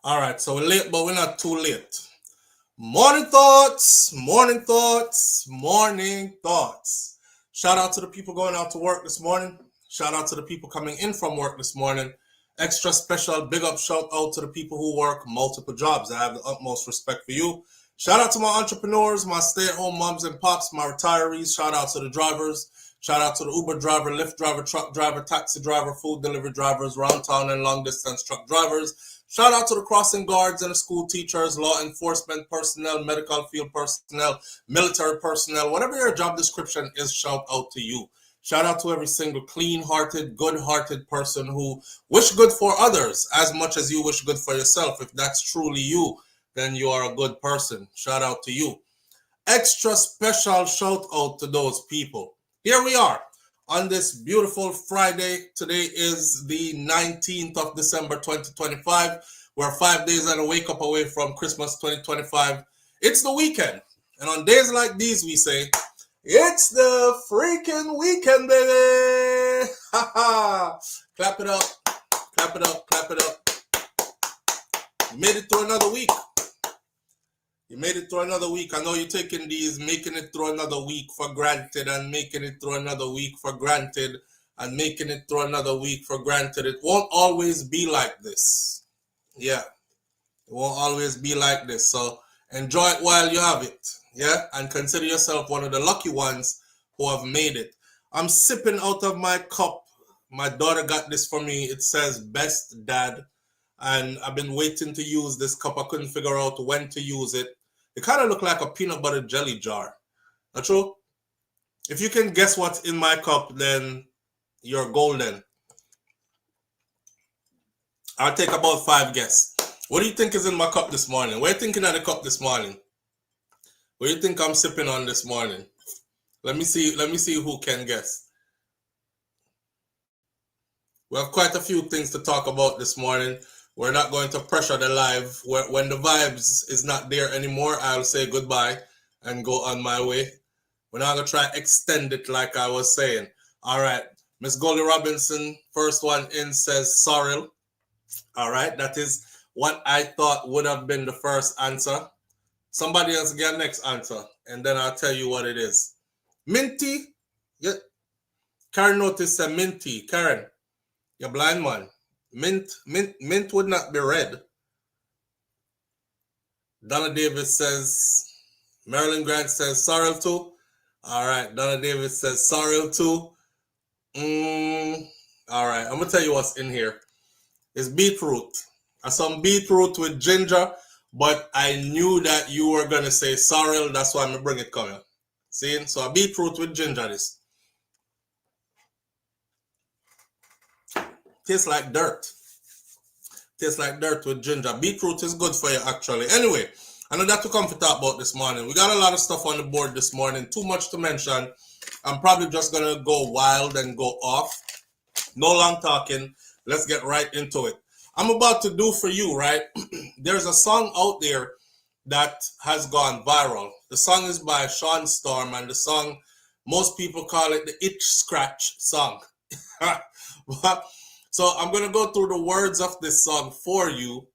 All right, so we're late, but we're not too late. Morning thoughts, morning thoughts, morning thoughts. Shout out to the people going out to work this morning. Shout out to the people coming in from work this morning. Extra special big up shout out to the people who work multiple jobs. I have the utmost respect for you. Shout out to my entrepreneurs, my stay-at-home moms and pops, my retirees. Shout out to the drivers. Shout out to the Uber driver, Lyft driver, truck driver, taxi driver, food delivery drivers, round town and long distance truck drivers. Shout out to the crossing guards and the school teachers, law enforcement personnel, medical field personnel, military personnel, whatever your job description is, shout out to you. Shout out to every single clean-hearted, good-hearted person who wish good for others as much as you wish good for yourself. If that's truly you, then you are a good person. Shout out to you. Extra special shout out to those people. Here we are on this beautiful Friday. Today is the 19th of December 2025. We're 5 days and a wake up away from Christmas 2025. It's the weekend. And on days like these, we say, it's the freaking weekend, baby. Ha ha. Clap it up. Clap it up. Clap it up. You made it through another week. You made it through another week. I know you're taking these, making it through another week for granted and making it through another week for granted and making it through another week for granted. It won't always be like this. Yeah. It won't always be like this. So enjoy it while you have it. Yeah. And consider yourself one of the lucky ones who have made it. I'm sipping out of my cup. My daughter got this for me. It says Best Dad. And I've been waiting to use this cup. I couldn't figure out when to use it. It kind of looked like a peanut butter jelly jar. Not true? If you can guess what's in my cup, then you're golden. I'll take about 5 guesses. What do you think is in my cup this morning? What are you thinking of the cup this morning? What do you think I'm sipping on this morning? Let me see who can guess. We have quite a few things to talk about this morning. We're not going to pressure the live. When the Vybz is not there anymore, I'll say goodbye and go on my way. We're not going to try extend it like I was saying. All right. Miss Goldie Robinson, first one in, says sorrel. All right. That is what I thought would have been the first answer. Somebody else get next answer, and then I'll tell you what it is. Minty. Yeah. Karen noticed a minty. Karen, you're blind man. Mint would not be red. Donna Davis says, Marilyn Grant says sorrel too. All right, Donna Davis says sorrel too. All right, I'm gonna tell you what's in here. It's beetroot. Some beetroot with ginger, but I knew that you were gonna say sorrel. That's why I'm gonna bring it coming. See, so a beetroot with ginger. This tastes like dirt. Tastes like dirt with ginger. Beetroot is good for you, actually. Anyway, I know that to come to talk about this morning. We got a lot of stuff on the board this morning. Too much to mention. I'm probably just going to go wild and go off. No long talking. Let's get right into it. I'm about to do for you, right? There's a song out there that has gone viral. The song is by Shawn Storm, and the song, most people call it the itch scratch song. So I'm going to go through the words of this song for you.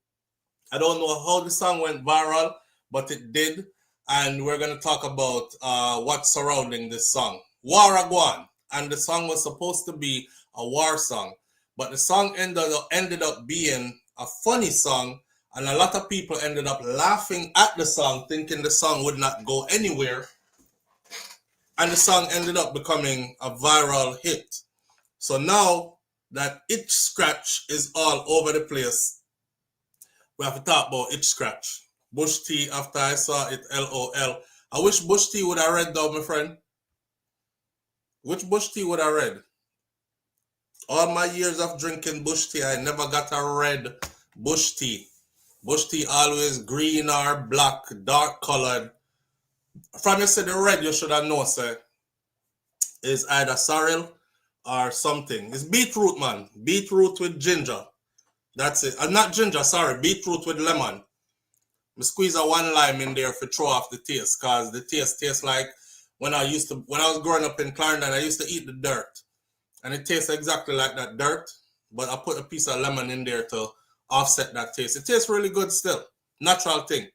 I don't know how the song went viral, but it did. And we're going to talk about what's surrounding this song. War Agwan. And the song was supposed to be a war song. But the song ended up being a funny song. And a lot of people ended up laughing at the song, thinking the song would not go anywhere. And the song ended up becoming a viral hit. So now that itch scratch is all over the place, we have to talk about itch scratch. Bush tea, after I saw it, LOL. I wish Bush tea would have read though, my friend. Which Bush tea would have read? All my years of drinking Bush tea, I never got a red Bush tea. Bush tea always green or black, dark colored. From you say the red, you should have known, sir, is either sorrel or something. It's beetroot, man. Beetroot with ginger. That's it. Not ginger, sorry. Beetroot with lemon. I squeeze a 1 lime in there to throw off the taste, because the taste tastes like when I was growing up in Clarendon, I used to eat the dirt. And it tastes exactly like that dirt, but I put a piece of lemon in there to offset that taste. It tastes really good still. Natural thing.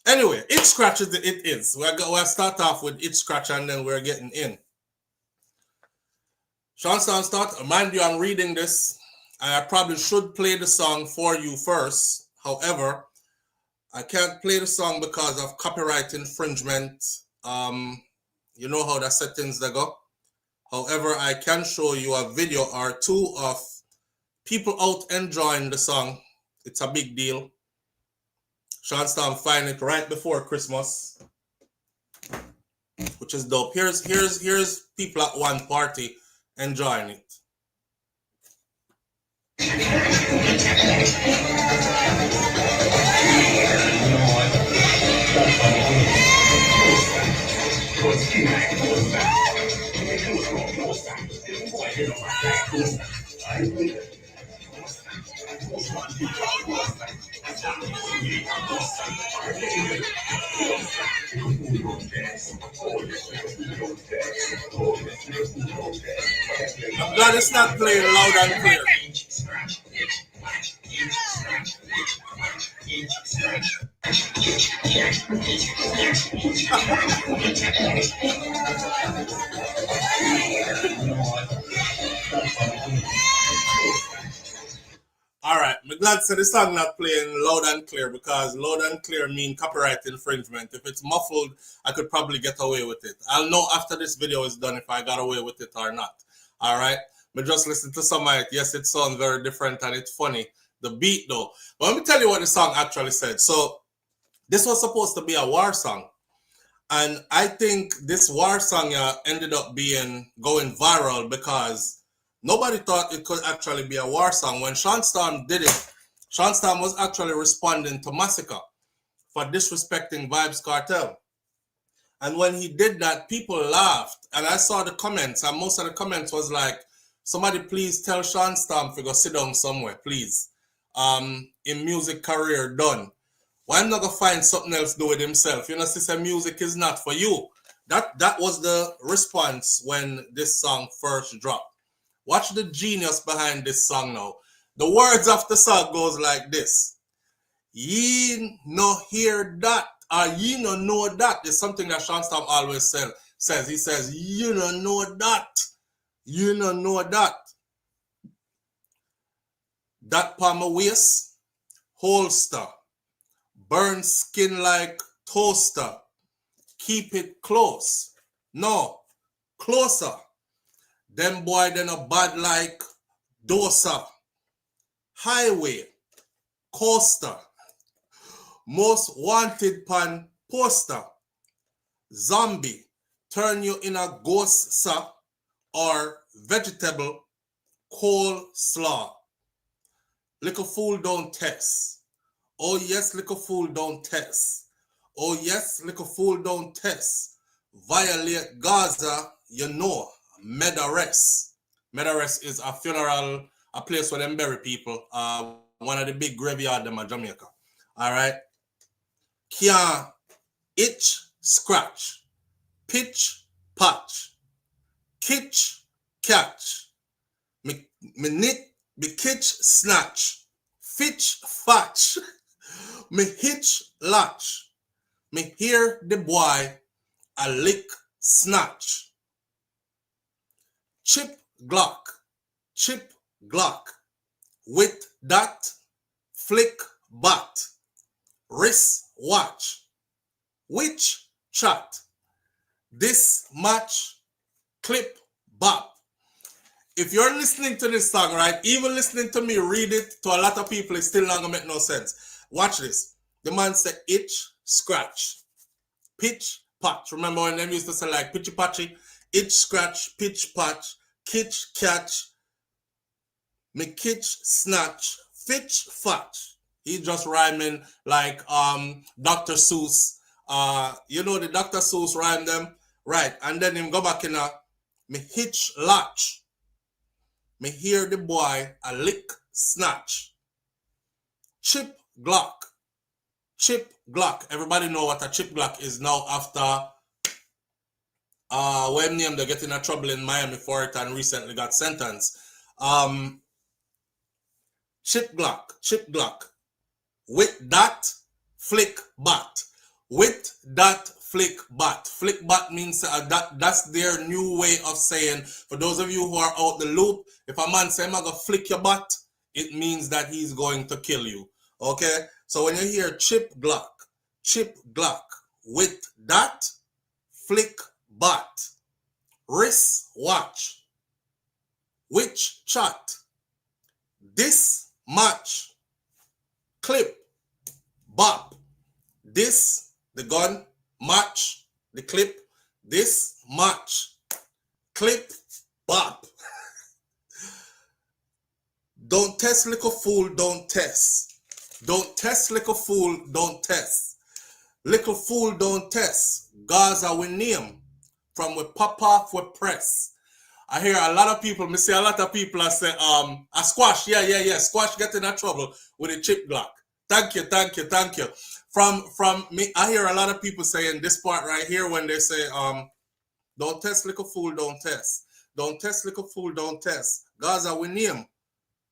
Anyway, itch scratch it is. We'll start off with itch scratch and then we're getting in. Shawn start. Mind you, I'm reading this. I probably should play the song for you first. However, I can't play the song because of copyright infringement. You know how the settings they go. However, I can show you a video or two of people out enjoying the song. It's a big deal. Shawn find it right before Christmas, which is dope. Here's people at one party enjoying it. I'm glad it's not playing loud and clear. All right, I'm glad to the song not playing loud and clear because loud and clear mean copyright infringement. If it's muffled, I could probably get away with it. I'll know after this video is done if I got away with it or not. All right, but just listen to some of it. Yes, it sounds very different and it's funny. The beat though. But let me tell you what the song actually said. So this was supposed to be a war song. And I think this war song ended up going viral because nobody thought it could actually be a war song. When Shawn did it, Shawn was actually responding to Massacre for disrespecting Vybz Kartel. And when he did that, people laughed. And I saw the comments, and most of the comments was like, somebody please tell Shawn to go sit down somewhere, please. In music career done. Why not go find something else to do with himself? You know, sister, music is not for you. That was the response when this song first dropped. Watch the genius behind this song now. The words of the song goes like this. Ye no hear that, or ye no know that. Is something that Shawn always says. He says, you no know that. You no know that. That palm my waist, holster. Burn skin like toaster. Keep it close. No, closer. Them boy then a bad like dosa. Highway. Coaster. Most wanted pan poster. Zombie. Turn you in a ghost sa or vegetable coleslaw. Little fool don't test. Oh yes, little fool don't test. Oh yes, little fool don't test. Violate Gaza, you know, Medarest. Medarest is a funeral, a place where them bury people. One of the big graveyard them in Jamaica. All right. Can't itch, scratch, pitch, patch, kitch, catch, me knit, me kitch, snatch, fitch, fatch. Me hitch latch, me hear the boy a lick snatch. Chip Glock, with that flick bat, wrist watch, which chat, this match, clip bop. If you're listening to this song, right, even listening to me read it to a lot of people, it's still not gonna make no sense. Watch this. The man said itch, scratch, pitch, patch. Remember when them used to say like pitchy patchy? Itch, scratch, pitch, patch, kitch, catch, me kitch, snatch, fitch, fatch. He just rhyming like Dr. Seuss. You know the Dr. Seuss rhyme them? Right. And then him go back in a me hitch latch. Me hear the boy a lick snatch. Chip Glock. Everybody know what a chip Glock is now after when name they get in a trouble in Miami for it and recently got sentenced. chip Glock. With that, flick bot. With that, flick bot. Flick bot means that's their new way of saying, for those of you who are out the loop, if a man say, I'm going to flick your bot, it means that he's going to kill you. Okay? So when you hear chip Glock, with that, flick bot. Wrist watch. Which chat. This match. Clip. Bop. This, the gun. Match. The clip. This match. Clip. Bop. Don't test, little fool, don't test. Don't test, little fool, don't test. Little fool, don't test. Gaza we name. From we pop off, we press. I hear a lot of people, me see a lot of people I say, a squash, yeah. Squash get in a trouble with a chip Glock. Thank you. From me, I hear a lot of people saying this part right here when they say, don't test, little fool, don't test. Don't test, little fool, don't test. Gaza we name.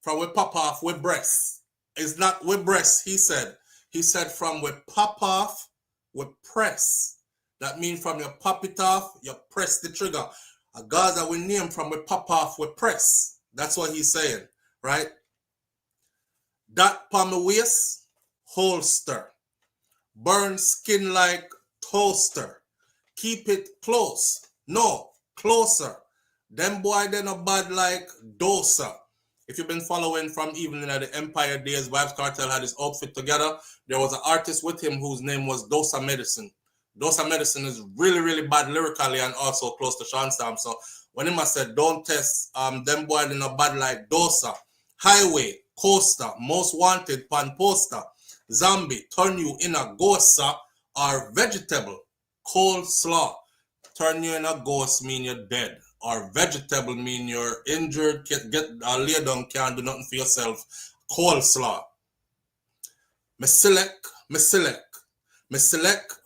From we pop off, we breast. It's not with breast, he said. He said from we pop off, we press. That means from you pop it off, you press the trigger. A Gaza we name from we pop off, we press. That's what he's saying, right? That palm the waist, holster. Burn skin like toaster. Keep it close. No, closer. Them boy, they no bad like dosa. If you've been following from even in the Empire days, Vybz Kartel had his outfit together. There was an artist with him whose name was Dosa Medicine. Dosa Medicine is really bad lyrically and also close to Shawn. So when him said, don't test them boy in a bad like Dosa, highway, coaster, most wanted, pan poster, zombie, turn you in a ghost or vegetable, coleslaw, turn you in a ghost mean you're dead. Or vegetable mean you're injured, get lay down, can't do nothing for yourself. Coleslaw. Me select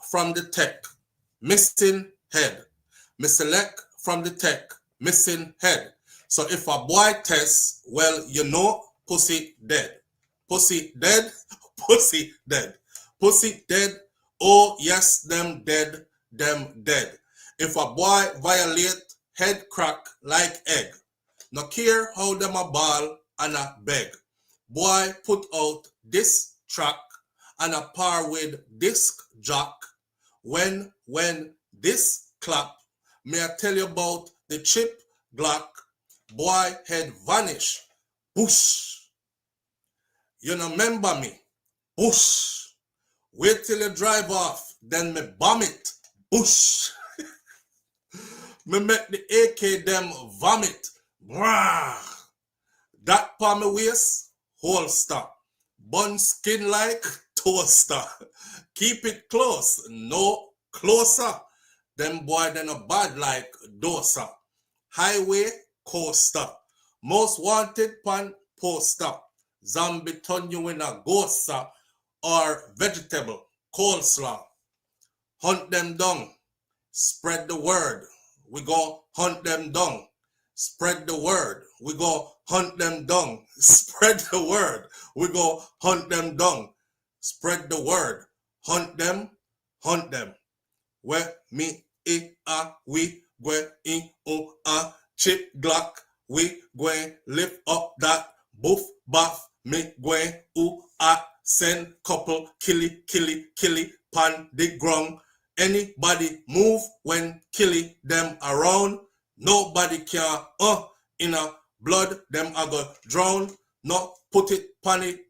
from the tech, missing head. Me select from the tech, missing head. So if a boy tests, well, you know, pussy dead. Pussy dead, pussy dead. Pussy dead, oh yes, them dead. If a boy violate, head crack like egg. No care how them a ball and a beg. Boy put out this track and a par with disc jock. When this clap, may I tell you about the chip Glock. Boy head vanish. Boosh. You know remember me. Boosh. Wait till you drive off, then me bomb it. Boosh. Me make the AK them vomit. Brah. That palm my waist, holster. Bun skin like toaster. Keep it close, no closer. Them boy then a bad like dosa. Highway, coaster. Most wanted pan poster. Zombie turn you in a ghost or vegetable, coleslaw. Hunt them down. Spread the word. We go hunt them down. Spread the word. We go hunt them down. Spread the word. We go hunt them down. Spread the word. Hunt them. Where me we go in chip Glock. We go lift up that boof bath. Me go send couple killy pan the ground. Anybody move when killy them around. Nobody can in a blood them a go drown. No put it pan it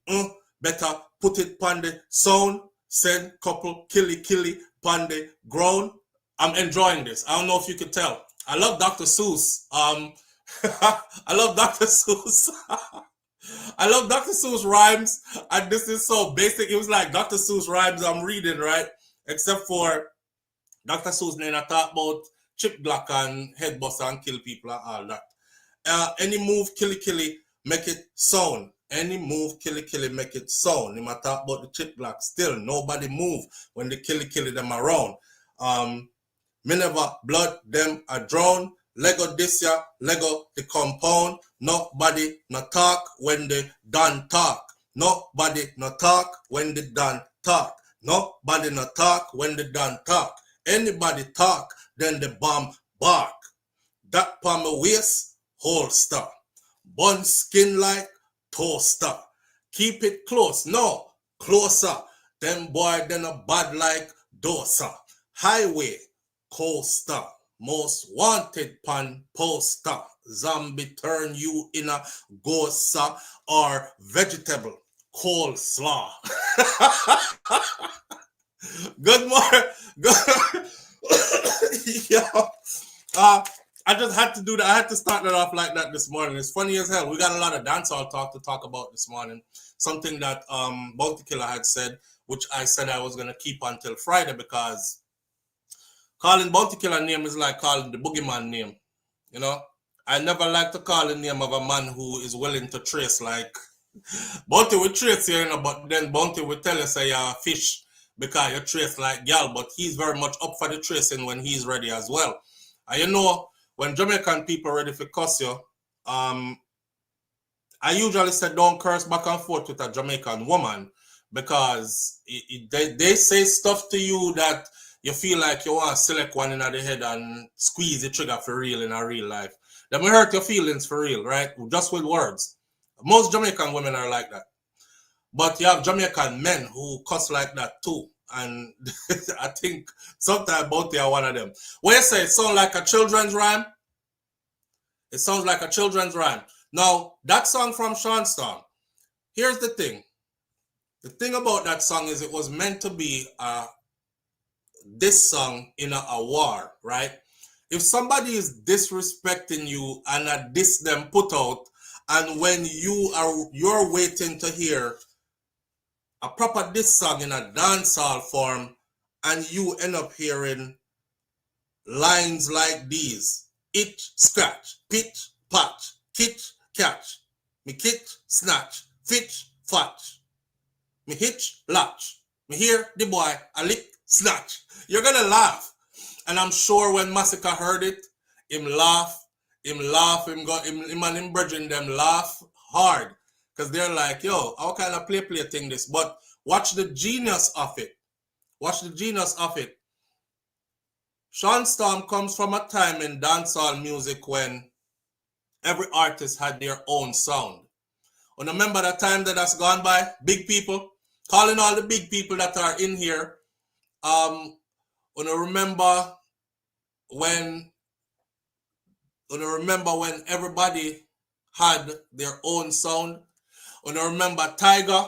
better put it pan the sound. Send couple killy pan the ground. I'm enjoying this. I don't know if you could tell. I love Dr. Seuss. I love Dr. Seuss. I love Dr. Seuss rhymes. And this is so basic. It was like Dr. Seuss rhymes I'm reading, right? Except for Dr. Seuss name I talk about chip Glock and head buster and kill people and all that. Any move killy make it sound. Any move killy make it sound. Him I talk about the chip Glock. Still nobody move when the killy them around. Me never blood them a drown. Lego this ya, Lego the compound. Nobody no talk when they done talk. Nobody no talk when they done talk. Nobody no talk when they done talk. Anybody talk, then the bomb bark. That palm my waist, holster. Bun skin like toaster. Keep it close, no, closer. Them boy then a bad like dosa. Highway, coaster. Most wanted pan poster. Zombie turn you in a ghost or vegetable coleslaw. Good morning. Good. Yo. I just had to do that. I had to start that off like that this morning. It's funny as hell. We got a lot of dancehall talk to talk about this morning. Something that Bounty Killer had said, which I said I was going to keep until Friday, because calling Bounty Killer name is like calling the boogeyman name. You know, I never like to call the name of a man who is willing to trace. Like Bounty will trace here, you know, but then Bounty will tell you say you're a fish because you trace like gal. But he's very much up for the tracing when he's ready as well. And you know, when Jamaican people ready for cuss you, I usually say don't curse back and forth with a Jamaican woman, because they say stuff to you that you feel like you want to select one in the head and squeeze the trigger for real in a real life. That may hurt your feelings for real, right? Just with words. Most Jamaican women are like that. But you have Jamaican men who cuss like that too. And I think sometimes both they are one of them. When you say it sounds like a children's rhyme, it sounds like a children's rhyme. Now, that song from Shawn Storm, here's the thing. The thing about that song is it was meant to be this song in a war, right? If somebody is disrespecting you and a diss them put out, and when you're waiting to hear a proper diss song in a dancehall form, and you end up hearing lines like these: itch, scratch, pitch, patch, kitch, catch, me kitch, snatch, fitch, fatch, me hitch, latch, me hear the boy a lick, snatch. You're gonna laugh. And I'm sure when Massacre heard it, him laugh, him and him brethren them laugh hard. Because they're like, yo, how kind of play thing this? But watch the genius of it. Watch the genius of it. Shawn Storm comes from a time in dancehall music when every artist had their own sound. And remember that time that's gone by? Big people. Calling all the big people that are in here. Remember when everybody had their own sound. Remember Tiger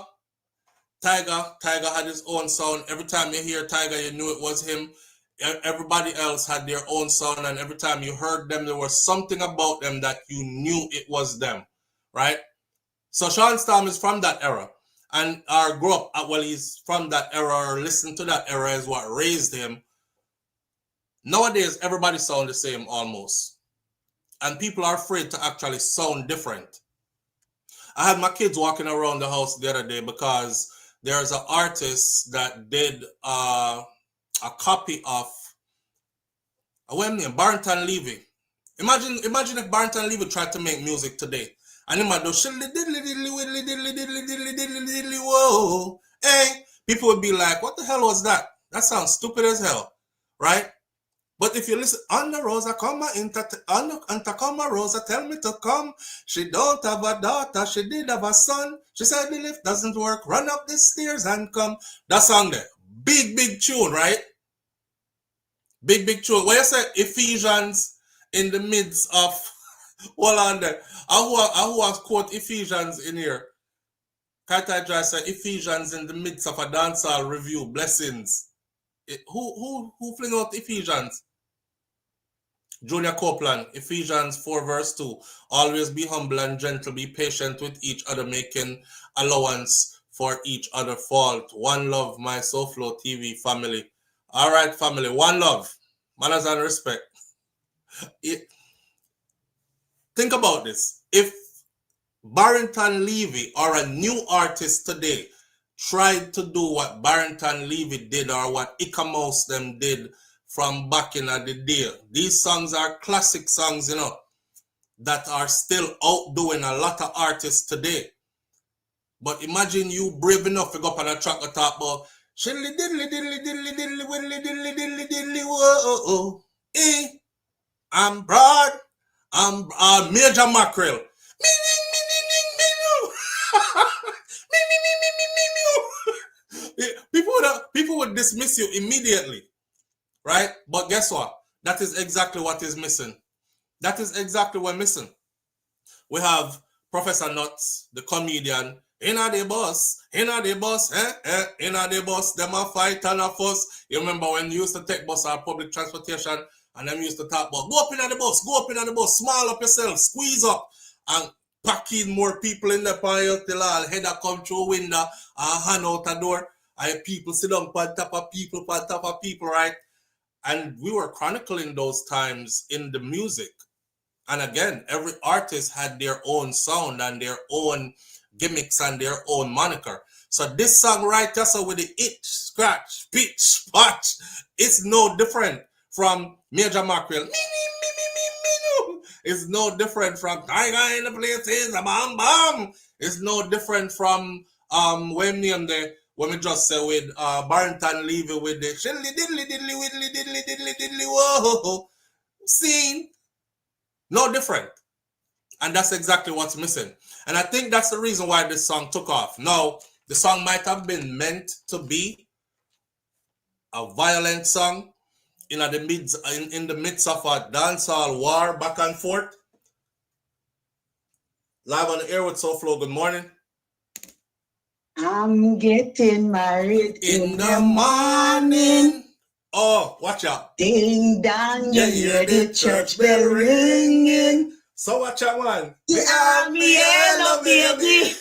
had his own sound. Every time you hear Tiger, you knew it was him. Everybody else had their own sound, and every time you heard them, there was something about them that you knew it was them, right? So Shawn Storm is from that era, and grew up, he's from that era, or listened to that era is what raised him. Nowadays, everybody sounds the same almost, and people are afraid to actually sound different. I had my kids walking around the house the other day because there's an artist that did a copy of Barrington Levy. Imagine if Barrington Levy tried to make music today, and he might do whoa, hey, people would be like, "What the hell was that? That sounds stupid as hell," right? But if you listen, Anna Rosa, Anna Rosa, tell me to come. She don't have a daughter, she did have a son. She said the lift doesn't work, run up the stairs and come. That song there, big tune, right? Big tune. When you say Ephesians in the midst of, hold on there. Who has quote Ephesians in here? Kartel just say Ephesians in the midst of a dancehall review, blessings. Who fling out Ephesians? Junior Copeland, Ephesians 4 verse 2. Always be humble and gentle, be patient with each other, making allowance for each other fault. One love, my SouFLoTV family. All right, family, one love. Manners and respect. Think about this. If Barrington Levy or a new artist today tried to do what Barrington Levy did or what Ika Mouse them did from back in the day. These songs are classic songs, you know, that are still outdoing a lot of artists today. But imagine you brave enough to go up on a track and talk about shiddly diddly diddly diddly diddly widdly diddly diddly diddly whoa. I'm broad. I'm Major Mackerel. People would dismiss you immediately, right? But guess what? That is exactly what is missing. That is exactly what missing. We have Professor Nuts, the comedian, inna the bus, inna the bus, them a fight and a fuss. You remember when you used to take bus or public transportation and them used to talk about, go up inna the bus, small up yourself, squeeze up, and pack in more people in the pile till all header come through window and hand out a door, and people sit down on top of people, right? And we were chronicling those times in the music. And again, every artist had their own sound and their own gimmicks and their own moniker. So this song right here, so with the itch, scratch, pitch, patch, it's no different from Major Mackerel. It's no different from Tiger in the places, a bam bam. It's no different from when we just say with Barrington Levy with the shiddly diddly diddly widdly diddly diddly diddly whoa. Scene. No different. And that's exactly what's missing. And I think that's the reason why this song took off. Now, the song might have been meant to be a violent song in the midst of a dancehall war back and forth. Live on the air with SouFLo. Good morning. I'm getting married in the morning. Oh, watch out. Ding dong, you hear the church bell ringing. So watch out, man. I'm yellow, baby,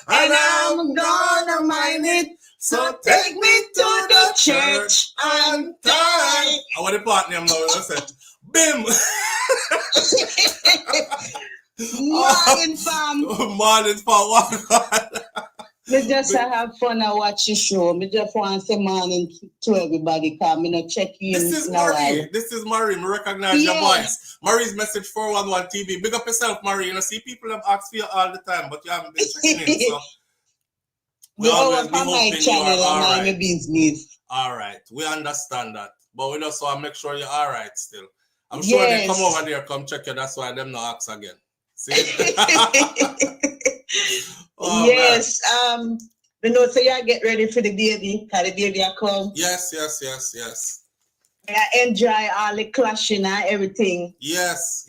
and I'm gonna mind it. So take me to the church on time. I want the part name now. Listen. Bim. Morning, fam. Morning, fam. Me just have fun and watch the show. Me just want to say morning to everybody. Come, me not check you in. This is Marie. This is Marie. Me recognize your voice. Marie's message 411 TV. Big up yourself, Marie. You know, see people have asked for you all the time, but you haven't been checking in. So we always be hoping you are all right. Business. All right, we understand that, but we just want to make sure you're all right still. I'm sure they come over there, come check you. That's why them no ask again. See? Oh, yes, we know, so you get ready for the baby, because the baby will come. Yes. I enjoy all the clashing and everything. Yes.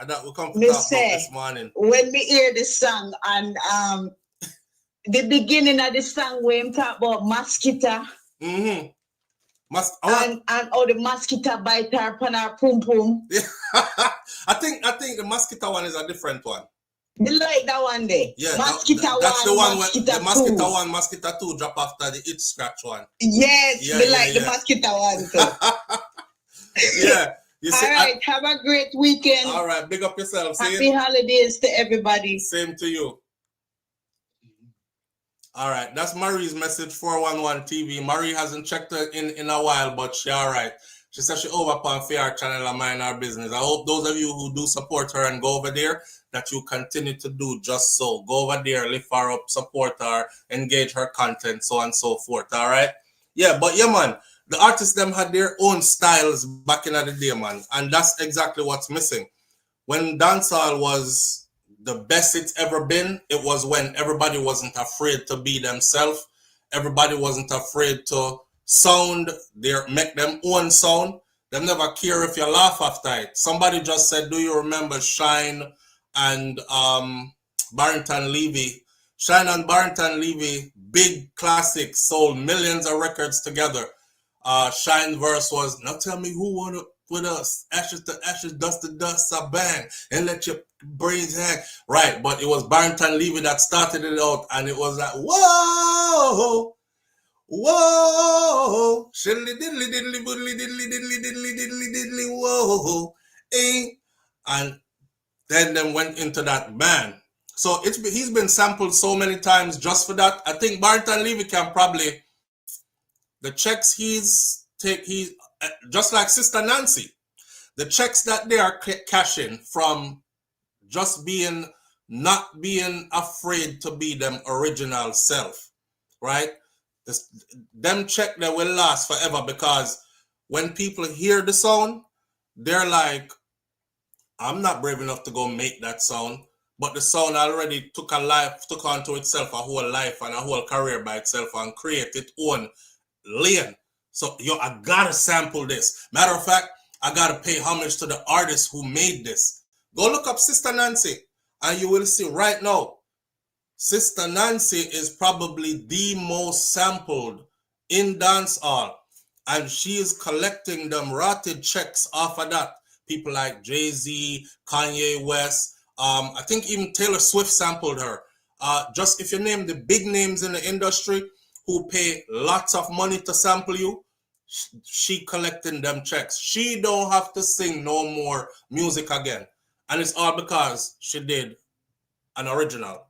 And that will come to talk about this morning. When we hear the song and the beginning of the song where him talk about mosquito. Mm-hmm. And all the mosquito bite her upon her pum pum. Yeah. I think the mosquito one is a different one. Me like that one there. Yeah, mosquito that's one, the one mosquito where the mosquito two. One, mosquito two drop after the itch scratch one. Yes, me like the mosquito one too. Yeah. You see, all right, have a great weekend. All right, big up yourself. Happy holidays to everybody. Same to you. All right, that's Marie's message 411 TV. Marie hasn't checked it in a while, but she all right. She said she over upon Fair Channel and mind our business. I hope those of you who do support her and go over there, that you continue to do just so. Go over there, lift her up, support her, engage her content, so on and so forth. All right? Yeah, but yeah, man, the artists them had their own styles back in the day, man. And that's exactly what's missing. When dancehall was the best it's ever been, it was when everybody wasn't afraid to be themselves. Everybody wasn't afraid to make them own sound. They never care if you laugh after it. Somebody just said, do you remember Shine and Barrington Levy? Shine and Barrington Levy, big classics, sold millions of records together. Shine verse was, now tell me who won it with us. Ashes to ashes, dust to dust, a bang, and let your brains hang. Right, but it was Barrington Levy that started it out, and it was like, whoa. Whoa, shiddly diddly diddly boodly diddly diddly diddly diddly diddly whoa, and then them went into that band. So he's been sampled so many times just for that. I think Barrington Levy can probably the checks just like Sister Nancy, the checks that they are cashing from just not being afraid to be them original self, right? Them check that will last forever, because when people hear the sound, they're like, I'm not brave enough to go make that sound, but the sound already took onto itself a whole life and a whole career by itself and create its own lane. So I gotta sample this. Matter of fact, I gotta pay homage to the artist who made this. Go look up Sister Nancy, and you will see right now, Sister Nancy is probably the most sampled in dancehall, and she is collecting them rotted checks off of that. People like Jay-Z, Kanye West, I think even Taylor Swift sampled her. Just if you name the big names in the industry who pay lots of money to sample you, she collecting them checks. She don't have to sing no more music again. And it's all because she did an original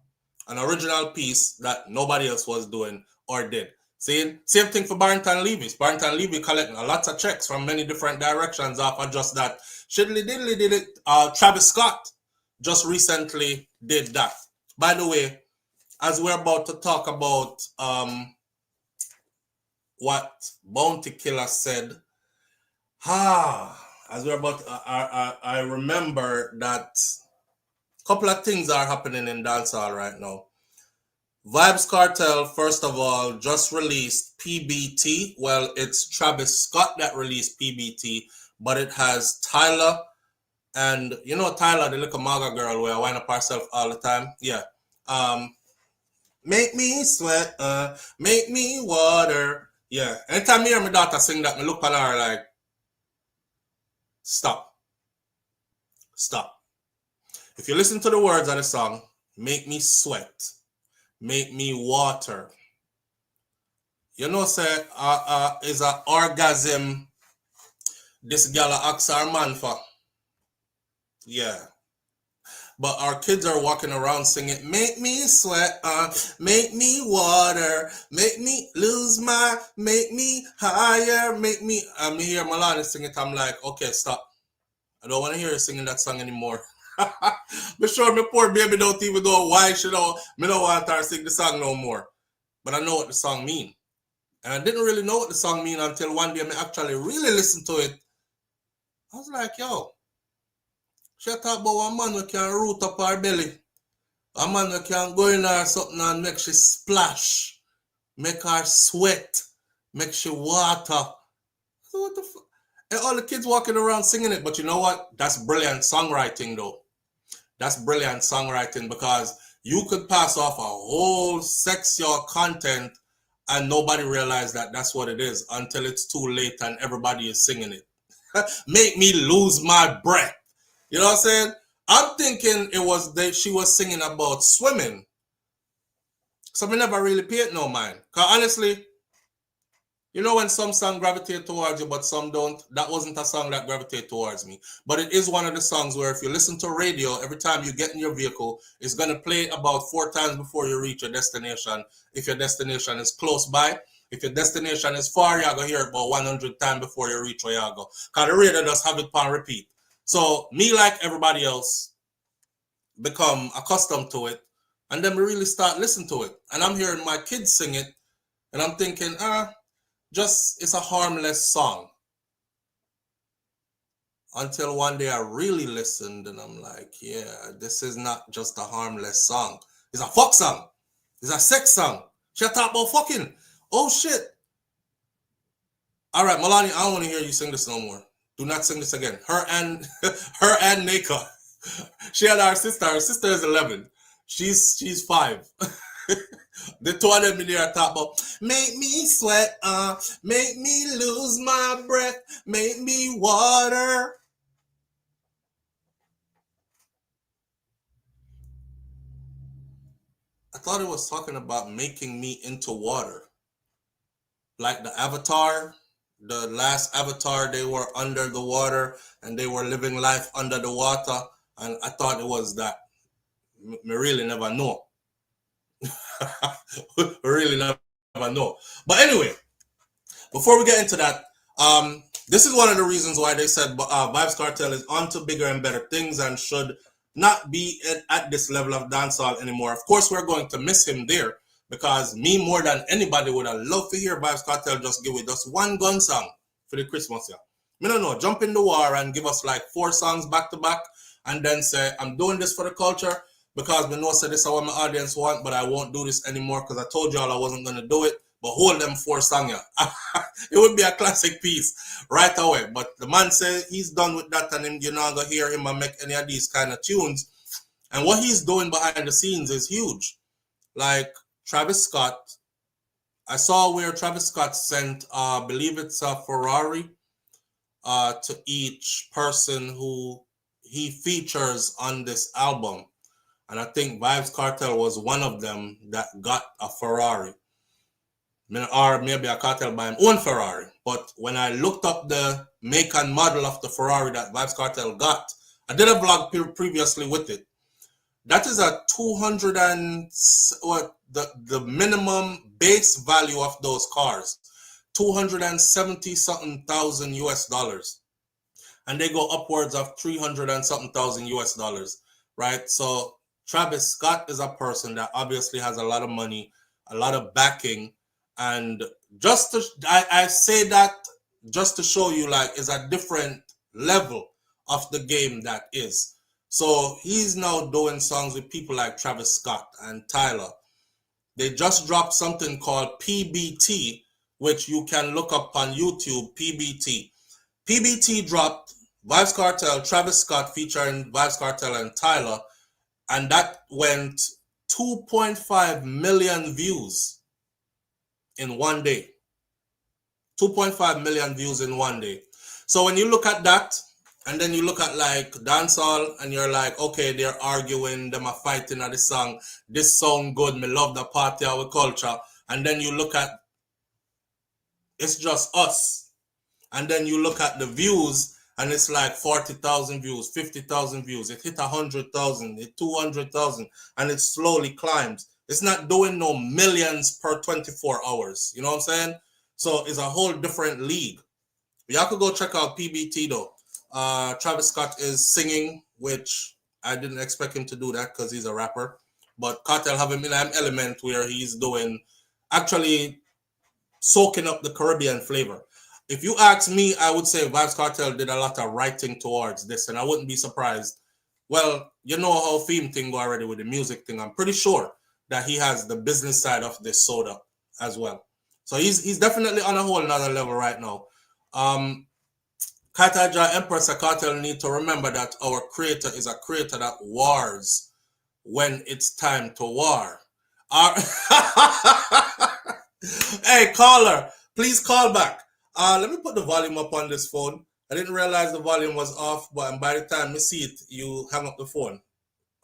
piece that nobody else was doing or did. See, same thing for Barrington Levy. Barrington Levy collecting a lot of checks from many different directions off of just that. Shiddly diddly did it. Travis Scott just recently did that. By the way, as we're about to talk about what Bounty Killer said, as we're about, I remember that a couple of things are happening in dancehall right now. Vybz Kartel, first of all, just released PBT. Well, it's Travis Scott that released PBT, but it has Tyler, and you know Tyler, the little MAGA girl where I wind up herself all the time. Yeah. Make me sweat, make me water. Yeah. Anytime I hear my daughter sing that, I look at her like, stop. If you listen to the words of the song, make me sweat, make me water. You know, say, is an orgasm this gal asks our man for. Yeah. But our kids are walking around singing, make me sweat, make me water, make me lose make me higher, make me... I hear Malani sing it, I'm like, okay, stop. I don't want to hear her singing that song anymore. I'm sure my poor baby don't even know why she don't want her to sing the song no more. But I know what the song mean. And I didn't really know what the song mean until one day I actually really listened to it. I was like, yo, she talk about one man who can root up her belly. A man who can go in her something and make she splash, make her sweat, make she water. So what the fuck? And all the kids walking around singing it. But you know what? That's brilliant songwriting though. That's brilliant songwriting, because you could pass off a whole sexual content and nobody realize that that's what it is until it's too late and everybody is singing it. Make me lose my breath. You know what I'm saying? I'm thinking it was that she was singing about swimming. So I never really paid no mind. Because honestly, you know when some songs gravitate towards you, but some don't? That wasn't a song that gravitated towards me. But it is one of the songs where if you listen to radio, every time you get in your vehicle, it's going to play about 4 times before you reach your destination. If your destination is close by. If your destination is far, you're going to hear it about 100 times before you reach where you go. Because the radio does have it on repeat. So me, like everybody else, become accustomed to it. And then we really start listening to it. And I'm hearing my kids sing it. And I'm thinking, it's a harmless song. Until one day I really listened and I'm like, yeah, this is not just a harmless song. It's a fuck song. It's a sex song. She talk about fucking. Oh shit. All right, Malani, I don't want to hear you sing this no more. Do not sing this again. Her and Naka. She had our sister. Her sister is 11. She's 5. The two of them in there talk about, make me sweat, make me lose my breath, make me water. I thought it was talking about making me into water. Like the Avatar, the last Avatar, they were under the water and they were living life under the water. And I thought it was that. Me really never know. Really never know. But anyway, before we get into that, This is one of the reasons why they said Vybz Kartel is on to bigger and better things and should not be at this level of dancehall anymore. Of course, we're going to miss him there because me more than anybody would have loved to hear Vybz Kartel just give it just one gun song for the Christmas year. Me don't know, jump in the war and give us like 4 songs back to back and then say, I'm doing this for the culture because we know say this is what my audience want, but I won't do this anymore because I told y'all I wasn't going to do it. But hold them 4 songs. It would be a classic piece right away. But the man said he's done with that and you're not going to hear him make any of these kind of tunes. And what he's doing behind the scenes is huge. Like Travis Scott, I saw where Travis Scott sent, I believe it's a Ferrari to each person who he features on this album. And I think Vybz Kartel was one of them that got a Ferrari. Or maybe a Kartel by his own Ferrari. But when I looked up the make and model of the Ferrari that Vybz Kartel got, I did a vlog previously with it. That is a 200 and what the minimum base value of those cars, 270 something thousand US dollars, and they go upwards of 300 and something thousand US dollars, right? So Travis Scott is a person that obviously has a lot of money, a lot of backing. And just to, I say that just to show you like it's a different level of the game that is. So he's now doing songs with people like Travis Scott and Tyler. They just dropped something called PBT, which you can look up on YouTube, PBT. PBT dropped Vybz Kartel, Travis Scott featuring Vybz Kartel and Tyler, and that went 2.5 million views in one day. 2.5 million views in one day. So when you look at that, and then you look at like dancehall, and you're like, okay, they're arguing, them are fighting at the song. This sound good, me love the party, our culture. And then you look at It's Just Us. And then you look at the views, and it's like 40,000 views, 50,000 views. It hit 100,000, it 200,000, and it slowly climbs. It's not doing no millions per 24 hours. You know what I'm saying? So it's a whole different league. Y'all could go check out PBT though. Travis Scott is singing, which I didn't expect him to do that because he's a rapper. But Kartel have him in an element where he's doing, actually soaking up the Caribbean flavor. If you ask me, I would say Vybz Kartel did a lot of writing towards this, and I wouldn't be surprised. Well, you know how theme thing go already with the music thing. I'm pretty sure that he has the business side of this soda as well. So he's definitely on a whole another level right now. Kataja Empress Kartel need to remember that our creator is a creator that wars when it's time to war. Hey, caller, please call back. Let me put the volume up on this phone. I didn't realize the volume was off, but by the time you see it, you hang up the phone.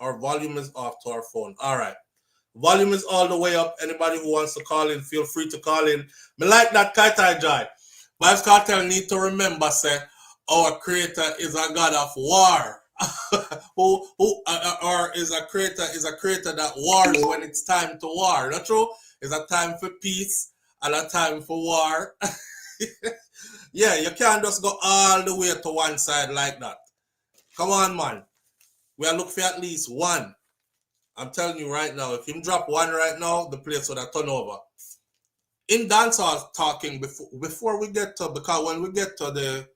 Our volume is off to our phone. All right. Volume is all the way up. Anybody who wants to call in, feel free to call in. Me like that Kaitai Jai. Vybz Kartel need to remember, say, our creator is a god of war. Or is a creator that wars when it's time to war. Not true? It's a time for peace and a time for war. Yeah, you can't just go all the way to one side like that. Come on, man. We are looking for at least one. I'm telling you right now, if you drop one right now, the place would have turned over. In dancehall talking, before we get to, because when we get to the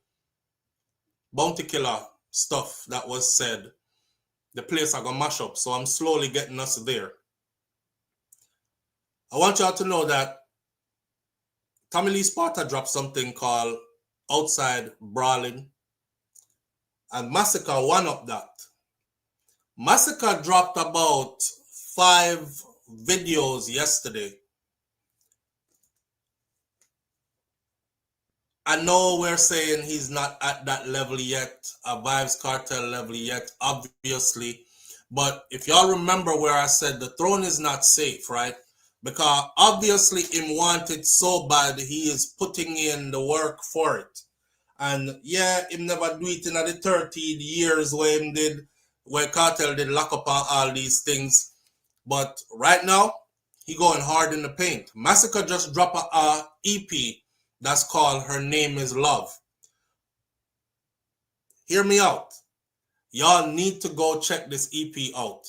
Bounty Killer stuff that was said, the place are going to mash up. So I'm slowly getting us there. I want y'all to know that Tommy Lee Sparta dropped something called Outside Brawling. And Massacre one up that. Massacre dropped about 5 videos yesterday. I know we're saying he's not at that level yet, a Vybz Kartel level yet, obviously. But if y'all remember where I said the throne is not safe, right? Because obviously him wanted so bad, he is putting in the work for it. And yeah, him never do it in the 13 years where Kartel did lock up on all these things. But right now, he going hard in the paint. Massacre just dropped a EP that's called Her Name Is Love. hear me out. Y'all need to go check this EP out.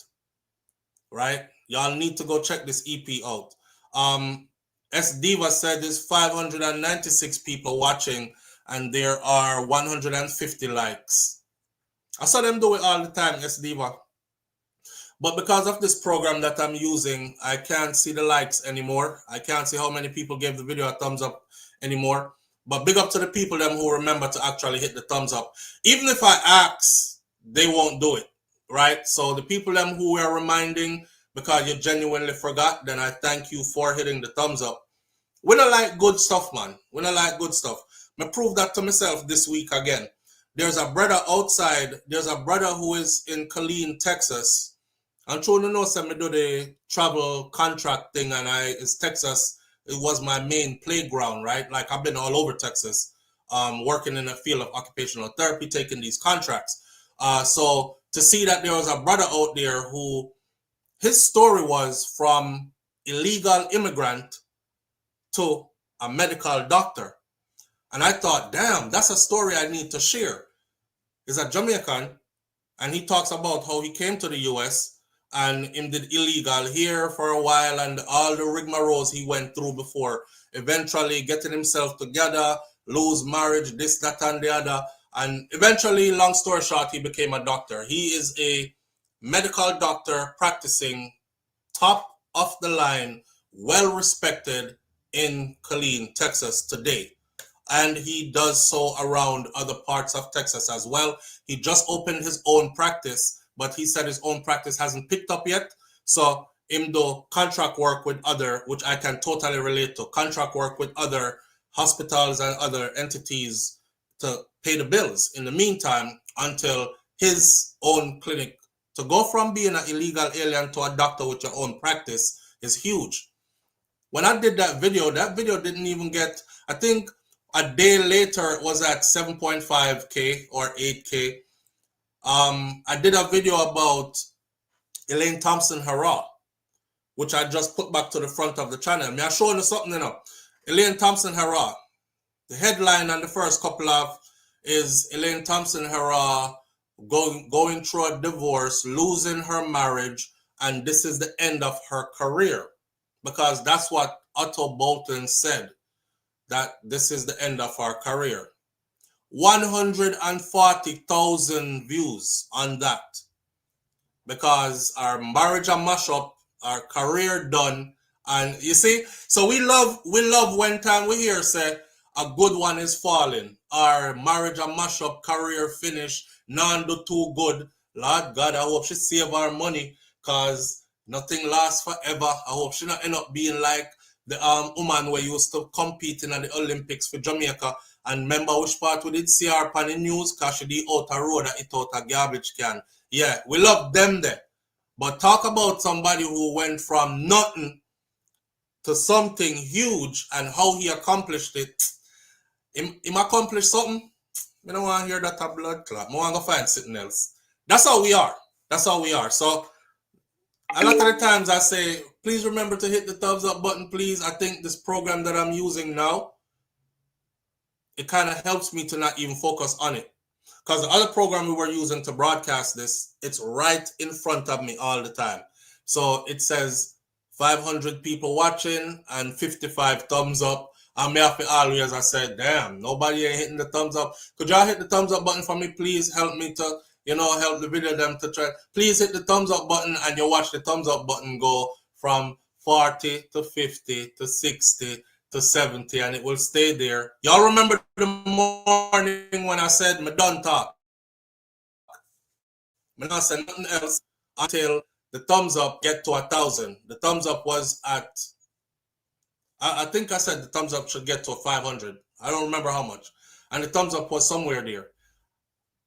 Right? Y'all need to go check this EP out. S Diva said there's 596 people watching and there are 150 likes. I saw them do it all the time, S Diva. But because of this program that I'm using, I can't see the likes anymore. I can't see how many people gave the video a thumbs up anymore. But big up to the people them who remember to actually hit the thumbs up. Even if I ask, they won't do it, right? So the people them who are reminding because you genuinely forgot, then I thank you for hitting the thumbs up. We don't like good stuff, man. We don't like good stuff. I proved that to myself this week again. There's a brother outside. There's a brother who is in Killeen, Texas. I'm trying to know some do the travel contract thing, and it's Texas. It was my main playground, right? Like I've been all over Texas, working in the field of occupational therapy, taking these contracts. So to see that there was a brother out there who his story was from illegal immigrant to a medical doctor, and I thought, damn, that's a story I need to share. He's a Jamaican, and he talks about how he came to the U.S. and him did illegal here for a while and all the rigmaroles he went through before eventually getting himself together, lose marriage, this, that, and the other. And eventually, long story short, he became a doctor. He is a medical doctor practicing top of the line, well respected in Killeen, Texas today. And he does so around other parts of Texas as well. He just opened his own practice, but he said his own practice hasn't picked up yet. So him do contract work with other, which I can totally relate to, contract work with other hospitals and other entities to pay the bills in the meantime until his own clinic. To go from being an illegal alien to a doctor with your own practice is huge. When I did that video didn't even get, I think a day later it was at 7.5K or 8K. I did a video about Elaine Thompson-Herah, which I just put back to the front of the channel. I'm showing you something, you know. Elaine Thompson-Herah, the headline on the first couple of is Elaine Thompson-Herah going through a divorce, losing her marriage, and this is the end of her career. Because that's what Otto Bolton said, that this is the end of her career. 140,000 views on that. Because our marriage a mash up, our career done. And you see, so we love when time we hear say a good one is falling. Our marriage a mash up, career finish, none do too good. Lord God, I hope she save our money, cause nothing lasts forever. I hope she not end up being like the woman who used to compete in the Olympics for Jamaica. And remember which part we did see her on the news, cause she did out a road that it out a garbage can. Yeah, we love them there. But talk about somebody who went from nothing to something huge and how he accomplished it. Him accomplished something. I don't want to hear that a blood clot. I want to find something else. That's how we are. That's how we are. So a lot of the times I say, please remember to hit the thumbs up button, please. I think this program that I'm using now, it kind of helps me to not even focus on it. Because the other program we were using to broadcast this, it's right in front of me all the time. So it says 500 people watching and 55 thumbs up. And me have to always, I said, damn, nobody ain't hitting the thumbs up. Could y'all hit the thumbs up button for me, please? Help me to, help the video them to try. Please hit the thumbs up button and you watch the thumbs up button go from 40 to 50 to 60 to 70 and it will stay there. Y'all remember the morning when I said, me done talk. Me not say nothing else until the thumbs up get to 1,000. The thumbs up was at, I think I said the thumbs up should get to 500. I don't remember how much. And the thumbs up was somewhere there.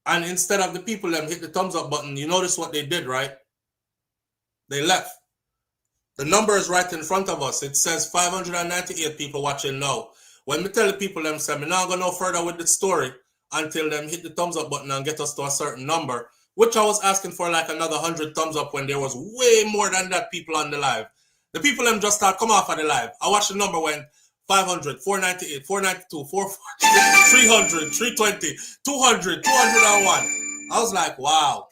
And instead of the people them hit the thumbs up button, you notice what they did, right? They left. The number is right in front of us. It says 598 people watching now. When me tell the people them say, me not go no further with the story until them hit the thumbs up button and get us to a certain number, which I was asking for like another 100 thumbs up when there was way more than that people on the live. The people them just start come off of the live. I watched the number went 500, 498, 492, 440, 300, 320, 200, 201. I was like, wow.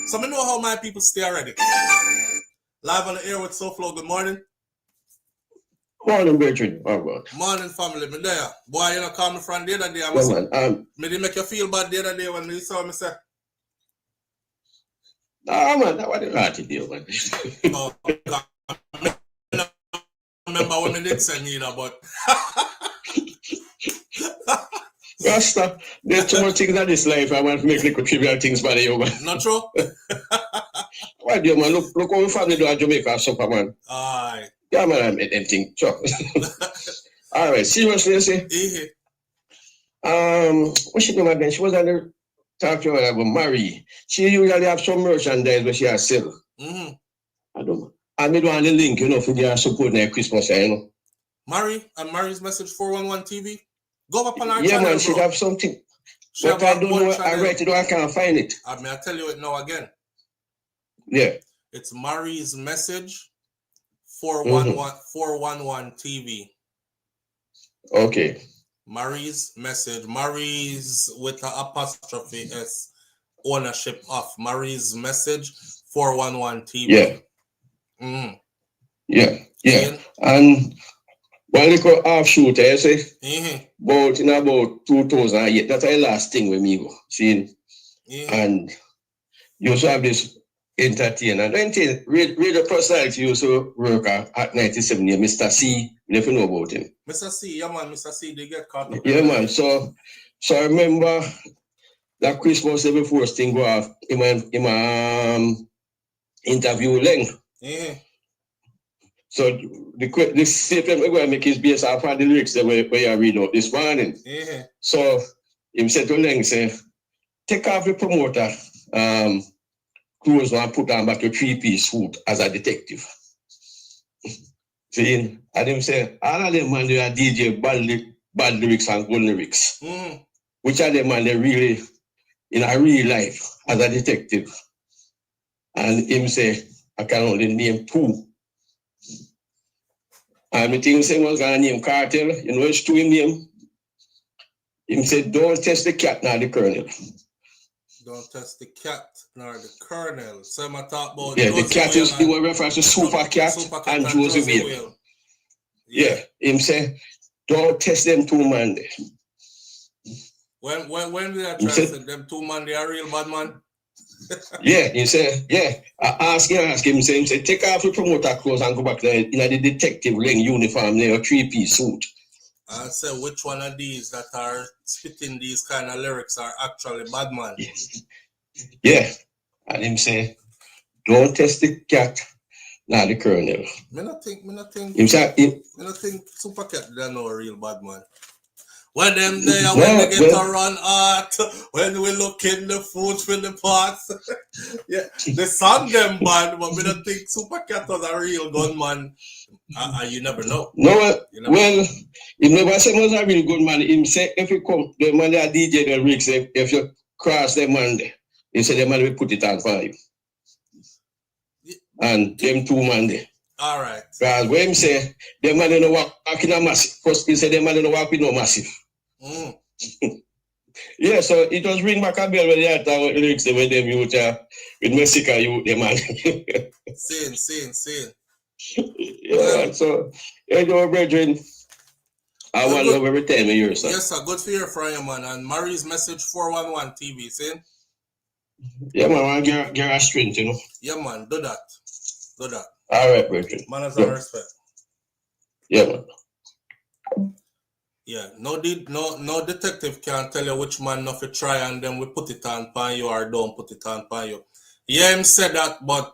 So I know how my people stay already. Live on the air with SouFLo. Good morning. Morning, Bridget. Oh, God. Morning, family. Me there. Boy, you know, call me from the other day. Yeah, man. Me didn't make you feel bad the other day when you saw me say. Nah, man, that wasn't right to deal, man. Oh, God. I remember when I did say neither, but... Rasta, there's too much things in this life. I want to make little trivial things by the man. Not true? Why do you, man? Look what we family do at Jamaica, supper, man. Aye. Yeah, man, I made them things. Sure. All right, seriously, you see? What's she doing again? She was on the talk to her about Marie. She usually have some merchandise where she has sell. I don't know. I made one the link, you know, for their support near Christmas, you know. Marie and Marie's Message 411 TV. Go up on our yeah, channel, man, she have something. She but I don't know. I write it, I can't find it. I mean, I'll tell you it now again. Yeah. It's Marie's Message 411 TV. Okay. Marie's Message. Marie's with the apostrophe S. Ownership of Marie's Message 411 TV. Yeah. Yeah. Yeah. And one little offshoot, I say, about 2008, that's the last thing with me go. See? And you also have this entertainer. Radio personality used to work at 97 years, Mr. C. You never know about him. Mr. C, yeah, man, Mr. C, they get caught up. Yeah, man. So I remember that Christmas every first thing go off in my interview length. So the statement we're going to make is based upon the lyrics that we read out this morning. So he said to Leng, say, take off the promoter clothes and put on back your three-piece suit as a detective. See, and him say, all of them man, they are DJ bad lyrics and good lyrics. Which are them man, they really, in a real life, as a detective. And him say, I can only name two. And I think he said, was going to name Kartel. You know, it's two in name. He said, don't test the cat nor the colonel. Don't test the cat nor the colonel. So I'm talk about the cat is the one reference to Super Cat and Josie Whale. Yeah, him say, don't test them two man. When did I try to say them two man, they are real bad man? Yeah, he said, yeah. I ask him, say, take off your promoter clothes and go back there in the detective ring uniform, there, a three-piece suit. I say, which one of these that are spitting these kind of lyrics are actually bad man? Yeah. And him say, don't test the cat, not the colonel. Me not think Super Cat they know a real bad man. When them there, when they get to run out, when we look in the food for the pots. Yeah, the song them bad, but we don't think Super Cat was a real gunman. You never know. No, he never said he was a real good man. He said if you come, the man that DJ the rigs, if you cross the man there, he said the man will put it on for you. And them two man there. All right. Because when him say, the man don't walk in a massive, because he said the man don't walk with no massive. Yeah, so it was ring back a bell when they had the lyrics with them youth, with Mexico youth, the man. Same. Yeah, so, you know, brethren, I want love every time I hear, sir. Yes, sir, good to hear from you, man. And Marie's Message 411 TV, see? Yeah, man, I want to get a strength, you know. Yeah, man, do that. All right, brethren. Manners and respect. Yeah, man. Yeah, no detective can tell you which man not to try and then we put it on pan you or don't put it on pan you. Yeah, him said that, but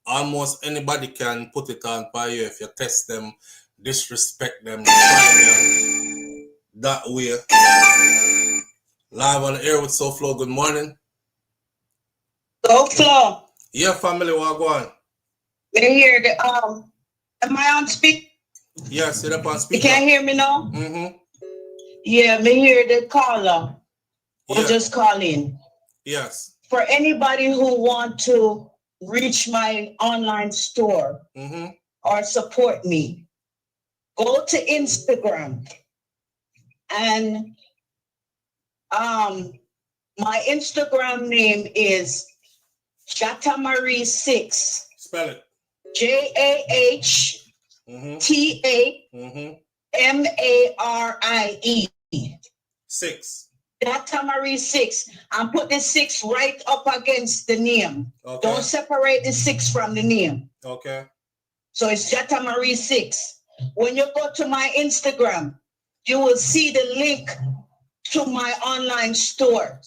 almost anybody can put it on pan you if you test them, disrespect them, try them that way. Live on the air with SouFLo. Good morning. SouFLo. Yeah, family, what going? They hear the am I on speak? Yes, sit up on speaker. You can't hear me now? Yeah, me hear the caller. We'll just call in. Yes. For anybody who want to reach my online store or support me, go to Instagram and my Instagram name is Jatamarie6. Spell it. JAHTAMARIE. 6. Jatamarie6. And put the 6 right up against the name. Okay. Don't separate the 6 from the name. Okay. So it's Jatamarie6. When you go to my Instagram, you will see the link to my online store.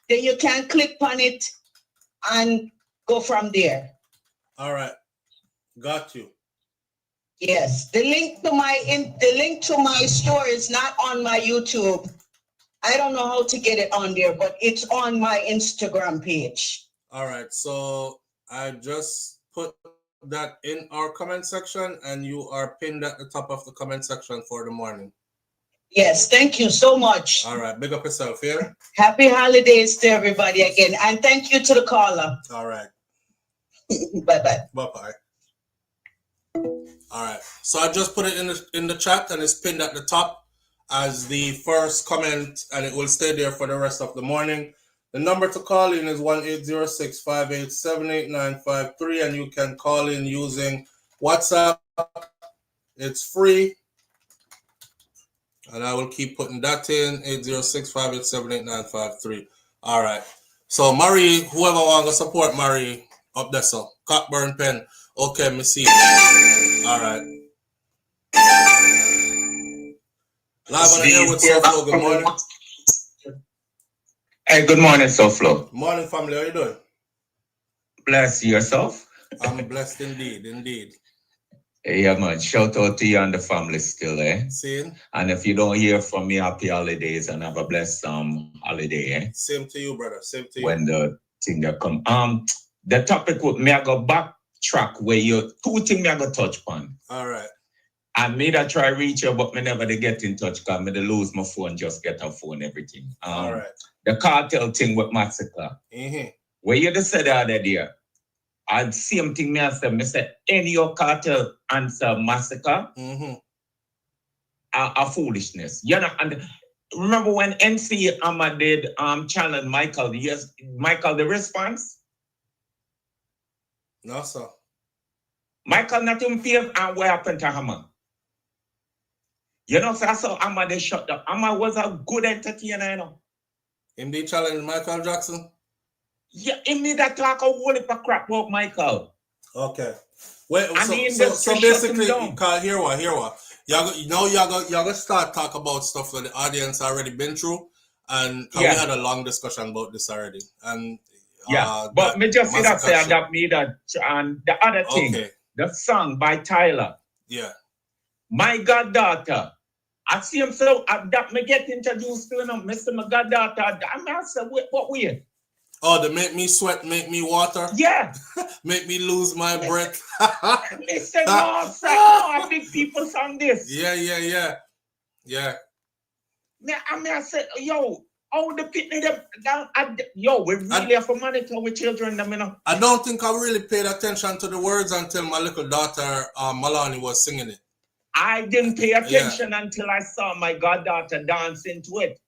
Then you can click on it and go from there. All right. Got you. Yes. The link to my store is not on my YouTube. I don't know how to get it on there, but it's on my Instagram page. All right. So I just put that in our comment section, and you are pinned at the top of the comment section for the morning. Yes, thank you so much. All right, big up yourself here. Happy holidays to everybody again, and thank you to the caller. All right. Bye-bye. Bye-bye. All right, so I just put it in the chat, and it's pinned at the top as the first comment, and it will stay there for the rest of the morning. The number to call in is 1-806-587-8953, and you can call in using WhatsApp. It's free. And I will keep putting that in, 806-587-8953. All right. So, Marie, whoever wants to support Marie, up there, so. Cockburn Pen. Okay, me see. All right. Live on the air with SouFLo. Good morning. Hey, good morning, SouFLo. Morning, family. How you doing? Bless yourself. I'm blessed indeed, indeed. Yeah, man. Shout out to you and the family still, eh? Same. And if you don't hear from me, happy holidays and have a blessed holiday, eh? Same to you, brother. Same to you. When the thing that come. The topic with me, I go backtrack where you two things me I go touch on. All right. I made a try reach you, but me never they get in touch because me they lose my phone, just get a phone, everything. All right. The Kartel thing with Massacre. Mm-hmm. Where you just said the other day, I same thing me I said, any your Kartel answer Massacre, a foolishness. You know, and remember when MC Amma did challenge Michael, yes, Michael the response? No, sir. Michael not in fear and what happened to Amma? You know, so I saw Amma they shut up. Amma was a good entertainer, you know. Him they challenge Michael Jackson? Yeah, him need to talk a whole heap of crap about Michael. Okay. Wait, so basically, hear what? Y'all go start talk about stuff that the audience already been through, and we had a long discussion about this already. And but me just see that say that me that and the other thing, the song by Tyler. Yeah. My goddaughter. I see him so that me get introduced to him, Mr. My goddaughter. I said, what weird? Oh, they make me sweat, make me water. Yeah. Make me lose my breath. Listen, no, sir, no, big people song this. Yeah. I said, yo, oh, the people down, we really have to monitor with children. You know? I don't think I really paid attention to the words until my little daughter, Malani, was singing it. I didn't pay attention until I saw my goddaughter dancing to it.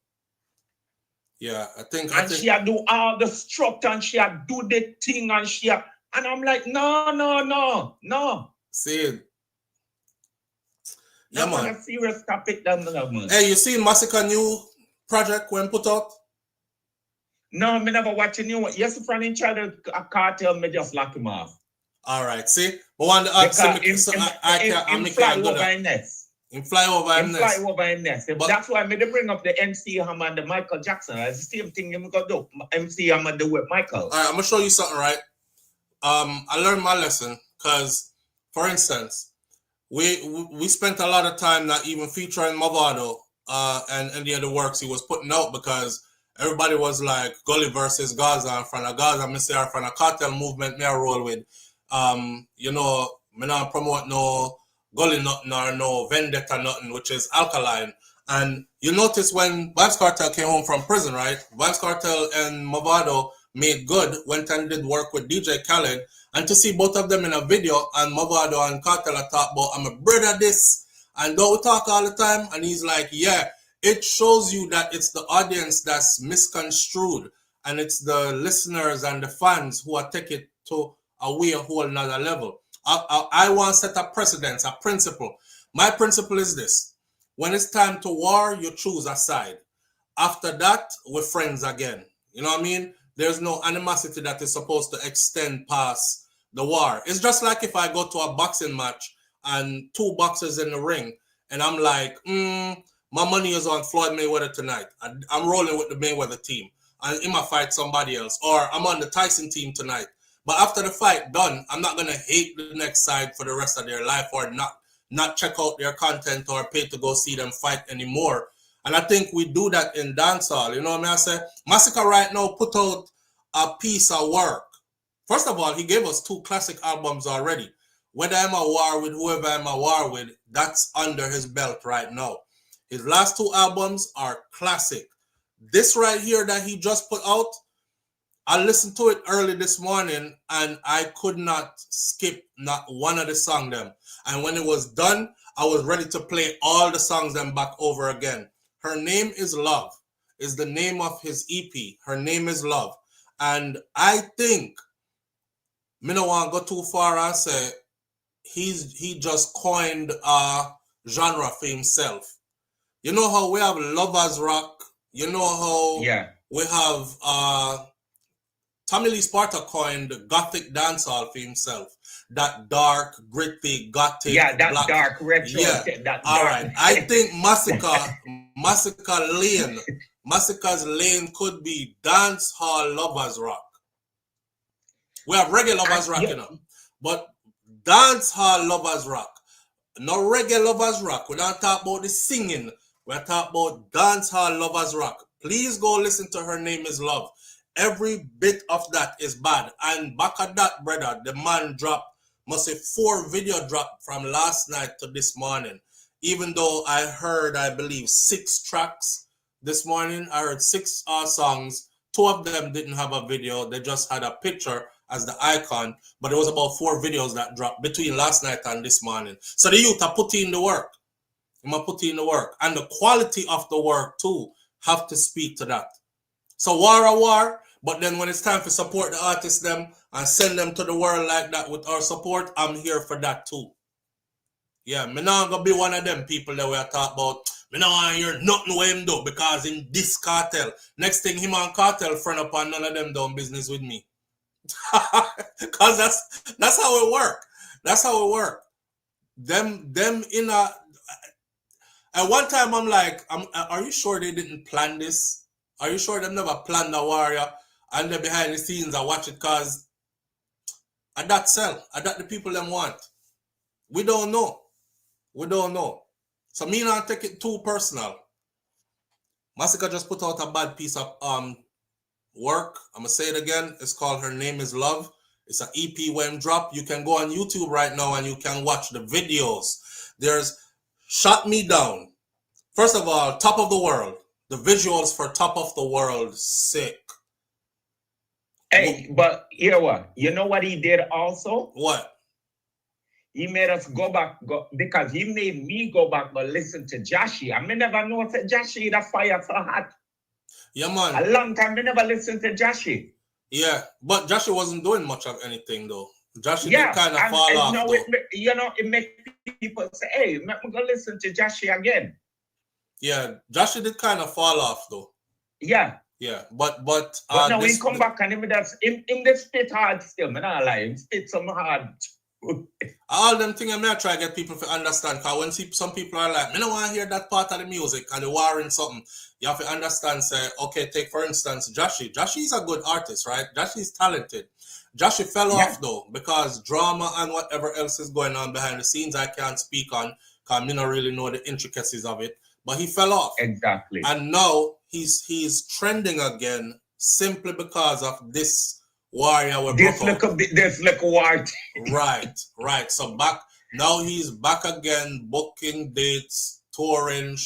Yeah, I think she had do all the strut and she had do the thing and and I'm like, no. See it. Yeah, that's man. A serious topic, man. Hey, you seen Massacre new project when put out? No, me never watching you. Yes, friend in charge of a Kartel, me just lock him off. All right, see? But one I'm fly over him nest. That's why I made to bring up the MC Hammer and the Michael Jackson. It's the same thing I'm gonna do. MC Hammer do with Michael. All right, I'm gonna show you something, right? I learned my lesson because, for instance, we spent a lot of time not even featuring Movado and any of the works he was putting out because everybody was like Gully versus Gaza in front of Gaza. Me say in front of Kartel movement. Me I roll with. You know, me not promote no Gully nothing or no Vendetta nothing, which is Alkaline. And you notice when Vybz Kartel came home from prison, right? Vybz Kartel and Movado made good, went and did work with DJ Khaled. And to see both of them in a video and Movado and Kartel are talk about, I'm a brother this, And don't we talk all the time? And he's like, yeah, it shows you that it's the audience that's misconstrued. And it's the listeners and the fans who are taking it to a whole another level. I want to set a precedence, a principle. My principle is this. When it's time to war, you choose a side. After that, we're friends again. You know what I mean? There's no animosity that is supposed to extend past the war. It's just like if I go to a boxing match and 2 boxers in the ring, and I'm like, my money is on Floyd Mayweather tonight. I'm rolling with the Mayweather team. And he might fight somebody else. Or I'm on the Tyson team tonight. But after the fight done, I'm not going to hate the next side for the rest of their life or not check out their content or pay to go see them fight anymore. And I think we do that in dancehall. You know what I mean? I say, Massacre right now put out a piece of work. First of all, he gave us 2 classic albums already. Whether I'm a war with whoever I'm a war with, that's under his belt right now. His last 2 albums are classic. This right here that he just put out, I listened to it early this morning and I could not skip not one of the songs them. And when it was done, I was ready to play all the songs them back over again. Her Name is Love is the name of his EP. Her Name is Love. And I think, me don't want to go too far and say, he just coined a genre for himself. You know how we have Lovers Rock? You know how we have Tommy Lee Sparta coined Gothic dancehall for himself. That dark, gritty, gothic. Yeah, that black. Dark retro. Yeah. That all dark. right. I think Massacre's lane could be dancehall lovers rock. We have reggae lovers rock, you know. But dancehall lovers rock. Not reggae lovers rock. We don't talk about the singing. We're talking about dancehall lovers rock. Please go listen to Her Name is Love. Every bit of that is bad. And back at that, brother, the man dropped, must say 4 video dropped from last night to this morning. Even though I heard, I believe, 6 tracks this morning. I heard 6 songs. 2 of them didn't have a video. They just had a picture as the icon. But it was about 4 videos that dropped between last night and this morning. So the youth are putting in the work. I'm going to put in the work. And the quality of the work, too, have to speak to that. So war, but then when it's time to support the artists them and send them to the world like that with our support, I'm here for that too. Yeah, me not gonna be one of them people that we are talking about. Me not want to hear nothing with him do because in this Kartel. Next thing him and Kartel friend up and none of them done business with me. Cause that's how it work. That's how it work. Them in a at one time I'm like, are you sure they didn't plan this? Are you sure they never planned the warrior and they're behind the scenes and watch it cause at that sell, at that the people them want. We don't know. We don't know. So me not take it too personal. Massacre just put out a bad piece of work. I'm gonna say it again. It's called Her Name is Love. It's an EP when drop. You can go on YouTube right now and you can watch the videos. There's Shut Me Down. First of all, Top of the World. The visuals for Top of the World, sick. Hey, but you know what? You know what he did also? What? He made us go because he made me go back but listen to Joshy. I never know that Joshy the fire so hot. Yeah, man. A long time I never listened to Joshy. Yeah, but Joshy wasn't doing much of anything though. Joshy did kind of fall off though. It makes people say, hey, let me go listen to Joshy again. Yeah, Joshy did kind of fall off though. Yeah. Yeah, but now he come back and him the spit hard still. Me not lie, him spit some hard. All them things I'm not trying to get people to understand. Because when some people are like, I don't want to hear that part of the music and the warring something, you have to understand, say, okay, take for instance, Joshy. Joshy is a good artist, right? Joshy is talented. Joshy fell off though, because drama and whatever else is going on behind the scenes, I can't speak on, because I don't really know the intricacies of it. But he fell off. Exactly. And now he's trending again simply because of this warrior. This look war. Right. So now he's back again, booking dates, touring,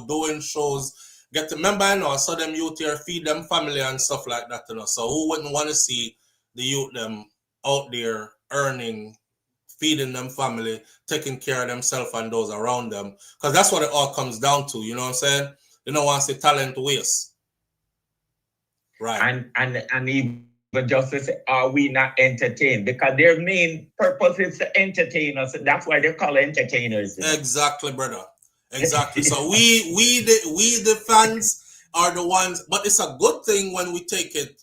doing shows. Get to remember, you know, I saw them youth here feed them family and stuff like that, you know. So who wouldn't want to see the youth them out there earning feeding them family, taking care of themselves and those around them. Because that's what it all comes down to, you know what I'm saying? You don't want to see talent waste. Right. And even just to say, are we not entertained? Because their main purpose is to entertain us. That's why they're called entertainers. Exactly, brother. Exactly. So we the fans are the ones, but it's a good thing when we take it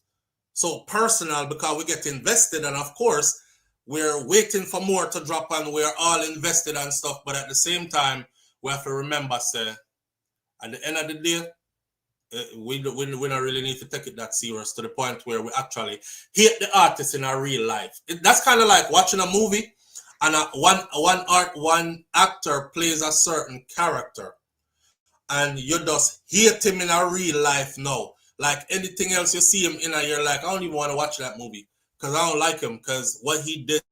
so personal because we get invested, and of course we're waiting for more to drop and we're all invested and stuff, but at the same time we have to remember, say, at the end of the day, we don't really need to take it that serious to the point where we actually hate the artist in our real life. That's kind of like watching a movie and one actor plays a certain character and you just hate him in a real life now. Like anything else you see him in, and you're like, I don't even want to watch that movie because I don't like him because what he did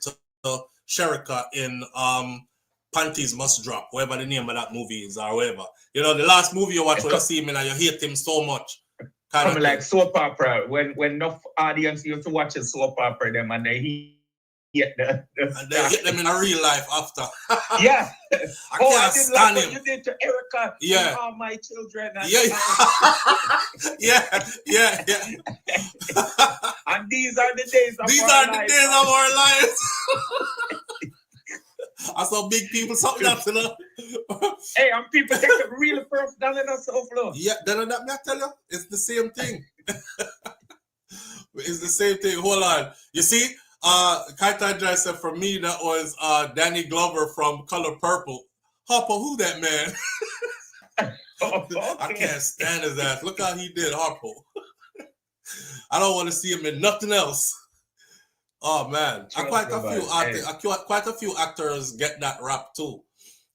to Sherika in Panties Must Drop, whatever the name of that movie is or whatever. You know, the last movie you watch when you see him and you hate him so much. Kind of like soap opera. When enough audience used to watch a soap opera them and they hit and they hit them in a real life after. Yeah. I can't stand like him. You did to Erica. Yeah. And all my children. And yeah. And these are the days of our lives. I saw big people something else, you know. Hey, and people take it really personal in us SouFLo. Yeah, then that me I tell you, it's the same thing. It's the same thing. Hold on. You see, Kartel said for me that was Danny Glover from Color Purple. Harpo, who that man? Okay. I can't stand his ass. Look how he did Harpo. I don't want to see him in nothing else. Oh man, quite a few actors get that rap too,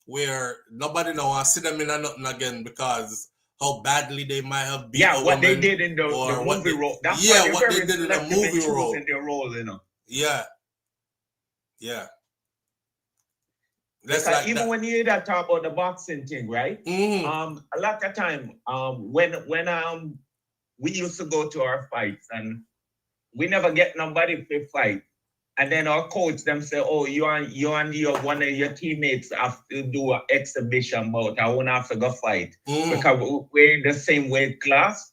where nobody know see them in a nothing again because how badly they might have been. Yeah, what they did in the movie role. What they did in the movie role. In their role, you know. Yeah. That's like even when you hear that talk about the boxing thing, right? Mm-hmm. A lot of time, when we used to go to our fights and we never get nobody to fight. And then our coach them say, oh, you and one of your teammates have to do an exhibition, but I won't have to go fight. Because we're in the same weight class.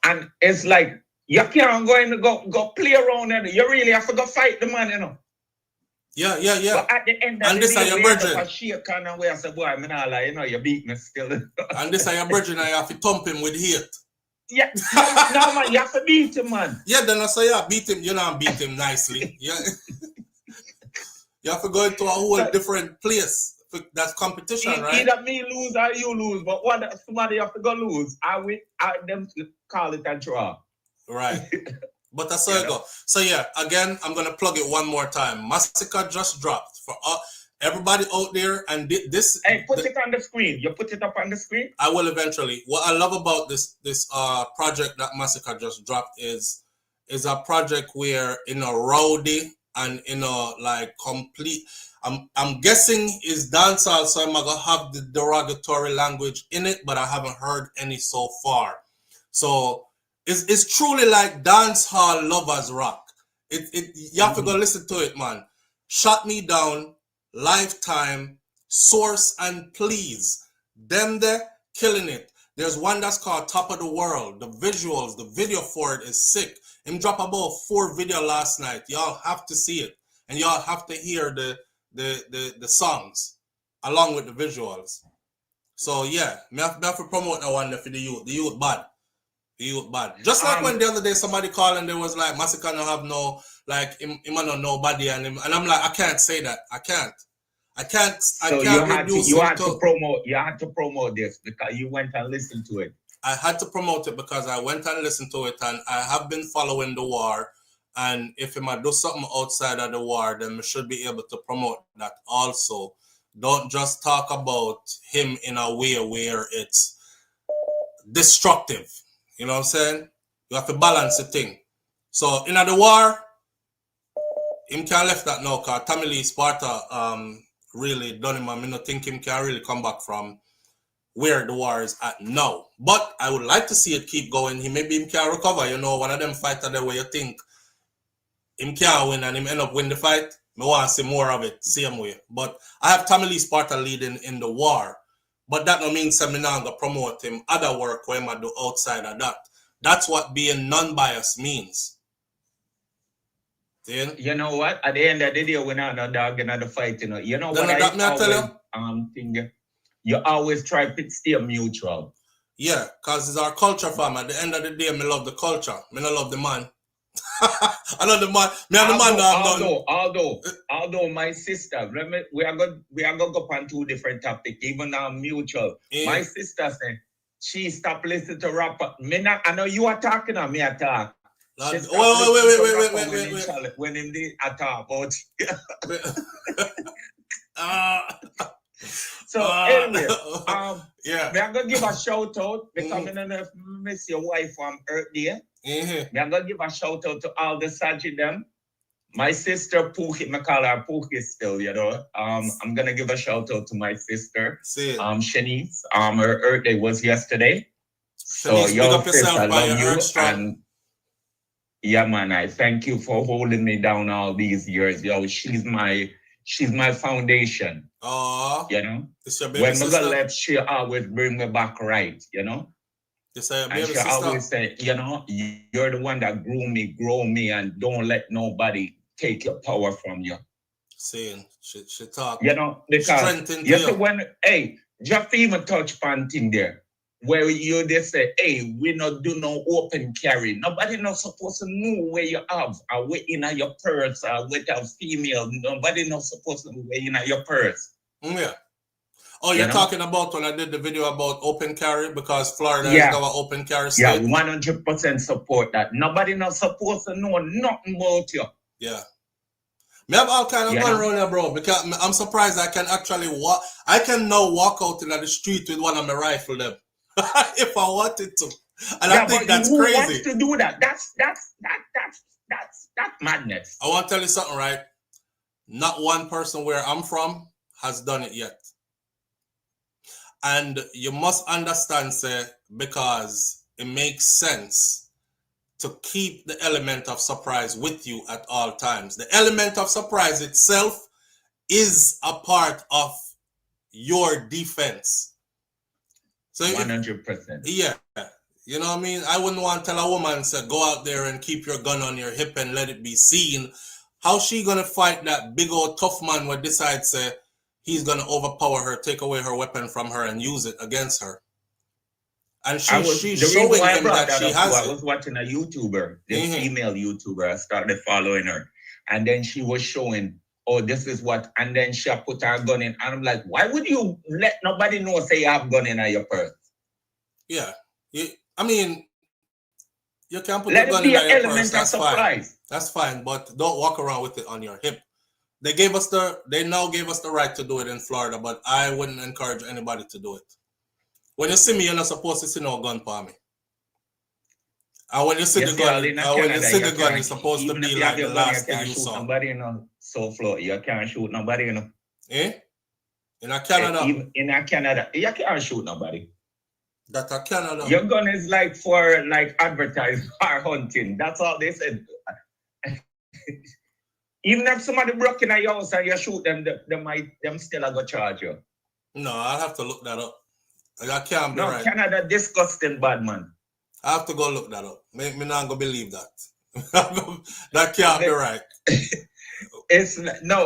And it's like, you can't go play around and you really have to go fight the man, you know. Yeah. But at the end of and the this day, your we virgin. have to shake hand and we say, boy, I mean, you know, you beat me still. And this are your virgin and you have to thump him with hate. Yeah, no man, you have to beat him, man. Yeah, then I say, yeah, beat him. You know, beat him nicely. Yeah, you have to go into a whole different place. That's competition, right? Either me lose or you lose, but somebody have to go lose. I them to call it a draw. Right. But that's how it go. So yeah, again, I'm gonna plug it one more time. Massacre just dropped for everybody out there, and this. Hey, put it on the screen. You put it up on the screen. I will eventually. What I love about this project that Massacre just dropped is a project where rowdy and like complete. I'm guessing is dancehall, so I'm gonna have the derogatory language in it, but I haven't heard any so far. So it's truly like dancehall lovers rock. You have to go listen to it, man. Shut Me Down, Lifetime, Source, and Please. Them there killing it. There's one that's called Top of the World. The visuals, the video for it is sick. Him drop about 4 video last night. Y'all have to see it, and y'all have to hear the songs along with the visuals. So yeah, me have to promote that one for the youth. The youth bad. The youth bad. Just like when the other day somebody called and there was like Massacre don't have no like him don't nobody and I'm like I can't say that. I can't. So you had to promote this because you went and listened to it. I had to promote it because I went and listened to it, and I have been following the war. And if I do something outside of the war, then we should be able to promote that also. Don't just talk about him in a way where it's destructive. You know what I'm saying? You have to balance the thing. So in the war, him can't left that now because Tommy Lee Sparta really done him. I mean, I think him can really come back from where the war is at now. But I would like to see it keep going. Maybe him can recover. You know, one of them fighters there where you think him can't win and him end up win the fight. Me want to see more of it, same way. But I have Tommy Lee Sparta leading in the war. But that don't mean I'm not going to promote him other work where I do outside of that. That's what being non-biased means. See? You know what? At the end of the day, we're not no dog in the fight, you know. You know then what I always think? You always try to stay mutual. Yeah, because it's our culture, fam. At the end of the day, me love the culture. Me not love the man. I love the man. Me and the man although my sister, remember, we are going to go on two different topics, even now mutual. Yeah. My sister said she stopped listening to rap. I know you are talking on me, I talk. Wait. When him did attack about. So anyway, yeah. I'm gonna give a shout out because I don't know if you miss your wife on Earth Day. I'm gonna give a shout out to all the Saji them. My sister Pookie, I call her Pookie still, you know. I'm gonna give a shout out to my sister, Shanice. Her Earth Day was yesterday. So yo, sis, I love you. And yeah, man, I thank you for holding me down all these years. Yo, she's my foundation. You know? When I left, she always bring me back right, you know? And she always say, you know, you're the one that grew me, and don't let nobody take your power from you. Saying, she talk. You know, because you see when, hey, just even touch on thing there. Where you just say, hey, we not do no open carry. Nobody not supposed to know where you have or where in your purse or with a female. Nobody not supposed to know where in your purse. Yeah. Oh, you're talking about when I did the video about open carry because Florida is our open carry state? Yeah, 100% support that. Nobody not supposed to know nothing about you. Yeah. Me have all kind of gun around here, bro, because I'm surprised I can actually walk. I can now walk out in the street with one of my rifle them. If I wanted to, and I think that's crazy. Who wants to do that? That's madness. I want to tell you something, right? Not one person where I'm from has done it yet, and you must understand, sir, because it makes sense to keep the element of surprise with you at all times. The element of surprise itself is a part of your defense. So 100%. Yeah. You know what I mean? I wouldn't want to tell a woman, say, go out there and keep your gun on your hip and let it be seen. How's she going to fight that big old tough man who decides he's going to overpower her, take away her weapon from her and use it against her? And she's showing him that she has it. I was watching a YouTuber, this female YouTuber. I started following her. And then she was showing, oh, this is what, and then she put her gun in. And I'm like, why would you let nobody know, say you have gun in your purse? Yeah. I mean, you can put the gun in your purse, that's fine. That's fine, but don't walk around with it on your hip. They now gave us the right to do it in Florida, but I wouldn't encourage anybody to do it. When you see me, you're not supposed to see no gun for me. And when you see the gun, it's supposed to be like the last thing you saw. Nobody, you know, SouFLo, you can't shoot nobody, you know. In Canada? In Canada, you can't shoot nobody. That's Canada. Your gun is like for advertising or hunting. That's all they said. Even if somebody broke in your house and you shoot them, them still go charge you. No, I'll have to look that up. I can't be right. Canada disgusting bad, man. I have to go look that up. Me not gonna believe that. That can't be right.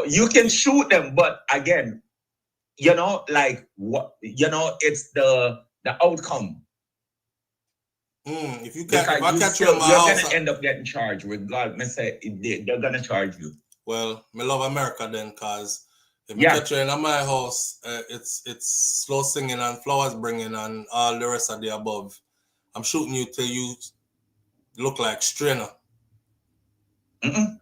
You can shoot them, but again, you know, like what, you know, it's the outcome. If you catch you in my house, you're gonna end up getting charged. Regardless, they're gonna charge you. Well, me love America then, cause if you catch you in my house, it's slow singing and flowers bringing and all the rest of the above. I'm shooting you till you look like strainer.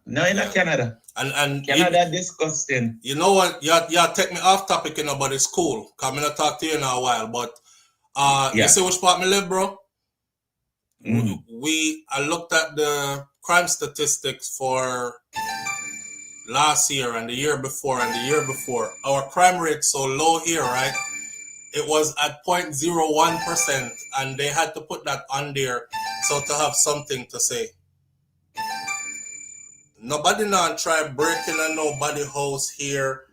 No, in Canada. And Canada disgusting. You know what? You take me off topic, you know, but it's cool. Cause I'm gonna talk to you in a while. But you see which part me live, bro? I looked at the crime statistics for last year and the year before and the year before. Our crime rate so low here, right? It was at 0.01%, and they had to put that on there so to have something to say. Nobody not try breaking in nobody house here.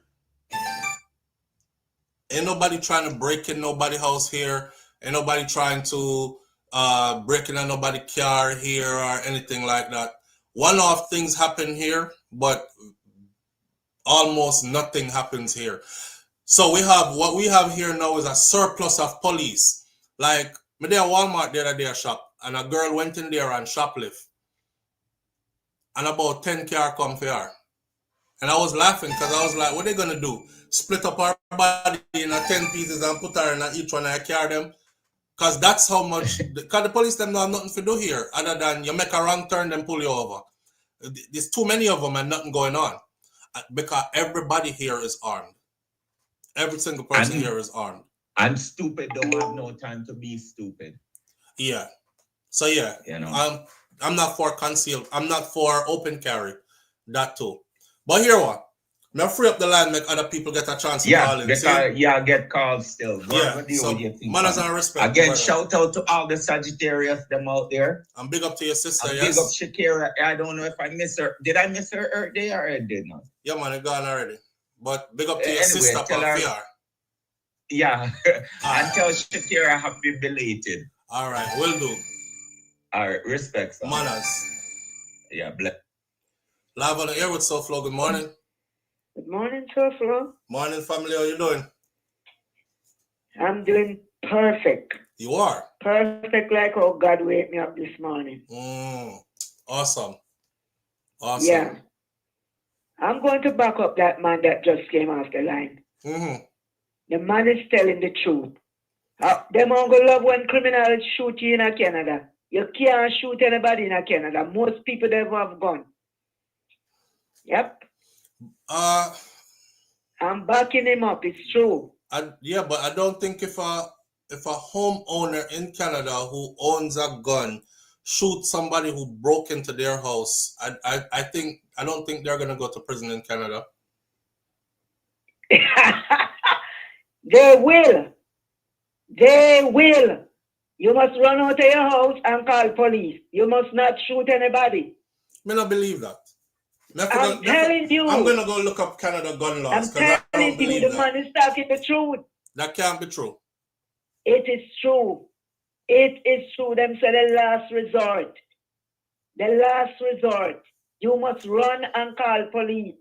Ain't nobody trying to break in nobody house here. Ain't nobody trying to break in nobody car here or anything like that. One-off things happen here, but almost nothing happens here. So we have what we have here now is a surplus of police. Like me there Walmart the other day shop, and a girl went in there and shoplift, and about 10 car come for her. And I was laughing because I was like, what are they gonna do? Split up our body in 10 pieces and put her in each one and carry them? Because that's how much, because the police them don't have nothing to do here other than you make a wrong turn, then pull you over. There's too many of them and nothing going on. Because everybody here is armed. Every single person here is armed. And stupid don't have no time to be stupid. Yeah. So yeah, you know, I'm not for concealed. I'm not for open carry. That too. But here what? Now free up the line, make other people get a chance to call in. Get calls still. So manners and respect. Again, brother. Shout out to all the Sagittarius them out there. And big up to your sister, and yes. Big up Shakira. I don't know if I miss her. Did I miss her Earth Day or I did not? Yeah, man, it gone already. But big up to your sister, tell her, yeah. And tell Shakira happy belated. All right, will do. All right, respect. Son. Manners. Yeah, bless. Live on the air with SouFLo. Good morning. Good morning, SouFLo. Morning, family. How you doing? I'm doing perfect. You are? Perfect like how God wake me up this morning. Awesome. Awesome. Yeah. I'm going to back up that man that just came off the line. The man is telling the truth. Them only love when criminals shoot you in Canada. You can't shoot anybody in Canada. Most people never have gun. Yep. I'm backing him up. It's true. Yeah, but I don't think if a homeowner in Canada who owns a gun shoots somebody who broke into their house, I don't think they're gonna go to prison in Canada. They will. They will. You must run out of your house and call police. You must not shoot anybody. I don't believe that. I'm telling you. I'm going to go look up Canada gun laws. I'm telling you, the man is talking the truth. That can't be true. It is true. It is true. Them say the last resort. The last resort. You must run and call police.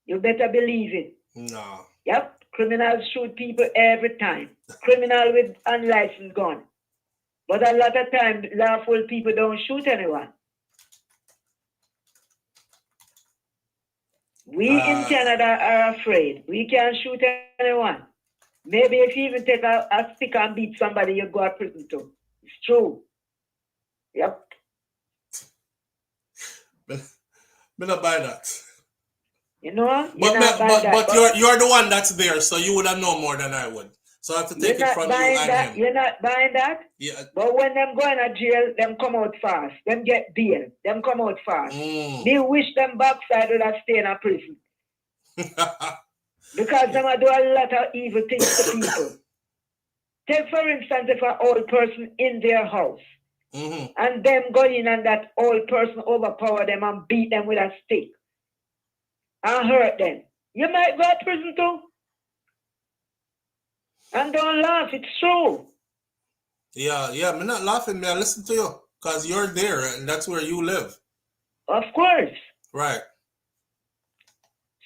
You better believe it. No. Yep. Criminals shoot people every time. Criminal with unlicensed gun. But a lot of times, lawful people don't shoot anyone. We in Canada are afraid. We can't shoot anyone. Maybe if you even take a stick and beat somebody, you go to prison too. It's true. Yep. I'm not buy that. You know? But you're the one that's there, so you would have known more than I would. So I have to take it from you and him. You're not buying that? Yeah. But when them go in jail, them come out fast. Them get bail. Them come out fast. They wish them backside would have stayed in a prison. Because them do a lot of evil things to people. Take for instance, if an old person in their house and them go in and that old person overpower them and beat them with a stick and hurt them. You might go to prison too. And don't laugh, it's true. Yeah, I'm not laughing, man. Listen to you. Because you're there and that's where you live. Of course. Right.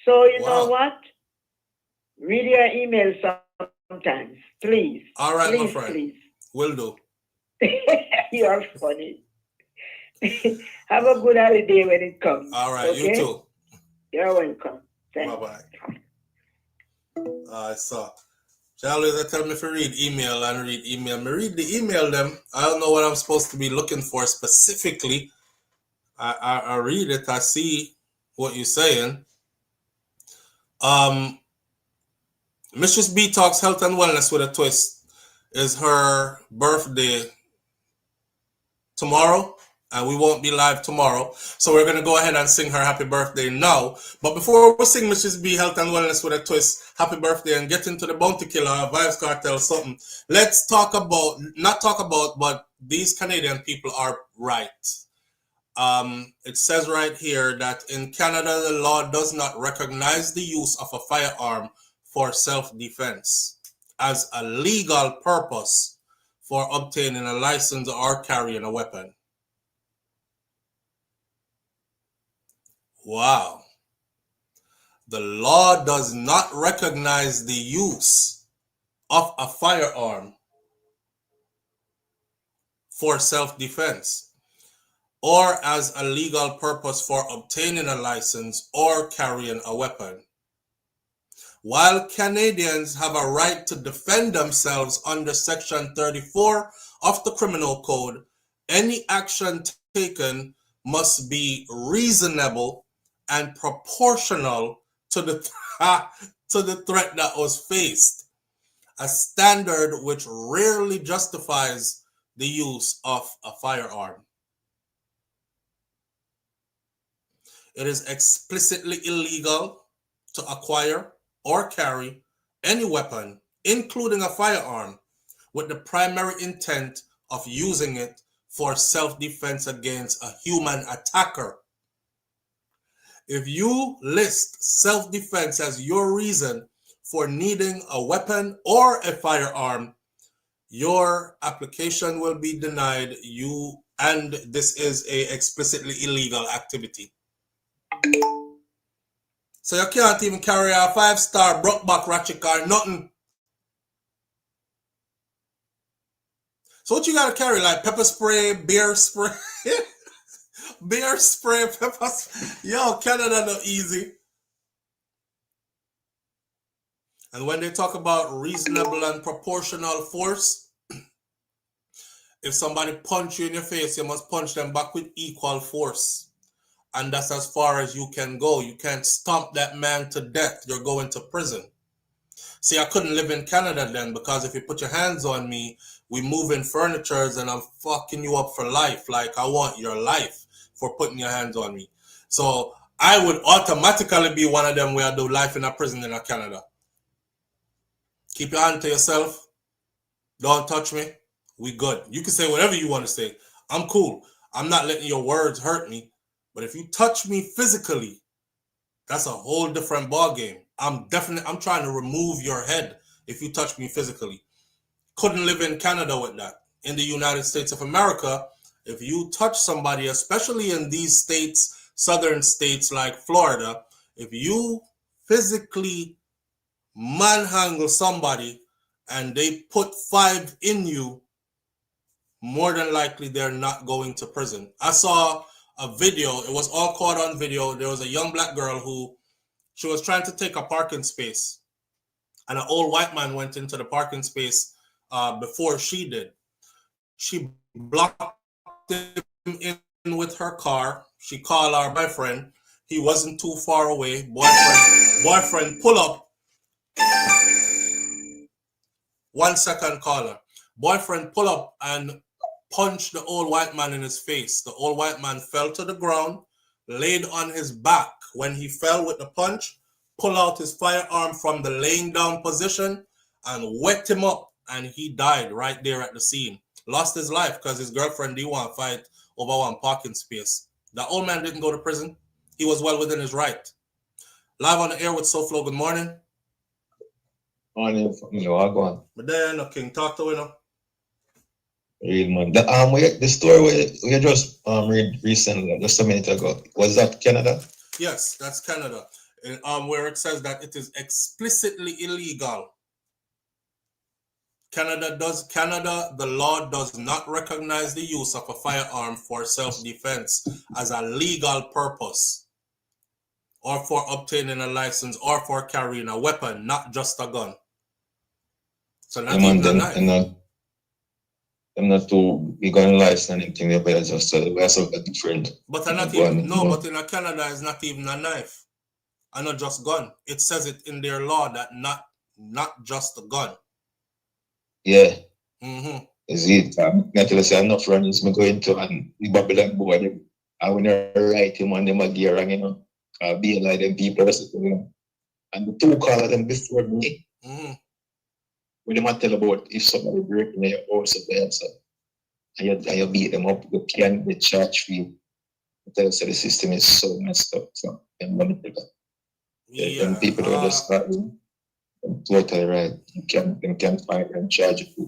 So you know what? Read your email sometimes, please. All right, please, my friend. Please. Will do. You're funny. Have a good holiday when it comes. All right, okay? You too. You're welcome. Bye-bye. I saw. She always tell me to read email and read email. Me read the email them. I don't know what I'm supposed to be looking for specifically. I read it. I see what you're saying. Mistress B Talks Health and Wellness with a Twist is her birthday tomorrow. And we won't be live tomorrow. So we're going to go ahead and sing her happy birthday now. But before we sing Mrs. B Health and Wellness with a Twist, happy birthday, and get into the Bounty Killer, Vybz Kartel, something. Let's talk about, not talk about, but these Canadian people are right. it says right here that in Canada, the law does not recognize the use of a firearm for self-defense as a legal purpose for obtaining a license or carrying a weapon. Wow. The law does not recognize the use of a firearm for self-defense or as a legal purpose for obtaining a license or carrying a weapon. While Canadians have a right to defend themselves under Section 34 of the Criminal Code, any action taken must be reasonable and proportional to the threat that was faced, a standard which rarely justifies the use of a firearm. It is explicitly illegal to acquire or carry any weapon, including a firearm, with the primary intent of using it for self-defense against a human attacker. If you list self-defense as your reason for needing a weapon or a firearm, your application will be denied you, and this is a explicitly illegal activity. So you can't even carry a 5-star Brokeback ratchet car, nothing. So what you gotta carry, like pepper spray, beer spray? Beer spray, pepper spray. Yo, Canada not easy. And when they talk about reasonable and proportional force, if somebody punch you in your face, you must punch them back with equal force. And that's as far as you can go. You can't stomp that man to death. You're going to prison. See, I couldn't live in Canada then, because if you put your hands on me, we move in furnitures and I'm fucking you up for life. Like, I want your life for putting your hands on me. So I would automatically be one of them where I do life in a prison in Canada. Keep your hand to yourself. Don't touch me. We good. You can say whatever you want to say. I'm cool. I'm not letting your words hurt me. But if you touch me physically, that's a whole different ball game. I'm trying to remove your head if you touch me physically. Couldn't live in Canada with that. In the United States of America, if you touch somebody, especially in these states, southern states like Florida, if you physically manhandle somebody and they put 5 in you, more than likely they're not going to prison. I saw a video, it was all caught on video. There was a young black girl who, she was trying to take a parking space, and an old white man went into the parking space before she did. She blocked him in with her car. She called our boyfriend. He wasn't too far away. Boyfriend pull up. 1 second, caller. Boyfriend pull up and punched the old white man in his face. The old white man fell to the ground, laid on his back. When he fell with the punch, pull out his firearm from the laying down position and wet him up, and he died right there at the scene. Lost his life because his girlfriend didn't want to fight over one parking space. The old man didn't go to prison. He was well within his right. Live on the air with SouFLo. Good morning. Morning, go on. But then, King, talk to him. Real man. The story we just read recently, just a minute ago, was that Canada? Yes, that's Canada. Where it says that it is explicitly illegal. Canada, the law does not recognize the use of a firearm for self-defense as a legal purpose, or for obtaining a license, or for carrying a weapon, not just a gun. So not even a knife. I'm not too big on license and anything, but I just we're so different. But not even, no, but in Canada it's not even a knife. And not just gun. It says it in their law that not just a gun. Yeah. Mm-hmm. Is it? Naturally, say enough runnings me going to and the Babylon boy. I when I write him on them a gear and you know, be like them people, you know. And the 2 call them before me. Mm-hmm. When they might tell about if somebody breaking your house up there, so and you beat them up, you can get charged for you. tell you, so the system is so messed up. So them people don't just start totally right. You can fight and charge you.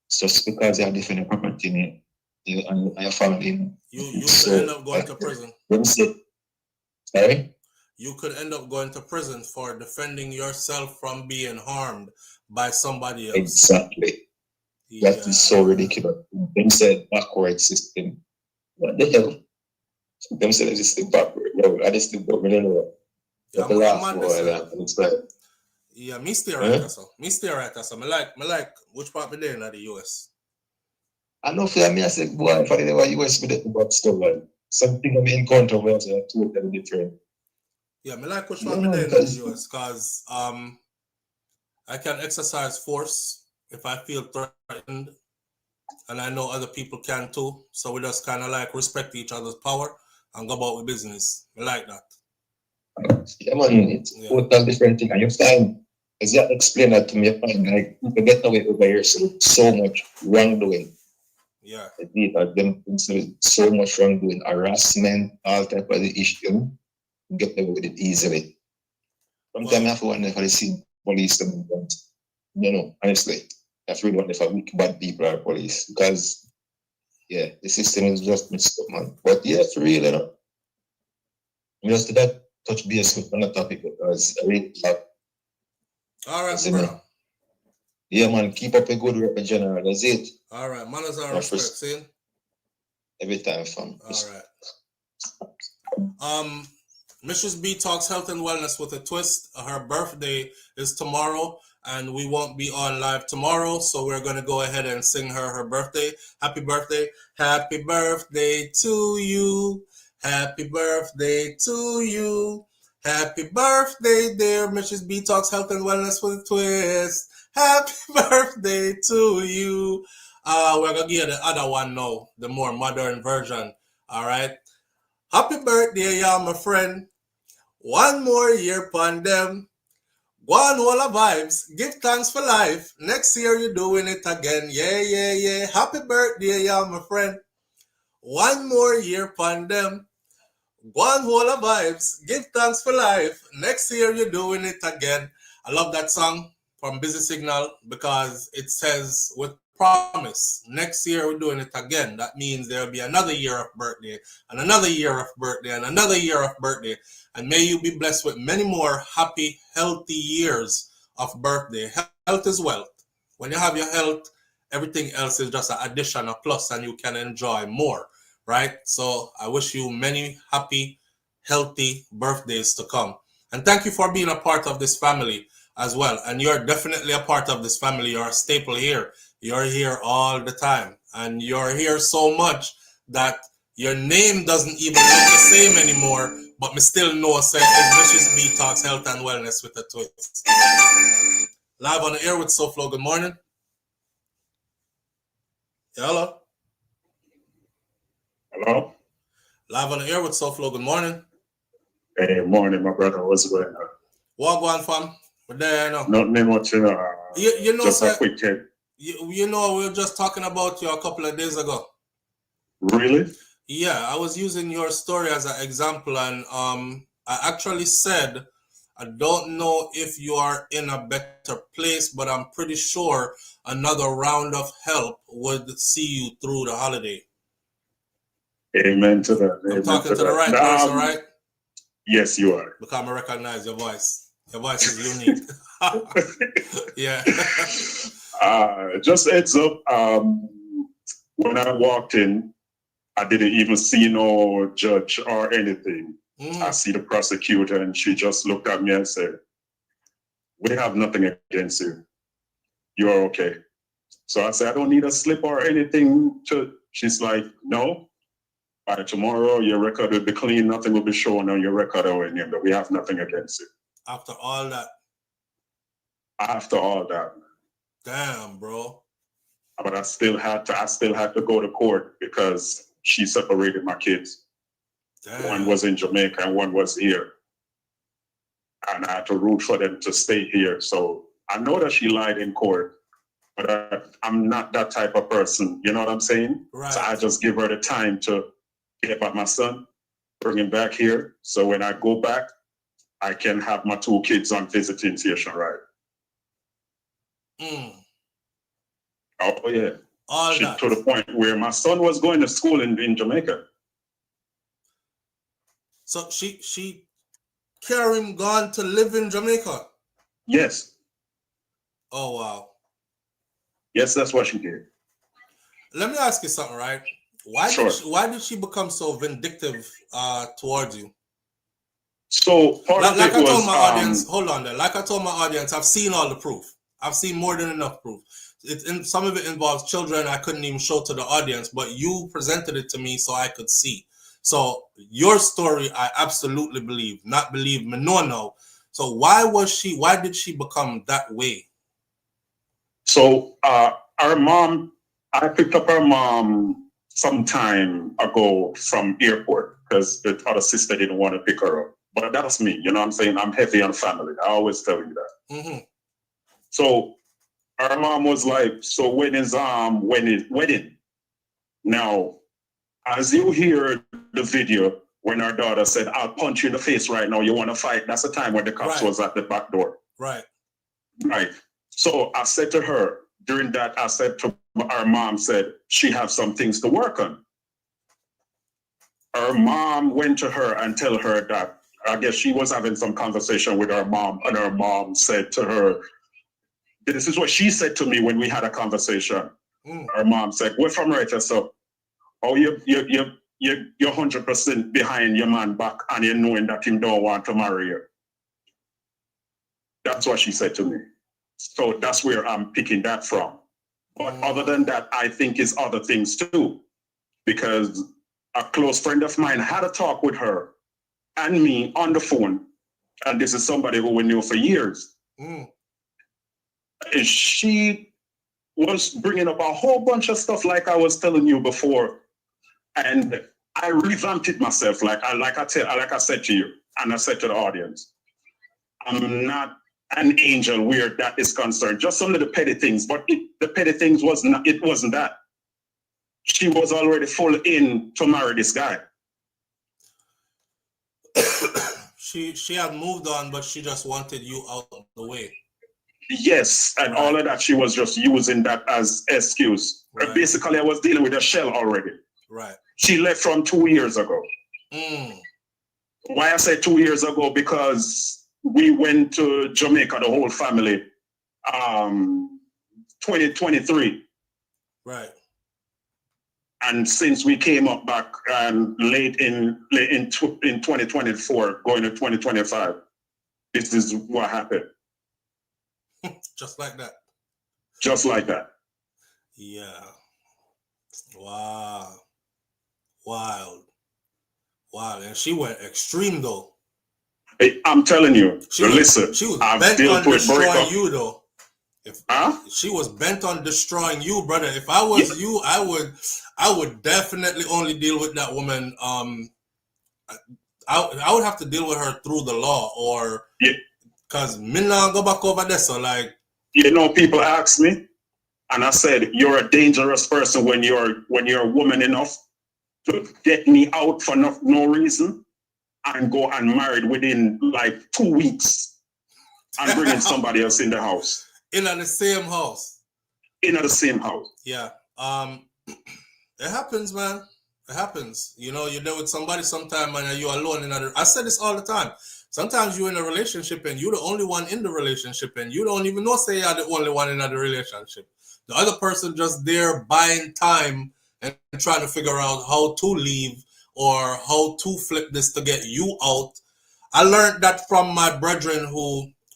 It's just because you are defending property and your family. You could end up going to prison. Sorry? You could end up going to prison for defending yourself from being harmed by somebody else. Exactly. Yeah. That is so ridiculous. Them said backward system. What the hell? Them said it's the backward. No, I just think we don't know. Yeah, me stay right so. Me stay right so. Me like which part me there in the US. I know for me I said boy if I didn't want US with the about stuff like something I mean controversial are totally different. Yeah, me like which part me there in the US because I can exercise force if I feel threatened, and I know other people can too. So we just kind of like respect each other's power and go about with business. I like that. Yeah, man, it's a total different thing. And you find, as you explain that to me, you find like people get away over here so much wrongdoing. Yeah. Them so much wrongdoing, harassment, all type of the issue. Get away with it easily. Sometimes I have to wonder if I see police them, you know, honestly, I really wonder if weak bad people are police because yeah, the system is just messed up, man. But yeah, for real, you know. Just that touch base with another topic because I really like. All right, bro. Yeah, man, keep up a good rep in general. That's it. All right, manners and respect, see? Every time, fam. All right. Mrs. B talks health and wellness with a twist. Her birthday is tomorrow, and we won't be on live tomorrow, so we're going to go ahead and sing her birthday. Happy birthday. Happy birthday to you. Happy birthday to you. Happy birthday, dear Mrs. B talks health and wellness with a twist. Happy birthday to you. We're going to give you the other one now, the more modern version. All right. Happy birthday, y'all, my friend. One more year pon them. One whole of vibes. Give thanks for life. Next year you're doing it again. Yeah, yeah, yeah. Happy birthday, y'all, my friend. One more year pon them. One whole of vibes. Give thanks for life. Next year you're doing it again. I love that song from Busy Signal because it says with promise, next year we're doing it again. That means there'll be another year of birthday and another year of birthday and another year of birthday. And may you be blessed with many more happy, healthy years of birthday. Health is wealth. When you have your health, everything else is just an addition, a plus, and you can enjoy more, right? So I wish you many happy, healthy birthdays to come. And thank you for being a part of this family as well. And you're definitely a part of this family. You're a staple here. You're here all the time. And you're here so much that your name doesn't even look the same anymore, but me still know it's Mrs. B talks health and wellness with a twist. Live on the air with SouFLo. Good morning. Hello. Hello. Live on the air with SouFLo. Good morning. Hey, morning, my brother. What's going on? What going, fam? We're there, you know. Nothing much, you know. You know, just sir, a quick check. You know, we were just talking about you a couple of days ago. Really? Yeah, I was using your story as an example, and I actually said, I don't know if you are in a better place, but I'm pretty sure another round of help would see you through the holiday. Amen to that. I'm talking to the right person, right? Yes, you are. Because I recognize your voice. Your voice is unique. Yeah. Just heads up, when I walked in, I didn't even see no judge or anything. I see the prosecutor and she just looked at me and said, "We have nothing against you. You're okay." So I said, "I don't need a slip or anything." She's like, "No, by tomorrow your record will be clean. Nothing will be shown on your record or anything, but we have nothing against you." After all that. After all that. Damn, bro. But I still had to go to court because she separated my kids. Damn. One was in Jamaica and one was here. And I had to root for them to stay here. So I know that she lied in court, but I'm not that type of person. You know what I'm saying? Right. So I just give her the time to get back my son, bring him back here. So when I go back, I can have my 2 kids on visitation, right? Oh yeah. To the point where my son was going to school in Jamaica. So she carried him gone to live in Jamaica? Yes. Oh wow. Yes, that's what she did. Let me ask you something, right? Why did she become so vindictive towards you? So like I told my audience, hold on there. Like I told my audience, I've seen all the proof. I've seen more than enough proof. Some of it involves children I couldn't even show to the audience, but you presented it to me so I could see. So your story, I absolutely believe. Not believe me, no. So why did she become that way? So our mom, I picked up our mom some time ago from airport because the other sister didn't want to pick her up. But that's me, you know what I'm saying? I'm heavy on family. I always tell you that. So our mom was like, so when is wedding? Now, as you hear the video, when our daughter said, I'll punch you in the face right now, you want to fight? That's the time when the cops was at the back door. Right. So I said to her, during that, I said to our mom, said, she have some things to work on. Her mom went to her and tell her that, I guess she was having some conversation with her mom, and her mom said to her, this is what she said to me when we had a conversation. Her mom said, we're from right so, oh, you're 100% behind your man back and you're knowing that him don't want to marry you. That's what she said to me. So that's where I'm picking that from. But other than that, I think it's other things too. Because a close friend of mine had a talk with her and me on the phone. And this is somebody who we knew for years. She was bringing up a whole bunch of stuff like I was telling you before. And I revamped it myself, like I said to you, and I said to the audience, I'm not an angel where that is concerned. Just some of the petty things, but the petty things wasn't that. She was already full in to marry this guy. She had moved on, but she just wanted you out of the way. Yes, and all of that, she was just using that as excuse. Basically, I was dealing with a shell already. Right. She left from 2 years ago. Why I say 2 years ago? Because we went to Jamaica, the whole family, 2023. Right. And since we came up back late in 2024, going to 2025, this is what happened. Just like that. Just like that. Yeah. Wow. Wild. And she went extreme though. Hey, I'm telling you. She was bent on destroying you though. She was bent on destroying you, brother. If I was you, I would definitely only deal with that woman. I would have to deal with her through the law, or because me not go back over there. So like, people ask me, and I said, you're a dangerous person when you're a woman enough to get me out for no reason and go and married within like 2 weeks and bringing somebody else in the house. In the same house. Yeah. It happens, man. It happens. You're there with somebody sometime and you're alone in I say this all the time. Sometimes you're in a relationship and you're the only one in the relationship and you don't even know say you're the only one in the relationship. The other person just there buying time and trying to figure out how to leave or how to flip this to get you out. I learned that from my brethren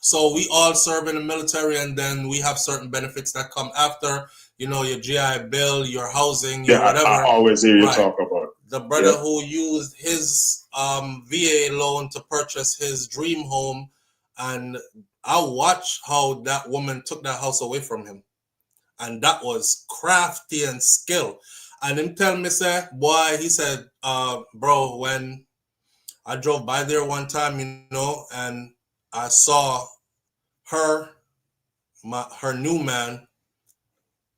so we all serve in the military and then we have certain benefits that come after, your GI Bill, your housing, your whatever. I always hear you talk about it. The brother who used his VA loan to purchase his dream home, and I watched how that woman took that house away from him. And that was crafty and skill. And him tell me, say, boy, he said, bro, when I drove by there one time, and I saw her new man,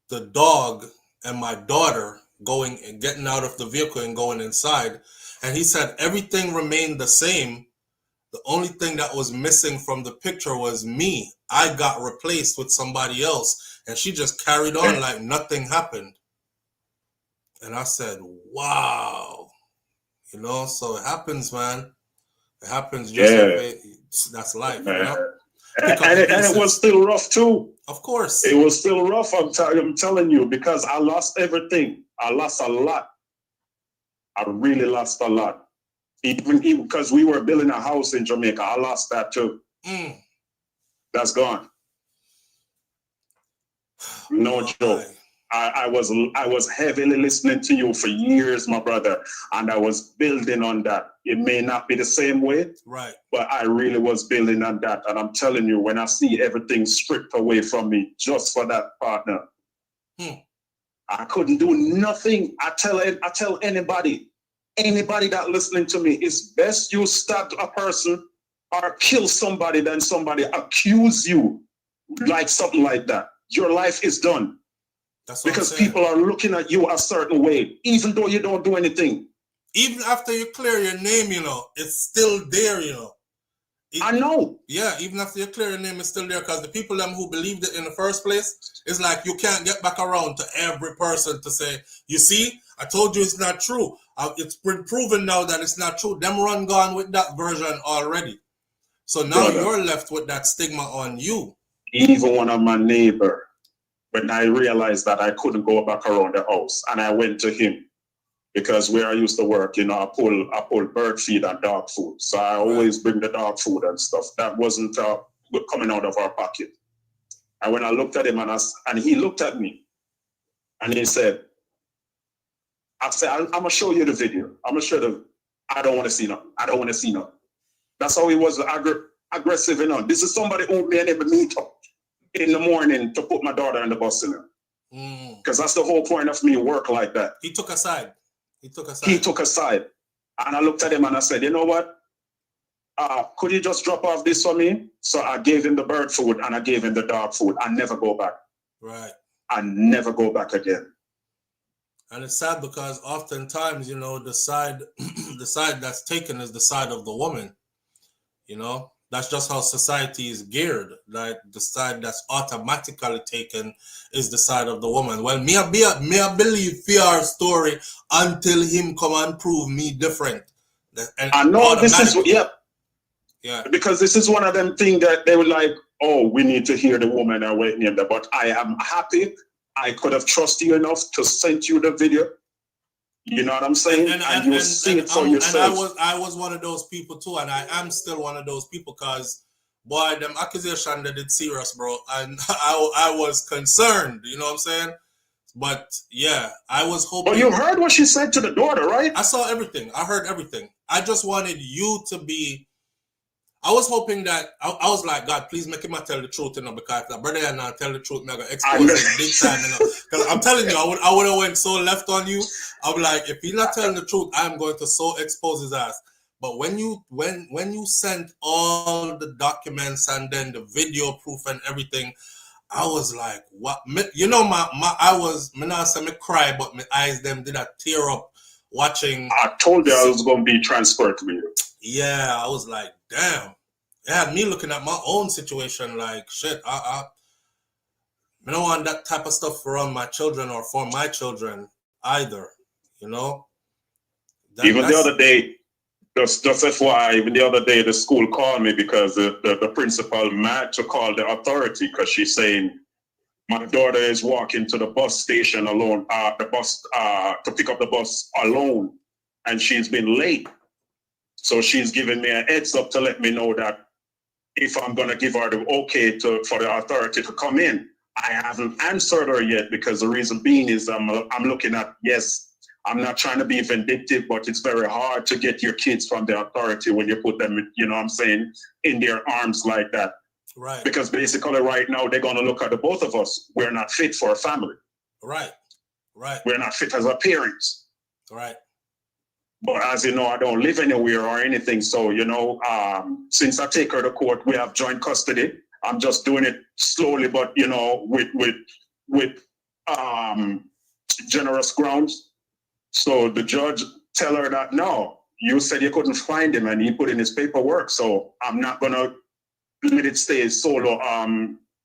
the dog, and my daughter getting out of the vehicle and going inside. And he said everything remained the same. The only thing that was missing from the picture was me. I got replaced with somebody else, and she just carried on like nothing happened. And I said, wow. You know, so it happens, man. It happens. That's life, you know? And it was still rough too. Of course. It was still rough, I'm telling you, because I lost everything. I lost a lot. I really lost a lot. Even because we were building a house in Jamaica, I lost that too. That's gone. No joke. I was heavily listening to you for years, my brother, and I was building on that. It may not be the same way, right? But I really was building on that, and I'm telling you, when I see everything stripped away from me just for that partner, I couldn't do nothing. I tell anybody that listening to me, it's best you stab a person or kill somebody than somebody accuse you like something like that. Your life is done. That's because people are looking at you a certain way, even though you don't do anything. Even after you clear your name, you know, it's still there, you know. I know. Yeah, even after you clear your name, it's still there, because the people who believed it in the first place, it's like you can't get back around to every person to say, you see, I told you it's not true. It's been proven now that it's not true. Them run gone with that version already. So now you're left with that stigma on you. Even one of my neighbor, when I realized that I couldn't go back around the house, and I went to him, because where I used to work, you know, I pull bird feed and dog food. So I always bring the dog food and stuff. That wasn't coming out of our pocket. And when I looked at him and he looked at me and he said, I said, I'm going to show you the video. I'm going to show you I don't want to see nothing. I don't want to see nothing. That's how he was aggressive, you know. This is somebody who may never meet up in the morning to put my daughter in the bus, you know. Because that's the whole point of me work like that. He took a side. He took a side. And I looked at him and I said, you know what? Could you just drop off this for me? So I gave him the bird food and I gave him the dog food. I never go back. Right. I never go back again. And it's sad because oftentimes, you know, the side that's taken is the side of the woman. You know, that's just how society is geared. Like the side that's automatically taken is the side of the woman. Well, me I believe our story until him come and prove me different. And I know this is because this is one of them things that they were like, oh, we need to hear the woman and wait in there. But I am happy. I could have trusted you enough to send you the video. You know what I'm saying? And you see it for yourself. And I was one of those people too, and I am still one of those people, because boy, them accusations they did serious, bro. And I was concerned, you know what I'm saying? But yeah, I was hoping. But you heard what she said to the daughter, right? I saw everything. I heard everything. I just wanted you to be. I was hoping that I was like, God, please make him tell the truth, you know, because if the brother and not tell the truth, I'm gonna expose him big time, you know. Because I'm telling you, I would have went so left on you. I'm like, if he's not telling the truth, I'm going to so expose his ass. But when you sent all the documents and then the video proof and everything, I was like, what? You know, I not say me cry, but my eyes them did a tear up watching. I told you I was gonna be transparent with you. Yeah, I was like, damn. It had me looking at my own situation like, shit, I don't want that type of stuff around my children or for my children either, you know? Even the other day, just FYI, even the other day, the school called me because the principal mad to call the authority because she's saying, my daughter is walking to the bus station alone, to pick up the bus alone, and she's been late. So she's giving me a heads up to let me know that if I'm going to give her the okay for the authority to come in. I haven't answered her yet because the reason being is I'm looking at, yes, I'm not trying to be vindictive, but it's very hard to get your kids from the authority when you put them, you know what I'm saying, in their arms like that. Right. Because basically right now they're going to look at the both of us. We're not fit for a family. Right. Right. We're not fit as our parents. Right. But as you know, I don't live anywhere or anything. So, you know, since I take her to court, we have joint custody. I'm just doing it slowly, but, you know, with generous grounds. So the judge tell her that, no, you said you couldn't find him and he put in his paperwork. So I'm not going to let it stay solo.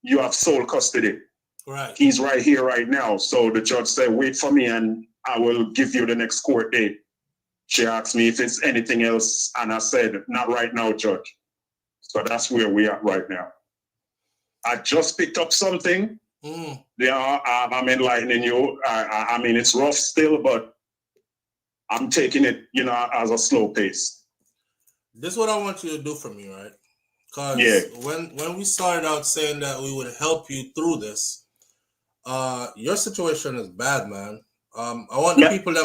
You have sole custody. Right. He's right here right now. So the judge said, wait for me and I will give you the next court date. She asked me if it's anything else. And I said, not right now, Judge. So that's where we are right now. I just picked up something. Yeah, I'm enlightening you. I mean, it's rough still, but I'm taking it, you know, as a slow pace. This is what I want you to do for me, right? Because when we started out saying that we would help you through this, your situation is bad, man. I want the people that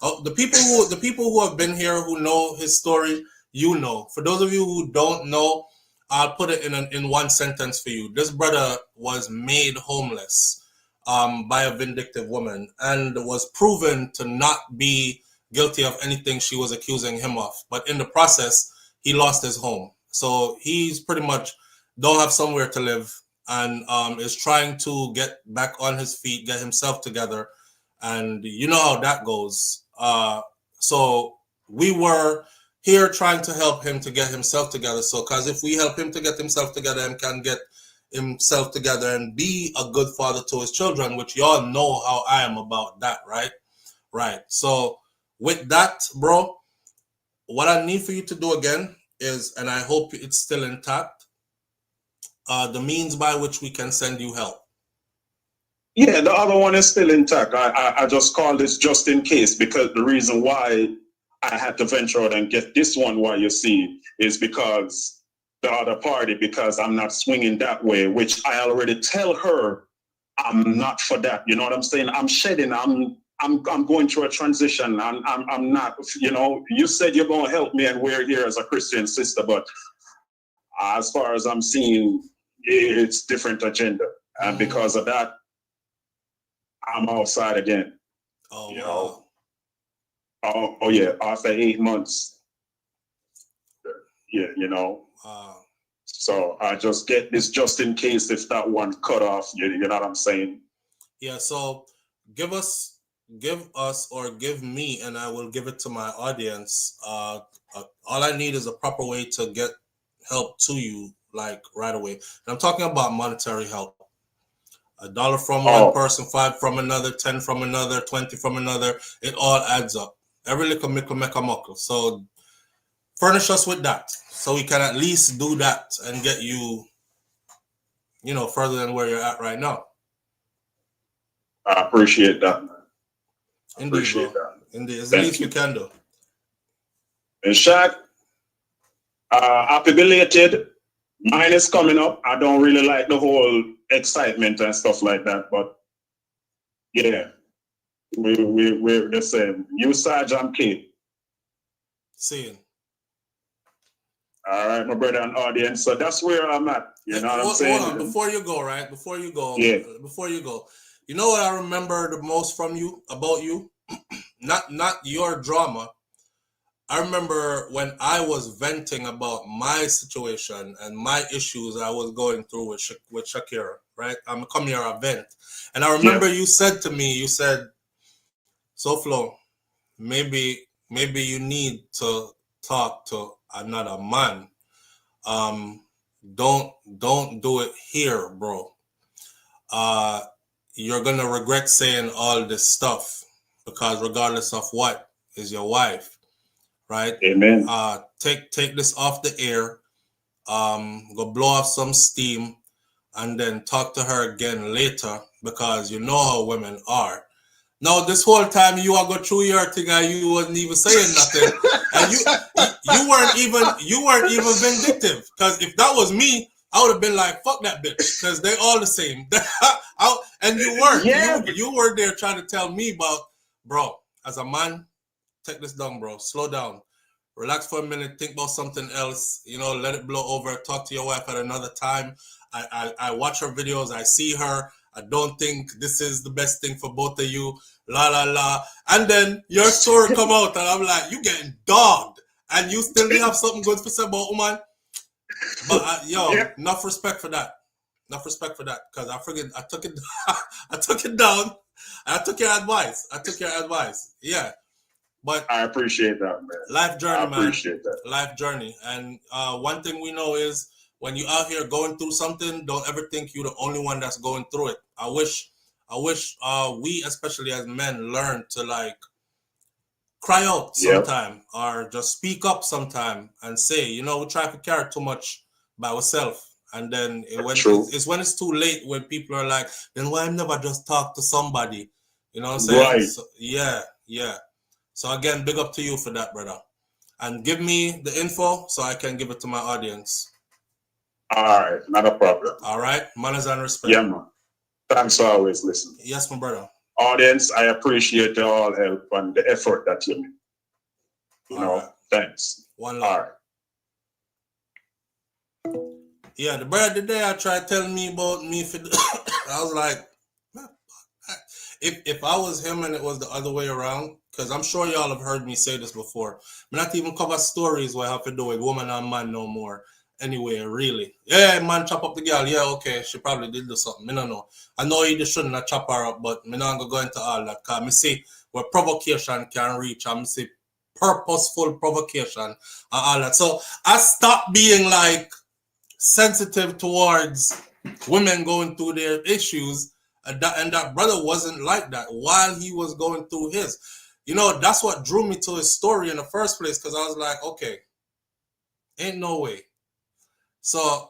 the people who have been here who know his story. You know, for those of you who don't know, I'll put it in one sentence for you. This brother was made homeless by a vindictive woman and was proven to not be guilty of anything she was accusing him of. But in the process, he lost his home. So he's pretty much don't have somewhere to live and is trying to get back on his feet, get himself together. And you know how that goes. So we were here trying to help him to get himself together. So, because if we help him to get himself together and can get himself together and be a good father to his children, which y'all know how I am about that, right? Right. So with that, bro, what I need for you to do again is, and I hope it's still intact, the means by which we can send you help. Yeah, the other one is still intact. I just called this just in case, because the reason why I had to venture out and get this one, while you see, is because the other party, because I'm not swinging that way, which I already tell her I'm not for that. You know what I'm saying? I'm shedding. I'm going through a transition. I'm not. You know, you said you're going to help me, and we're here as a Christian sister, but as far as I'm seeing, it's different agenda, and because of that, I'm outside again. Oh, you know. Oh yeah, after 8 months. Yeah, you know. So I just get this just in case if that one cut off. You know what I'm saying? Yeah. So give us, or give me, and I will give it to my audience. All I need is a proper way to get help to you, like right away. And I'm talking about monetary help. $1 from one person, 5 from another, 10 from another, 20 from another. It all adds up. Every little mickle make a muckle. So furnish us with that, so we can at least do that and get you, you know, further than where you're at right now. I appreciate that, man. Indeed, bro. Indeed, it's the least we can do. And Shaq, happy belated. Mine is coming up. I don't really like the whole excitement and stuff like that, but yeah, we're the same. You Sarge, I'm Kate. Seeing. All right, my brother and audience. So that's where I'm at. You know what I'm saying? Hold on. Before you go, right? Before you go. You know what I remember the most from you, about you? Not your drama. I remember when I was venting about my situation and my issues I was going through with Shakira, right? I'm coming here to vent. And I remember you said to me, you said, SouFlo, maybe you need to talk to another man. Don't do it here, bro. You're gonna regret saying all this stuff, because regardless of what, is your wife, right? Amen. Take this off the air, go blow off some steam, and then talk to her again later, because you know how women are. Now, this whole time you are going through your thing and you wasn't even saying nothing, and you weren't even vindictive. Because if that was me, I would have been like, "Fuck that bitch," because they all the same. And you weren't. Yeah. You were there trying to tell me about, bro. As a man, take this down, bro. Slow down, relax for a minute, think about something else. You know, let it blow over. Talk to your wife at another time. I watch her videos. I see her. I don't think this is the best thing for both of you. La la la. And then your story come out, and I'm like, you getting dogged, and you still have something good to say about woman. But enough respect for that. Enough respect for that, because I took it, I took it down, I took your advice. Yeah. But I appreciate that, man. Life journey, man. I appreciate that. Life journey. And one thing we know is when you're out here going through something, don't ever think you're the only one that's going through it. I wish we, especially as men, learn to like cry out sometime or just speak up sometime and say, you know, we try to carry too much by ourselves. And then it's when it's too late when people are like, then why never just talk to somebody? You know what I'm saying? Right. So, yeah. So again, big up to you for that, brother. And give me the info so I can give it to my audience. All right, not a problem. All right, manners and respect. Yeah, man. Thanks for always listening. Yes, my brother. Audience, I appreciate all help and the effort that you make. You know, right. Thanks. One love. All right. Yeah, the brother today I tried telling me about me. I was like, if I was him and it was the other way around, because I'm sure y'all have heard me say this before. I'm not even cover stories where I have to do with woman and man no more. Anyway, really. Yeah, man, chop up the girl. Yeah, okay. She probably did do something. I don't know. I know he just shouldn't have chop her up, but I'm not going to go into all that. Because I see where provocation can reach. I see purposeful provocation and all that. So I stopped being like sensitive towards women going through their issues. And that brother wasn't like that while he was going through his. You know, that's what drew me to his story in the first place, because I was like, okay, ain't no way. So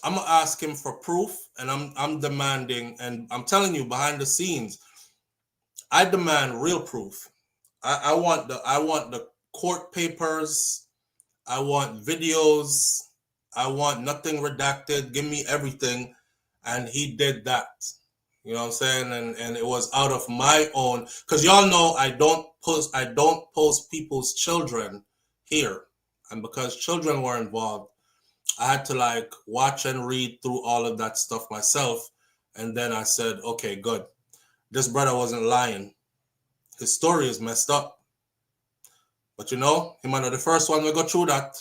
I'm going to ask him for proof, and I'm demanding, and I'm telling you behind the scenes, I demand real proof. I want the court papers. I want videos. I want nothing redacted. Give me everything. And he did that. You know what I'm saying? And it was out of my own, because y'all know I don't post people's children here. And because children were involved, I had to like watch and read through all of that stuff myself. And then I said, okay, good. This brother wasn't lying. His story is messed up. But you know, he might not be the first one to go through that.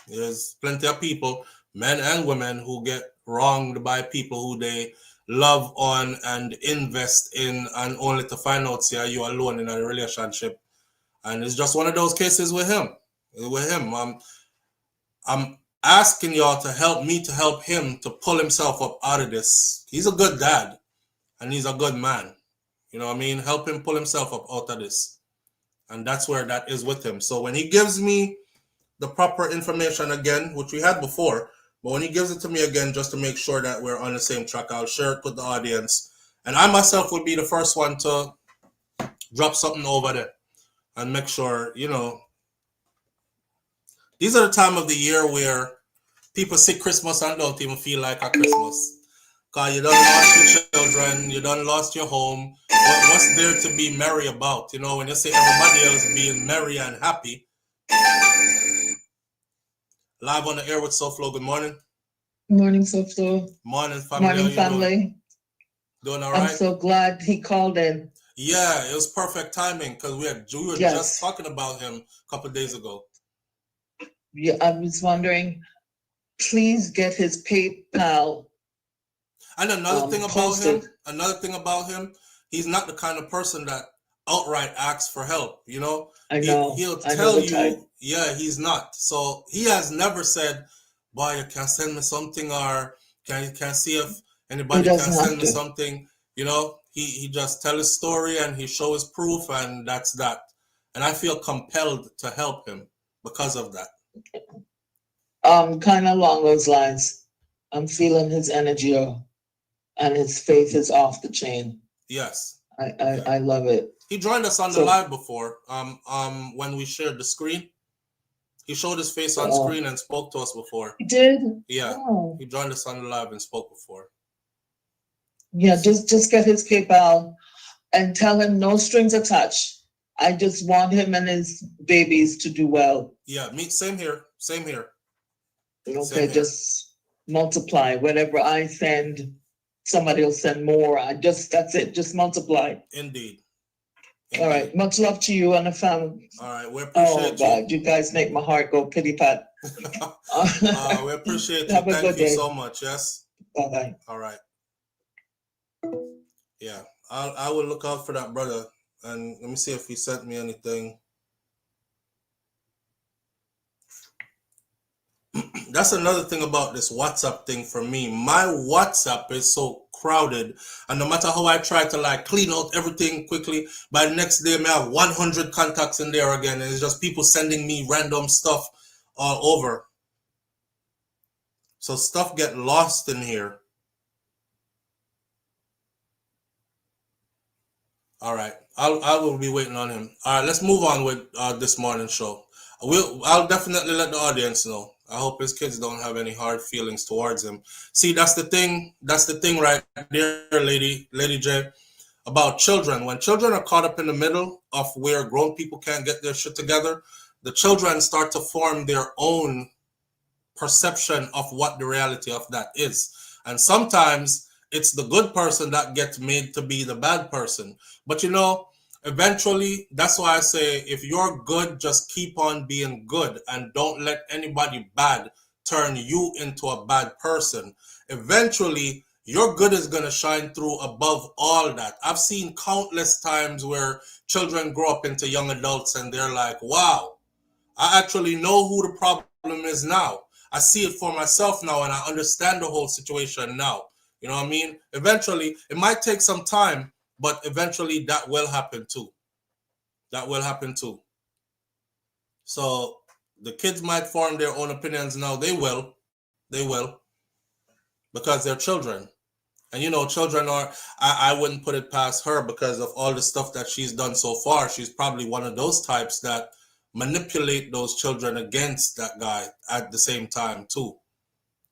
There's plenty of people, men and women, who get wronged by people who they love on and invest in, and only to find out, see, you alone in a relationship. And it's just one of those cases with him. I'm asking y'all to help me to help him to pull himself up out of this. He's a good dad and he's a good man. You know what I mean? Help him pull himself up out of this. And that's where that is with him. So when he gives me the proper information again, which we had before, but when he gives it to me again, just to make sure that we're on the same track, I'll share it with the audience. And I myself would be the first one to drop something over there and make sure, you know, these are the time of the year where people see Christmas and don't even feel like a Christmas. Because you done lost your children, you done lost your home. What's there to be merry about? You know, when you see everybody else being merry and happy. Live on the air with SouFLo. Good morning. Morning, SouFLo. Morning, family. Morning, family. Doing all right? I'm so glad he called in. Yeah, it was perfect timing because we were just talking about him a couple of days ago. Yeah, I was wondering, please get his PayPal. And another thing about him, he's not the kind of person that outright asks for help, you know? I know. He'll tell you, yeah, he's not. So he has never said, boy, you can send me something, or can see if anybody can send me something. You know, he just tell his story and he show his proof, and that's that. And I feel compelled to help him because of that. Kind of along those lines. I'm feeling his energy, and his faith is off the chain. Yes. I love it. He joined us on the live before. When we shared the screen, he showed his face on screen and spoke to us before. He did? Yeah. He joined us on the live and spoke before. Yeah, just get his PayPal and tell him no strings attached. I just want him and his babies to do well. Yeah, same here. Okay, just multiply. Whatever I send, somebody will send more. That's it. Just multiply. Indeed. All right. Much love to you and the family. All right. We appreciate you. God, you guys make my heart go pity pat. We appreciate you. Thank you so much. Yes. Bye-bye. All right. Yeah. I will look out for that brother, and let me see if he sent me anything. That's another thing about this WhatsApp thing for me. My WhatsApp is so crowded, and no matter how I try to like clean out everything quickly, by the next day I have 100 contacts in there again, and it's just people sending me random stuff all over. So stuff get lost in here. All right, I will be waiting on him. All right, let's move on with this morning's show. I'll definitely let the audience know. I hope his kids don't have any hard feelings towards him. See, that's the thing. That's the thing right there, Lady J, about children. When children are caught up in the middle of where grown people can't get their shit together, the children start to form their own perception of what the reality of that is. And sometimes it's the good person that gets made to be the bad person. But you know, eventually, that's why I say, if you're good, just keep on being good and don't let anybody bad turn you into a bad person. Eventually, your good is going to shine through above all that. I've seen countless times where children grow up into young adults and they're like, wow, I actually know who the problem is now. I see it for myself now and I understand the whole situation now. You know what I mean? Eventually, it might take some time, but eventually that will happen too. That will happen too. So the kids might form their own opinions now. They will. They will. Because they're children. And you know, children are, I wouldn't put it past her because of all the stuff that she's done so far. She's probably one of those types that manipulate those children against that guy at the same time too.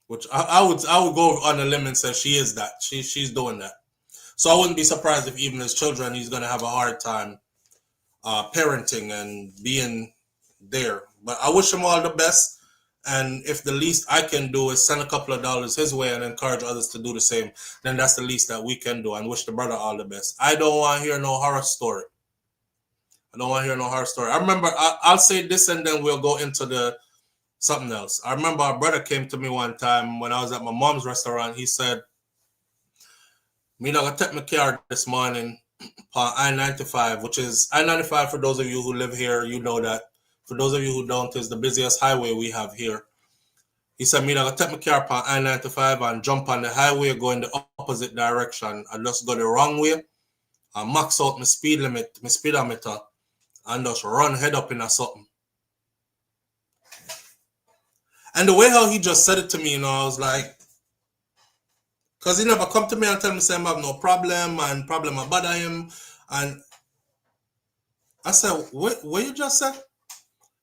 Which I would go on a limb and say she is that. She's doing that. So I wouldn't be surprised if even his children, he's going to have a hard time parenting and being there. But I wish him all the best. And if the least I can do is send a couple of dollars his way and encourage others to do the same, then that's the least that we can do, and wish the brother all the best. I don't want to hear no horror story. I don't want to hear no horror story. I remember, I'll say this and then we'll go into the something else. I remember our brother came to me one time when I was at my mom's restaurant. He said, me not gonna take my car this morning on I-95, which is I-95 for those of you who live here, you know that. For those of you who don't, is the busiest highway we have here. He said, me not gonna take my car on I-95 and jump on the highway, go in the opposite direction. I just go the wrong way and max out my speed limit, my speedometer, and just run head up into something. And the way how he just said it to me, you know, I was like, because he never come to me and tell me, say, I have no problem and problem I bother him. And I said, what you just said?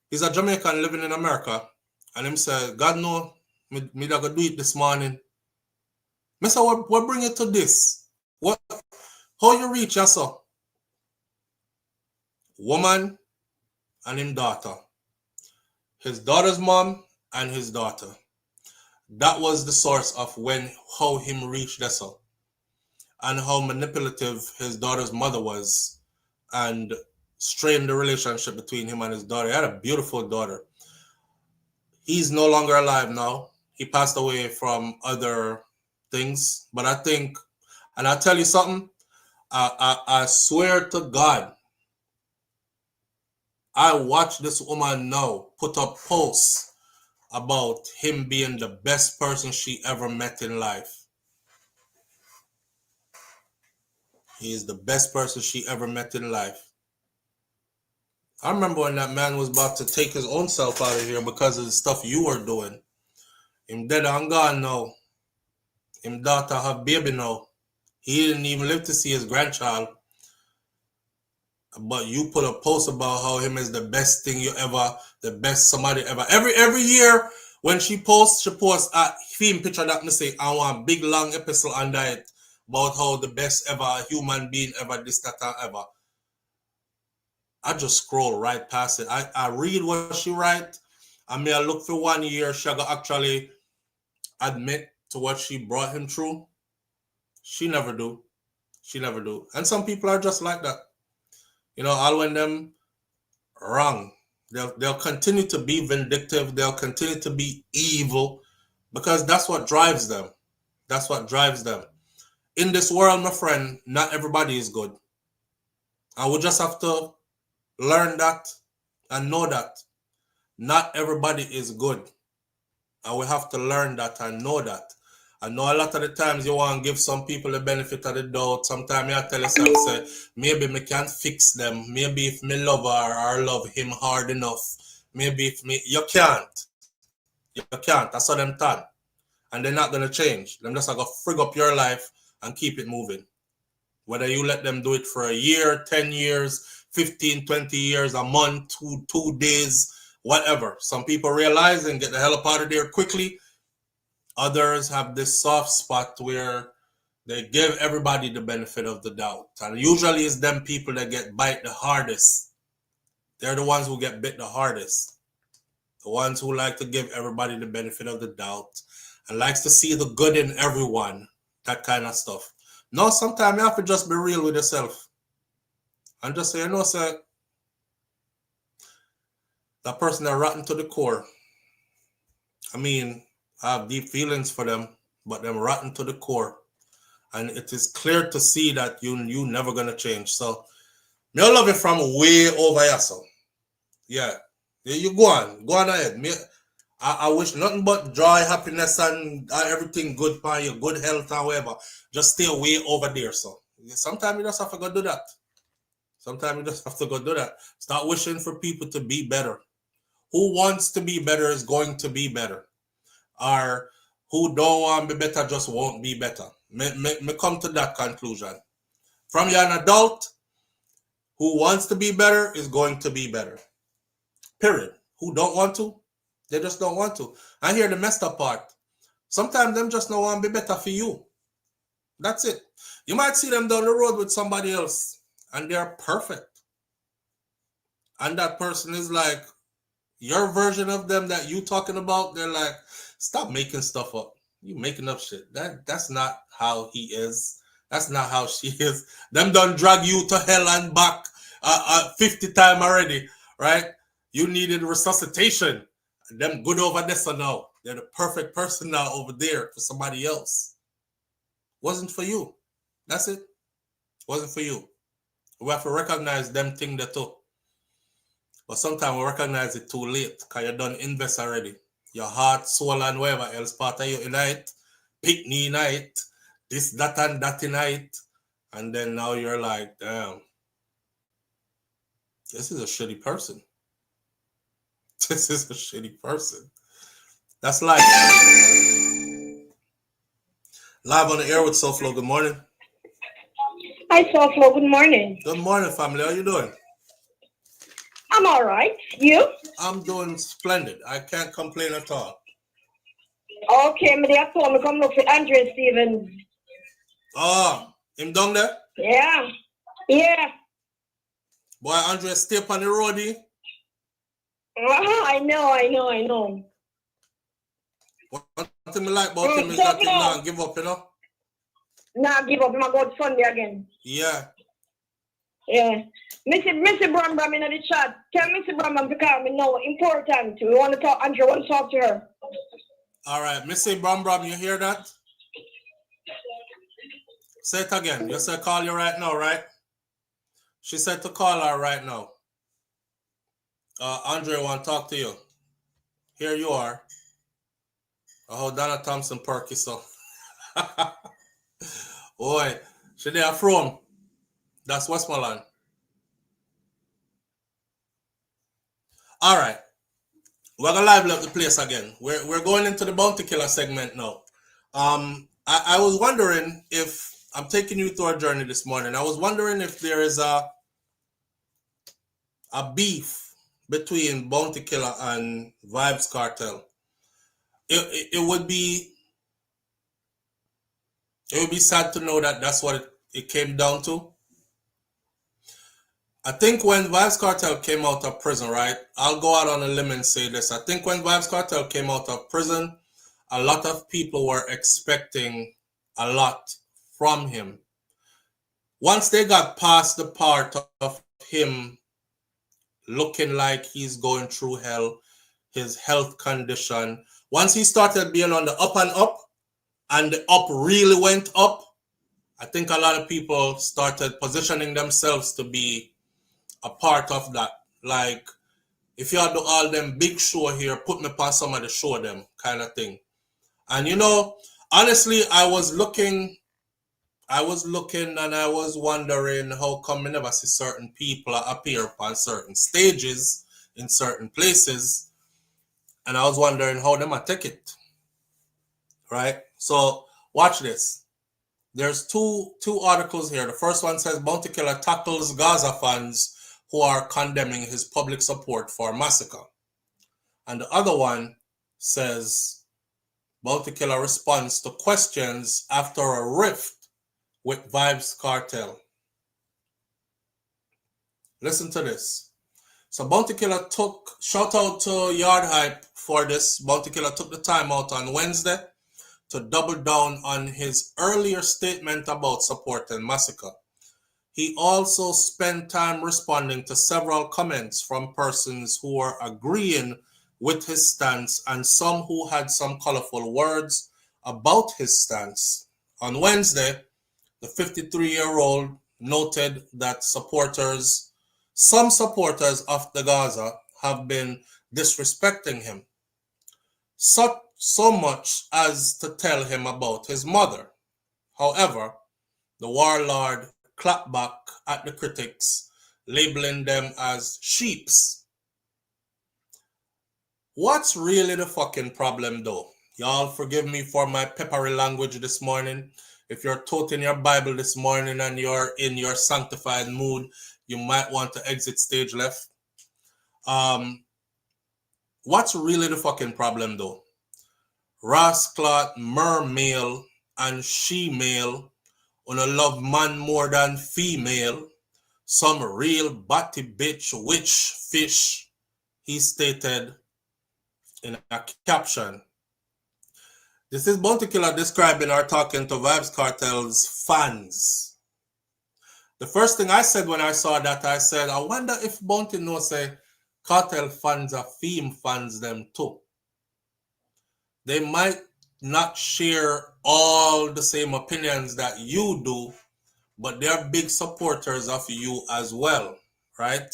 He's a Jamaican living in America. And him said, God know, me not gonna do it this morning. I said, what bring you to this? What? How you reach yourself? Woman and him daughter. His daughter's mom and his daughter. That was the source of how him reached this up, and how manipulative his daughter's mother was, and strained the relationship between him and his daughter. He had a beautiful daughter. He's no longer alive now. He passed away from other things. But I think, and I'll tell you something, I swear to God, I watched this woman now put up posts about him being the best person she ever met in life. He is the best person she ever met in life. I remember when that man was about to take his own self out of here because of the stuff you were doing. Him dead and gone now. Him daughter have baby now. He didn't even live to see his grandchild. But you put a post about how him is the best thing you ever, the best somebody ever. Every year when she posts a film picture that me say, I want a big long episode on that about how the best ever human being ever, this, that, and ever. I just scroll right past it. I read what she write. I may look for 1 year. She got actually admit to what she brought him through. She never do. She never do. And some people are just like that. You know, all when them wrong. They'll continue to be vindictive. They'll continue to be evil because that's what drives them. That's what drives them. in this world, my friend, not everybody is good. And we just have to learn that and know that not everybody is good. And we have to learn that and know that. I know a lot of the times you want to give some people the benefit of the doubt. Sometimes you tell yourself, say, maybe me can't fix them. Maybe if me love her or love him hard enough. Maybe if me, you can't. You can't. That's how them done. And they're not going to change. Them just going to frig up your life and keep it moving. Whether you let them do it for a year, 10 years, 15, 20 years, a month, two days, whatever. Some people realize and get the hell up out of there quickly. Others have this soft spot where they give everybody the benefit of the doubt. And usually it's them people that get bite the hardest. They're the ones who get bit the hardest. The ones who like to give everybody the benefit of the doubt and likes to see the good in everyone. That kind of stuff. No, sometimes you have to just be real with yourself. And just say, you know, sir, that person they're rotten to the core. I mean, I have deep feelings for them, but they're rotten to the core. And it is clear to see that you never gonna change. So me I love it from way over here. So yeah. You go on ahead. I wish nothing but joy, happiness, and everything good for you, good health and whatever. Just stay way over there. So sometimes you just have to go do that. Sometimes you just have to go do that. Start wishing for people to be better. Who wants to be better is going to be better. Or who don't want to be better just won't be better. Me come to that conclusion. From you're an adult, who wants to be better is going to be better. Period. Who don't want to, they just don't want to. I hear the messed up part. Sometimes them just don't want to be better for you. That's it. You might see them down the road with somebody else and they're perfect. And that person is like, your version of them that you talking about, they're like, stop making stuff up. You making up shit. That's not how he is. That's not how she is. Them done drag you to hell and back 50 times already, right? You needed resuscitation. Them good over there, so now they're the perfect person now over there for somebody else. Wasn't for you. That's it. Wasn't for you. We have to recognize them thing that too. But sometimes we recognize it too late because you done invest already. Your heart, soul, and whatever else part of you in it, picnic night, this, that, and that in it. And then now you're like, damn, this is a shitty person. This is a shitty person. That's life. Live on the air with SouFLo. Good morning. Hi, SouFLo. Good morning. Good morning, family. How you doing? I'm all right. You? I'm doing splendid. I can't complain at all. Okay, me they told me come look for Andre Stevens. Oh, him down there? Yeah. Yeah. Boy, Andre stay up on the roadie. I know. One thing I like about him is that he not give up, you know? Nah, give up. I'm going Sunday again. Yeah. Yeah. Missy Bram in the chat. Tell Missy Bram to call me now. Important. We want to talk. Andre want to talk to her. All right. Missy Bram, you hear that? Say it again. You said call you right now, right? She said to call her right now. Andre want to talk to you. Here you are. Oh, Donna Thompson perky so. Boy, she there from. That's Westmoreland. All right. We're gonna live up the place again. We're going into the bounty killer segment now. I was wondering if I'm taking you through our journey this morning. I was wondering if there is a beef between Bounty Killer and Vybz Kartel. It would be sad to know that that's what it came down to. I think when Vybz Kartel came out of prison, right? I'll go out on a limb and say this. I think when Vybz Kartel came out of prison, a lot of people were expecting a lot from him. Once they got past the part of him looking like he's going through hell, his health condition, once he started being on the up and up, and the up really went up, I think a lot of people started positioning themselves to be a part of that. Like, if y'all do all them big show here, put me past some of the show them kind of thing. And you know, honestly, I was looking and I was wondering how come I never see certain people appear on certain stages in certain places. And I was wondering how them take it. Right? So watch this. There's two articles here. The first one says Bounty Killer tackles Gaza fans who are condemning his public support for massacre. And the other one says Bounty Killer responds to questions after a rift with Vybz Kartel. Listen to this. So Bounty Killer shout out to Yard Hype for this. Bounty Killer took the time out on Wednesday to double down on his earlier statement about supporting massacre. He also spent time responding to several comments from persons who were agreeing with his stance and some who had some colorful words about his stance. On Wednesday, the 53-year-old noted that some supporters of the Gaza have been disrespecting him, so much as to tell him about his mother. However, the warlord clapped back at the critics, labeling them as sheeps. What's really the fucking problem though? Y'all forgive me for my peppery language this morning. If you're toting your Bible this morning and you're in your sanctified mood, you might want to exit stage left. What's really the fucking problem though? Rasclot, mermale, and she-male, on a love man more than female, some real batty bitch witch fish, he stated in a caption. This is Bounty Killer describing or talking to Vybz Kartel's fans. The first thing I said when I saw that, I said, I wonder if Bounty knows say Kartel fans are femme fans them too. They might not share all the same opinions that you do, but they're big supporters of you as well, right?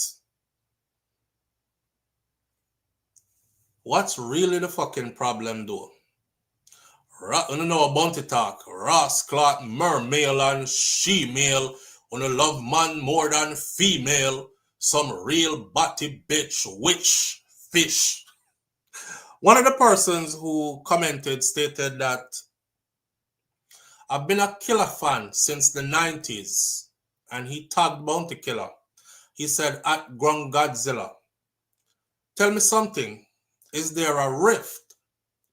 What's really the fucking problem though? You know about it talk. Rasclot, mermale, and she-male, on a love man more than female, some real batty bitch witch fish. One of the persons who commented stated that I've been a Killer fan since the 90s, and he tagged Bounty Killer. He said at Grung Godzilla, tell me something, is there a rift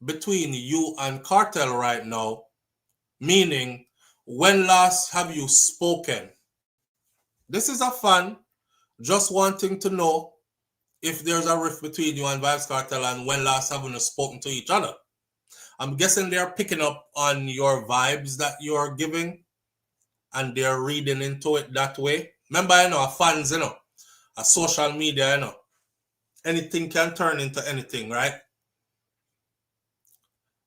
between you and Kartel right now? Meaning, when last have you spoken? This is a fan just wanting to know if there's a rift between you and Vybz Kartel and when last haven't you spoken to each other. I'm guessing they're picking up on your vibes that you're giving and they're reading into it that way. Remember, you know, fans, you know, a social media, you know, anything can turn into anything, right?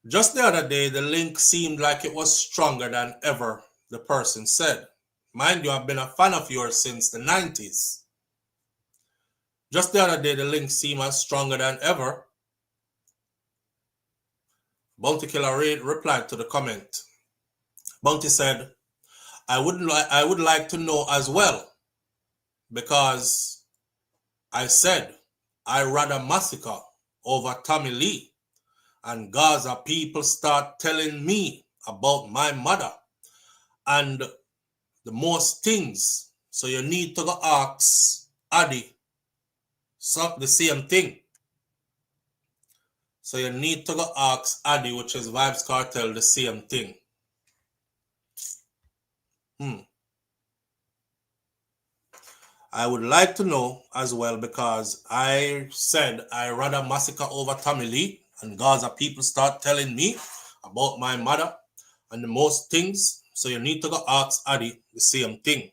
Just the other day, the link seemed like it was stronger than ever, the person said. Mind you, I've been a fan of yours since the 90s. Just the other day, the link seemed as stronger than ever. Bounty Killer replied to the comment. Bounty said, I would like to know as well, because I said I rather massacre over Tommy Lee, and Gaza people start telling me about my mother and the most things. So you need to go ask Addy the same thing. So you need to go ask Addy, which is Vybz Kartel, the same thing. I would like to know as well, because I said I rather massacre over Tommy Lee, and Gaza people start telling me about my mother and the most things. So you need to go ask Addy the same thing.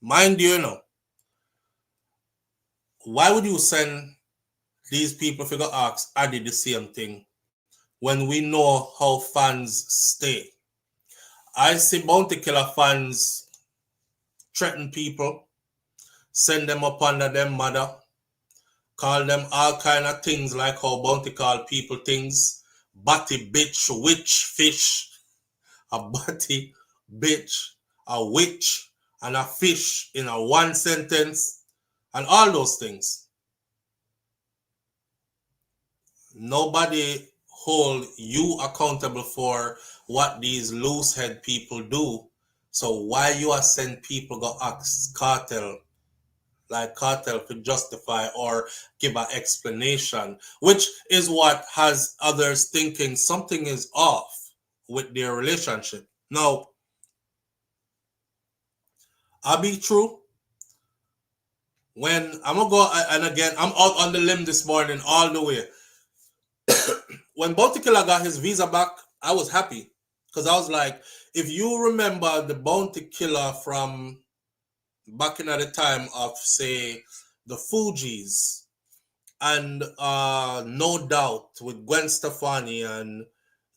Mind you, know, why would you send these people to go ask Addy the same thing when we know how fans stay? I see Bounty Killer fans threaten people, send them up under them mother, call them all kind of things like how Bounty call people things. Batty, bitch, witch, fish. A batty, bitch, a witch, and a fish in a one sentence, and all those things. Nobody hold you accountable for what these loose head people do. So why you are send people go ask Kartel, like Kartel to justify or give an explanation, which is what has others thinking something is off with their relationship. Now, I'll be true. When I'm gonna go, and again, I'm out on the limb this morning all the way. When Bounty Killer got his visa back, I was happy because I was like, if you remember the Bounty Killer from back in the time of, say, the Fugees and No Doubt with Gwen Stefani and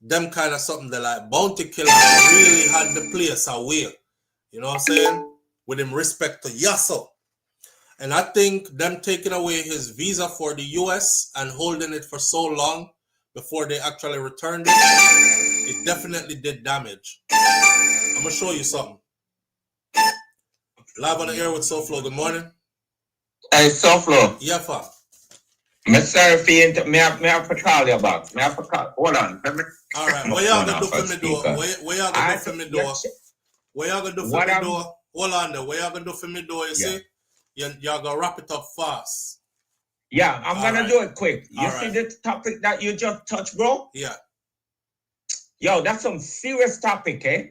them kind of something that like Bounty Killer really had the place away. You know what I'm saying? With him respect to Yasso. And I think them taking away his visa for the US and holding it for so long before they actually returned it, it definitely did damage. I'm going to show you something. Live on the air with SouFLo. Good morning. Hey, SouFLo. Yeah, fam. Me sorry for you. Me have to call you back. Hold on. All right. What y'all going to do for me, though? What y'all going to do for me, though? What y'all going to do for me, though? Hold on, though. What y'all going to do for me, though? You see? Y'all going to wrap it up fast. Yeah, I'm going to do it quick. You see the topic that you just touched, bro? Yeah. Yo, that's some serious topic, eh?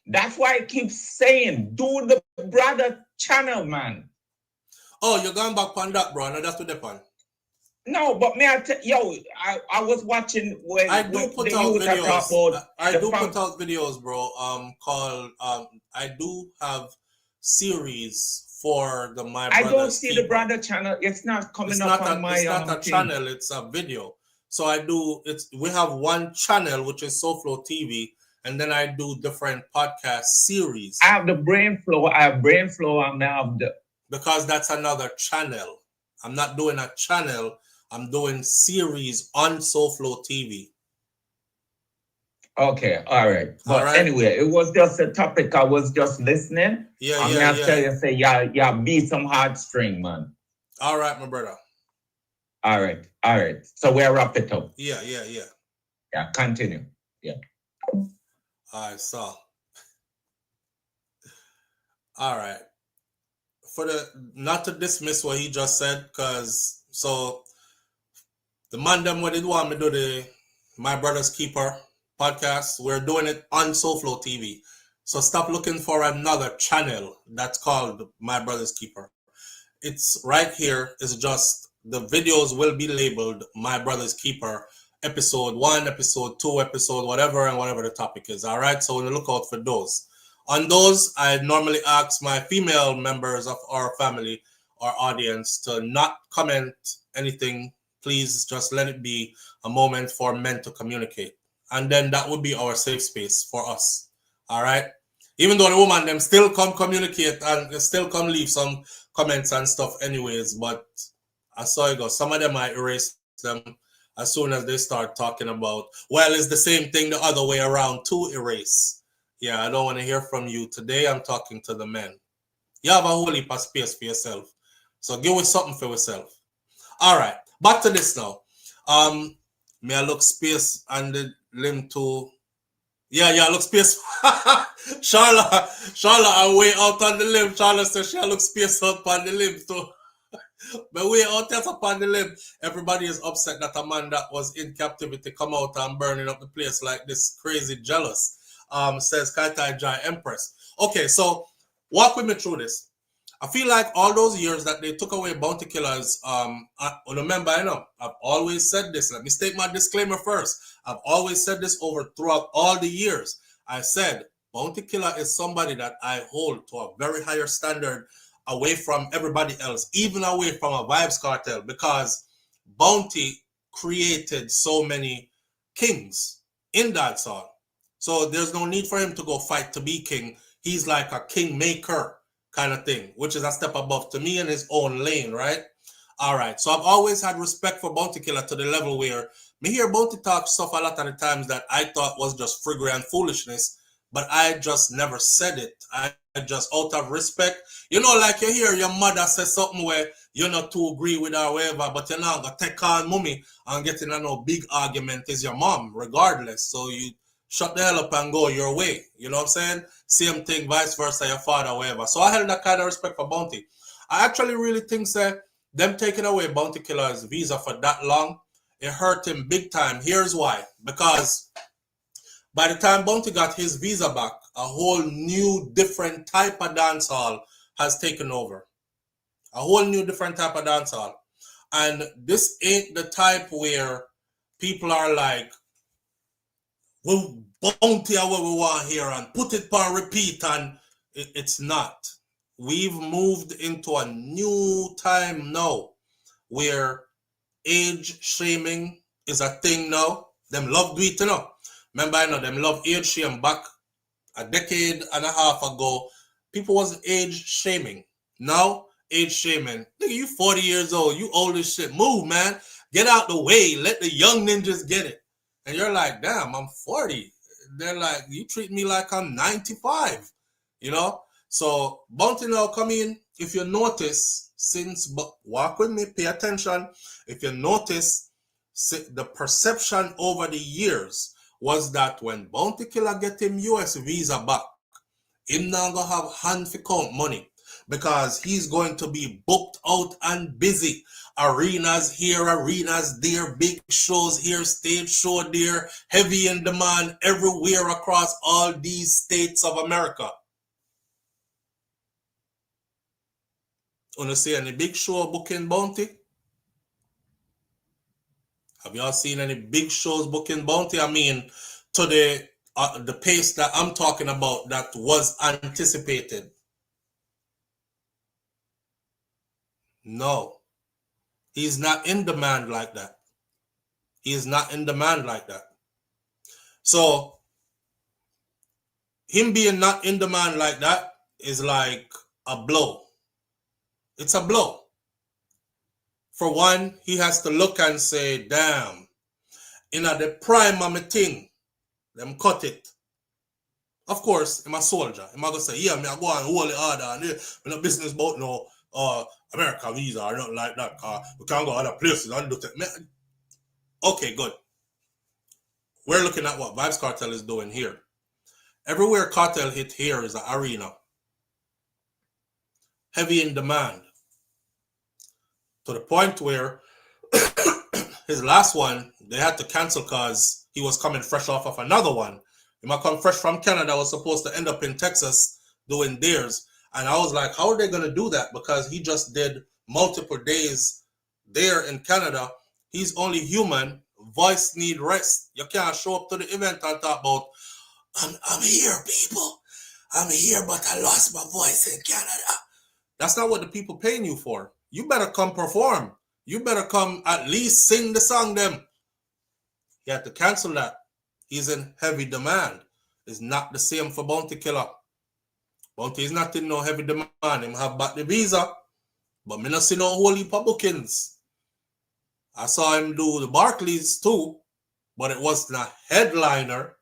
That's why I keep saying, do the brother channel, man. Oh, you're going back on that, bro. No, that's what they're on. No, but I was watching when I do put out videos. I do put out videos, bro. Called I do have series for the My Brother's I don't see Keeper. the brother channel. It's not coming up on my. It's not a channel. It's a video. So I do. We have one channel which is SouFLoTV, and then I do different podcast series. I have the Brain Flow. I have Brain Flow, and I have the. Because that's another channel. I'm not doing a channel. I'm doing series on SouFLoTV. Okay, all right. But anyway, it was just a topic. I was just listening. I'm gonna tell you, say, yeah, be some heartstring, man. All right, my brother. All right. So we'll wrap it up. Yeah. Yeah, continue. Yeah. All right, so. All right. Not to dismiss what he just said, because the man them what did want me to do the My Brother's Keeper podcast, we're doing it on SouFLoTV. So stop looking for another channel that's called My Brother's Keeper. It's right here. It's just the videos will be labeled My Brother's Keeper, episode 1, episode 2, episode whatever, and whatever the topic is. All right, so look out for those. On those, I normally ask my female members of our family or audience to not comment anything. Please just let it be a moment for men to communicate. And then that would be our safe space for us. All right? Even though the woman, them still come communicate and still come leave some comments and stuff anyways. But I saw it go. Some of them I erase them as soon as they start talking about, well, it's the same thing the other way around to erase. Yeah, I don't want to hear from you. Today, I'm talking to the men. You have a whole heap of space for yourself. So give us something for yourself. All right, back to this now. May I look space and the limb to... Yeah, look space. Charlotte, I'm way out on the limb. Charlotte says she look space out on the limb too. But way out there upon the limb. Everybody is upset that a man that was in captivity come out and burning up the place like this, crazy jealous. Says Kartel Jai Empress. Okay, so walk with me through this. I feel like all those years that they took away bounty killers, remember, I know, I've always said this. Let me state my disclaimer first. I've always said this throughout all the years. I said bounty killer is somebody that I hold to a very higher standard away from everybody else, even away from a Vybz Kartel, because bounty created so many kings in that song. So there's no need for him to go fight to be king. He's like a kingmaker kind of thing, which is a step above to me in his own lane, right? All right. So I've always had respect for Bounty Killer to the level where me hear Bounty talk stuff a lot of the times that I thought was just friggery and foolishness, but I just never said it. I just out of respect. You know, like you hear your mother say something where you're not too agree with her or whatever, but you're not going to take on mommy and get in a no big argument is your mom, regardless. So you shut the hell up and go your way. You know what I'm saying? Same thing, vice versa, your father, whatever. So I held that kind of respect for Bounty. I actually really think that them taking away Bounty Killer's visa for that long, it hurt him big time. Here's why. Because by the time Bounty got his visa back, a whole new different type of dancehall has taken over. A whole new different type of dancehall. And this ain't the type where people are like, well, Bounty are what we want here and put it on repeat, and it's not. We've moved into a new time now where age shaming is a thing now. Them love do it, you know. Remember, I know them love age shame back a decade and a half ago. People wasn't age shaming. Now, age shaming. Nigga, you 40 years old. You old as shit. Move, man. Get out the way. Let the young ninjas get it. And you're like, damn, I'm 40. They're like, you treat me like I'm 95. You know? So, Bounty now come in. If you notice, walk with me, pay attention. If you notice, the perception over the years was that when Bounty Killer get him US visa back, him not gonna have hand for count money because he's going to be booked out and busy. Arenas here, arenas there, big shows here, stage show there, heavy in demand everywhere across all these states of America. Wanna see any big show booking Bounty? Have y'all seen any big shows booking Bounty? I mean, to the pace that I'm talking about that was anticipated. No. He's not in demand like that. He is not in demand like that. So, him being not in demand like that is like a blow. It's a blow. For one, he has to look and say, damn, in the prime of my thing, them cut it. Of course, I'm a soldier. I'm going to say, yeah, I go and hold the order. And I'm not business about no American visa or nothing like that. We can't go other places and do it. Okay, good. We're looking at what Vybz Kartel is doing here. Everywhere Kartel hit here is an arena. Heavy in demand. To the point where his last one, they had to cancel because he was coming fresh off of another one. He might come fresh from Canada, was supposed to end up in Texas doing theirs. And I was like, how are they going to do that? Because he just did multiple days there in Canada. He's only human. Voice need rest. You can't show up to the event and talk about, I'm here, people. I'm here, but I lost my voice in Canada. That's not what the people paying you for. You better come perform. You better come at least sing the song them. He had to cancel that. He's in heavy demand. It's not the same for Bounty Killer. Bounty is not in no heavy demand. Him have back the visa. But me not see no whole heap of bookings. I saw him do the Barclays too. But it wasn't a headliner.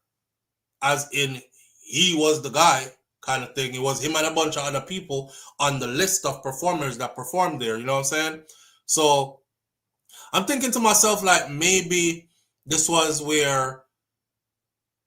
As in, he was the guy kind of thing. It was him and a bunch of other people on the list of performers that performed there. You know what I'm saying? So I'm thinking to myself, like, maybe this was where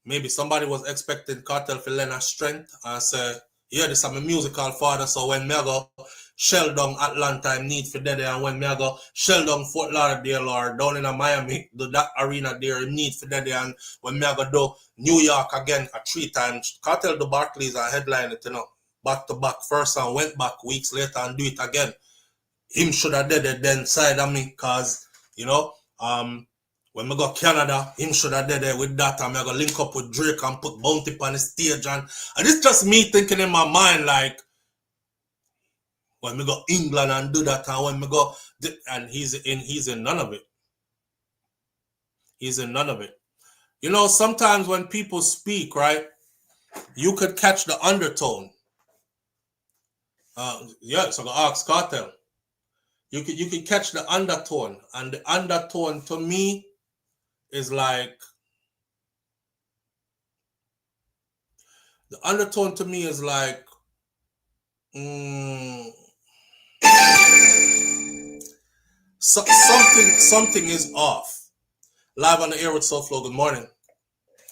maybe somebody was expecting Kartel to lend a strength and say, yeah, this is my musical father, so when me go shell down Atlanta, I need for that, and when me go shell down Fort Lauderdale or down in Miami, do that arena there, I need for that, and when me go do New York again 3 times, Kartel do Barclays and headline it, you know, back to back first and went back weeks later and do it again. Him should have did it then side of me, cause you know, when we go Canada, him should have did it with that, and I go link up with Drake and put Bounty on the stage, and it's just me thinking in my mind, like, when we go England and do that, and when we go, and he's in none of it. He's in none of it. You know, sometimes when people speak, right, you could catch the undertone. Yeah, so I ask Kartel. You could catch the undertone, and the undertone to me is like something is off. Live on the air with SouFLo. Good morning.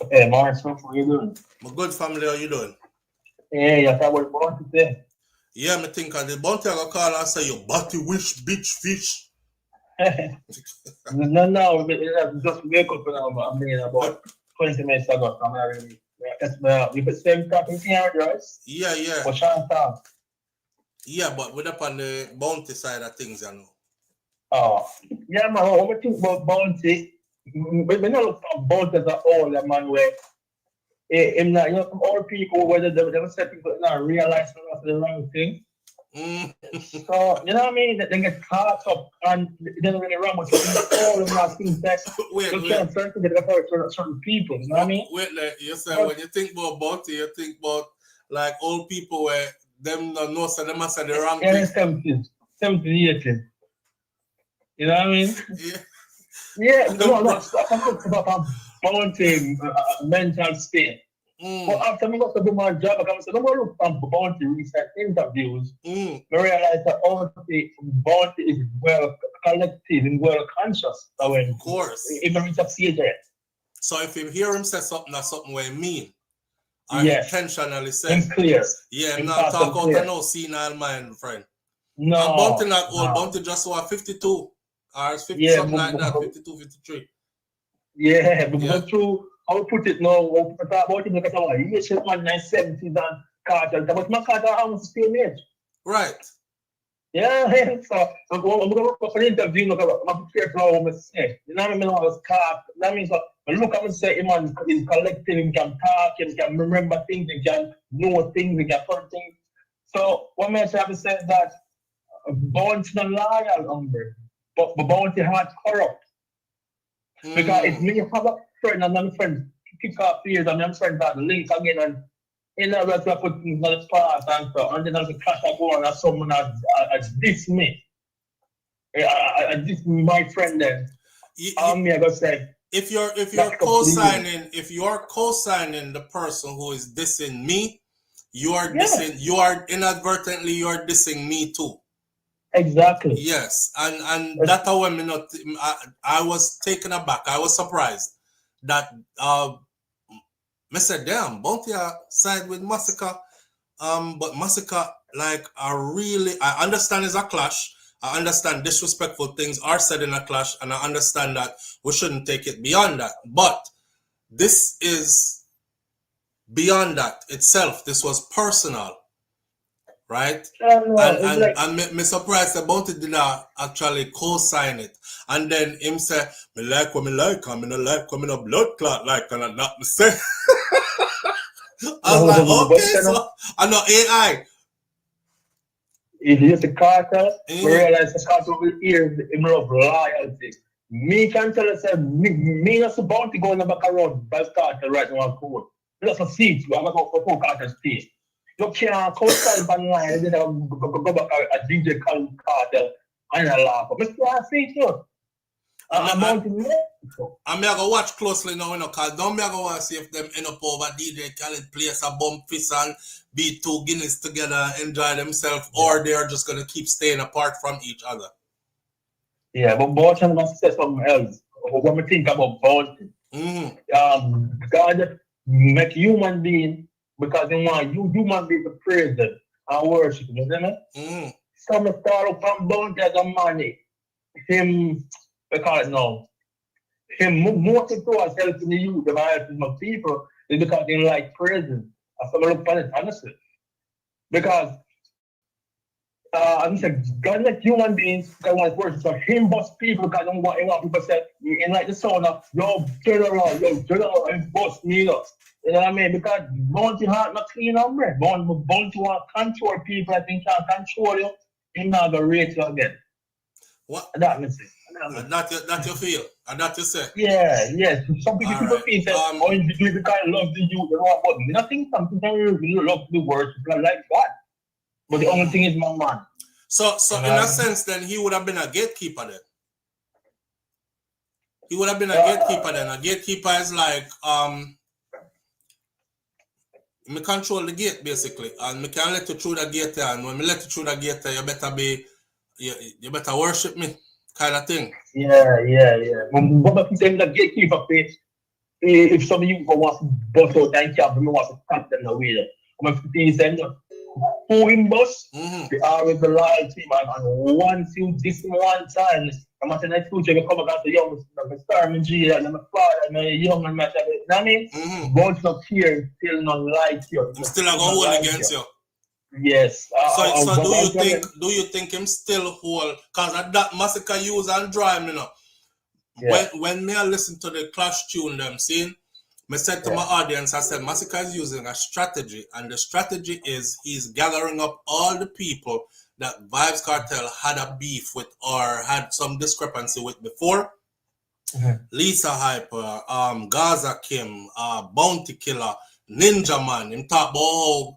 Hey, morning, how you doing? My good family, how you doing? Hey, yes, I was born today. Yeah, me think the bounty I go call and say you body wish bitch fish. No, just wake up now. I mean, about 20 minutes ago. I'm already. You could same talking here, right? Yeah. For Shawn talk. Yeah, but we're up on the bounty side of things, you know. Oh, yeah, man. When we think about bounty, we don't look at bounty as a whole, man. Where in that, you know, some old people, whether they say people not realize the wrong thing. So, you know what I mean? They get caught up and they don't really run with all of that things that you can't certain to certain people, you know what I mean? Wait, you say when you think about bounty, you think about like old people where them don't know, so they must say the wrong thing. 70s, 80s. You know what I mean? Yeah. No, I'm talking about bounty, mental state. But after I got to do my job, I said, I'm going to look for bounty research interviews. I realized that bounty is well collective and well conscious. Of course. Even reach up stage there. So if you hear him say something, that's something where mean. I intentionally say. And clear. Yeah, I'm not talk out of no senile mind, friend. No. And bounty not old, bounty just what 52. Or it's 50 something like that, 52, 53. Yeah, but through I'll put it now, we'll talk about it because I'm like, yes, man, 70s and Kartel, but my Kartel almost the same age. Right. Yeah, so I'm going to look for an interview, I'm prepared for what I'm saying. You know what I mean? I was caught. That means, look, I'm say, man, he's collecting, he can talk, he can remember things, he can know things, he can learn things. So, what I have to say is that bounty not loyal, but bounty heart corrupt. Because if me have a friend and I'm friend pick up fears and I'm friend that link again and in order to put things on the path and so and then there's a clash of war and someone has diss me. I diss my friend then. Me I go say if you're co-signing the person who is dissing me, you are inadvertently you're dissing me too. Exactly. Yes, and that when me not I was taken aback. I was surprised that me said, damn, bounty side with Massacre. But Massacre, like I understand it's a clash. I understand disrespectful things are said in a clash, and I understand that we shouldn't take it beyond that. But this is beyond that itself. This was personal. Right? And me surprised that Bounty did not actually co-sign it. And then him say, me like what me like, and me not like what me no blood clot like, and I not me say. I was like, okay, so I know AI. If you use the Kartel, we realize the Kartel will hear the of loyalty. Me can tell us that me not about to go in the back around by Kartel right now on court. Just a seat, I'm going to go for Kartel stage. You can't co-sign online and then go back a DJ called Kartel and I laugh. But I see you. I'm going to watch closely now, because don't me go and see if them end up over DJ Khaled place a bump fist and beat two Guinness together and enjoy themselves, or they are just going to keep staying apart from each other. Yeah, but Bounty must say something else. When we think about Bounty, God make human being because they want human being to praise them and worship them, you know? Some start up from Bounty as a money. Him, we call it now. Him more to ourselves in the youth, the helping my people, is because they like praising. I so look at it honestly. Because I'm saying God let human beings God wants worship. So him bust people because don't want people to say in like the sound of yo general, and bust me up. You know what I mean? Because Bounty heart not clean up, man. Bounty want to control people. I think can control you. He not gonna rate you again. What that means that you feel. And that you say? Yeah, yes. Some people think that oh, the guy loves the youth, but nothing. Something I really love the words, people like that. But the only thing is my man. So in a sense, then he would have been a gatekeeper then. He would have been a gatekeeper then. A gatekeeper is like me control the gate basically, and me can let you through the gate there. And when me let you through the gate there, you better be you better worship me, kind of thing. Yeah. But if you the gatekeeper face, if some of you want to bust out and camp, me want to cut them away. I'm going to say who him bust, they always rely on him, and once you diss him one time, I'm not in the future, you come back to young, I'm starving G, and I'm a father, I'm a young and matter. You know what I mean? Both up here still not like you. I'm still a go hold against you. Yes. So do you think him still hold? Cause that massacre use and drive, you know. Yeah. When me I listen to the Clash tune them, see, I said to my audience, I said Massacre is using a strategy, and the strategy is he's gathering up all the people that Vybz Kartel had a beef with or had some discrepancy with before. Lisa Hyper, Gaza Kim, Bounty Killer, Ninja Man. Him talk about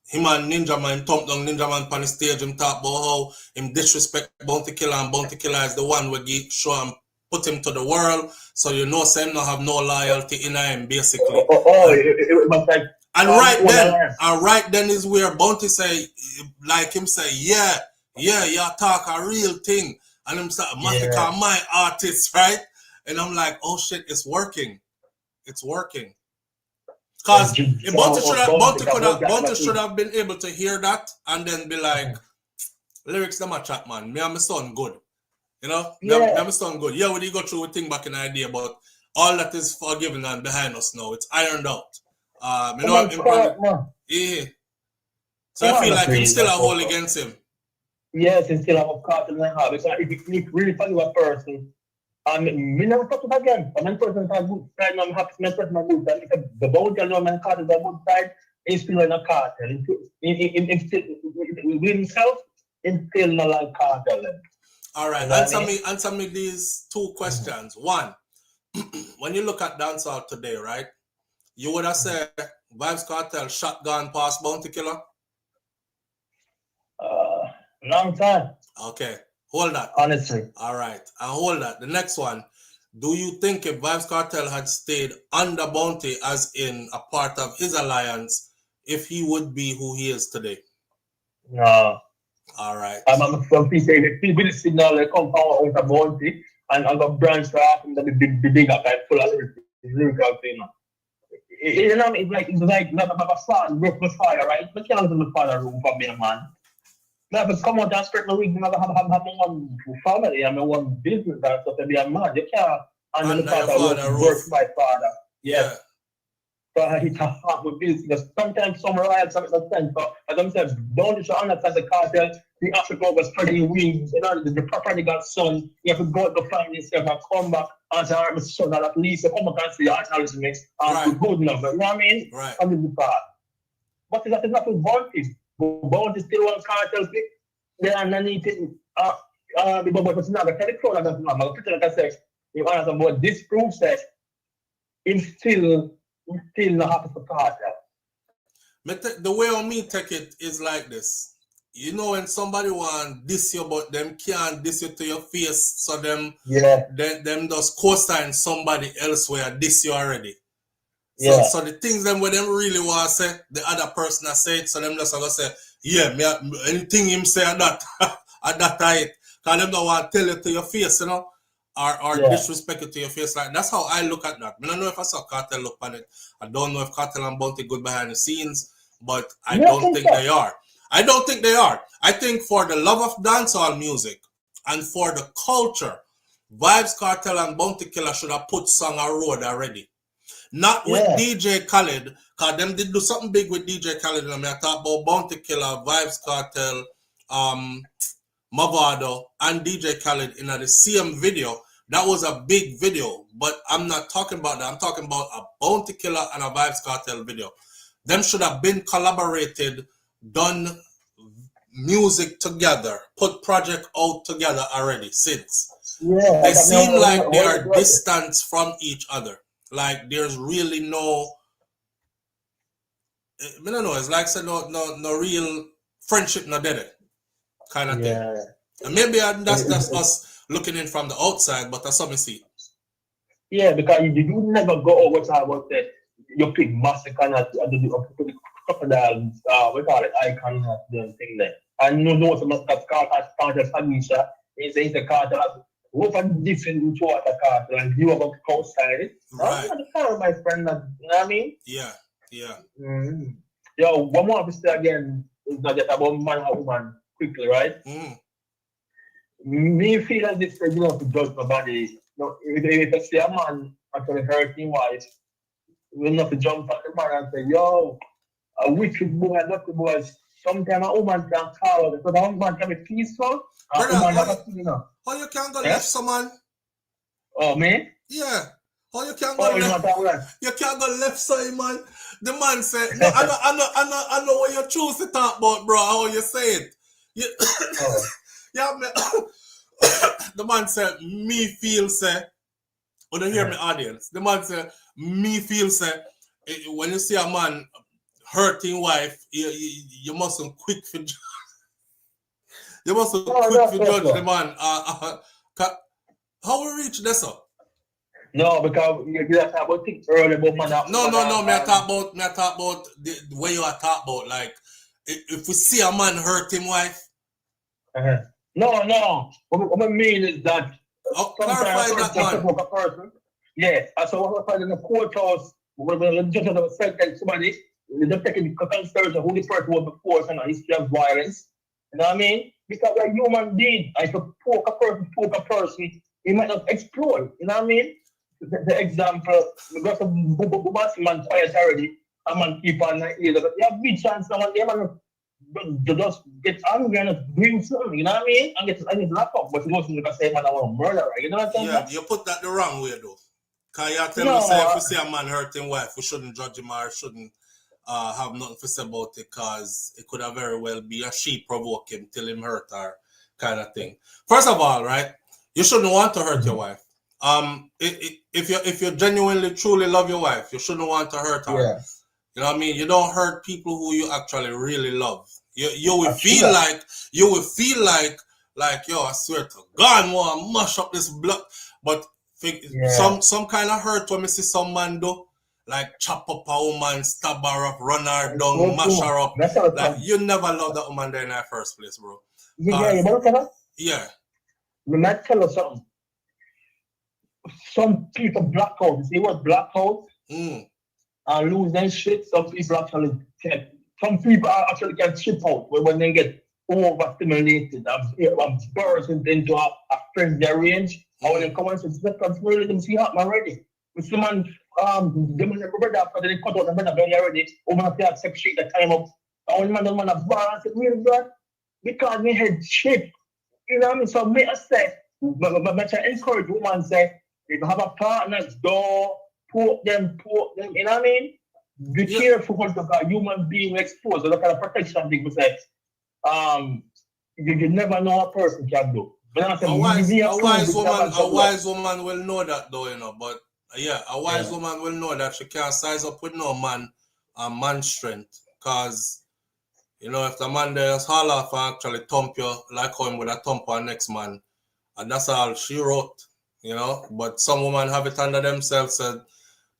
him and Ninja Man, thump down Ninja Man on the stage. Him talk about how him disrespect Bounty Killer, and Bounty Killer is the one where he show him, put him to the world. So you know, say him not have no loyalty in him basically. And right then is where Bounty say, like him say, yeah, you talk a real thing. And him say, Massacre, my artist, right? And I'm like, oh shit, it's working. It's working. Because Bounty should have been able to hear that and then be like, lyrics them a chat, man. Me and my son good. You know? Me and my son good. Yeah, we did go through a thing back in the idea, but all that is forgiven and behind us now. It's ironed out. So I feel like him still a hold against him. Yes, it's still a Kartel and hard. Because if you really follow a person, me never talk it again. But when person has good side, I'm happy when person has good side. Because the Bounty alone and Kartel is a good side, he's still in a Kartel. With himself, he's still not like Kartel. All right, answer me these two questions. One, when you look at dancehall today, right? You would have said Vybz Kartel shotgun past Bounty Killer? Long time. Okay, hold that. Honestly. All right, and hold that. The next one, do you think if Vybz Kartel had stayed under Bounty as in a part of his alliance, if he would be who he is today? No. All right. I'm from people saying if people signal they come out of Bounty and I got branch off and the big up like full of lyrical thing. You know, it's like not a fan, work with fire, right? But can't live in the fire room for me, man. Now, but come on, that's spread my week. I have one family, I mean, one business and stuff, and be a man. You can't handle the father work for my father. Yeah. So it's a hard with business. Sometimes some riots make no sense. But as I said, don't just understand the Kartel. The Africa was spreading wings. You know, the property got son. You have to go to find yourself and come back and say, all right, my son, at least you come back and see your acknowledgement and good enough. You know what I mean? Right. I'm in the part. But that is not with Bounty. Bounty still one Kartel thing. They are not needed. But it's not a crowd. I'm going to say, if I am about this proves that it's still not happy for Kartel. The way on me take it is like this. You know, when somebody want diss you, but them can't diss you to your face, so them just co-sign somebody else where diss you already. So the things them where them really want to say, the other person has said, so them just gonna say, yeah, me anything him say at that at that time, because them don't want to tell it to your face, you know, or disrespect it to your face. Like that's how I look at that. I don't know if I saw Kartel look on it. I don't know if Kartel and Bounty good behind the scenes, but I don't think they are. I don't think they are. I think for the love of dancehall music and for the culture, Vybz Kartel and Bounty Killer should have put song a road already. Not with DJ Khaled, because them did do something big with DJ Khaled. And I talk about Bounty Killer, Vybz Kartel, Mavado, and DJ Khaled in the same video. That was a big video, but I'm not talking about that. I'm talking about a Bounty Killer and a Vybz Kartel video. Them should have been collaborated, done music together, put project out together already since. Yeah, they seem like they are distant from each other. Like there's really no, I don't know. It's like no real friendship, no dead kind of thing. And maybe that's us looking in from the outside, but that's something see. Yeah, because you never go over about that. You pick massacre and the crocodile, we call it icon of the thing there. And you know some of that Kartel Tanisha is the Kartel. What a different water Kartel and you about outside. Right. I'm not my friend, you know what I mean? Yeah. Mm-hmm. Yo, one more to say again is not just about man or woman quickly, right? Me feel as if you know to judge nobody. No, if I see a man actually hurting wife, we not to jump at the man and say, yo, a wicked boy, a lucky boy. Sometimes a woman can call out because a woman can be peaceful. Brother, how you can go left someone? Oh, me? Yeah. How you can go left? You can't go left side, man. The man said, no, I know what you choose to talk about, bro. How you say it? Yeah, man. The man said, me feel say, when you hear me audience, the man said, me feel say, when you see a man hurting wife, you mustn't quick for judge. You mustn't quick for judge the man. How we reach this up? No, because you talk about things earlier about man. No. Me I talk about the way you are talk about. Like, if we see a man hurting wife. No. What I mean is that clarify that, man. A person. Yeah, so what I find in the courthouse, when the judge has sentenced somebody, they're taking the consideration who the person was before and a history of violence. You know what I mean? Because a human being, if you poke a person, he might not explode. You know what I mean? The example, because of the man quiet already, a man keep on like you have big chance someone they just get angry and bring something, you know what I mean? And get locked up, but it wasn't like say man I want to murder, you know what I'm saying? Yeah, you put that the wrong way though. Cause you tell me say if we see a man hurting wife, we shouldn't judge him or shouldn't have nothing to say about it, cause it could have very well be a she provoke him till him hurt her kind of thing. First of all, right, you shouldn't want to hurt your wife. If you genuinely truly love your wife, you shouldn't want to hurt her. Yeah. You know what I mean? You don't hurt people who you actually really love. You will feel like yo, I swear to God, I want to mash up this blood. But some kind of hurt when I see some man do, like chop up a woman, stab her up, run her down, mash her up. Like you never loved that woman there in the first place, bro. Yeah. Let me tell you something. Some people black out. You see what black out? And lose their shit. Some people actually can chip out when they get overstimulated and burst into a frenzy range. And when they come and say, that's really them see happen already. With someone, them and their brother after they cut out the brother belly already, woman have to accept shit that time up. And when man don't want to bar and say, really God, because my head shit. You know what I mean? So me I say, but I encourage women say, if you have a partner, don't poke them, you know what I mean? Be careful because a human being exposed. So that kind of protection thing we say, you never know what a person can do. But a wise woman will know that though, you know, but yeah, a wise woman will know that she can't size up with no man and man strength. Cause you know, if the man there is haul off and actually thump you like how him would have thump our next man, and that's all she wrote. You know, but some women have it under themselves and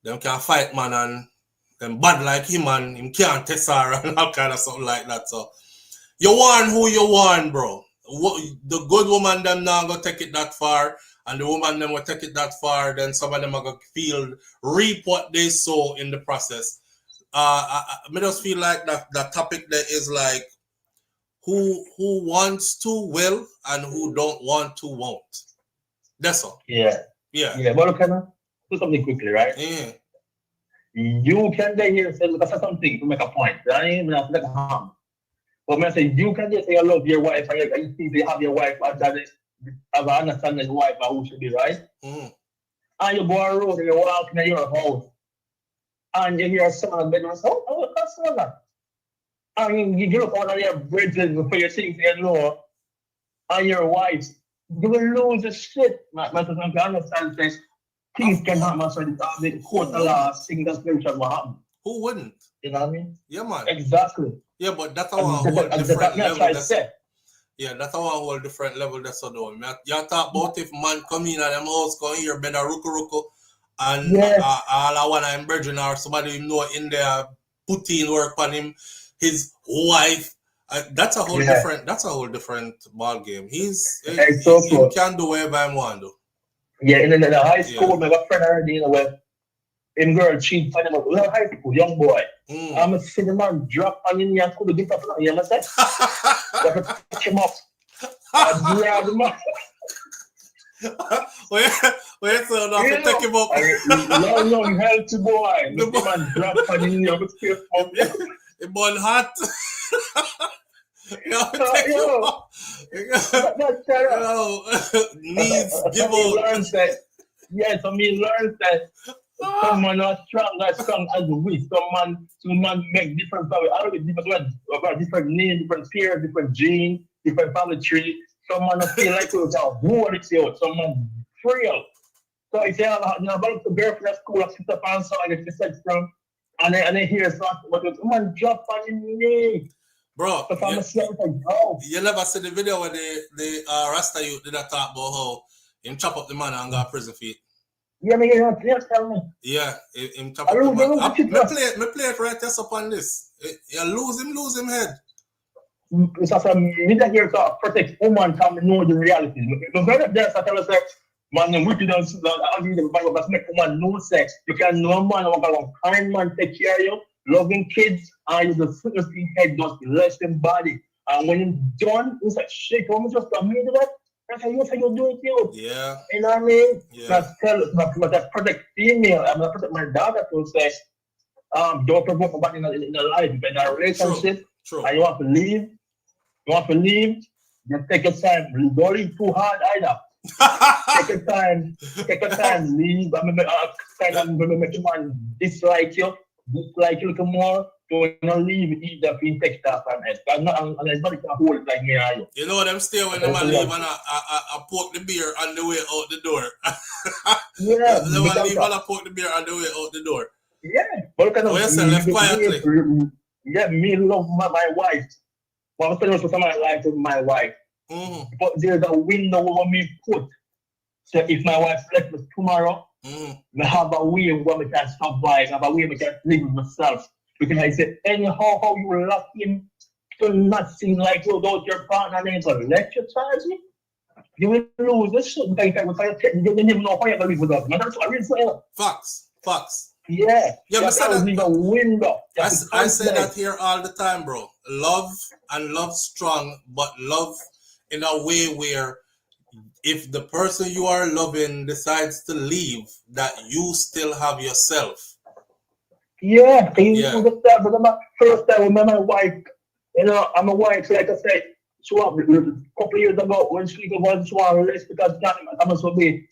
them can fight man and them bad like him and him can't test her and all kind of something like that. So you want who you want, bro. The good woman them now go take it that far and the woman them will take it that far, then some of them are gonna reap what they sow in the process. I just feel like that topic there is like who wants to will and who don't want to won't. That's all. Yeah. But can I do something quickly, right? Yeah. You can get here and say, look, I said something to make a point. I ain't even like a harm. But when I say you can just say you love your wife and you think you have your wife and that is have an understanding your wife and who should be right. And you go on road and you walk in your house and you hear someone bedroom say, oh, that's not that. I mean, you look on your bridges before you think you know, and your wife, you will lose the shit. My son can understand this. Things can happen, so the court of law, things that's mentioned will happen. Who wouldn't? You know what I mean? Yeah, man. Exactly. Yeah, but that's our whole different level. Yeah, that's our whole different level. That's what doing. You talk about if man come in and them house come here, bed a ruku and all I want to virgin or somebody you know in there put in work on him, his wife. That's a whole different. That's a whole different ball game. He can do whatever he want to do. Yeah, in the high school, my friend already, you know, where him girl cheat on him, high school, young boy. I'm a see the man drop on him and could get up on him, you understand? You have to touch him up. And grab him up. Wait, so now to take him up. Young healthy boy. The man drop on him, you have to stay up. The ball hot. You have to take him up. Needs give out. Yes, I mean, learn that someone not strong as we. Someone make different family. I don't know different about different name, different fear, different gene, different family tree. Someone not feel like we're who it's out. Someone frail. So if you have about the girlfriend at school, I sit up and so I get the sex from, and then hear something, but someone drop on me. Bro, you never see the video where the Rasta youth did that talk about how him chop up the man and got prison feet. Yeah, man, you tell me. Yeah, him chop up the man. Me play it right just upon this. You lose him head. It's as a media here to protect woman can know the reality. Because right there, I tell us that man, wicked and I'll give the Bible, but make woman know sex. You can know a man who can kind man take care of you. Loving kids, and you the fitness head just less than body. And when you're done, it's like shit, I'm just a minute that. That's how you do it, too. Yeah. You know what I mean? Yeah. That's protect female. I'm gonna protect my daughter to say, don't provoke a body in a life, in a relationship. True. And you want to leave. Just take your time. Don't leave too hard either. Take your time, leave. I'm gonna make you man dislike you a little more, to not leave either in take stuff and head. I'm not can hold it like me are you. You know them stay when them leave and I poke the beer on the way out the door. Yeah. They will leave and I poke the beer on the way out the door. Yeah. But kind of left quietly. Yeah, me love my wife. Well, I'm telling you my life with my wife. But there's a window where me put. So if my wife left me tomorrow, I have a way where we can survive, have a way we can live with myself. Because I said, anyhow, how you lock in to nothing like you without your partner, then it's a lecture charge me. You will lose the shit because you don't even know how you're going to live without me. That's what I really say. Facts. Yeah. I said that. A window. I say that here all the time, bro. Love and love strong, but love in a way where if the person you are loving decides to leave, that you still have yourself. Yeah. First time with my wife, you know, I'm a wife, like I said, a couple of years ago when she was less because I'm supposed to be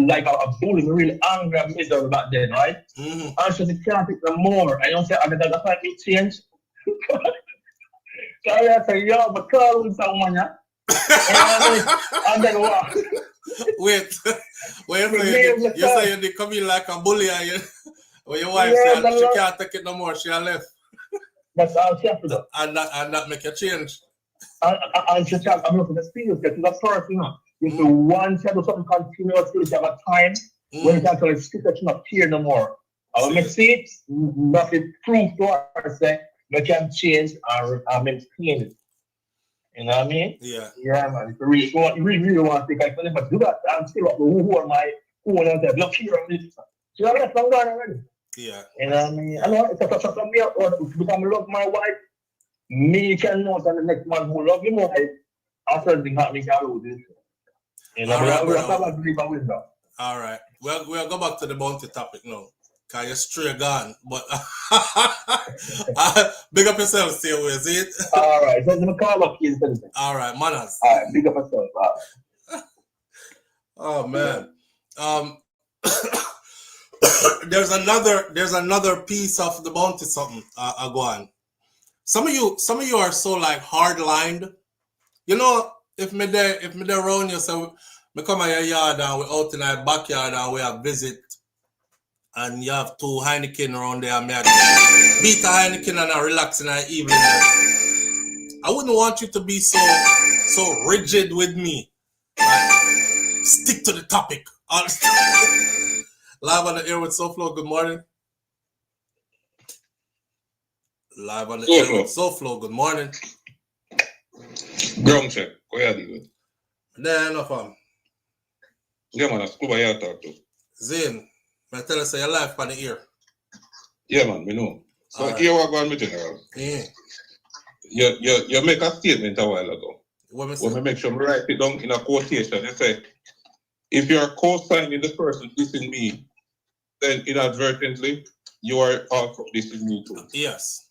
like a bully, really angry and miserable back then, right? And she said, can't take no more. And you say, that's why it changed. So I said, yo, but call with someone, yeah? And then what? Wait, you say they come in like a bully and you, when your wife said she can't take it no more, she left. That's all she has to do. And that make a change. And she can't, I'm looking at the experience, because that's first, you know. If you want to do something continuously, you have a time when you can actually stick that you're not here no more. And when I see it, nothing proof to her, say, you can change or maintain it. You know what I mean? Yeah. Yeah, man. If you really want to take it, I never do that. I'm still up to who am I? Who am I? Look here on this. So I'm not gone already. Yeah. You know what I mean? I know it's a question from me, or because I love my wife, me can know that the next man who love you more, after the happening, I will do this. You know, all right. We'll go back to the bounty topic now. Because you're straight gone. But big up yourself, stay away, see it? All right. So I'm going to call up kids. All right, manners. All right, big up yourself. Oh, man. There's another piece of the bounty something I go on. Some of you are so like hard-lined. You know, if me there around you, so me come at your yard and we out in our backyard and we have visit, and you have 2 Heineken around there, and me beat a Heineken and I relax in the evening. I wouldn't want you to be so rigid with me. Like, stick to the topic. Live on the air with SouFLo. Good morning. Live on the air with SouFLo. Good morning. Ground check. What are you doing? There enough fam. Yeah, man. That's cool. I talk to. Zane, I tell you, say you're live on the ear. Yeah, man. We know. So All right. here we go, me general. You make a statement a while ago. What me When we make sure we write it down in a quotation, you say, if you are co-signing the person dissing me, then inadvertently you are also dissing me too. Yes.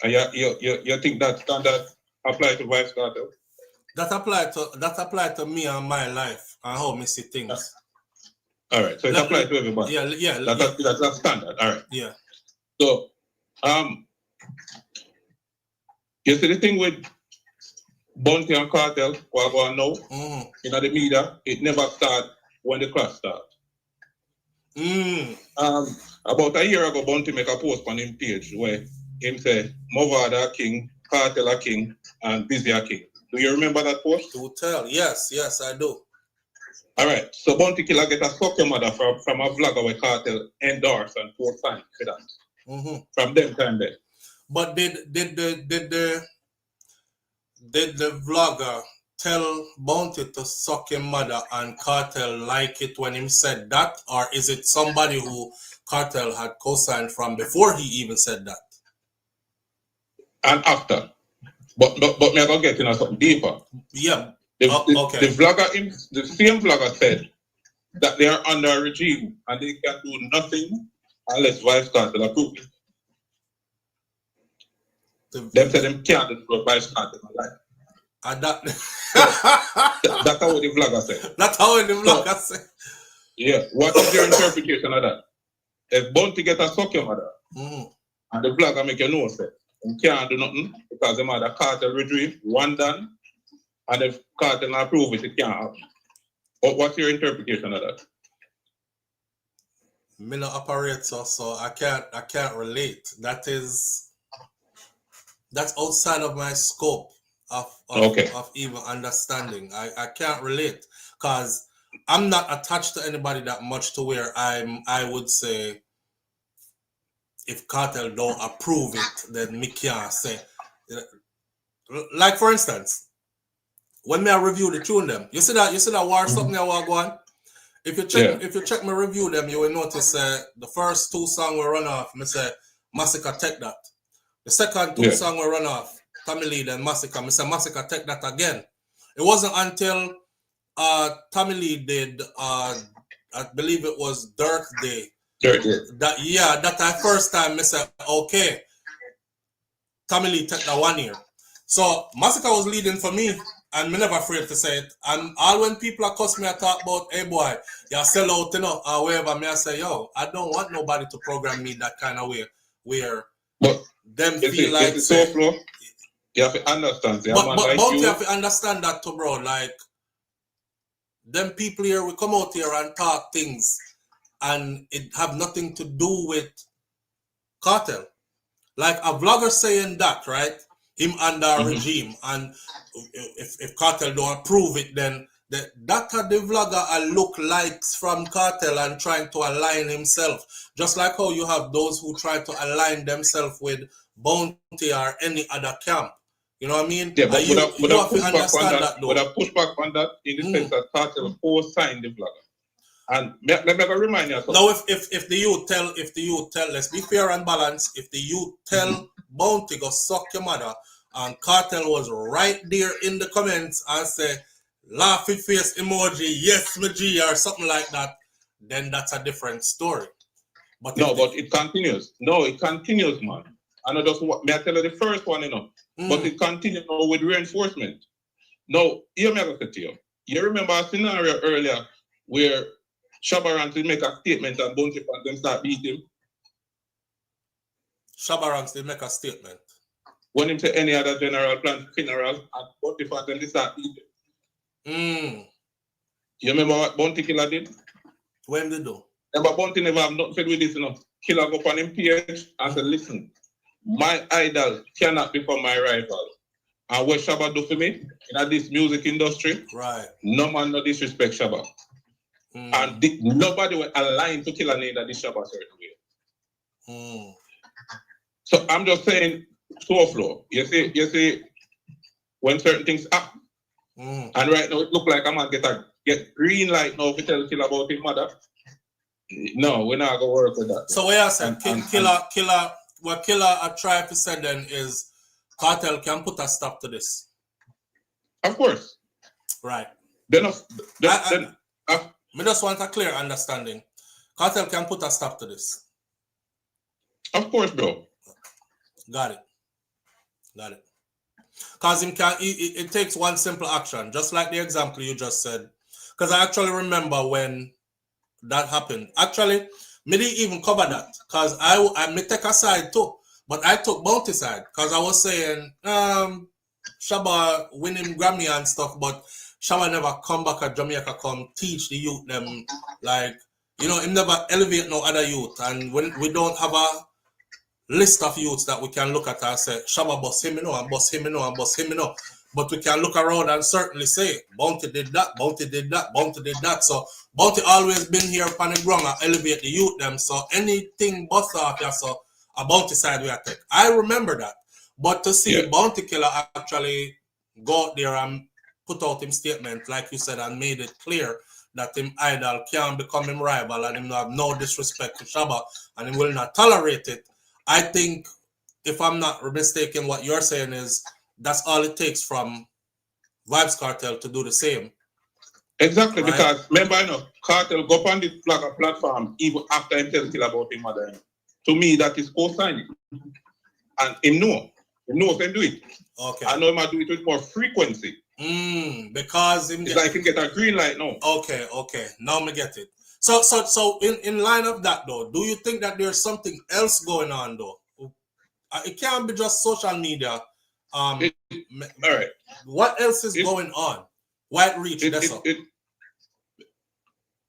And you think that standard apply to Vybz Kartel? That apply to me and my life and how me see things. All right, so it applies to everybody. Yeah. That's standard. All right. Yeah. So, you see the thing with Bounty and Kartel, what going now, in the media, it never start when the clash start. About a year ago, Bounty make a post on his page where him say, Movada a king, Kartel a king, and Busy a king. Do you remember that post? To tell, yes, I do. All right, so Bounty Killer get a suck your mother from a vlogger where Kartel endorse and pour sign for that. From them time there. But did the vlogger tell Bounty to suck him mother and Kartel like it when him said that, or is it somebody who Kartel had co-signed from before he even said that? And after. But me I gonna get into something deeper. Yeah. Okay. The same vlogger said that they are under a regime and they can do nothing unless Vybz Kartel approve it. Them said them can't destroy Vybz Kartel alive. That's how the vlogger said. That's how the vlogger said. Yeah. What is your interpretation of that? If Bounty get a suck your mother and the vlogger make your nose say, you can't do nothing because them had a Kartel regime, one done, and if Kartel not approve it, it can't happen. But what's your interpretation of that? Me no operator, so I can't relate. That's outside of my scope of even understanding. I can't relate because I'm not attached to anybody that much to where I would say if Kartel don't approve it, then me can't say. Like for instance, when me I review the tune them, you see that war something I want go on. If you check me review them, you will notice the first 2 songs will run off. Me say Massacre take that. The second 2 songs will run off. Tommy Lee then Massacre. Me say Massacre take that again. It wasn't until Tommy Lee did I believe it was Dirt Day. That I first time me say okay. Tommy Lee take that 1 year. So Massacre was leading for me. And me never afraid to say it. And all when people are cuss me, I talk about, hey boy, you sell out, you know, or wherever, me I say, yo, I don't want nobody to program me that kind of way, where them feel like... SouFLo, you have to understand. But you have to understand that too, bro. Like, them people here, we come out here and talk things, and it have nothing to do with Kartel. Like a vlogger saying that, right? Him under a regime, and if Kartel don't approve it, then the vlogger look likes from Kartel and trying to align himself. Just like how you have those who try to align themselves with Bounty or any other camp. You know what I mean? Yeah, but you have to understand that though. But I push back on that in the sense that Kartel co-signed the vlogger. And let me remind you. Now, if the youth tell, let's be fair and balanced. If the youth tell Bounty go suck your mother, and Kartel was right there in the comments and say, laughing face emoji, yes, my G, or something like that, then that's a different story. But it continues. No, it continues, man. And I just may I tell you the first one, you know. But it continues now with reinforcement. Now, hear me I say to you. You remember a scenario earlier where Shabaranks will make a statement and Bounty and them start beating him? Shabaranks, they make a statement. when him say any other general plan funeral and Bounty fans then they start eating. You remember what Bounty Killer did? When they do? Remember Bounty never have nothing to do with this, you know. Killer go on him page and say, listen, my idol cannot become my rival. And what Shabba do for me in this music industry, right? No man no disrespect Shabba. And nobody will align to Killer name that this Shabba certain way. So I'm just saying, SouFlo, you see, when certain things happen, and right now it look like I'm gonna get green light now to tell Killer about his mother. No, we're not gonna work with that. So what you saying, Killer, what Killer I try to say then is Kartel can put a stop to this. Of course. Right. I just want a clear understanding. Kartel can put a stop to this. Of course, bro. Got it. Because it takes one simple action, just like the example you just said. Because I actually remember when that happened. Actually, me didn't even cover that because I may take a side too, but I took Bounty side because I was saying Shabba winning Grammy and stuff, but Shabba never come back at Jamaica come teach the youth them, like, you know, him never elevate no other youth, and when we don't have a list of youths that we can look at and say Shabba bust him, you know, and bust him, you know, and bust him, you know. But we can look around and certainly say Bounty did that, Bounty did that, Bounty did that. So Bounty always been here upon the ground and elevate the youth them. So anything bust off here, so a Bounty side we attack. I remember that. But to see Bounty Killer actually go out there and put out him statement, like you said, and made it clear that him idol can't become him rival and him have no disrespect to Shabba and he will not tolerate it. I think, if I'm not mistaken, what you're saying is that's all it takes from Vybz Kartel to do the same. Exactly, right? Because remember, you know, Kartel go on this platform even after him tells Killer about him mother. To me, that is co-signing. And him know can do it. Okay. I know him might do it with more frequency. Because it's like he get a green light now. Okay. Now me get it. So in line of that though, do you think that there's something else going on though? It can't be just social media. All right. What else is going on? White reach.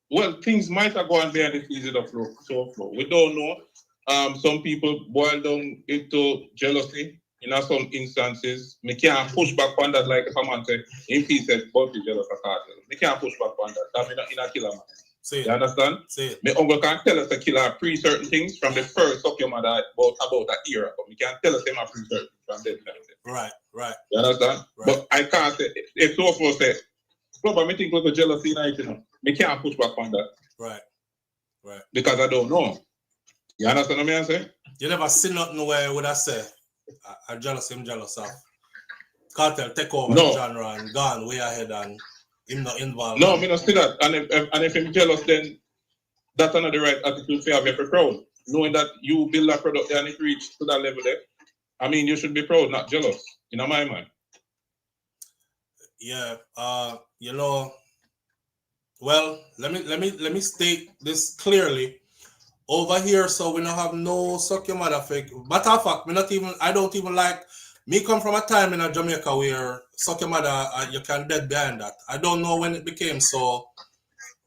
Well, things might have gone behind the scenes of SouFlo. We don't know. Some people boil down into jealousy. In some instances, we can't push back on that. Like if a man say, if he said, Bounty jealous of Kartel, we can't push back on that. That's in a killer man. You understand? My uncle can't tell us the killer pre certain things from the first Suck Your Mother about that era. But we can't tell us him a pre certain from that. Right. You understand? Right. But I can't say, if SouFlo says, but I think with the jealousy night, you know, we can't push back on that. Right. Because I don't know. You understand what I'm saying? You never see nothing where would I say, I'm jealous of Kartel take over the genre and gone way ahead and him not involved. No, me not see that. And if him jealous, then that's not the right attitude to have every crowd. Knowing that you build a product and it reach to that level there. I mean, you should be proud, not jealous. You know my mind. Yeah. You know. Well, let me state this clearly. Over here, so we don't have no Suck Your Mother fake. Matter of fact, I don't even like. Me come from a time in Jamaica where Suck Your Mother, you can dead behind that. I don't know when it became so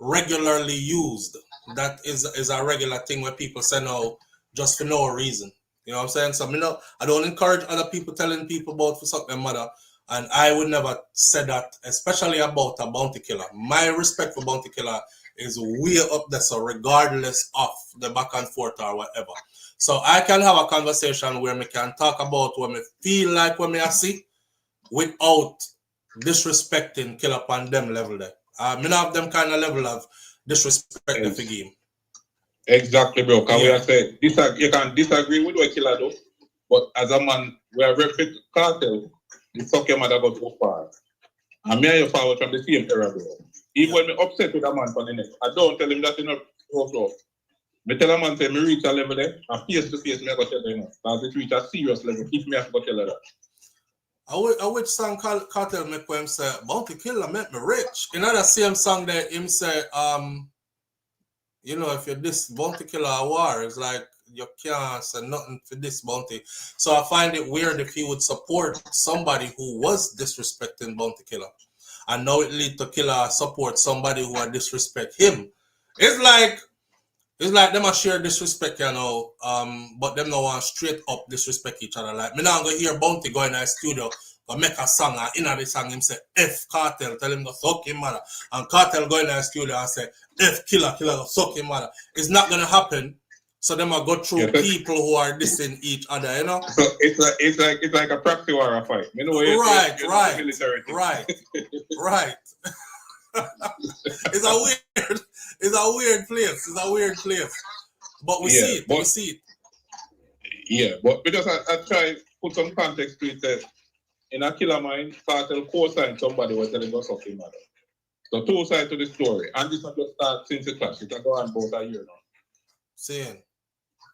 regularly used. That is a regular thing where people say no just for no reason. You know what I'm saying? So I don't encourage other people telling people about Suck Your Mother, and I would never say that, especially about a Bounty Killer. My respect for Bounty Killer is way up there, so regardless of the back and forth or whatever. So I can have a conversation where we can talk about what me feel like when me I see without disrespecting Killer upon them level there. Me not have them kind of level of disrespect in the game. Exactly, bro. Because we are saying, you can disagree with what Killer do, but as a man, we are repping Kartel, the Suck Your Mother got too far. And me and you forward from the same era, bro. Even when me upset with a man for the next, I don't tell him that you know SouFlo. Me tell a man say me reach a level there, and face to face me I go tell him. Because it reach a serious level, if me I have to go tell her that. I which song Kartel make him say Bounty Killer make me rich. In that same song that him say, you know, if you're this Bounty Killer war, it's like you can't say nothing for this Bounty. So I find it weird if he would support somebody who was disrespecting Bounty Killer. And now it lead to Killer support somebody who would disrespect him. It's like them a share disrespect, you know, but them no want straight up disrespect each other. Like me now go hear Bounty go in the studio, go make a song, and in the song him say F Kartel, tell him to suck him mother. And Kartel go in the studio and say F Killer go suck him mother. It's not gonna happen. So them will go through people who are dissing each other, you know. So it's like a proxy war fight. You know, right. It's a weird place. But we see it. Yeah, but because I try to put some context to it that in a Killer mind, Kartel co-signed somebody was telling us something matter. So two sides to the story. And this has just started since the clash. It has gone on about a year now. Saying.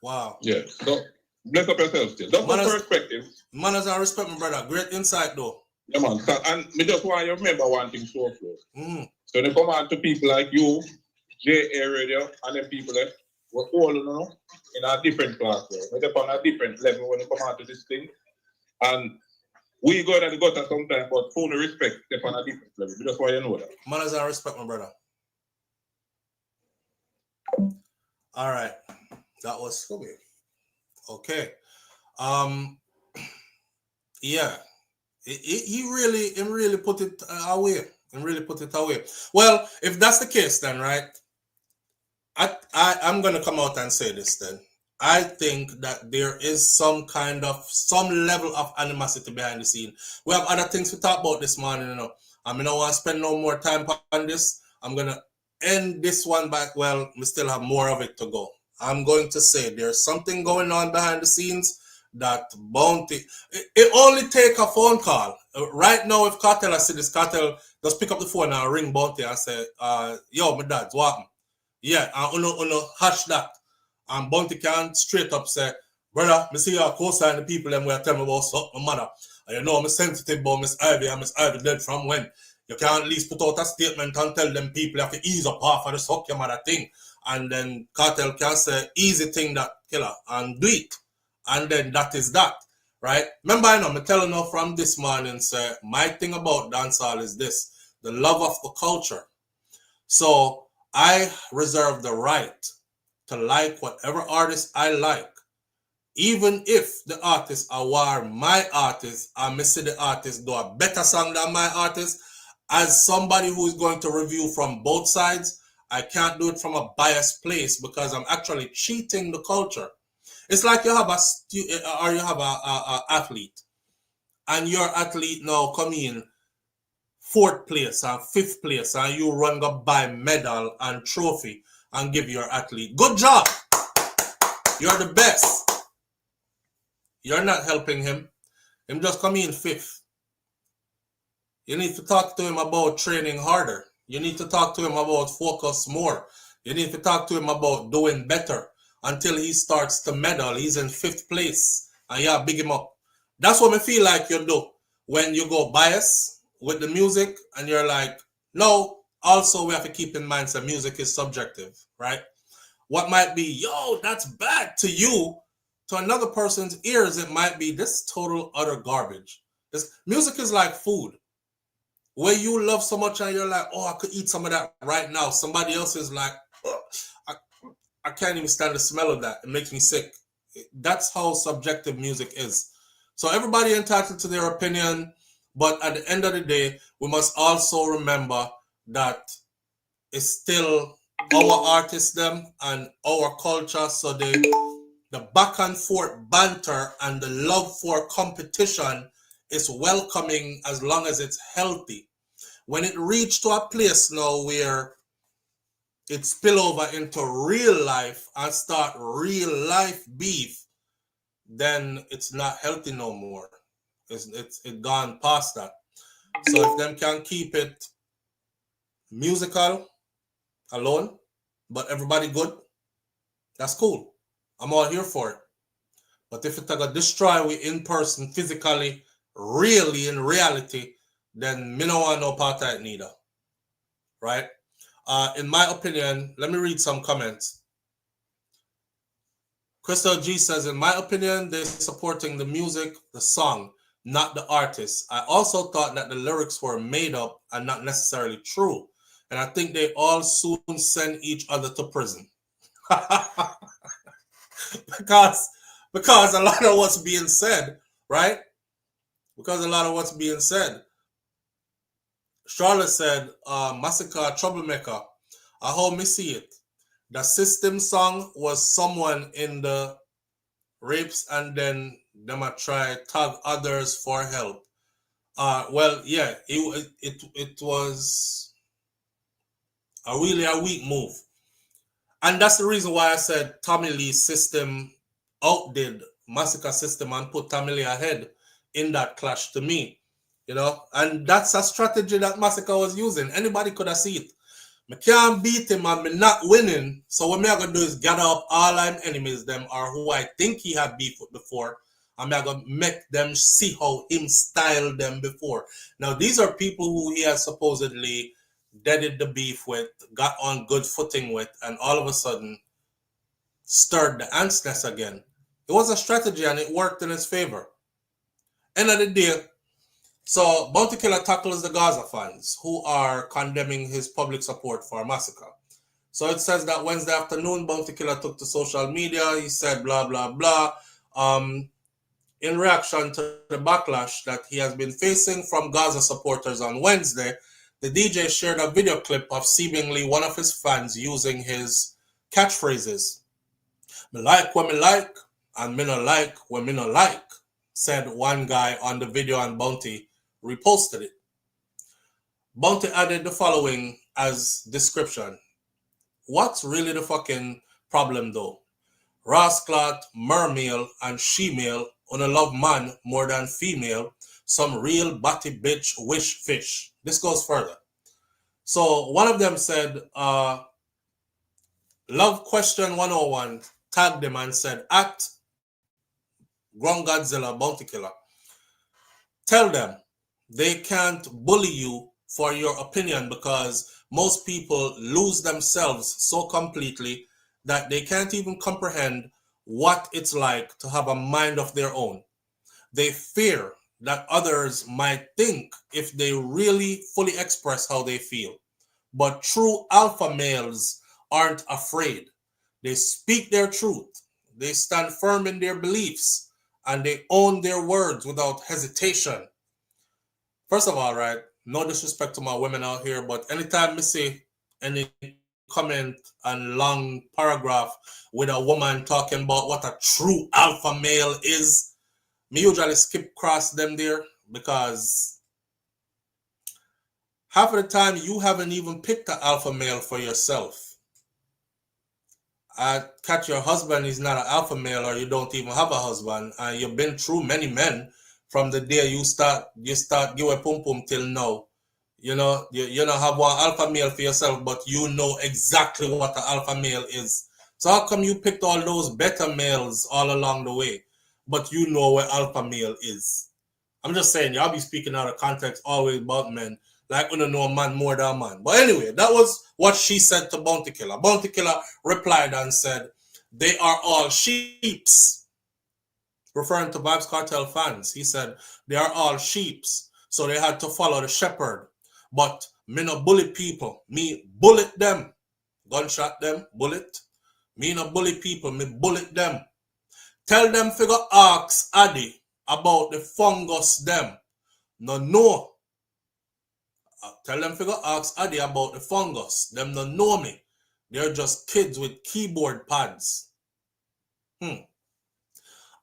Wow. Yeah. So bless up yourself still. That's the perspective. Manners and respect, my brother. Great insight though. Yeah, man. And me just want you to remember one thing so close. So they come on to people like you, JA Radio, and then people that we're all in a different class. We're on a different level when they come out to this thing. And we go to the gutter sometimes, but full respect, they're on a different level. Just why you know that. Manners and respect, my brother. All right. That was weird. Okay. Yeah. He really put it away. Well, if that's the case, then right, I'm gonna come out and say this. Then I think that there is some level of animosity behind the scene. We have other things to talk about this morning, you know. I don't want to spend no more time on this. I'm gonna end this one back. Well, we still have more of it to go. I'm going to say there's something going on behind the scenes that Bounty. It only take a phone call. Right now, if Kartel I see this, Kartel just pick up the phone and ring Bounty and say, yo, my dad, what happened? Yeah, and uno hash that. And Bounty can straight up say, brother, me see you co-sign the people them where tell me about something, my mother. And you know I'm sensitive about Miss Ivy and Miss Ivy dead from when. You can at least put out a statement and tell them people have to ease up half of the suck your mother thing. And then Kartel can say easy thing that Killer and do it. And then that is that. Right? Remember, I know I'm telling you from this morning, sir, my thing about dancehall is this, the love of the culture. So I reserve the right to like whatever artist I like. Even if the artist are my artist, I may see the artist do a better song than my artist. As somebody who is going to review from both sides, I can't do it from a biased place because I'm actually cheating the culture. It's like you have a athlete, and your athlete now come in 4th place and 5th place, and you run go buy medal and trophy and give your athlete. Good job. You're the best. You're not helping him. Him just come in 5th. You need to talk to him about training harder. You need to talk to him about focus more. You need to talk to him about doing better until he starts to medal. He's in 5th place. And yeah, big him up. That's what I feel like you do when you go bias with the music and you're like, no, also we have to keep in mind that music is subjective, right? What might be, yo, that's bad to you, to another person's ears, it might be this total utter garbage. This music is like food. Where you love so much and you're like, oh, I could eat some of that right now. Somebody else is like, oh, I can't even stand the smell of that. It makes me sick. That's how subjective music is. So everybody entitled to their opinion, but at the end of the day, we must also remember that it's still our artists them and our culture. So the back and forth banter and the love for competition is welcoming as long as it's healthy. When it reached to a place now where it spill over into real life and start real life beef, then it's not healthy no more. It's gone past that. So if them can keep it musical alone, but everybody good, that's cool. I'm all here for it. But if it's gonna destroy we in person, physically, really in reality, then me no want no part of it neither. Right? In my opinion, let me read some comments. Crystal G says, in my opinion, they're supporting the music, the song, not the artist. I also thought that the lyrics were made up and not necessarily true. And I think they all soon send each other to prison. because a lot of what's being said, right? Because a lot of what's being said. Charlotte said, Massacre Troublemaker. I hope me see it. The System song was someone in the rapes and then them a try tag others for help. Well, yeah, it was a really a weak move. And that's the reason why I said Tommy Lee's System outdid Massacre System and put Tommy Lee ahead in that clash to me. You know, and that's a strategy that Massacre was using. Anybody could have seen it. I can't beat him and me not winning. So what I'm going to do is gather up all I'm enemies them or who I think he had beef with before. I'm going to make them see how him styled them before. Now, these are people who he has supposedly deaded the beef with, got on good footing with, and all of a sudden stirred the ants nest again. It was a strategy and it worked in his favor. End of the day, so Bounty Killer tackles the Gaza fans who are condemning his public support for Massacre. So it says that Wednesday afternoon, Bounty Killer took to social media. He said blah, blah, blah. In reaction to the backlash that he has been facing from Gaza supporters on Wednesday, the DJ shared a video clip of seemingly one of his fans using his catchphrases. Me like what me like, and me no like what me no like, said one guy on the video, and Bounty reposted it. Bounty added the following as description. What's really the fucking problem though? Rasclot, mermail, and she-male on a love man more than female, some real batty bitch wish fish. This goes further. So one of them said, Love Question 101 tagged them and said, at Ground Godzilla Bounty Killer, tell them they can't bully you for your opinion because most people lose themselves so completely that they can't even comprehend what it's like to have a mind of their own. They fear that others might think if they really fully express how they feel. But true alpha males aren't afraid. They speak their truth. They stand firm in their beliefs and they own their words without hesitation. First of all, right, no disrespect to my women out here, but anytime I see any comment and long paragraph with a woman talking about what a true alpha male is, me usually skip across them there because half of the time you haven't even picked an alpha male for yourself. I catch your husband is not an alpha male or you don't even have a husband and you've been through many men from the day you start give a pum pum till now. You know, you don't have one alpha male for yourself, but you know exactly what an alpha male is. So how come you picked all those beta males all along the way, but you know what alpha male is? I'm just saying, y'all be speaking out of context always about men, like we don't know a man more than a man. But anyway, that was what she said to Bounty Killer. Bounty Killer replied and said, they are all sheeps. Referring to Vybz Kartel fans, he said, they are all sheeps, so they had to follow the shepherd. But me no bully people, me bullet them. Gunshot them, bullet. Me no bully people, me bullet them. Tell them figure ask Addy about the fungus them. No. Tell them figure ask Addy about the fungus. Them no know me. They're just kids with keyboard pads.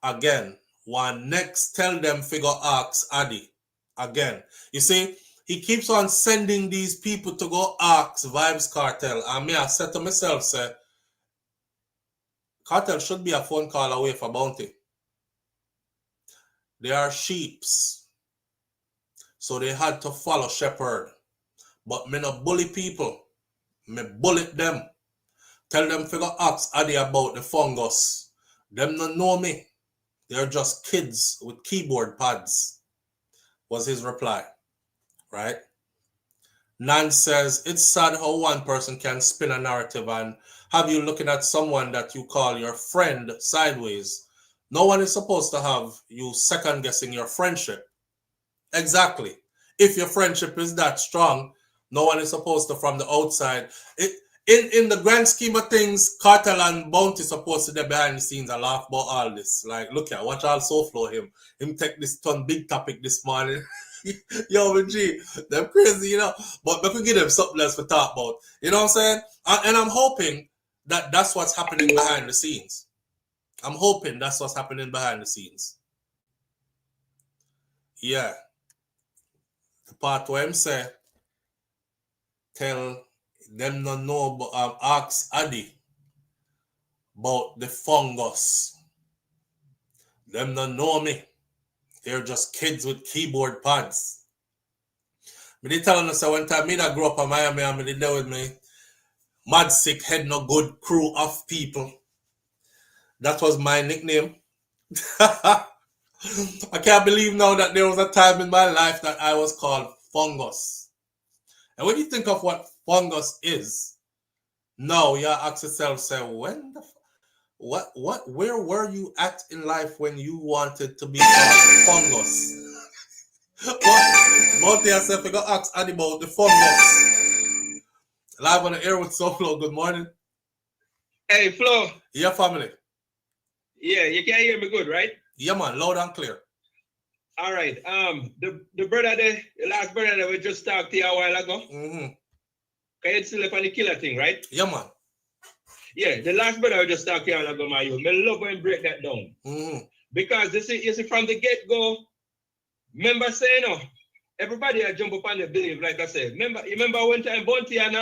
Again, one next tell them figure ask Addy. Again. You see, he keeps on sending these people to go ask Vybz Kartel. And me I said to myself, say, Kartel should be a phone call away for Bounty. They are sheeps. So they had to follow shepherd. But me no bully people. Me bullet them. Tell them figure ask Addy about the fungus. Them no know me. They're just kids with keyboard pads. Was his reply. Right? Nan says, it's sad how one person can spin a narrative and have you looking at someone that you call your friend sideways. No one is supposed to have you second guessing your friendship. Exactly. If your friendship is that strong, no one is supposed to from the outside. In the grand scheme of things, Kartel and Bounty supposed to be behind the scenes and laugh about all this. Like, look at watch all SouFlo him take this big topic this morning. Yo, G, them crazy, you know. But we could give them something else to talk about. You know what I'm saying? And I'm hoping that that's what's happening behind the scenes. I'm hoping that's what's happening behind the scenes. Yeah. The part where him say, tell them not know, but ask Addy about the fungus. Them not know me. They're just kids with keyboard pads. Me they telling us one time me that grew up in Miami and me they there with me. Mad sick head no good crew of people. That was my nickname. I can't believe now that there was a time in my life that I was called fungus. And when you think of what fungus is, now you ask yourself, say, when the where were you at in life when you wanted to be called fungus? Both yourself, you got to ask Andy about the fungus. Live on the air with SouFlo. Good morning. Hey, Flo. Yeah, family. Yeah, you can hear me good, right? Yeah, man, loud and clear. All right. The brother, the last brother that we just talked to you a while ago. Mm-hmm. Can you still up on the killer thing, right? Yeah, man. Yeah, the last brother I just talked to you a while ago, my you. I love when break that down. Mm-hmm. Because you see from the get-go, remember saying, no, everybody I jump up on the belief, like I said. Remember one time Bounty and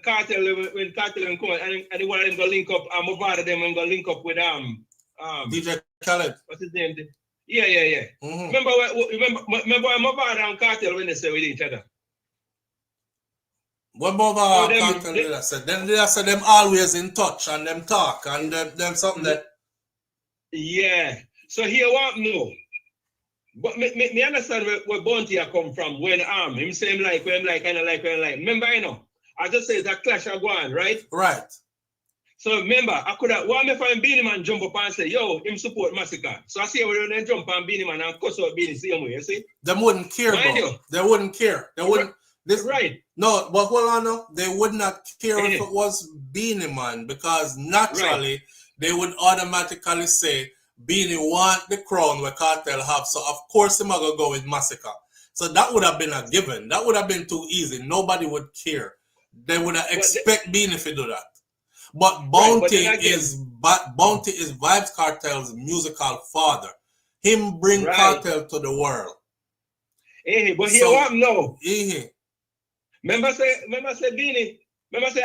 Kartel when Kartel and come and they want them to link up Mavada them and go link up with DJ Khaled. What's his name? Yeah. Mm-hmm. Remember Mavada and Kartel when they say with each other. What about Kartel did I say? Then they said them always in touch and them talk and them something that. Yeah. So here what no. But me understand where Bounty come from when him say him like when him like kind of like when like. Remember you know. I just say it's a clash of one, right? Right. So remember, I could have one if I'm Beanie Man jump up and say, yo, him support Massacre. So I see when they jump on Beanie Man and cuss out Beanie same way, you see? They wouldn't care, bro. They wouldn't care. They wouldn't. Right. No, but hold on now. They would not care if it was Beanie Man because naturally they would automatically say Beanie want the crown where Kartel have. So of course him gonna go with Massacre. So that would have been a given. That would have been too easy. Nobody would care. They would have expect Beanie if he do that. But Bounty is Vybz Kartel's musical father. Him bring Kartel to the world. But here what no. Remember say Beanie. Remember say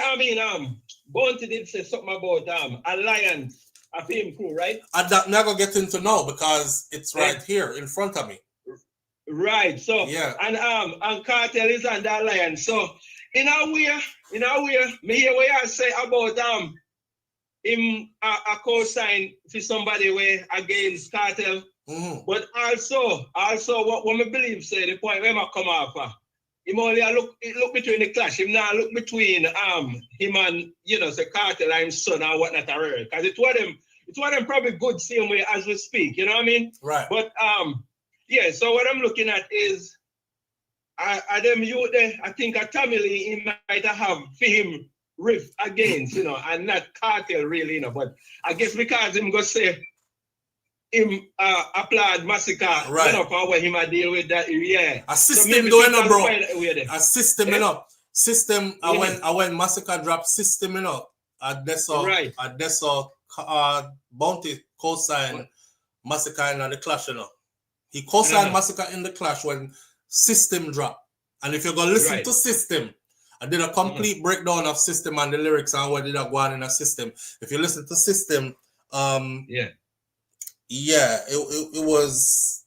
Bounty did say something about Alliance of him crew, right? I'm not gonna get into now because it's right here in front of me. Right. So yeah. And Kartel is on the Alliance. So in a way, me hear what you say about him a co-sign for somebody way against Kartel. Mm-hmm. But also what me believe say the point where I come off him only look between the clash. Him now look between him and say Kartel and his son and whatnot because it's what them probably good same way as we speak, you know what I mean? Right. But yeah, so what I'm looking at is them youth there, I think a Tamil he might have for him riff against, and not Kartel really, but I guess because him go say him applaud Massacre, for what him deal with that, yeah. A system so doing up, bro. A system, System, Yeah. when Massacre drop system, Bounty co-sign Massacre in the clash, He co-signed Massacre in the clash when System drop. And if you're going to listen to System, I did a complete breakdown of System and the lyrics and what did I go on in a System. If you listen to System, it was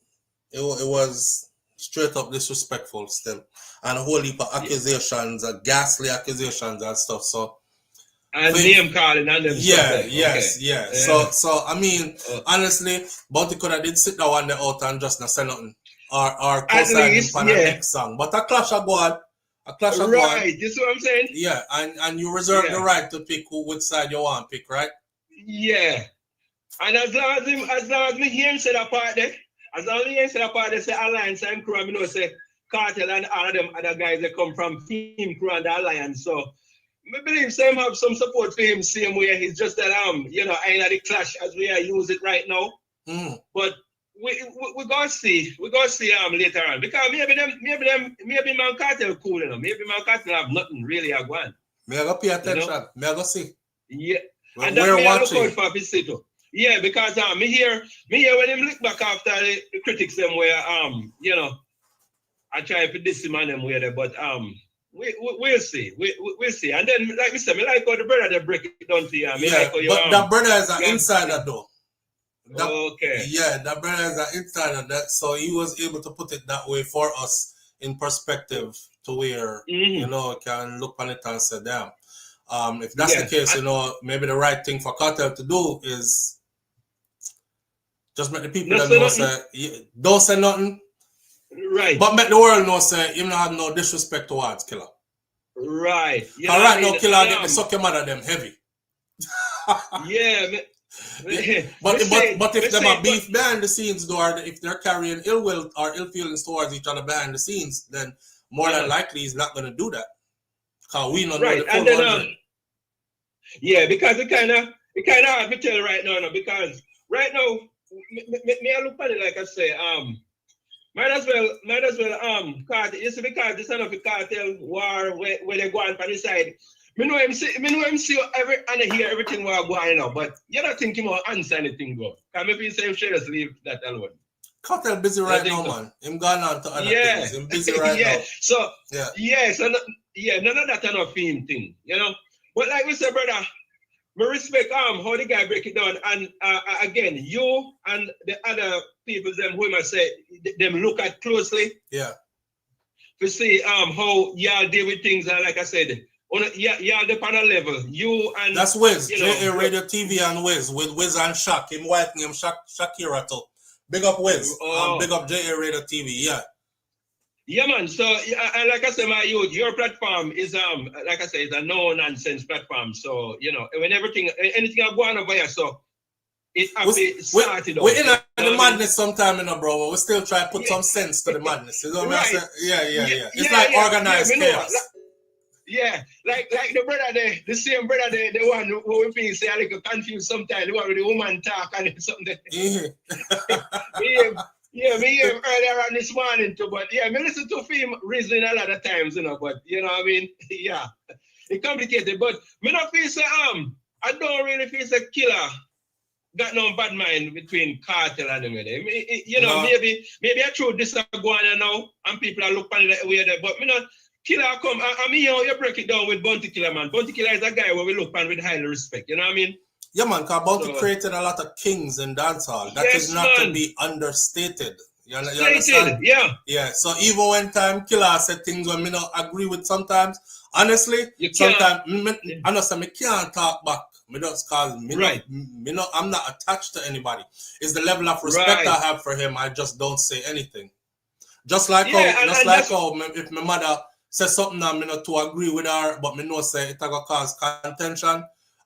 straight up disrespectful still. And a whole heap of accusations, ghastly accusations and stuff. So and name calling and them So I mean, honestly, Bounty could have did sit down one day out and just not say nothing. or co-signing on the next song. But a clash of go on. A clash of go on. Right, you see what I'm saying? Yeah, and you reserve the right to pick which side you want to pick, right? Yeah. And as long as me hear him say that part there, as long as he say that part there, say Alliance and crew, I know say Kartel and all of them other guys that come from Team Crew and the Alliance. So I believe Sam have some support for him same way. It's just that you know, ain't at the clash as we use it right now. But we gonna see later on. Because maybe man Kartel cool, you know. Maybe man Kartel have nothing really a go on. Me I go pay attention. You know? Me I go see. Yeah. And we're watching. Look out for Pisito. Yeah, because me hear when him look back after the critics them where you know, I try to diss him on them way there, but we'll see. We'll see. And then like we said, me like how the brother they break it down to you. Yeah, like but that brother is an insider though. Okay. Yeah, that brother is an insider, that so he was able to put it that way for us in perspective to where you know can look on it and say, damn. If that's the case, you know, maybe the right thing for Kartel to do is just make the people that know say don't say nothing. Right. But make the world know say you don't have no disrespect towards Killer. Right. Yeah, right now Killer get the suck your mother them heavy. Yeah. But if them are beef behind the scenes though, or if they're carrying ill will or ill feelings towards each other behind the scenes, then more than likely he's not gonna do that. Cause we don't know the full version. Yeah, because it kind of hard to tell right now, because right now, me I look at it like I say, might as well, Kartel, you see, because this is not a Kartel war where they go on the side. Me know him see and hear everything what going on, but you don't think him will answer anything go. Cause maybe say should just leave that alone. Kartel busy right now, man. Him gone on to other things. Him busy right now. So none of that enough him thing, you know. But like we said, brother, we respect how the guy break it down. And again, you and the other people them who might say them look at closely. Yeah. To see how y'all deal with things, and like I said, y'all depend on a level. You and that's Wiz, JA Radio TV and Wiz with Wiz and Shaq. Him wiping him Shakira too. Big up Wiz. Big up JA Radio TV, yeah. Yeah, man. So, like I said, my youth, your platform is like I said, it's a no-nonsense platform. So, you know, when anything I go on over here, so it started off. We're in the madness sometime, you know, bro. We still try to put some sense to the madness. You know what I'm saying? Yeah. It's like organized chaos. Like the brother there, the same brother there, the one who we feel say a little confused sometimes, the one with the woman talk and something. Yeah, me hear him earlier on this morning too, but yeah, me listen to him reasoning a lot of times, you know, but you know what I mean? Yeah, it's complicated, but me not feel say, I don't really feel say Killer got no bad mind between Kartel and them. You know, maybe I true this is going on now, and people are looking at the way there, but me not, Killer come, I mean, you break it down with Bounty Killer, man. Bounty Killer is a guy where we look at with high respect, you know what I mean? Yeah, man, because Bounty created a lot of kings in dancehall. That is not to be understated. You understand? Yeah. So even when time Killer said things when me not agree with sometimes, honestly, sometimes I can't talk back. Me just cause I'm not attached to anybody. It's the level of respect I have for him. I just don't say anything. Just like how if my mother says something I'm not to agree with her, but me know say it gonna cause contention.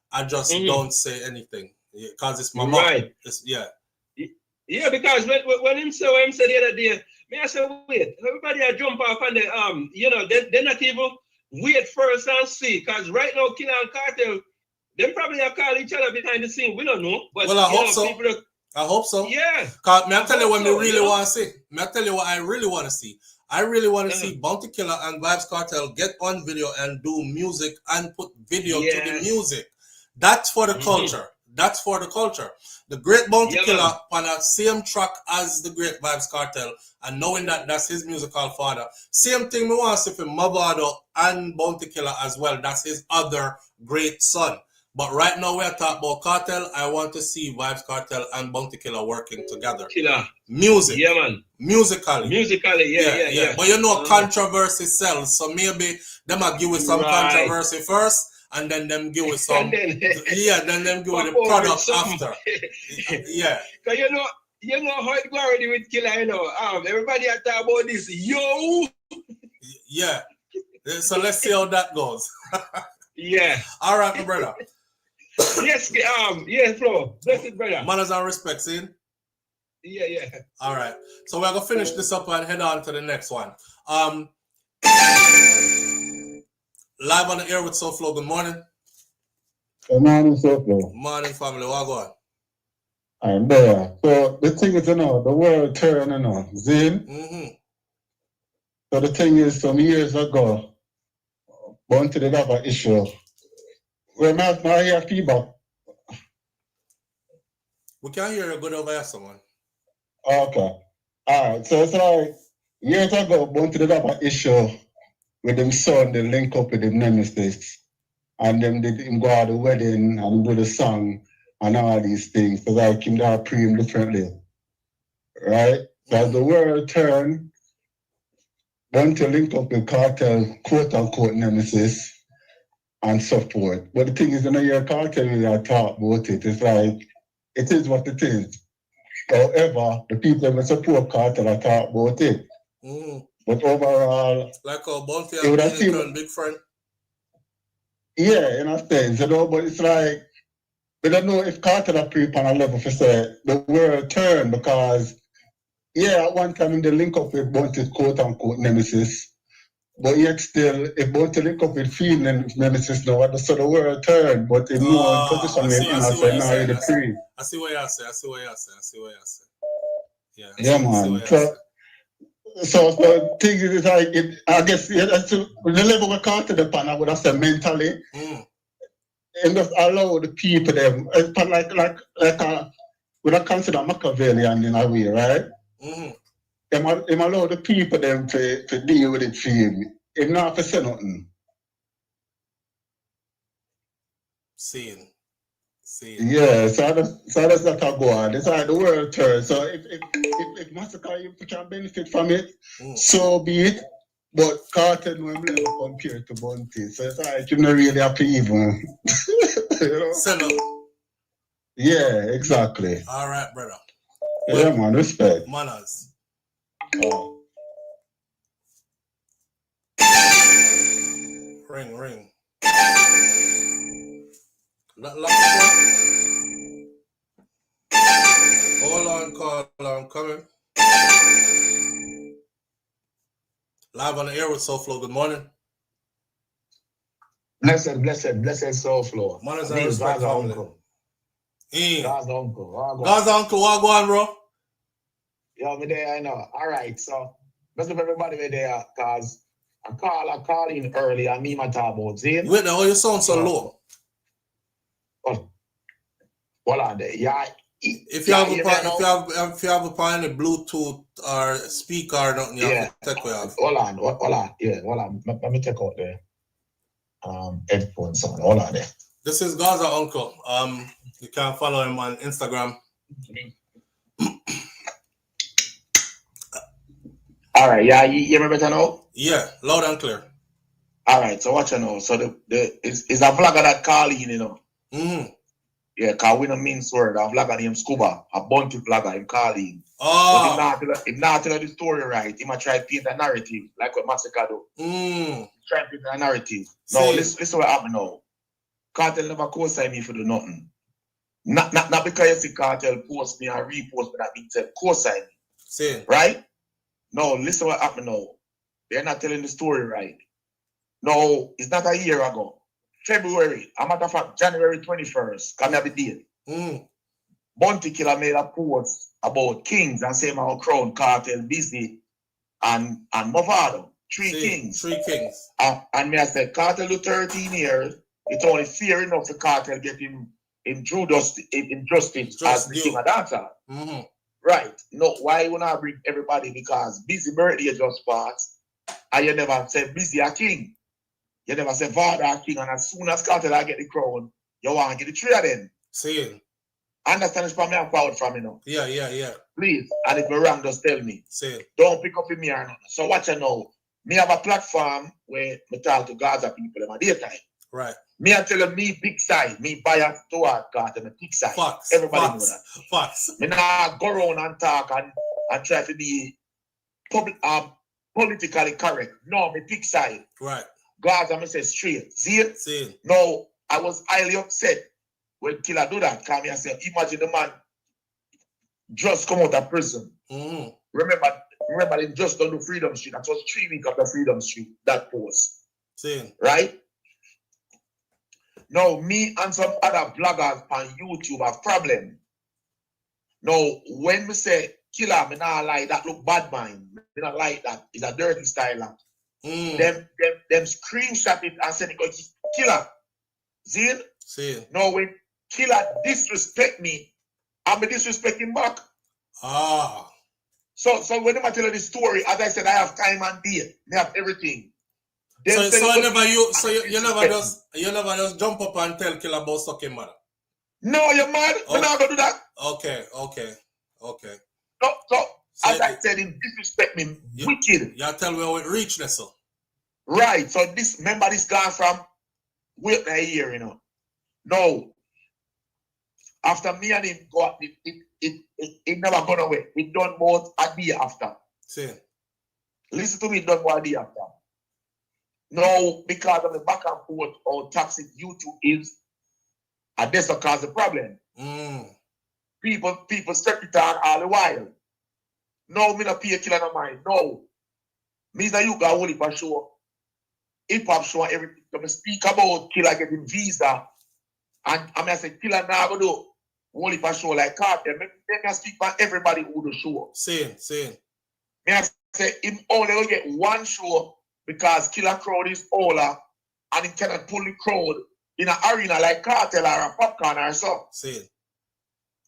I just don't say anything because it's my mom. Right. Yeah, because when him said the other day, me I say wait, everybody I jump off and they you know they not even wait first and see, because right now Killer and Kartel, them probably are call each other behind the scene. We don't know, but well, I hope so. Yeah. Cause I tell you what me really want to see. I tell you what I really want to see. I really want to see Bounty Killer and Vybz Kartel get on video and do music and put video to the music. That's for the culture. That's for the culture. The great Bounty Killer on a same track as the great Vybz Kartel, and knowing that that's his musical father. Same thing we want to see for Mavado and Bounty Killer as well. That's his other great son. But right now we're talking about Kartel. I want to see Vybz Kartel and Bounty Killer working together. Music. Yeah, man. Musically, yeah. But you know, controversy sells. So maybe them will give it some controversy first. And then them give us some, then them give us the product after. Yeah. Cause you know, You know how it go already with Killer, you know. Everybody are talking about this. Yo! Yeah. So let's see how that goes. Yeah. All right, my brother. Yes, Flo. Blessed brother. Manners and respect, see? Yeah. All right. So we're gonna finish this up and head on to the next one. Live on the air with SouFLo. Good morning. Good morning, SouFLo. Morning, family. What going? I'm there. So the thing is, the world turn, Zin. So the thing is, some years ago, Bounty did have an issue. We're not hear feedback. We can't hear you good over here, someone. Okay. All right. So it's like years ago, Bounty did have an issue with him son. They link up with the Nemesis, and them did him go to the wedding and do the song and all these things. So like him there pre him differently, right? So as the world turned, Bounty link up with Kartel, quote unquote Nemesis, and so forth. But the thing is, your Kartel really talk about it. It's like it is what it is. However, the people that support Kartel are talk about it. But overall, like a Bounty and a big friend. Yeah, in a sense, but it's like we don't know if Kartel are pre on a level for say the world turn because at one time they link up with Bounty quote unquote Nemesis. But yet still, if Bounty link up with Fiend Nemesis now, so the world turn, but in no position I see what you're saying. I see what you're saying. Yeah. Yeah, man. So thing is like I guess that's the level we Kartel upon, I would have said mentally. And just allow the people them we don't consider Machiavellian in a way, right? Him allow the people them to deal with it for him. Him not to say nothing. Seeing. Yeah, so that's not a go on. It's like the world turns. So if Massacre you can benefit from it, so be it. But Kartel will never compare to Bounty. So it's like you're not really happy even. Send up. Yeah, exactly. All right, brother. Yeah, man, respect. Manners. Ring. Hold on, call. I'm coming. Live on the air with SouFLo. Good morning. Blessed SouFLo. Manners and respect, family. God's uncle. God's uncle, what go on, bro? Yo, me there, I know. All right, so let's give everybody me there, cause I call in early and me my talk about Zin. Wait now, you sound so low. What are they? Yeah. If you have a point of Bluetooth or speaker or nothing, you have to take away off. Hold on. Yeah, hold on. Let me take out the headphones on. Hold on there. This is Gaza Uncle. You can follow him on Instagram. All right, yeah, you hear me better now? Yeah, loud and clear. All right, so what you know? So it's a vlogger that call in, you know. Yeah, cause we don't mean word. A vlogger named Scuba, a Bounty vlogger, him call in. But if not tell the story right, he might try to paint a narrative, like what Massacre do. Try to paint a narrative. No, listen what happened now. Kartel never co-sign me for do nothing. Not because you see Kartel post me and repost me, that means co-sign me. See. Right? No, listen what happened now. They're not telling the story right. No, it's not a year ago. February, a matter of fact, January 21st, come here the date. Bounty Killer made a post about kings and say my crown Kartel, Busy, and Movado. Three kings. And me I said, Kartel do 13 years. It's only fair enough for Kartel get him justice as the king of dancer. Right. No, why you not bring everybody? Because Busy birthday just passed. And you never said Busy a king. You never said Father a king. And as soon as Kartel I get the crown, you want to get the three of them. See. Understand this from me and proud from me now. Yeah. Please. And if you're wrong, just tell me. See. Don't pick up with me or nothing. So what you know, me have a platform where me talk to Gaza people in my daytime. Right. Me I tell you, me big side, me bias toward Cartel, me big side. Facts. Everybody Facts. know that. Facts. Me not go around and talk and try to be politically correct. No, me big side. Right. God, I'm say straight. See it? See it. No, I was highly upset when Killer do that. Come here and say, imagine the man just come out of prison. Mm-hmm. Remember, they just done the Freedom Street. That was 3 weeks after Freedom Street, that post. See. Right? Now, me and some other bloggers on YouTube have problem. Now, when we say Killer, me not like that look bad mind. Me not like that. It's a dirty style. Them screenshot it and send it to Killer. See? See. Now, when Killer disrespect me, I'm disrespect him back. Ah. So when I tell you the story, as I said, I have time and date. I have everything. So you never just jump up and tell Killer about sucking mother. No, you're mad. We're not gonna do that. Okay. No, so as I said, him disrespect me, wicked. You tell me how it reached this. So. Right. So remember this guy from wait a year, you know. No. After me and him go up, it never gone away. It done more a day after. See. Listen to me, it done more a day after. No, because of the back and forth or toxic YouTube is, and this will cause the problem. People step it on all the while. No, me not pay a Killer no mind. No. Me that you got hold it for sure. Hip-hop show and everything. So me speak about Killer getting visa. And I say Killer now go do hold it for show like Kartel. Me speak for everybody who do show. Same. Me I say him only will get one show because Killer crowd is older and he cannot pull the crowd in an arena like Kartel or a popcorn or so. See.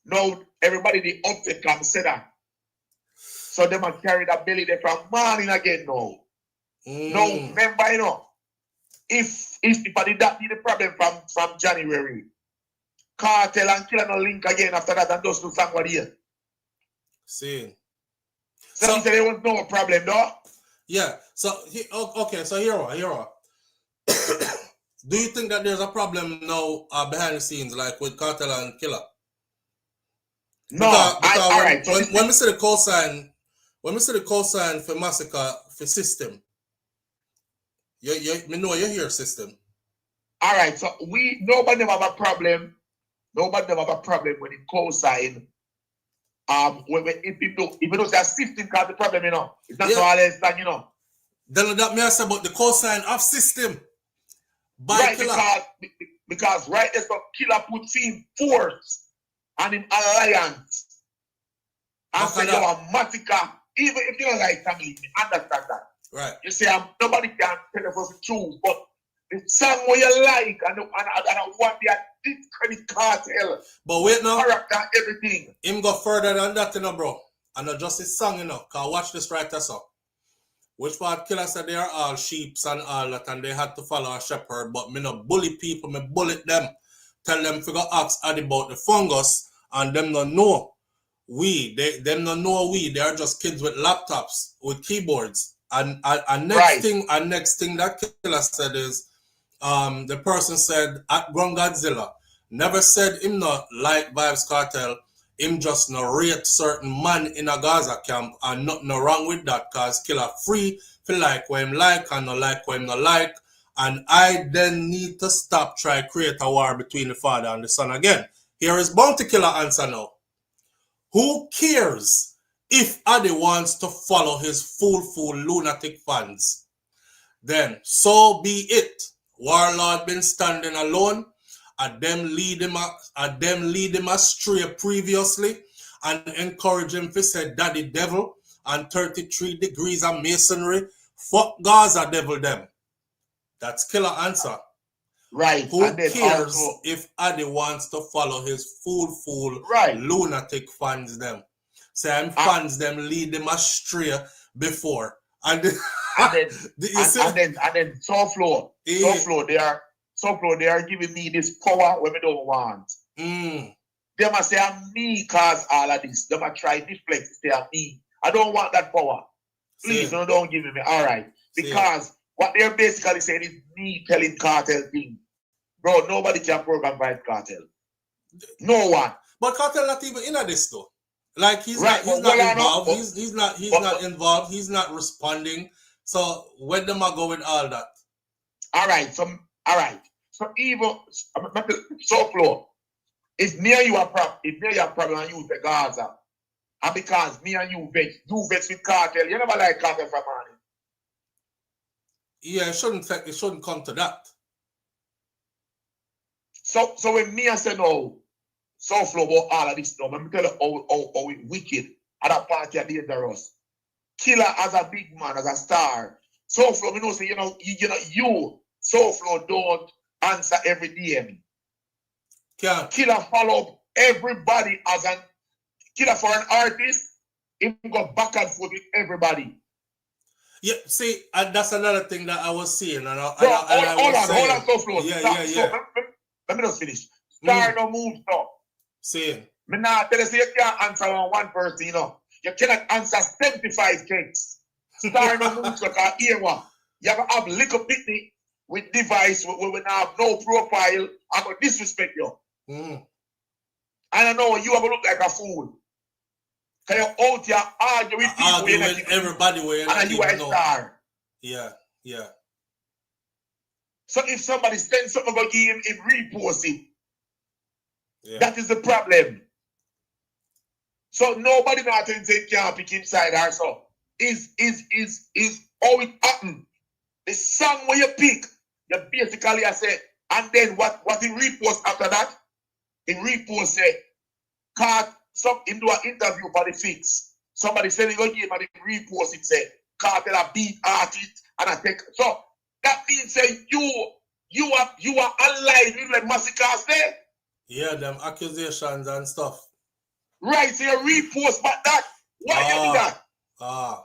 Now everybody the upset come say that. So they might carry that belly there from morning again now. No, remember, you know, if I did that be the problem from January, Kartel and Killer no link again after that and just do somebody here. See. So he said there was no problem, though. Yeah. So okay. So here. Do you think that there's a problem now behind the scenes, like with Kartel and Killer? No. Because when we see the cosign for Massacre for system, me know you hear system. All right. So nobody have a problem. Nobody have a problem when it cosign. If you don't say system cause the problem, you know, it's not all else than, you know. Then that me say about the cosign of system by right, Killer. Because right there's some Killer put team force and in alliance. And say you are Massacre, even if you don't like family, understand that. Right. You say nobody can tell us the truth, but the song where you like and I want the discredit Kartel. But wait now. Character, everything. Him go further than that, you know, bro. And not just his song, you know. Cause watch this right there, so. Which part Killer said they are all sheeps and all that, and they had to follow a shepherd. But me no bully people, me bullet them. Tell them figure ask Adi about the fungus, and them no know them no know we. They are just kids with laptops with keyboards. And next thing that Killer said is, the person said at Ground Godzilla never said him not like Vybz Kartel. Him just no rate certain man in a Gaza camp, and nothing wrong with that, cause Killer free feel like what him like and not like what him not like. And I then need to stop try create a war between the father and the son again. Here is Bounty Killer answer now. Who cares if Adi wants to follow his fool lunatic fans? Then so be it. Warlord been standing alone. And them lead him astray previously and encourage him to say daddy devil and 33 degrees of masonry. Fuck Gaza devil them. That's Killer answer. Right. Who cares if Adi wants to follow his fool lunatic fans them? Say I'm fans them lead them astray before. And then SouFLo they are giving me this power when we don't want. They must say I'm me cause all of this. They must try deflect to say I'm me. I don't want that power. Please don't give me. All right. Because what they're basically saying is me telling Kartel thing. Bro, nobody can program Vybz Kartel. No one. But Kartel not even in this though. Like he's right, not involved. He's not involved. He's not responding. So where them I go with all that? All right. So even SouFlo, if me and you are problem and you the Gaza, and because me and you vex with Kartel, you never like Kartel for money. Yeah, it shouldn't come to that. So when me I say no, SouFlo about all of this stuff, let me tell you how wicked at that party are dangerous. Killer as a big man, as a star. SouFlo, we know say you SouFlo don't answer every DM. Killer follow up everybody as an killer for an artist. He go back and forth with everybody. Yeah, see, and that's another thing that I was seeing, and hold on, SouFlo. Yeah. Let me just finish. Star no move stuff. Saying. Me now tell you, say you can't answer one person, you know. You cannot answer 75 cakes. Star no move stuff, because here one. You have a little picnic with device where we have no profile. I'm going to disrespect you. And I know you are going to look like a fool. Because you're out here arguing with people. Arguing with everybody where and you are a star. Yeah. So if somebody sends something about him, it reposts it. Yeah. That is the problem. So nobody now thinks they can't pick inside her. So is how it happened. The song where you pick, you basically I say, and then what he repost after that? He repost say, him do an interview for the fix. Somebody said he go give him and he repost it say, Kartel a beat artist and I take. So that means say you are allied with like massacres there. Yeah, them accusations and stuff. Right, so you repost back that. Why you do that? I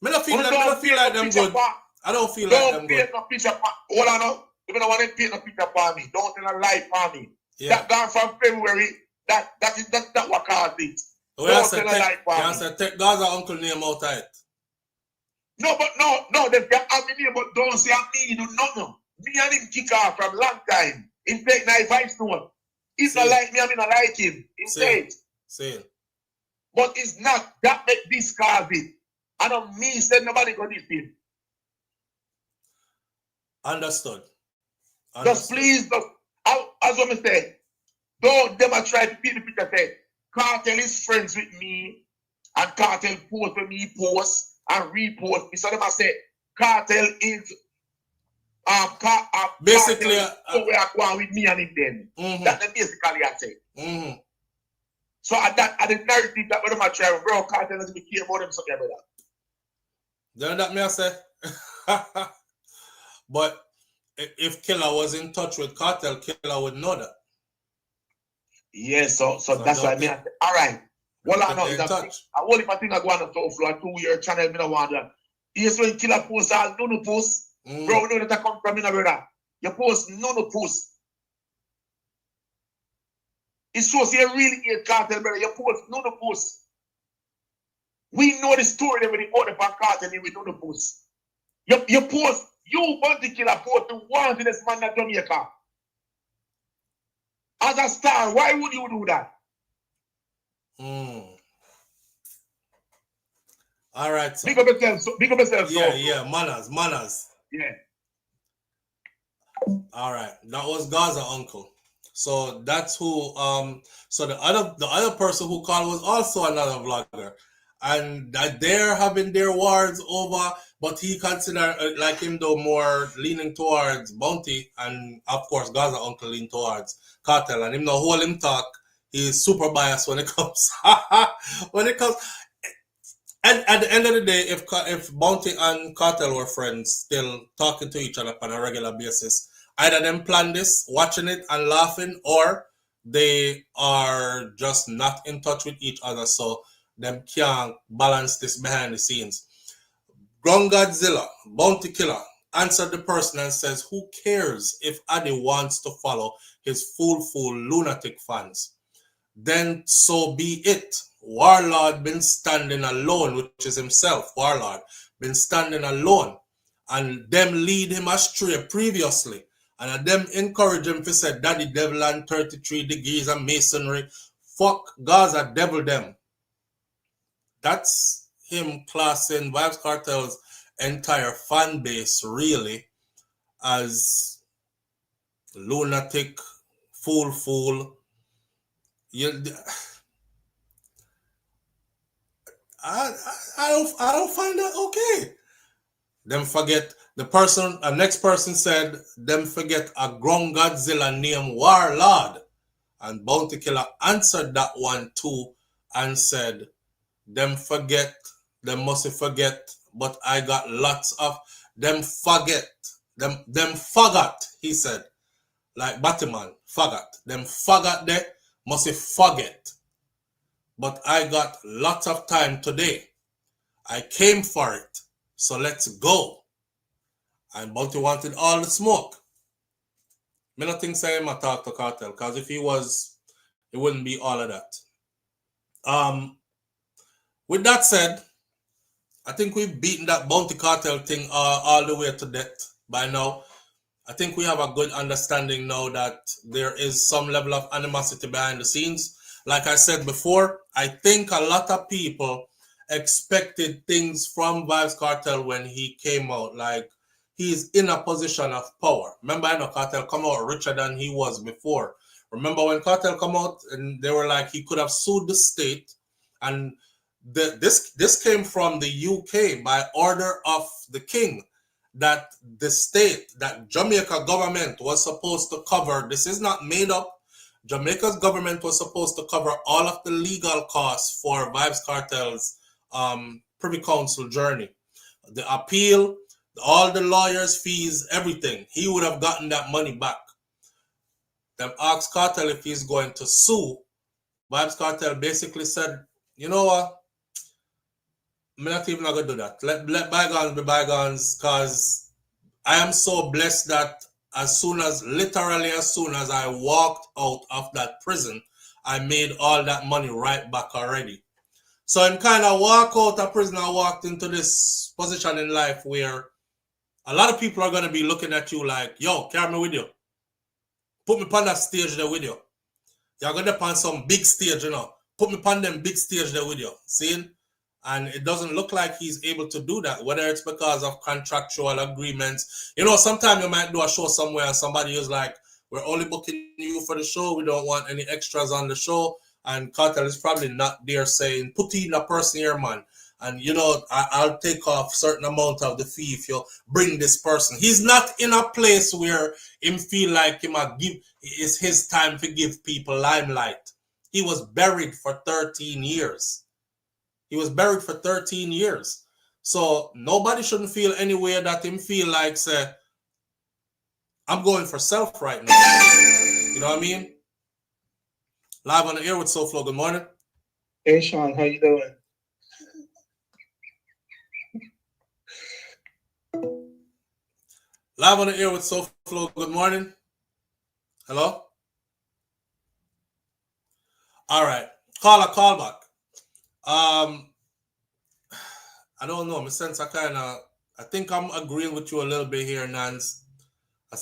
don't feel like them good. I don't feel like them good. No picture. Hold on now. You don't want to paint no picture for me. Don't tell a lie for me. Yeah. That gone from February. That's what caused it. Don't tell a lie for me. You say take Gaza uncle name out of it. No, but no, they can have me name, but don't say I'm me, do nothing. Me and him kick off from long time. He take my advice to him. He's not like me, I mean I like him. He said. But it's not that make this cause it. I don't mean said nobody got this thing. Understood. Just please, as I say, don't them try to paint the picture say, Kartel is friends with me, and Kartel post when me post and repost me. So them say, Kartel is basically we are going with me and him then. That's basically I say. So at the narrative that when I'm trying, bro, Kartel doesn't care about them something about that. Then that me I say. But if Killer was in touch with Kartel, Killer would know that. Yes, so that's why I mean. All right. Well, I know that. I only if I think I go on the SouFlo 2-year channel, me no want that. Yes, when Killer post all no post, bro, we know that I come from me, brother. You post no post. It shows you really hate Kartel, brother. You post no post. We know the story that when they order for Kartel, we know the post. You post. You want to kill a post to one to this man in Jamaica. As a star, why would you do that? All right. Big up yourself. Yeah, manners. Yeah. All right. That was Gaza uncle. So that's who so the other person who called was also another vlogger. And they're having their words over, but he considered like him though more leaning towards Bounty, and of course Gaza uncle lean towards Kartel, and him no hold him talk. He's super biased when it comes and at the end of the day, if Bounty and Kartel were friends, still talking to each other on a regular basis, either them plan this, watching it and laughing, or they are just not in touch with each other, so them can't balance this behind the scenes. Ground Godzilla, Bounty Killer, answered the person and says, who cares if Addy wants to follow his fool lunatic fans? Then so be it. Warlord been standing alone, which is himself, Warlord, been standing alone. and them lead him astray previously. And them encourage him to say, Daddy Devil and 33 degrees and masonry. Fuck Gaza devil them. That's him classing Vybz Kartel's entire fan base really as lunatic, fool. I don't find that okay. Them forget the person. A next person said them forget a grown Godzilla named Warlord, and Bounty Killer answered that one too and said them forget. Them must forget. But I got lots of them forget. Them forgot. He said, like Batman forgot. Them forgot they must forget. But I got lots of time today. I came for it. So let's go. And Bounty wanted all the smoke. Me not think say him a talk to Kartel, because if he was, it wouldn't be all of that. With that said, I think we've beaten that Bounty Kartel thing all the way to death by now. I think we have a good understanding now that there is some level of animosity behind the scenes. Like I said before, I think a lot of people expected things from Vybz Kartel when he came out. Like, he's in a position of power. Remember, I know Kartel come out richer than he was before. Remember when Kartel come out and they were like, he could have sued the state. And this came from the UK by order of the king, that the state, that Jamaica government was supposed to cover. This is not made up. Jamaica's government was supposed to cover all of the legal costs for Vybz Kartel's Privy Council journey. The appeal, all the lawyers' fees, everything. He would have gotten that money back. Them asked Kartel if he's going to sue. Vybz Kartel basically said, you know what? I'm not even going to do that. Let bygones be bygones, because I am so blessed that literally as soon as I walked out of that prison, I made all that money right back already. So I'm kind of walk out of prison, I walked into this position in life where a lot of people are going to be looking at you like, yo, carry me with you. Put me on that stage there with you. You're going to on some big stage, you know. Put me on them big stage there with you. See? And it doesn't look like he's able to do that, whether it's because of contractual agreements. You know, sometimes you might do a show somewhere and somebody is like, we're only booking you for the show. We don't want any extras on the show. And Kartel is probably not there saying, put in a person here, man. And, you know, I'll take off a certain amount of the fee if you bring this person. He's not in a place where him feel like it's his time to give people limelight. He was buried for 13 years. He was buried for 13 years. So nobody shouldn't feel anywhere that him feel like, say, I'm going for self right now. You know what I mean? Live on the air with SouFLo. Good morning. Hey, Shawn, how you doing? Live on the air with SouFLo. Good morning. Hello? All right. Call back. I don't know. In a sense, I think I'm agreeing with you a little bit here, Nance. I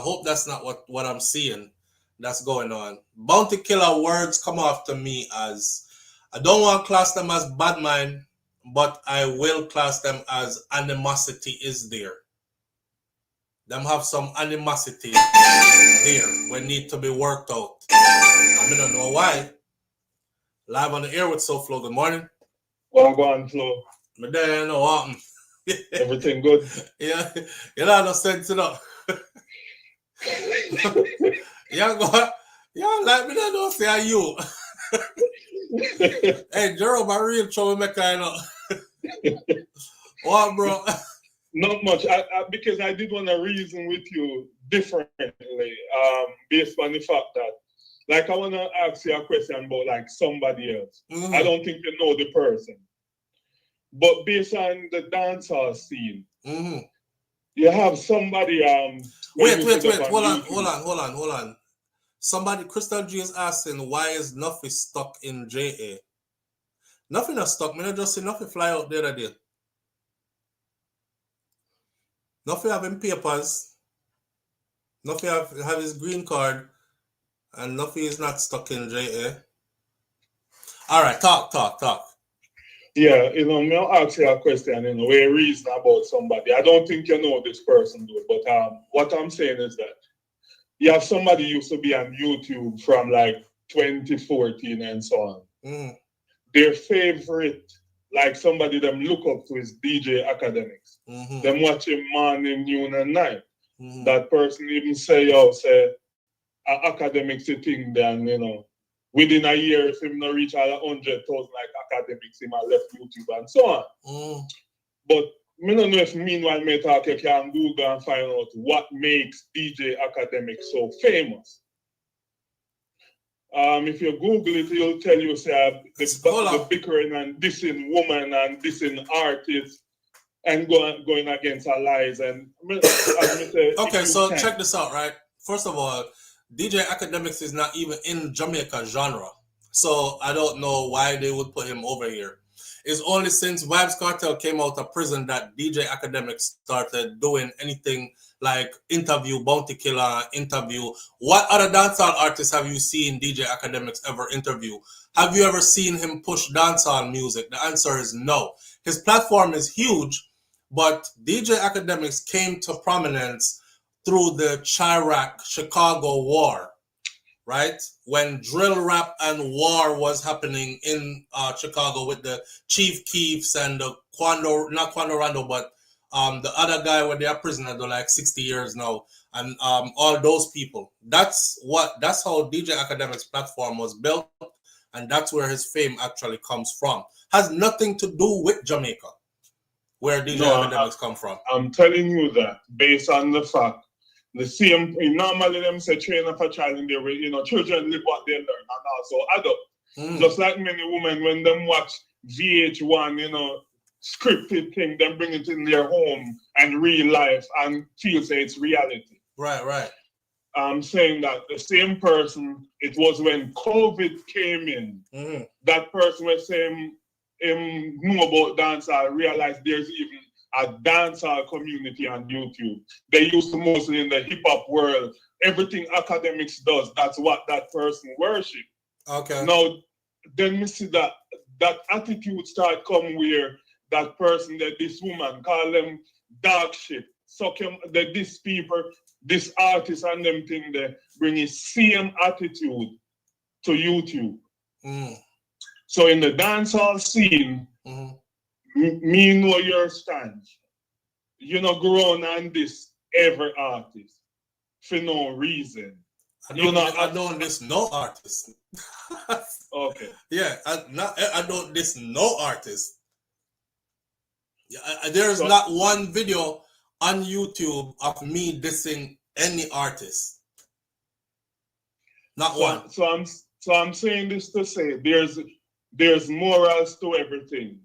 hope that's not what I'm seeing that's going on. Bounty Killer words come off to me as, I don't want to class them as bad mind, but I will class them as animosity is there. Them have some animosity there when need to be worked out. I don't know why. Live on the air with SouFLo. Good morning. Well, go on, Flo. But then, you know what? Everything good? Yeah, you know, no sense, you know. Like me, don't say you. Hey, Jerome, I real troublemaker, you know. What, bro? Not much, because I did want to reason with you differently, based on the fact that, like, I want to ask you a question about, like, somebody else. Mm-hmm. I don't think you know the person. But based on the dancehall scene, mm-hmm. you have somebody... Wait. Hold on. Somebody, Crystal G is asking, why is Nuffy stuck in JA? Nothing is stuck. I just see Nuffy fly out the other day. Nothing have him papers. Nothing have his green card. And nothing is not stuck in JA. All right, talk. Yeah, may I ask you a question, where reason about somebody. I don't think you know this person, though, but what I'm saying is that you have somebody used to be on YouTube from like 2014 and so on. Mm. Their favorite, like somebody them look up to is DJ Academics. Mm-hmm. Them watch him morning, noon, and night. Mm-hmm. That person even say, Academics a thing, then, within a year, if him not reach all 100,000 like Academics, him left YouTube and so on. Mm. But I don't know if meanwhile me talk, you can Google and find out what makes DJ Academics so famous. If you Google it, it'll tell you the bickering and dissing woman and dissing artists and going against our lies. And okay, so check this out, right? First of all, DJ Academics is not even in Jamaica genre. So I don't know why they would put him over here. It's only since Vybz Kartel came out of prison that DJ Academics started doing anything like interview, Bounty Killer interview. What other dancehall artists have you seen DJ Academics ever interview? Have you ever seen him push dancehall music? The answer is no. His platform is huge, but DJ Academics came to prominence through the Chirac Chicago War, right? When drill rap and war was happening in Chicago with the Chief Keefs and the not Quando Rondo, but the other guy where they are prisoner, they're like 60 years now, and all those people. That's how DJ Academics platform was built, and that's where his fame actually comes from. Has nothing to do with Jamaica, where DJ Academics come from. I'm telling you that based on the fact. The same, normally them say train up a child in their way, children live what they learn and also adult. Just like many women, when them watch VH1, scripted thing, them bring it in their home and real life and feel say it's reality. Right. I'm saying that the same person, it was when COVID came in, that person was saying, know about dance, I realized there's even a dancehall community on YouTube. They used to mostly in the hip hop world. Everything Academics does, that's what that person worship. Okay. Now, then we see that attitude start come where that person, that this woman, call them dog shit. Suck him, that this people, this artist and them thing, they bring the same attitude to YouTube. So in the dancehall scene, me know your stand. You know, grown on this every artist for no reason. I don't diss no artist. Okay. Yeah, I don't diss no artist. There's not one video on YouTube of me dissing any artist. Not one. So I'm saying this to say there's morals to everything.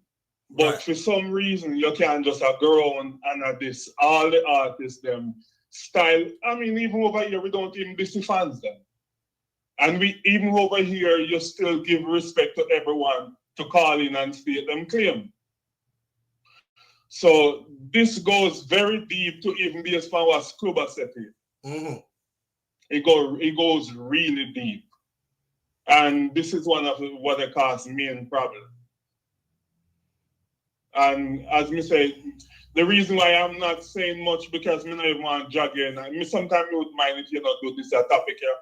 But for some reason, you can't just go around and diss all the artists, them style. I mean, even over here, we don't even diss the fans, them. And we even over here, you still give respect to everyone to call in and state them claim. So this goes very deep to even based on what Scuba said here. It goes really deep. And this is one of what I call main problem. And as me say, the reason why I'm not saying much because me not even want to jog in. Me sometimes would mind if you not do this topic here.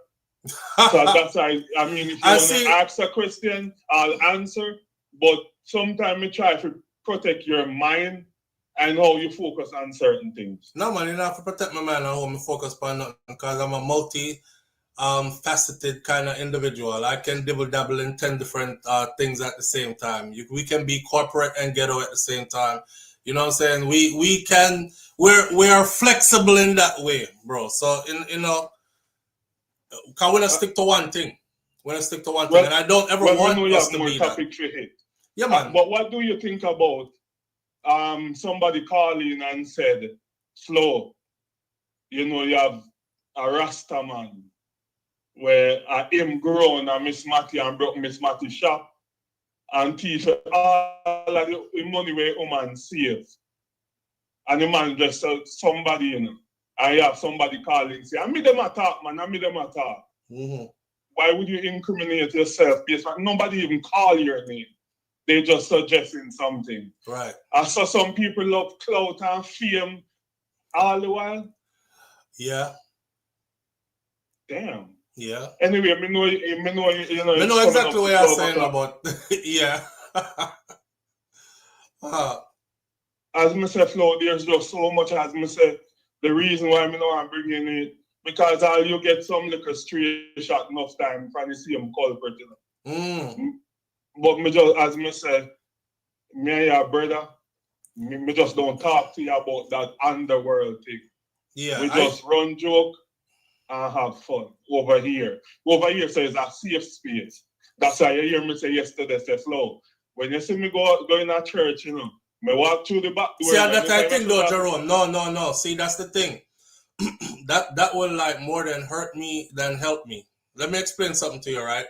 So that's why I mean if you want to ask a question, I'll answer. But sometimes me try to protect your mind and how you focus on certain things. No man, you don't have to protect my mind and how me focus on nothing because I'm a faceted kind of individual. I can dabble in 10 different things at the same time. We can be corporate and ghetto at the same time. You know what I'm saying? We are flexible in that way, bro. So can we not stick to one thing? And I don't ever want us to be that. Yeah, man. But what do you think about somebody calling and said, Flo, you have a Rasta man where him grown and Miss Matty and broke Miss Matty shop and teach all of the money where woman saves. and the man just somebody, you know, I have somebody calling, say, I made them attack, man, I made them attack. Why would you incriminate yourself based on nobody even call your name? They just suggesting something. Right. I saw some people love clout and fame all the while. Yeah. Damn. Yeah. Anyway, me know I know exactly what you're saying about. Yeah. As I say, Flo, there's just so much, as I say, the reason why I know I'm bringing it, because all you get some little straight shot enough time from the same culprit, you know. But me just, as I say, me and your brother, me just don't talk to you about that underworld thing. Yeah. We just run joke and have fun over here. Over here, so it's a safe space. That's why you hear me say yesterday, say, Flo, when you see me go in a church, you know, me walk through the back door. See, that's the thing though, Jerome. No. See, that's the thing. that will like more than hurt me than help me. Let me explain something to you, right?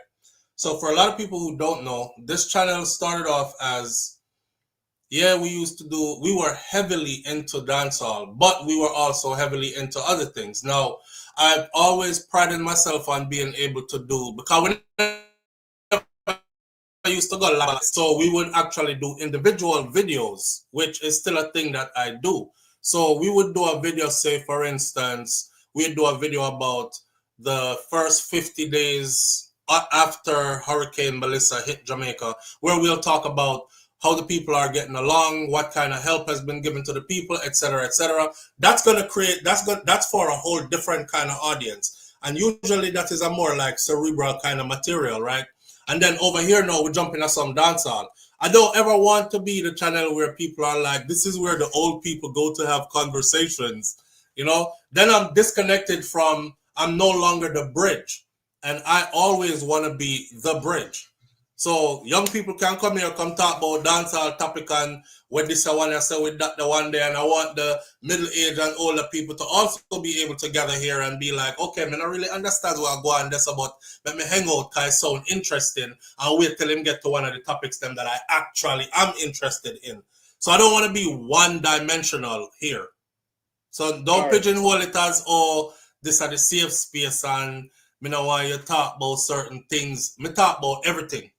So for a lot of people who don't know, this channel started off as, yeah, we were heavily into dancehall, but we were also heavily into other things. Now, I've always prided myself on being able to do, because when I used to go live, so we would actually do individual videos, which is still a thing that I do. So we would do a video, say for instance, we'd do a video about the first 50 days after Hurricane Melissa hit Jamaica, where we'll talk about how the people are getting along, what kind of help has been given to the people, etc., etc. That's gonna create, that's for a whole different kind of audience. And usually that is a more like cerebral kind of material, right? And then over here now, we're jumping at some dancehall. I don't ever want to be the channel where people are like, this is where the old people go to have conversations, you know? Then I'm disconnected from, I'm no longer the bridge. And I always want to be the bridge. So young people can come here, come talk about dancehall topic and what this I want to say with that the one day, and I want the middle-aged and older people to also be able to gather here and be like, okay, man, I really understand what I go on this about. Let me hang out because it sound interesting and wait till him get to one of the topics them that I actually am interested in. So I don't want to be one-dimensional here. So don't pigeonhole it as, oh, this is the safe space and me know why you talk about certain things. Me talk about everything.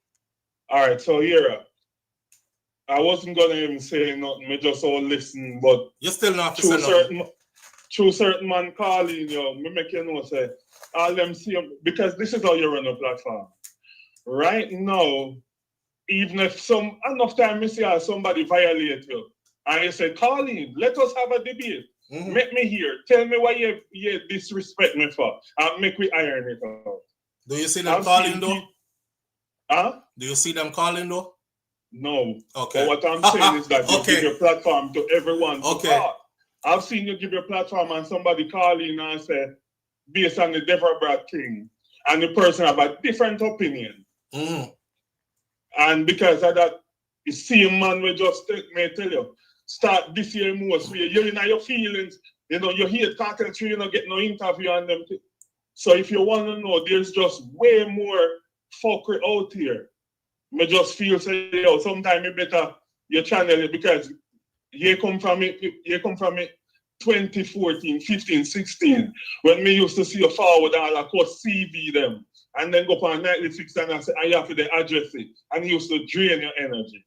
All right, so here, I wasn't gonna even say nothing. Me just all listen, but you still not to say nothing. Through certain man calling you, me make you know say all them see because this is how you run a platform. Right now, even if enough time me see somebody violate you, and you say, Colleen, let us have a debate. Make me hear. Tell me why you disrespect me for, and make we iron it out. Do you see them calling though? Do you see them calling though? No. Okay. But what I'm saying is that you give your platform to everyone to talk. I've seen you give your platform and somebody call in and say, based on the Deborah Brad thing, and the person have a different opinion. And because of that, the same man will just may tell you, start this year most way. You're in your feelings, you know, you hear Kartel, you don't get no interview on them. So if you want to know, there's just way more fuckery out here. Me just feel say, yo, sometimes you better your channel it because you come from it 2014, 15, 16, when me used to see you forward and I could CV them and then go for a nightly fix and I say, I have to address it. And it used to drain your energy.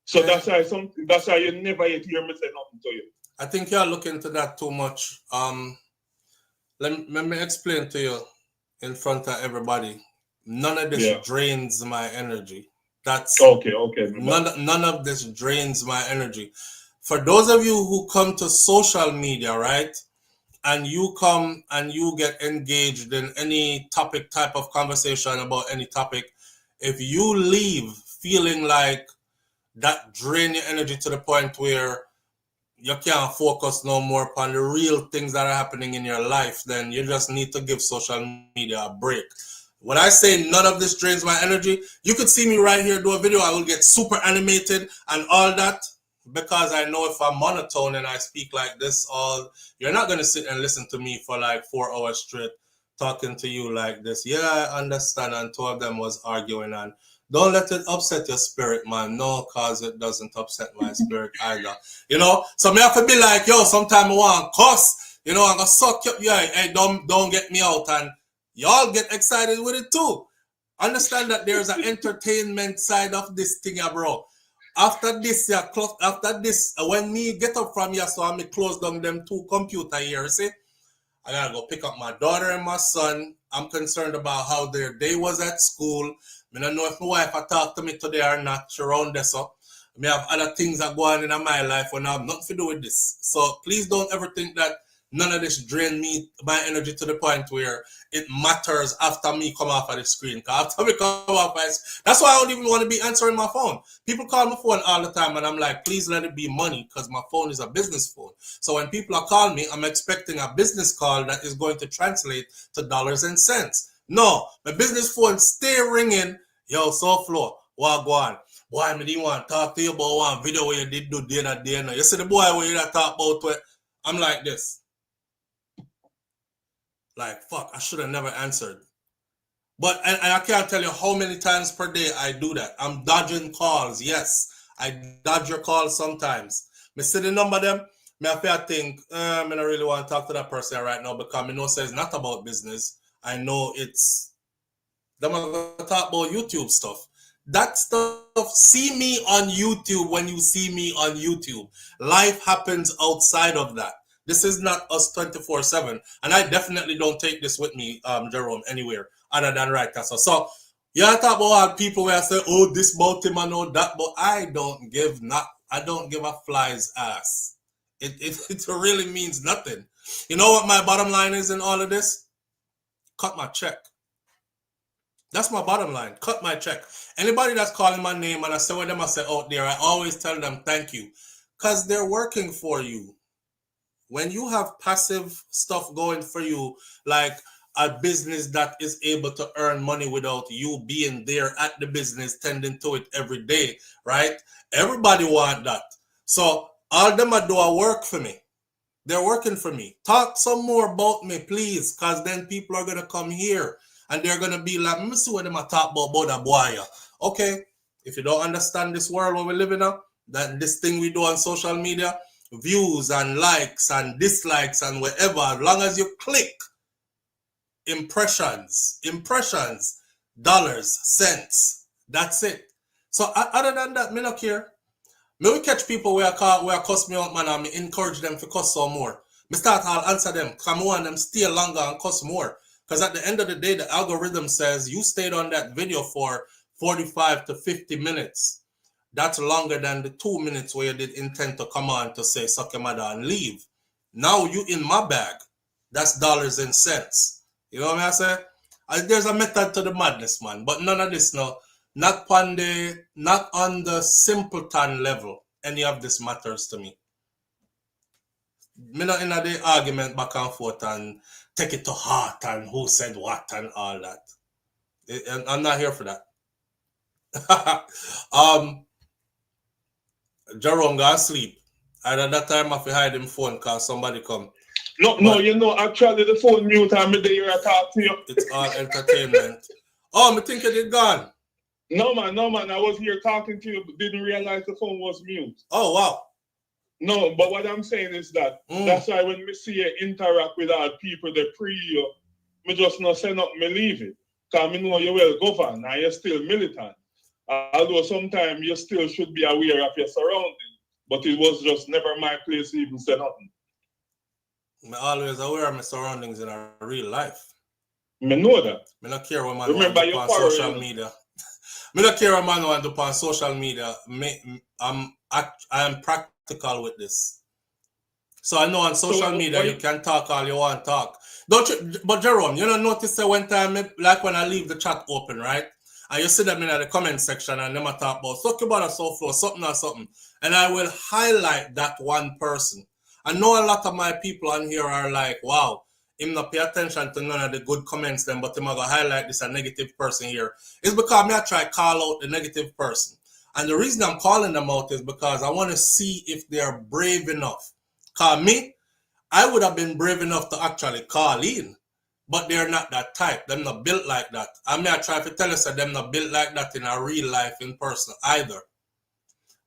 So that's why you never yet hear me say nothing to you. I think you're looking into that too much. Let me explain to you in front of everybody. None of this drains my energy. That's okay. None of this drains my energy. For those of you who come to social media, right, and you come and you get engaged in any topic type of conversation about any topic, if you leave feeling like that drain your energy to the point where you can't focus no more upon the real things that are happening in your life, then you just need to give social media a break. When I say none of this drains my energy, you could see me right here do a video. I will get super animated and all that because I know if I'm monotone and I speak like this, you're not going to sit and listen to me for like 4 hours straight talking to you like this. Yeah, I understand. And 2 of them was arguing and Don't let it upset your spirit, man. No, cause it doesn't upset my spirit either. You know, so me have to be like, yo, sometime I want cuss. You know, I'm gonna suck up. Yeah, hey, don't get me out, and y'all get excited with it too. Understand that there's an entertainment side of this thing, bro. After this, when me get up from here, so I may close down them 2 computers here, see? I gotta go pick up my daughter and my son. I'm concerned about how their day was at school. I don't know if my wife will talk to me today or not. She around this up. I have other things that go on in my life when I have nothing to do with this. So please don't ever think that none of this drain me, my energy to the point where it matters after me come off of the screen. After me come off, that's why I don't even want to be answering my phone. People call my phone all the time and I'm like, please let it be money because my phone is a business phone. So when people are calling me, I'm expecting a business call that is going to translate to dollars and cents. No, my business phone stay ringing. Yo, SouFlo, what go on? Boy, me didn't want to talk to you about one video where you did do day and day. You see the boy where you talk about what? I'm like this. Like, fuck, I should have never answered. But and I can't tell you how many times per day I do that. I'm dodging calls. Yes, I dodge your calls sometimes. Me see the number them. Me I think, I don't really want to talk to that person right now because I know it's not about business. I know it's, them going to talk about YouTube stuff. That stuff, see me on YouTube when you see me on YouTube. Life happens outside of that. This is not us 24/7. And I definitely don't take this with me, Jerome, anywhere other than right now. So you talk about all people where I say, oh, this about him and all that, but I don't give a fly's ass. It really means nothing. You know what my bottom line is in all of this? Cut my check. That's my bottom line. Cut my check. Anybody that's calling my name and I say what them I say out there, I always tell them thank you. Because they're working for you. When you have passive stuff going for you, like a business that is able to earn money without you being there at the business, tending to it every day, right? Everybody want that. So all them I do are work for me. They're working for me. Talk some more about me, please, because then people are going to come here and they're going to be like, let me see what them talk about that boy. Okay, if you don't understand this world where we live in now, that this thing we do on social media, views and likes and dislikes and whatever, as long as you click, impressions, dollars, cents, that's it. So other than that, me not care. Me we catch people where cuss me out, man, and me encourage them to cuss some more. Me start I'll answer them, come on, them stay longer and cuss more. Because at the end of the day, the algorithm says you stayed on that video for 45 to 50 minutes. That's longer than the 2 minutes where you did intend to come on to say suck your mother and leave. Now you in my bag. That's dollars and cents. You know what I say? There's a method to the madness, man. But none of this now. Not on the simpleton level. Any of this matters to me. Me not in the argument back and forth and take it to heart and who said what and all that. I'm not here for that. Jerome got sleep. And at that time I hide him phone because somebody come. No, you know, actually the phone mute and me there I talk to you. It's all entertainment. Oh, me think it gone. No man, I was here talking to you but didn't realize the phone was mute. Oh wow. No, but what I'm saying is that that's why when me see you interact with our people, they pre you, me just not say nothing, me leave it. Because me know you well governed and you're still militant. Although sometimes you still should be aware of your surroundings. But it was just never my place to even say nothing. I'm always aware of my surroundings in a real life. Me know that. Me not care what man Remember do on social media. Me not care what man want to do on social media. I am practical with this. So I know on social media you can talk all you want to talk. Don't you? But Jerome, you don't notice that one time, like when I leave the chat open, right? And you see them in the comment section and them talk about talk about a SouFlo, something or something. And I will highlight that one person. I know a lot of my people on here are like, wow, him not pay attention to none of the good comments then, but him going to highlight this a negative person here. It's because me I try to call out the negative person. And the reason I'm calling them out is because I want to see if they're brave enough. Because me, I would have been brave enough to actually call in. but they're not that type. Them not built like that. I mean, I try to tell you, so them not built like that in a real life in person either.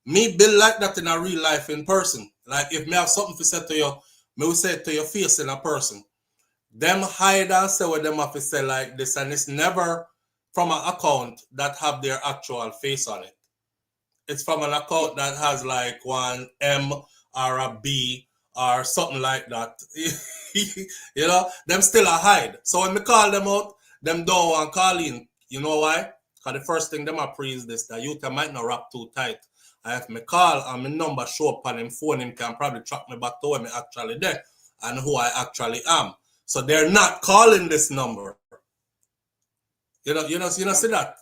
Me build like that in a real life in person. Like if me have something to say to you, me will say it to your face in a person. Them hide and say what them have to say like this, and it's never from an account that have their actual face on it. It's from an account that has like one M or a B or something like that. You know, them still a hide. So when me call them out, them don't want call in. You know why? Because the first thing them a pre is this, that you might not wrap too tight. I have me call and my number show up on him phone, him can probably track me back to where me actually there and who I actually am. So they're not calling this number. You know, see that?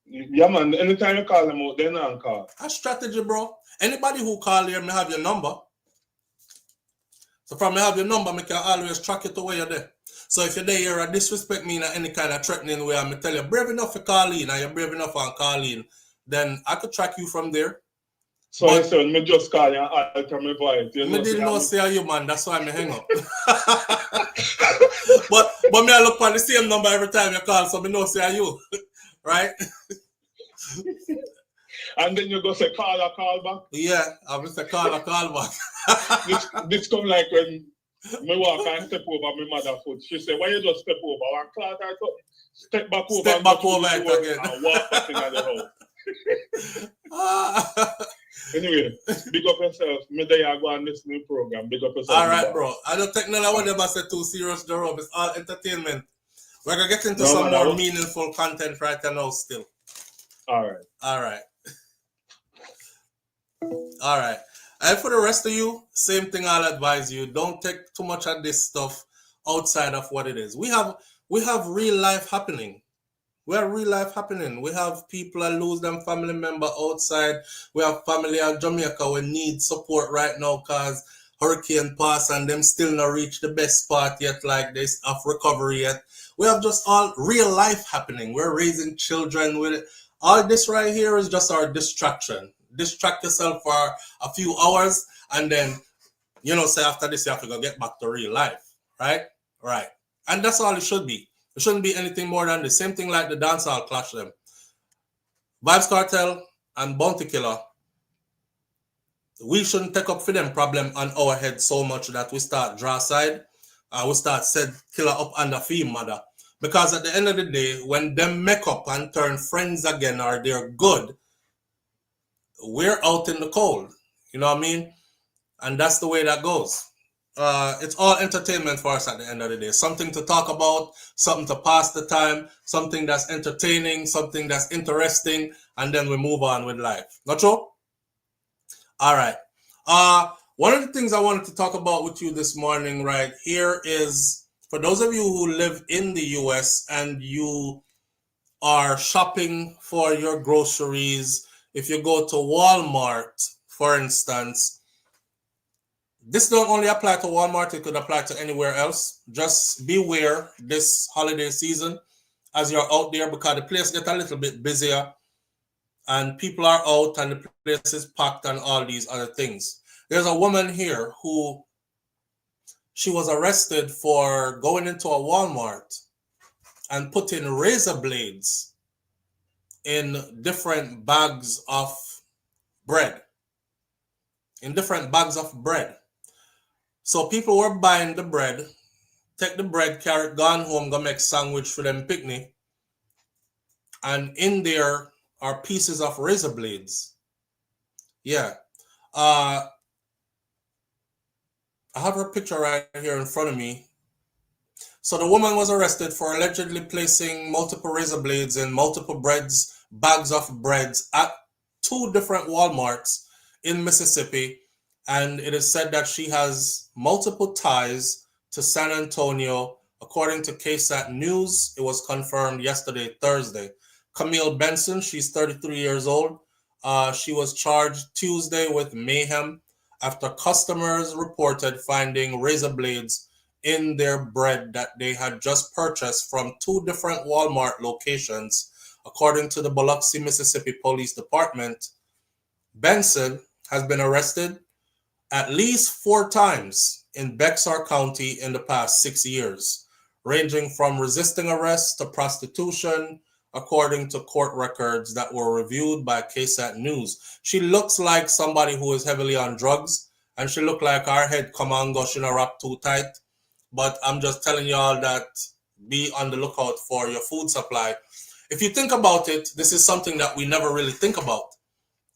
Yeah, man. Anytime you call them out, they're not call. A strategy, bro. Anybody who call here, me have your number. So from me have your number, me can always track it to where you're there. So if you're there, you're disrespect me in any kind of threatening way, I'm tell you, brave enough to call in, and you're brave enough to call in, then I could track you from there. So I said, me just call you and alter my voice. Me didn't know say you, man. That's why me hang up. but me I look for the same number every time you call, so me know say you, right? And then you go say call back. Yeah, I will say call back. this come like when me walk and step over my mother foot. She said, why you just step over? And cloth her up, step back over it again. And walk back into the house. Anyway, big up yourself. Me there you go on this new program. Big up yourself. All right, bro. I don't take none of what I said too serious, Jerome. It's all entertainment. We're gonna get into some more meaningful content right now still. All right. And for the rest of you, same thing I'll advise you. Don't take too much of this stuff outside of what it is. We have real life happening. We have real life happening. We have people that lose them family member outside. We have family in Jamaica who need support right now because hurricane pass and them still not reach the best spot yet, like this of recovery yet. We have just all real life happening. We're raising children with it. All this right here is just our distraction. Distract yourself for a few hours and then, say after this you have to go get back to real life, right? Right. And that's all it should be. It shouldn't be anything more than the same thing like the dancehall clash them. Vybz Kartel and Bounty Killer, we shouldn't take up for them problem on our head so much that we start draw side and we start set Killer up under fee mother. Because at the end of the day, when them make up and turn friends again or they're good, we're out in the cold. You know what I mean? And that's the way that goes. It's all entertainment for us at the end of the day. Something to talk about, something to pass the time, something that's entertaining, something that's interesting, and then we move on with life. Not true? All right. One of the things I wanted to talk about with you this morning right here is, for those of you who live in the US and you are shopping for your groceries, if you go to Walmart, for instance, this don't only apply to Walmart, it could apply to anywhere else. Just beware this holiday season as you're out there because the place gets a little bit busier and people are out and the place is packed and all these other things. There's a woman here who she was arrested for going into a Walmart and putting razor blades in different bags of bread. So people were buying the bread, take the bread, carry it, gone home, go make sandwich for them picnic. And in there are pieces of razor blades. Yeah. I have her picture right here in front of me. So the woman was arrested for allegedly placing multiple razor blades in multiple bags of breads at 2 different Walmarts in Mississippi. And it is said that she has multiple ties to San Antonio. According to KSAT News, it was confirmed yesterday, Thursday. Camille Benson, she's 33 years old. She was charged Tuesday with mayhem after customers reported finding razor blades in their bread that they had just purchased from 2 different Walmart locations. According to the Biloxi, Mississippi Police Department, Benson has been arrested at least 4 times in Bexar County in the past 6 years. ranging from resisting arrest to prostitution, according to court records that were reviewed by KSAT News. She looks like somebody who is heavily on drugs, and she looked like her head come on go, she not wrap too tight. But I'm just telling y'all that be on the lookout for your food supply. If you think about it, this is something that we never really think about.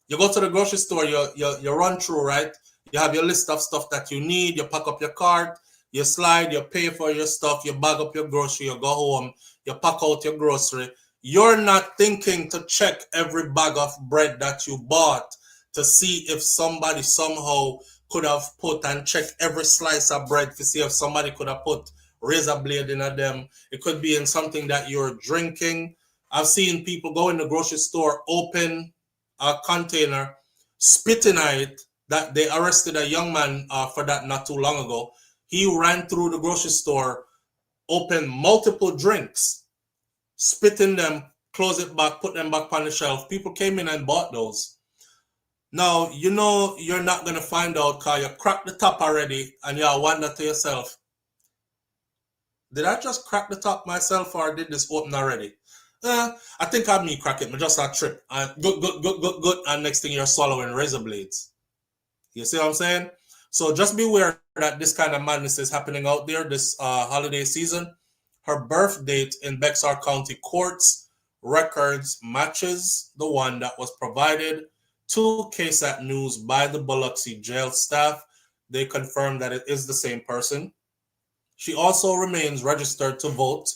You go to the grocery store, you run through, right? You have your list of stuff that you need, you pack up your cart, you slide, you pay for your stuff, you bag up your grocery, you go home, you pack out your grocery. You're not thinking to check every bag of bread that you bought to see if somebody somehow could have put and check every slice of bread to see if somebody could have put razor blade in them. It could be in something that you're drinking. I've seen people go in the grocery store, open a container, spit in it. That they arrested a young man for that not too long ago. He ran through the grocery store, opened multiple drinks, spit in them, close it back, put them back on the shelf. People came in and bought those. Now, you know you're not going to find out because you cracked the top already and you wonder to yourself, did I just crack the top myself or did this open already? I think I me crack it, but just a trip. Good. And next thing you're swallowing razor blades. You see what I'm saying? So just be aware that this kind of madness is happening out there this holiday season. Her birth date in Bexar County courts records matches the one that was provided to KSAT News by the Biloxi jail staff. They confirmed that it is the same person. She also remains registered to vote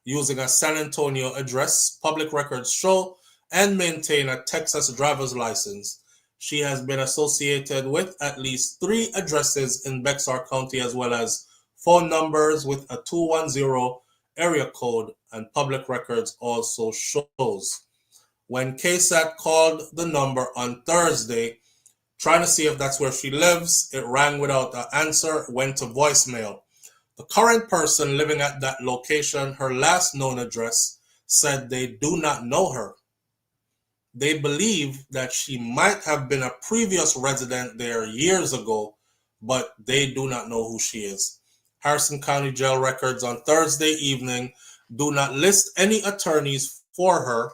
using a San Antonio address, public records show, and maintain a Texas driver's license. She has been associated with at least 3 addresses in Bexar County, as well as phone numbers with a 210 area code, and public records also shows. When KSAT called the number on Thursday, trying to see if that's where she lives, it rang without an answer, went to voicemail. The current person living at that location, her last known address, said they do not know her. They believe that she might have been a previous resident there years ago, but they do not know who she is. Harrison County Jail records on Thursday evening do not list any attorneys for her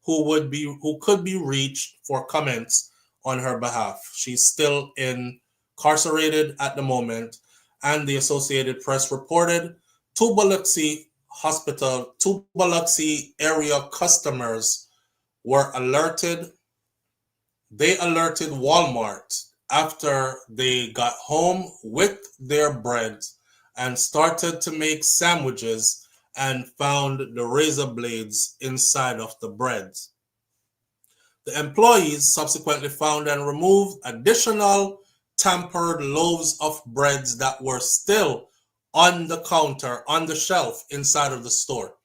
who could be reached for comments on her behalf. She's still incarcerated at the moment, and the Associated Press reported 2 Biloxi area customers were alerted. They alerted Walmart after they got home with their bread and started to make sandwiches and found the razor blades inside of the bread. The employees subsequently found and removed additional tampered loaves of breads that were still on the counter, on the shelf inside of the store.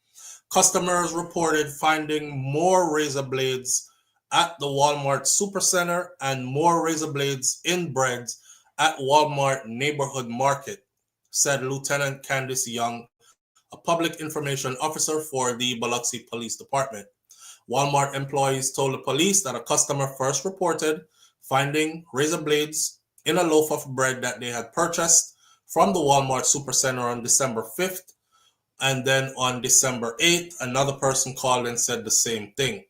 Customers reported finding more razor blades at the Walmart Supercenter and more razor blades in breads at Walmart Neighborhood Market, said Lieutenant Candice Young, a public information officer for the Biloxi Police Department. Walmart employees told the police that a customer first reported finding razor blades in a loaf of bread that they had purchased from the Walmart Supercenter on December 5th. And then on December 8th, another person called and said the same thing.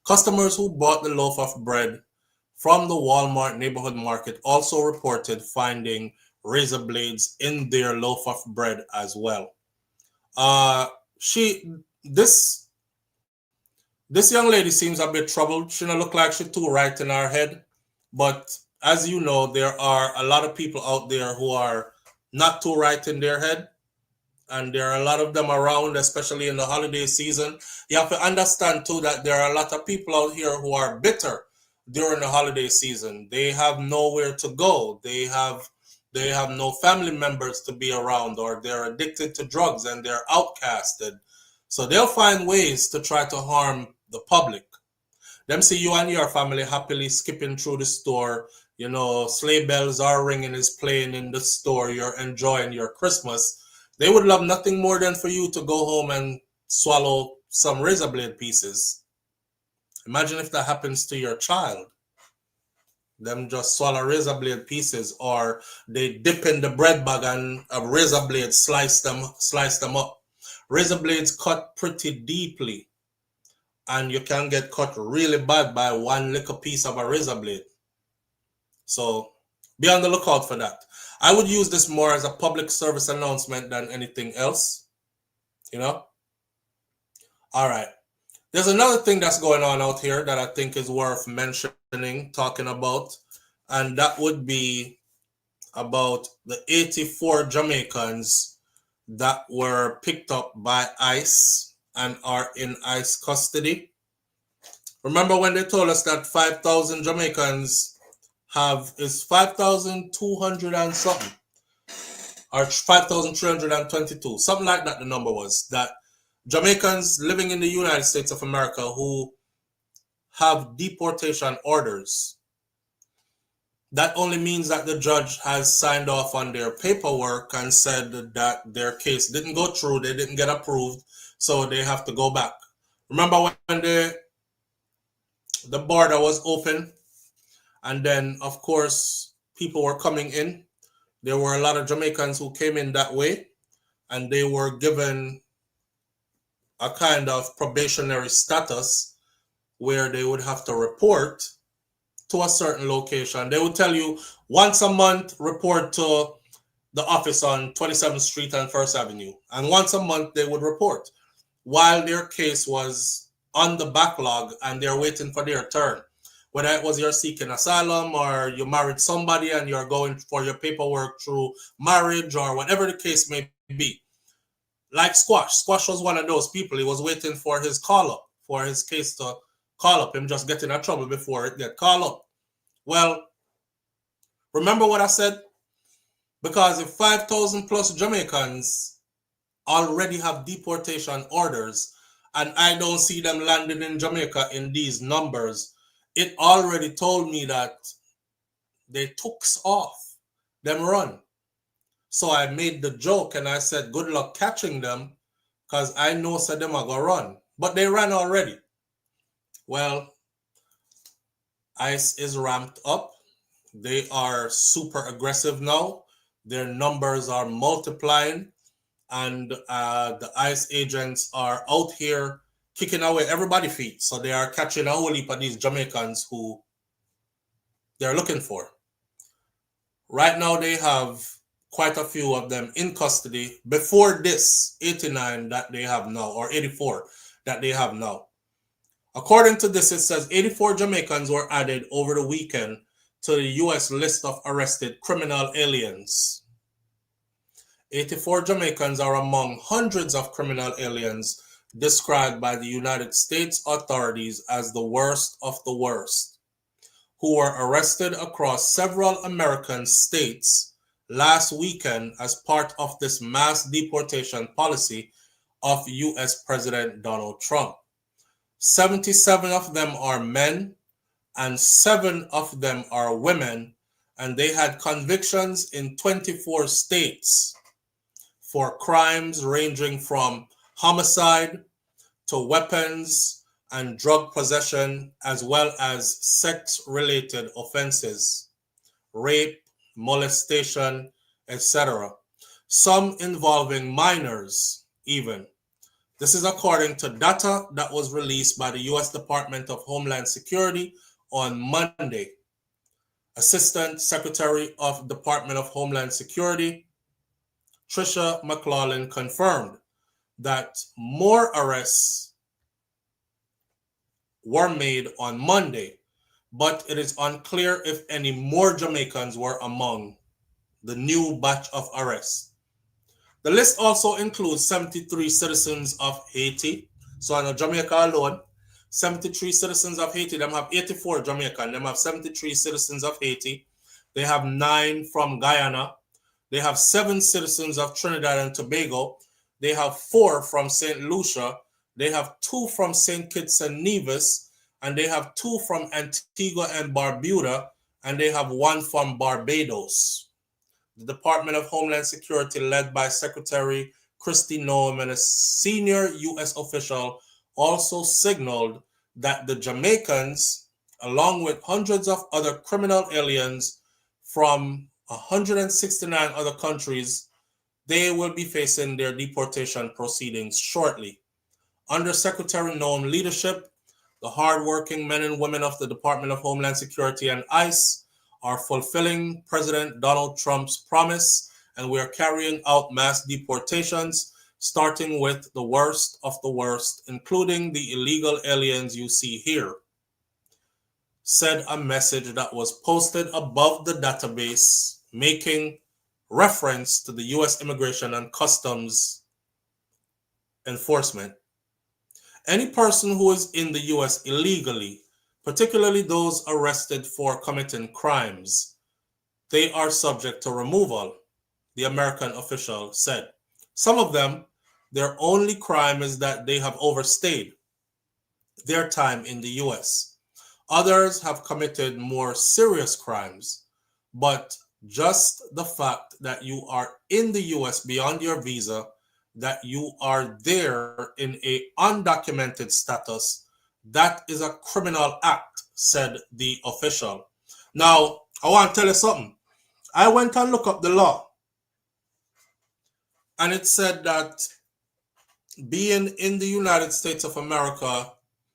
Customers who bought the loaf of bread from the Walmart Neighborhood Market also reported finding razor blades in their loaf of bread as well. This young lady seems a bit troubled. She don't look like she's too right in her head. But as you know, there are a lot of people out there who are not too right in their head. And there are a lot of them around, especially in the holiday season. You have to understand, too, that there are a lot of people out here who are bitter during the holiday season. They have nowhere to go. They have no family members to be around, or they're addicted to drugs and they're outcasted. So they'll find ways to try to harm the public. Them see you and your family happily skipping through the store. You know, sleigh bells are ringing, is playing in the store. You're enjoying your Christmas. They would love nothing more than for you to go home and swallow some razor blade pieces. Imagine if that happens to your child. Them just swallow razor blade pieces, or they dip in the bread bag and a razor blade slice them up. razor blades cut pretty deeply, and you can get cut really bad by one little piece of a razor blade. So be on the lookout for that. I would use this more as a public service announcement than anything else, you know? All right. There's another thing that's going on out here that I think is worth mentioning, talking about, and that would be about the 84 Jamaicans that were picked up by ICE and are in ICE custody. Remember when they told us that 5,000 Jamaicans is 5,200 and something, or 5,322, something like that the number was, that Jamaicans living in the United States of America who have deportation orders. That only means that the judge has signed off on their paperwork and said that their case didn't go through, they didn't get approved, so they have to go back. Remember when the border was open, and then of course people were coming in? There were a lot of Jamaicans who came in that way, and they were given a kind of probationary status where they would have to report to a certain location. They would tell you once a month, report to the office on 27th Street and 1st Avenue. And once a month, they would report while their case was on the backlog and they're waiting for their turn. Whether it was you're seeking asylum or you married somebody and you're going for your paperwork through marriage or whatever the case may be. Like Squash. Squash was one of those people. He was waiting for his call up, for his case to call up, him just getting in trouble before it get called up. Well, remember what I said? Because if 5,000 plus Jamaicans already have deportation orders and I don't see them landing in Jamaica in these numbers, it already told me that they took off, them run. So I made the joke and I said, good luck catching them, because I know said them are going to run. But they ran already. Well, ICE is ramped up. They are super aggressive now. Their numbers are multiplying. And the ICE agents are out here kicking away everybody's feet. So they are catching a whole heap of these Jamaicans who they're looking for. Right now they have quite a few of them in custody before this 89 that they have now, or 84 that they have now. According to this, it says 84 Jamaicans were added over the weekend to the U.S. list of arrested criminal aliens. 84 Jamaicans are among hundreds of criminal aliens described by the United States authorities as the worst of the worst, who were arrested across several American states last weekend as part of this mass deportation policy of U.S. President Donald Trump. 77 of them are men and 7 of them are women, and they had convictions in 24 states for crimes ranging from homicide to weapons and drug possession, as well as sex-related offenses, rape, molestation, etc. Some involving minors even. This is according to data that was released by the U.S. Department of Homeland Security on Monday. Assistant Secretary of Department of Homeland Security, Tricia McLaughlin, confirmed that more arrests were made on Monday, but it is unclear if any more Jamaicans were among the new batch of arrests. The list also includes 73 citizens of Haiti. So in Jamaica alone, 73 citizens of Haiti. Them have 84 Jamaican. Them have 73 citizens of Haiti. They have 9 from Guyana. They have 7 citizens of Trinidad and Tobago. They have 4 from St. Lucia. They have 2 from St. Kitts and Nevis. And they have 2 from Antigua and Barbuda. And they have 1 from Barbados. The Department of Homeland Security, led by Secretary Kristi Noem and a senior U.S. official, also signaled that the Jamaicans, along with hundreds of other criminal aliens from 169 other countries, they will be facing their deportation proceedings shortly. Under Secretary Noam's leadership, the hardworking men and women of the Department of Homeland Security and ICE are fulfilling President Donald Trump's promise, and we are carrying out mass deportations, starting with the worst of the worst, including the illegal aliens you see here, said a message that was posted above the database, making reference to the U.S. Immigration and Customs Enforcement. Any person who is in the U.S. illegally, particularly those arrested for committing crimes, they are subject to removal, the American official said. Some of them, their only crime is that they have overstayed their time in the U.S. Others have committed more serious crimes, but just the fact that you are in the U.S. beyond your visa, that you are there in a undocumented status, that is a criminal act, said the official. Now, I want to tell you something. I went and looked up the law, and it said that being in the United States of America,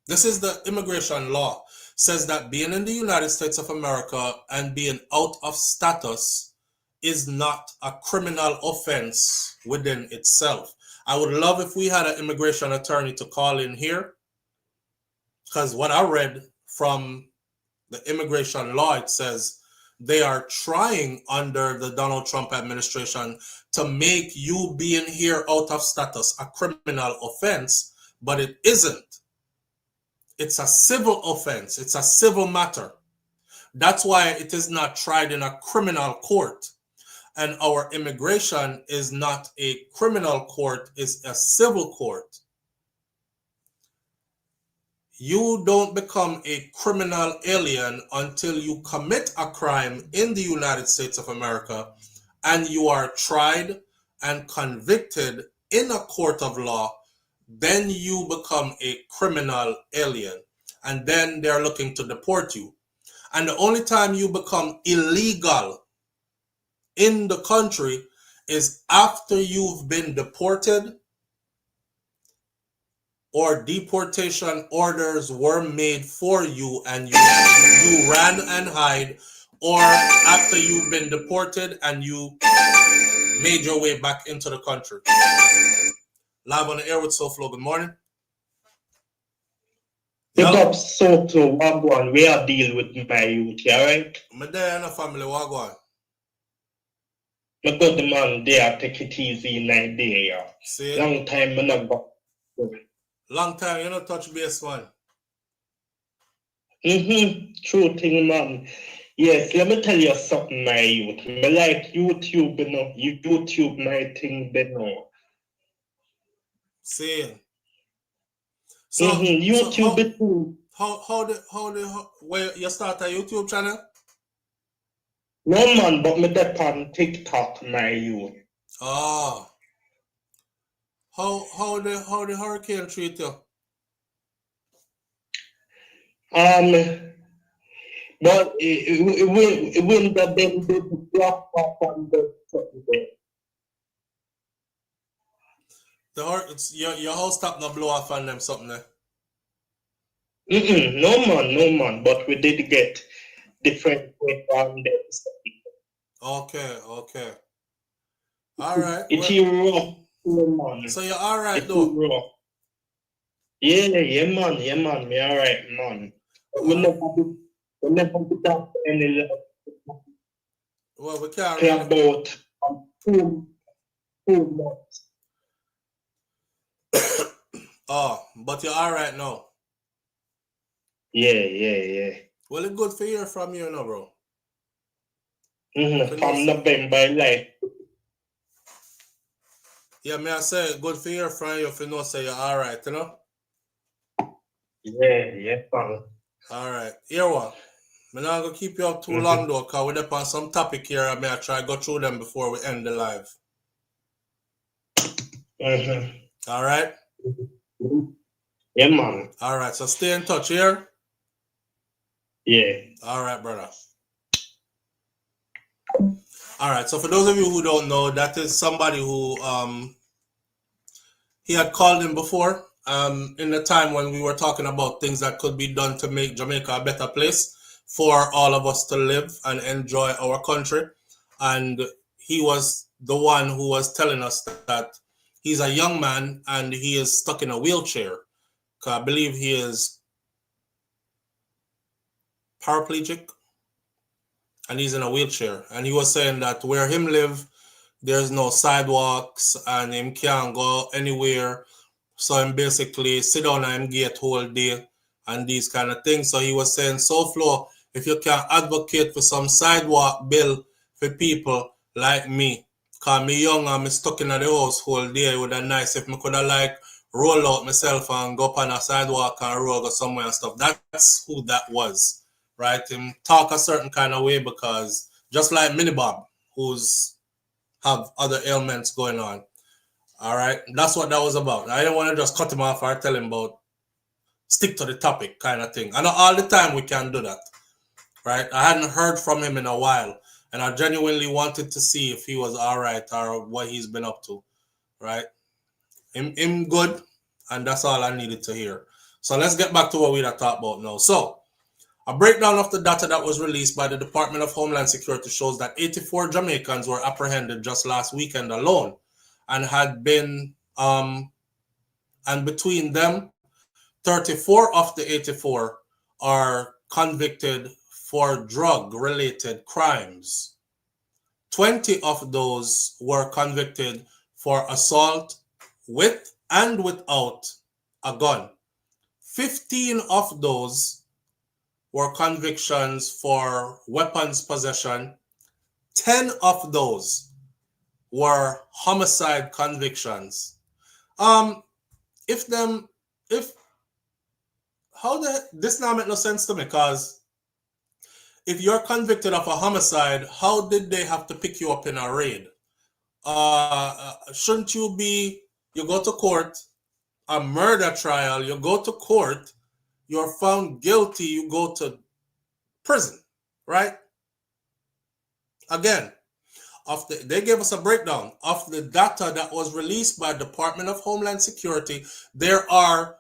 this is the immigration law, says that being in the United States of America and being out of status is not a criminal offense within itself. I would love if we had an immigration attorney to call in here, because what I read from the immigration law, it says they are trying under the Donald Trump administration to make you being here out of status a criminal offense, but it isn't. It's a civil offense. It's a civil matter. That's why it is not tried in a criminal court. And our immigration is not a criminal court, it's a civil court. You don't become a criminal alien until you commit a crime in the United States of America and you are tried and convicted in a court of law. Then you become a criminal alien, and then they're looking to deport you. And the only time you become illegal in the country is after you've been deported or deportation orders were made for you and you ran and hide, or after you've been deported and you made your way back into the country. Live on the air with SouFLo. Good morning. Big up SouFLo, Wagwan. We are dealing with my youth, alright? I'm there in a family, Wagwan. I got the man there, take it easy in Nigeria. See? Long time, I not got. Long time, you not touch base, man. True thing, man. Yes, let me tell you something, my youth. I like YouTube, you know. YouTube, my thing, you know. See? So, YouTube, how where you start a YouTube channel? No, man, but me that on TikTok, my youth. Oh. How the hurricane treat you? But it will the drop off on the your house top not blow off on them something there. No man, but we did get different way on them. Okay. All right. It's rough, man. So you're all right though. Rough. Yeah, man, me all right, man. We never put up any. Well, we can't really about 2 months. Oh, but you're all right now. Yeah. Well, it's good to hear from you now, bro. From November, like. Yeah, may I say, good to hear from you if you know, say you're all right, you know? Yeah, fine. All right. Here what? I'm not going to keep you up too long, though, because we're up on some topic here. I may try to go through them before we end the live. All right? Yeah, man. All right, so stay in touch here. Yeah. All right, brother. All right. So for those of you who don't know, that is somebody who he had called him before in the time when we were talking about things that could be done to make Jamaica a better place for all of us to live and enjoy our country. And he was the one who was telling us that he's a young man and he is stuck in a wheelchair. I believe he is paraplegic and he's in a wheelchair. And he was saying that where him live, there's no sidewalks and him can't go anywhere. So him basically sit down and him gate whole day and these kind of things. So he was saying, SouFlo, if you can advocate for some sidewalk bill for people like me, cause me young and me stuck in the house whole day, it would have nice if me could have like roll out myself and go up on a sidewalk and roll go somewhere and stuff. That's who that was, right? Him talk a certain kind of way because just like Mini Bob, who's have other ailments going on. All right, that's what that was about. I didn't want to just cut him off or tell him about stick to the topic kind of thing. I know all the time we can do that, right? I hadn't heard from him in a while, and I genuinely wanted to see if he was all right or what he's been up to, right? Him good, and that's all I needed to hear. So let's get back to what we are talking about now. So a breakdown of the data that was released by the Department of Homeland Security shows that 84 Jamaicans were apprehended just last weekend alone and had been, and between them, 34 of the 84 are convicted for drug-related crimes. 20 of those were convicted for assault with and without a gun. 15 of those were convictions for weapons possession. 10 of those were homicide convictions. This now make no sense to me, because if you're convicted of a homicide, how did they have to pick you up in a raid? Shouldn't you go to court, a murder trial, you go to court, you're found guilty, you go to prison, right? Again, they gave us a breakdown of the data that was released by Department of Homeland Security. There are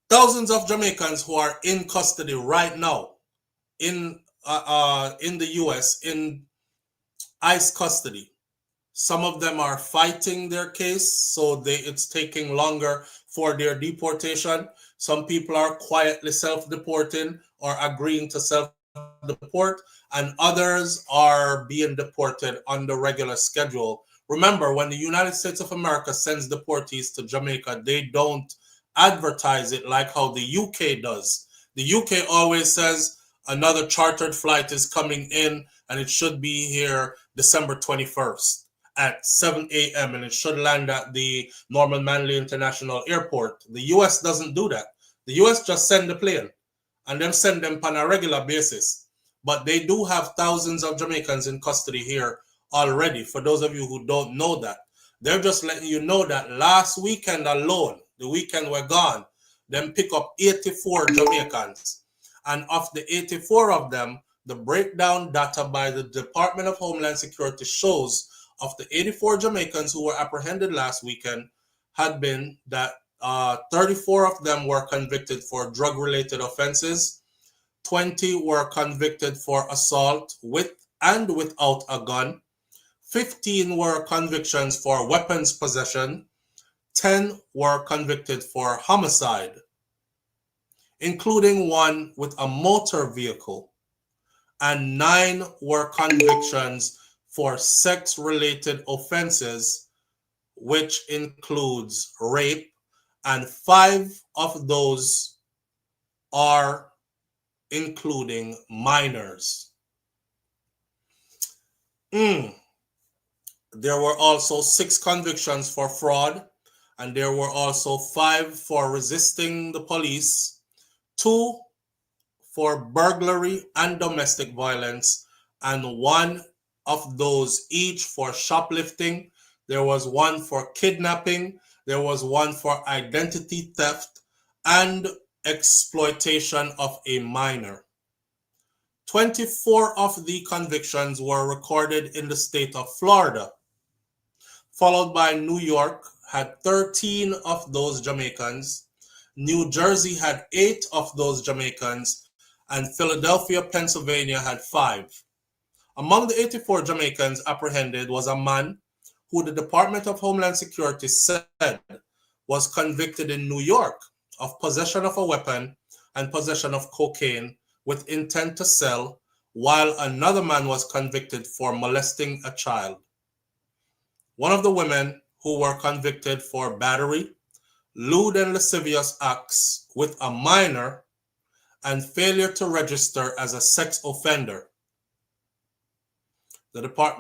thousands of Jamaicans who are in custody right now in the US in ICE custody. Some of them are fighting their case, so it's taking longer for their deportation. Some people are quietly self-deporting or agreeing to self-deport, and others are being deported on the regular schedule. Remember, when the United States of America sends deportees to Jamaica, they don't advertise it like how the UK does. The UK always says another chartered flight is coming in and it should be here December 21st at 7 a.m. and it should land at the Norman Manley International Airport. The US doesn't do that. The US just send the plane and then send them on a regular basis. But they do have thousands of Jamaicans in custody here already. For those of you who don't know that, they're just letting you know that last weekend alone, the weekend we're gone, them pick up 84 Jamaicans. And of the 84 of them, the breakdown data by the Department of Homeland Security shows of the 84 Jamaicans who were apprehended last weekend had been that 34 of them were convicted for drug-related offenses. 20 were convicted for assault with and without a gun. 15 were convictions for weapons possession. 10 were convicted for homicide, including one with a motor vehicle. And 9 were convictions for sex-related offenses, which includes rape, and 5 of those are including minors. There were also 6 convictions for fraud, and there were also 5 for resisting the police, 2 for burglary and domestic violence, and 1 of those each for shoplifting. There was 1 for kidnapping. There was 1 for identity theft and exploitation of a minor. 24 of the convictions were recorded in the state of Florida, followed by New York, had 13 of those Jamaicans, New Jersey had 8 of those Jamaicans, and Philadelphia, Pennsylvania had 5. Among the 84 Jamaicans apprehended was a man who the Department of Homeland Security said was convicted in New York of possession of a weapon and possession of cocaine with intent to sell, while another man was convicted for molesting a child. One of the women who were convicted for battery, lewd and lascivious acts with a minor, and failure to register as a sex offender.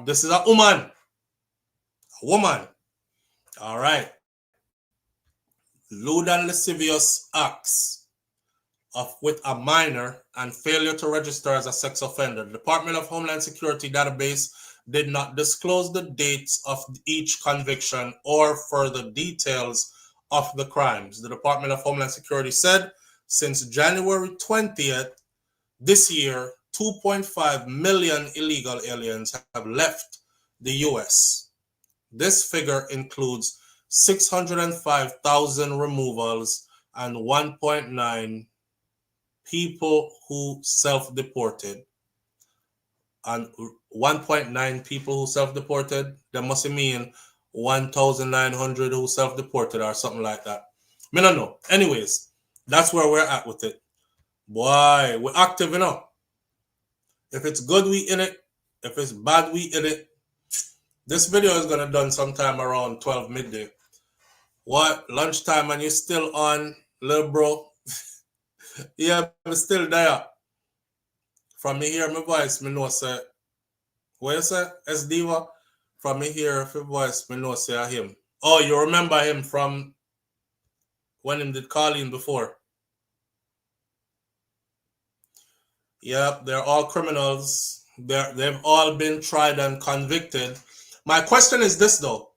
This is a woman. A woman. All right. Lewd and lascivious acts with a minor and failure to register as a sex offender. The Department of Homeland Security database did not disclose the dates of each conviction or further details of the crimes. The Department of Homeland Security said since January 20th this year, 2.5 million illegal aliens have left the U.S. This figure includes 605,000 removals and 1.9 people who self-deported. And 1.9 people who self-deported, that must mean 1,900 who self-deported or something like that. I don't know. Anyways, that's where we're at with it. Boy, we're active, you know. If it's good, we in it. If it's bad, we in it. This video is going to done sometime around 12 midday. What? Lunchtime and you're still on, little bro? Yeah, I'm still there. From me hear my voice, me know say, what you say? S-Diva? From me hear my voice, me know say him. Oh, you remember him from when him did Carlene before? Yep, they're all criminals. They've all been tried and convicted. My question is this though.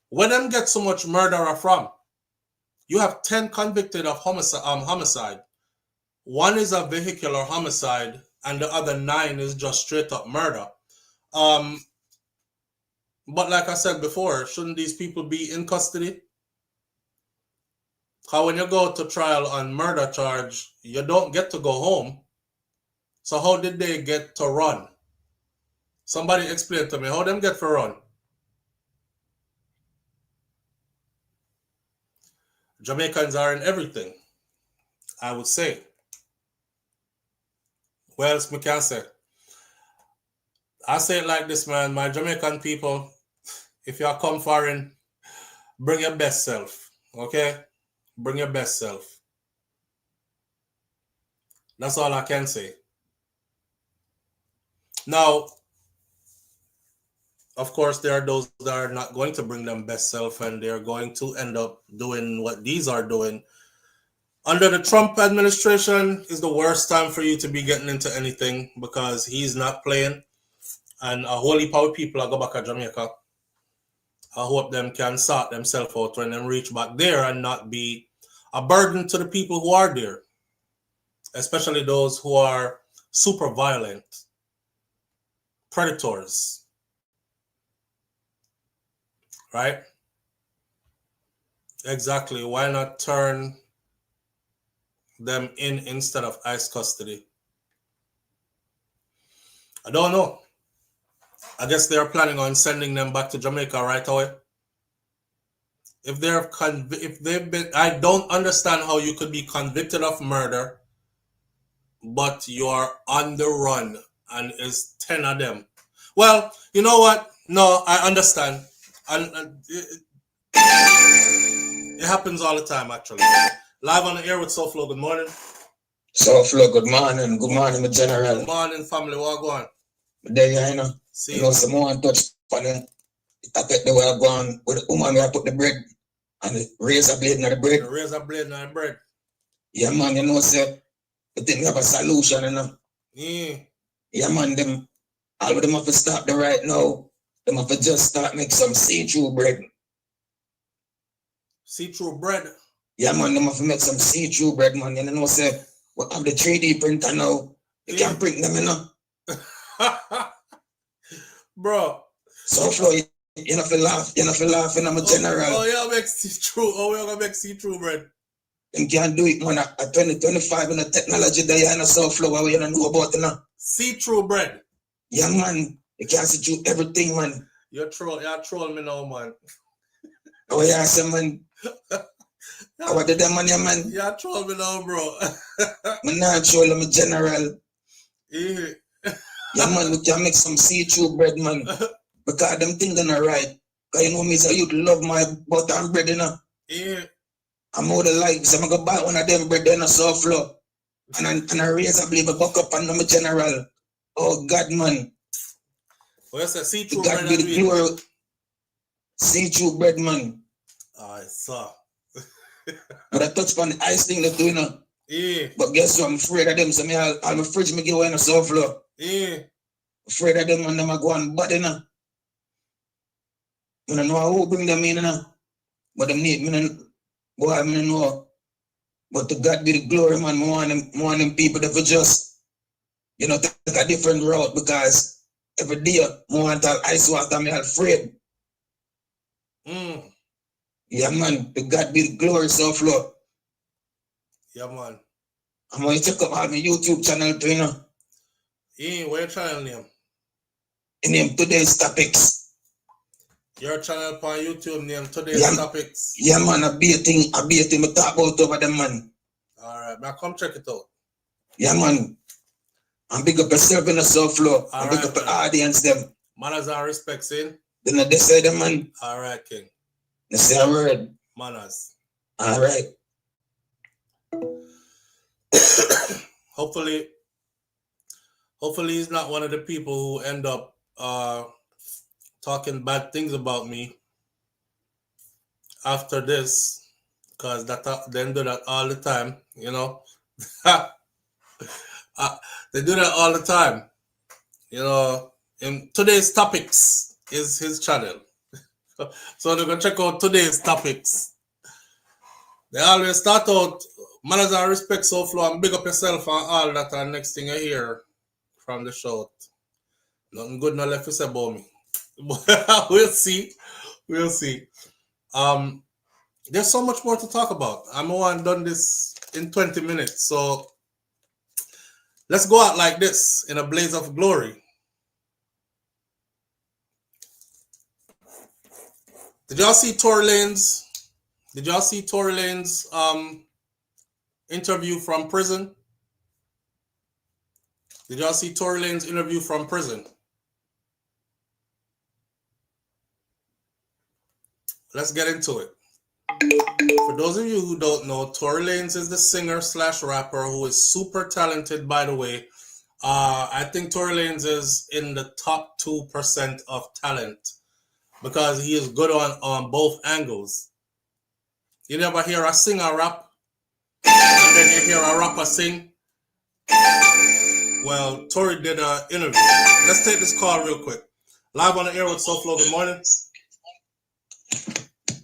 Where them get so much murderer from? You have 10 convicted of homicide. One is a vehicular homicide and the other 9 is just straight up murder. But like I said before, shouldn't these people be in custody? How when you go to trial on murder charge, you don't get to go home. So how did they get to run? Somebody explain to me how them get to run. Jamaicans are in everything, I would say. What else we can say? I say it like this, man. My Jamaican people, if you are come foreign, bring your best self, okay? Bring your best self. That's all I can say. Now, of course, there are those that are not going to bring them best self and they're going to end up doing what these are doing. Under the Trump administration is the worst time for you to be getting into anything because he's not playing. And a whole heap of people are go back to Jamaica. I hope them can sort themselves out when them reach back there and not be a burden to the people who are there. Especially those who are super violent. Predators. Right? Exactly. Why not turn them in instead of ICE custody? I don't know. I guess they're planning on sending them back to Jamaica right away. If they've been, I don't understand how you could be convicted of murder, but you're on the run and it's 10 of them. Well, you know what? No, I understand. And it happens all the time, actually. Live on the air with SouFLo. Good morning. SouFLo, good morning. Good morning, my general. Good morning, family. What going? There you know. See you know, someone touch on it. I take the way I go on with the woman where I put the bread and the razor blade in the bread. The razor blade in the bread. Yeah, man, you know, say, but then we have a solution, you know. Yeah. Yeah, man, them, all of them have to start the right now. Them have to just start make some see-through bread. See-through bread? Yeah, man, them have to make some see-through bread, man. You know, say, we have the 3D printer now. You can't bring them, you know. Bro. SouFlo, you know, for laugh, you know, for laughing, I'm a general. Oh, yeah, make see true. Oh, we're gonna make see true, bread. You can't do it, man. At 2025 in the technology that you know SouFlo, what you don't know about, you know. See true, bread. Yeah, man. You can't see through everything, man. You're trolling me now, man. Oh, yeah, so, man. What did that man, yeah, man? You're trolling me now, bro. I'm not trolling, I'm a general. Yeah. Yeah, man, we can make some see-through bread, man. Because them things are not right. Because you know me, so you love my butter and bread, you know. Yeah. I'm out of life, so I'm going to buy one of them bread in a SouFlo. And I raise, I believe, a buck up and I'm a general. Oh, God, man. Well, that's a see-through bread. God be the glory. See-through bread, man. I saw. But I touch on the ice thing that do, you know. Yeah. But guess what? I'm afraid of them. So me, all my fridge, me give away in a SouFlo. Yeah. Afraid of them and them I go on bad, you know. I don't know who bring them in, you know. But them need me, boy, I don't know. But to God be the glory, man. I want them people that will just, you know, take a different route because every day, I want all ice water, I'm afraid. Yeah, man. To God be the glory, SouFlo. Yeah, man. I'm going to check up all my YouTube channel too, you know. Yeah, what your channel name? The name Today's Topics. Your channel on YouTube name Today's Topics. Yeah, man. I be a thing I talk about over them, man. Alright, now come check it out. Yeah, man. I'm big up yourself in the SouFlo. I'm big up the audience, them. Manners and respect, saying? Then they say them, man. Alright, King. They say a word. Manners. Alright. Hopefully he's not one of the people who end up talking bad things about me after this, because they do that all the time, you know. They do that all the time, you know. In Today's Topics is his channel. So they're gonna check out Today's Topics. They always start out manners and respect, SouFlo, and big up yourself and all that, and next thing I hear from the show, nothing good no left to say about me. We'll see. There's so much more to talk about. I'm one done this in 20 minutes, so let's go out like this in a blaze of glory. Did y'all see Tory Lanez? Interview from prison? Did y'all see Tory Lanez interview from prison? Let's get into it. For those of you who don't know, Tory Lanez is the singer/rapper who is super talented, by the way. I think Tory Lanez is in the top 2% of talent because he is good on both angles. You never hear a singer rap and then you hear a rapper sing? Well, Tory did an interview. Let's take this call real quick. Live on the air with SouFlo. Good morning.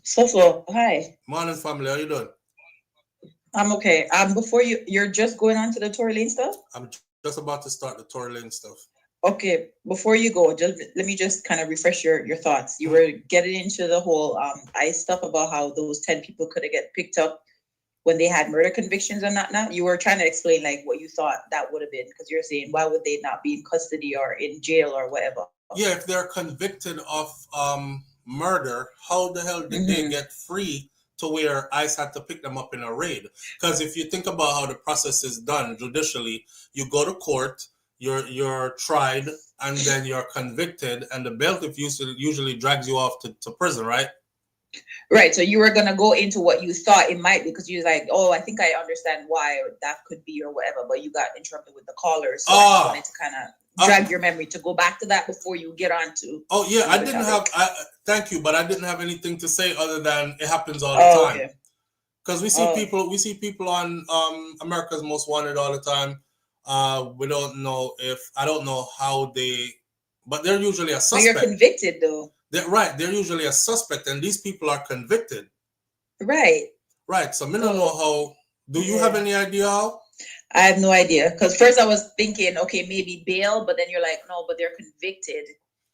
SouFlo, hi. Morning, family. How you doing? I'm okay. Before you're just going on to the Tory Lanez stuff? I'm just about to start the Tory Lanez stuff. Okay, before you go, let me just kind of refresh your thoughts. You were getting into the whole ICE stuff about how those 10 people could have get picked up when they had murder convictions and not. You were trying to explain like what you thought that would have been, because you're saying why would they not be in custody or in jail or whatever? Yeah, if they're convicted of murder, how the hell did they get free to where ICE had to pick them up in a raid? Because if you think about how the process is done judicially, you go to court, you're tried, and then you're convicted, and the bailiff usually drags you off to prison, right? Right. So you were gonna go into what you thought it might be, because you was like, oh, I think I understand why that could be or whatever, but you got interrupted with the callers. So I just wanted to kind of drag your memory to go back to that before you get on to. Oh yeah, I didn't have. Thank you, but I didn't have anything to say other than it happens all the time. Because we see people on America's Most Wanted all the time. We don't know I don't know how but they're usually a suspect. But you're convicted though. They're usually a suspect, and these people are convicted. Right. So I don't know how. Do you have any idea how? I have no idea. Because first I was thinking, okay, maybe bail, but then you're like, no, but they're convicted.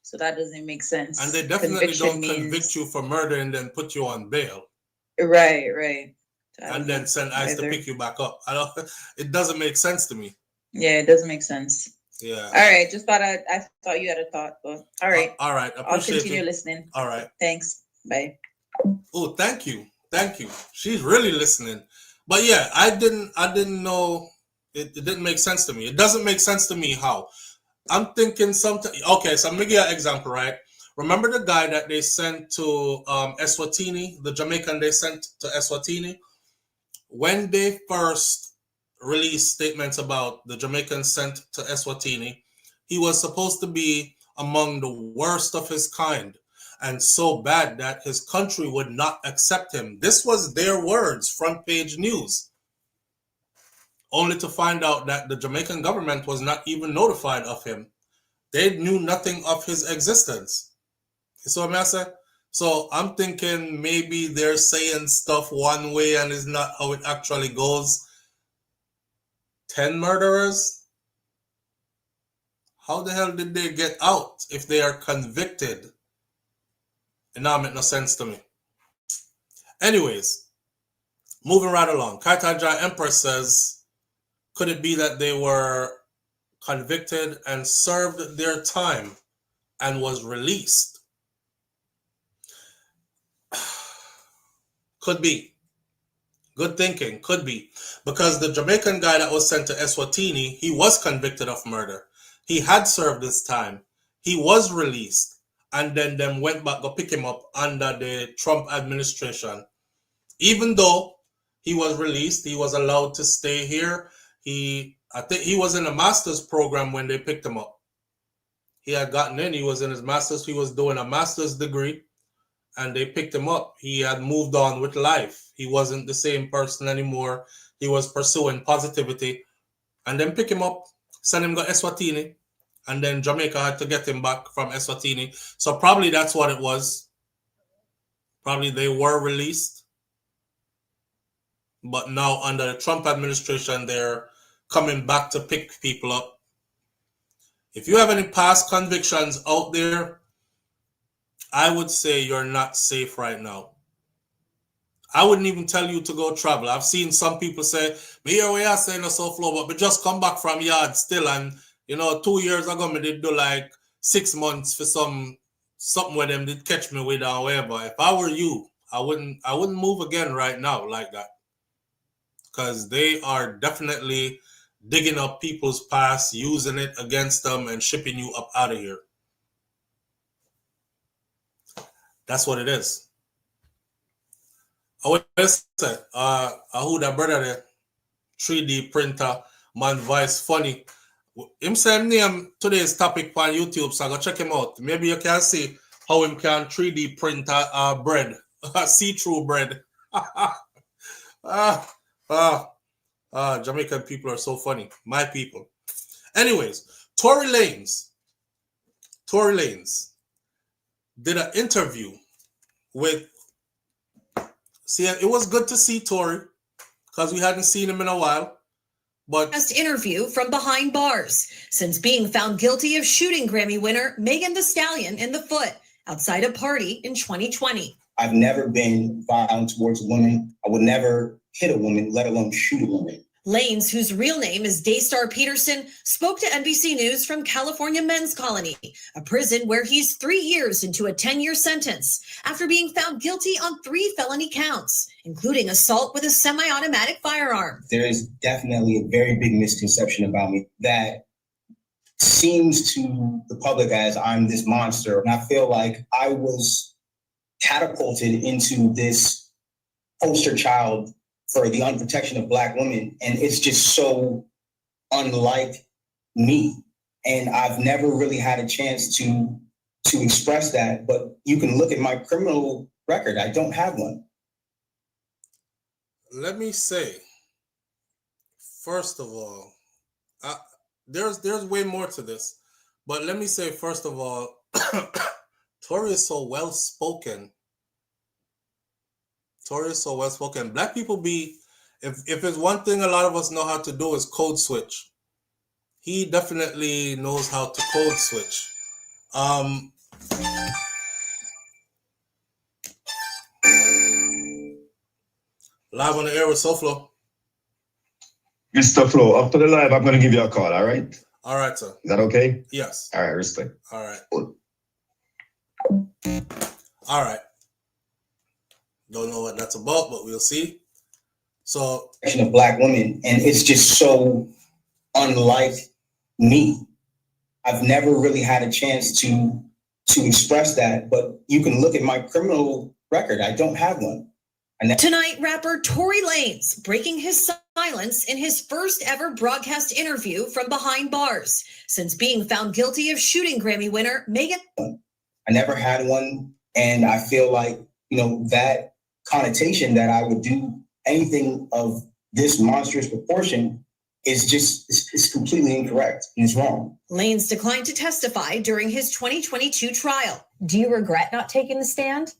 So that doesn't make sense. And they definitely don't convict you for murder and then put you on bail. Right, right. And then send ICE to pick you back up. It doesn't make sense to me. Yeah, it doesn't make sense. Yeah. All right. Just thought I thought you had a thought, but all right. All right. I'll continue listening. All right. Thanks. Bye. Oh, thank you. Thank you. She's really listening. But yeah, I didn't know it didn't make sense to me. It doesn't make sense to me how. I'm thinking something. Okay, so I'm gonna give you an example, right? Remember the guy that they sent to Eswatini, the Jamaican they sent to Eswatini? When they first released statements about the Jamaicans sent to Eswatini, he was supposed to be among the worst of his kind and so bad that his country would not accept him. This was their words, front page news. Only to find out that the Jamaican government was not even notified of him. They knew nothing of his existence. You see what I'm saying? So I'm thinking maybe they're saying stuff one way and it's not how it actually goes. 10 murderers? How the hell did they get out if they are convicted? It now make no sense to me. Anyways, moving right along. Kartel Empress says, could it be that they were convicted and served their time and was released? Could be. Good thinking. Could be. Because the Jamaican guy that was sent to Eswatini, he was convicted of murder. He had served his time. He was released. And then them went back to pick him up under the Trump administration. Even though he was released, he was allowed to stay here. I think he was in a master's program when they picked him up. He had gotten in. He was in his master's. He was doing a master's degree. And they picked him up. He had moved on with life. He wasn't the same person anymore. He was pursuing positivity. And then pick him up, send him to Eswatini. And then Jamaica had to get him back from Eswatini. So probably that's what it was. Probably they were released. But now under the Trump administration, they're coming back to pick people up. If you have any past convictions out there, I would say you're not safe right now. I wouldn't even tell you to go travel. I've seen some people say, me here we are saying a SouFLo, but just come back from yard still. And, 2 years ago, me did do like 6 months for something where them did catch me with or whatever. If I were you, I wouldn't move again right now like that. Because they are definitely digging up people's past, using it against them, and shipping you up out of here. That's what it is. Oh, listen, who that brother there? 3D printer, man, voice funny. Him same name today's topic on YouTube, so go check him out. Maybe you can see how him can 3D print bread, see-through bread. Jamaican people are so funny. My people. Anyways, Tory Lanez did an interview with, see, it was good to see Tory because we hadn't seen him in a while. But best interview from behind bars since being found guilty of shooting Grammy winner Megan Thee Stallion in the foot outside a party in 2020. I've never been violent towards a woman. I would never hit a woman, let alone shoot a woman. Lanez, whose real name is Daystar Peterson, spoke to NBC News from California Men's Colony, a prison where he's 3 years into a 10-year sentence after being found guilty on 3 felony counts, including assault with a semi-automatic firearm. There is definitely a very big misconception about me that seems to the public as I'm this monster. And I feel like I was catapulted into this poster child for the unprotection of Black women. And it's just so unlike me. And I've never really had a chance to express that, but you can look at my criminal record. I don't have one. Let me say, first of all, there's way more to this, but let me say, first of all, Tory is so well-spoken. Black people be If there's one thing a lot of us know how to do is code switch. He definitely knows how to code switch. Live on the air with SouFlo. Mr. Flo, after the live, I'm going to give you a call, all right? All right, sir. Is that okay? Yes. All right, respect. All right. All right. Don't know what that's about, but we'll see. So, of Black women, and it's just so unlike me. I've never really had a chance to express that, but you can look at my criminal record. I don't have one. Tonight, rapper Tory Lanez breaking his silence in his first ever broadcast interview from behind bars since being found guilty of shooting Grammy winner Megan. I never had one, and I feel like, you know, that connotation that I would do anything of this monstrous proportion is just it's completely incorrect and it's wrong. Lanez declined to testify during his 2022 trial. Do you regret not taking the stand?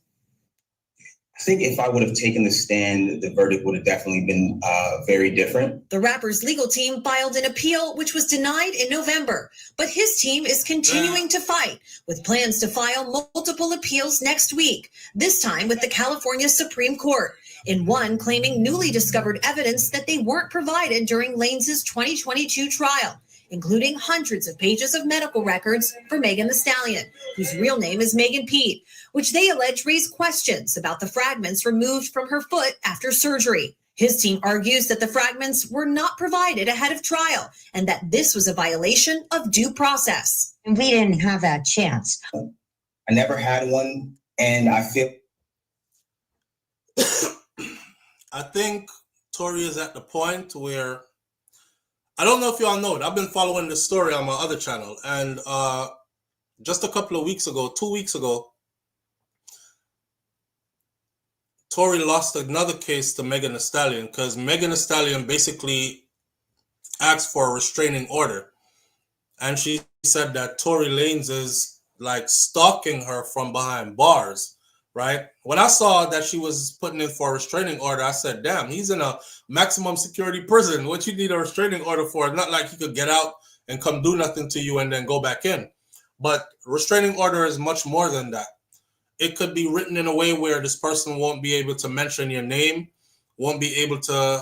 I think if I would have taken the stand, the verdict would have definitely been very different. The rapper's legal team filed an appeal, which was denied in November, but his team is continuing to fight, with plans to file multiple appeals next week, this time with the California Supreme Court, in one claiming newly discovered evidence that they weren't provided during Lanez's 2022 trial, including hundreds of pages of medical records for Megan Thee Stallion, whose real name is Megan Pete, which they allege raised questions about the fragments removed from her foot after surgery. His team argues that the fragments were not provided ahead of trial and that this was a violation of due process. And we didn't have that chance. I never had one, and I feel... I think Tory is at the point where... I don't know if y'all know it. I've been following this story on my other channel, and just a couple of weeks ago, 2 weeks ago, Tory lost another case to Megan Thee Stallion because Megan Thee Stallion basically asked for a restraining order. And she said that Tory Lanez is like stalking her from behind bars, right? When I saw that she was putting in for a restraining order, I said, damn, he's in a maximum security prison. What you need a restraining order for? Not like he could get out and come do nothing to you and then go back in. But restraining order is much more than that. It could be written in a way where this person won't be able to mention your name, won't be able to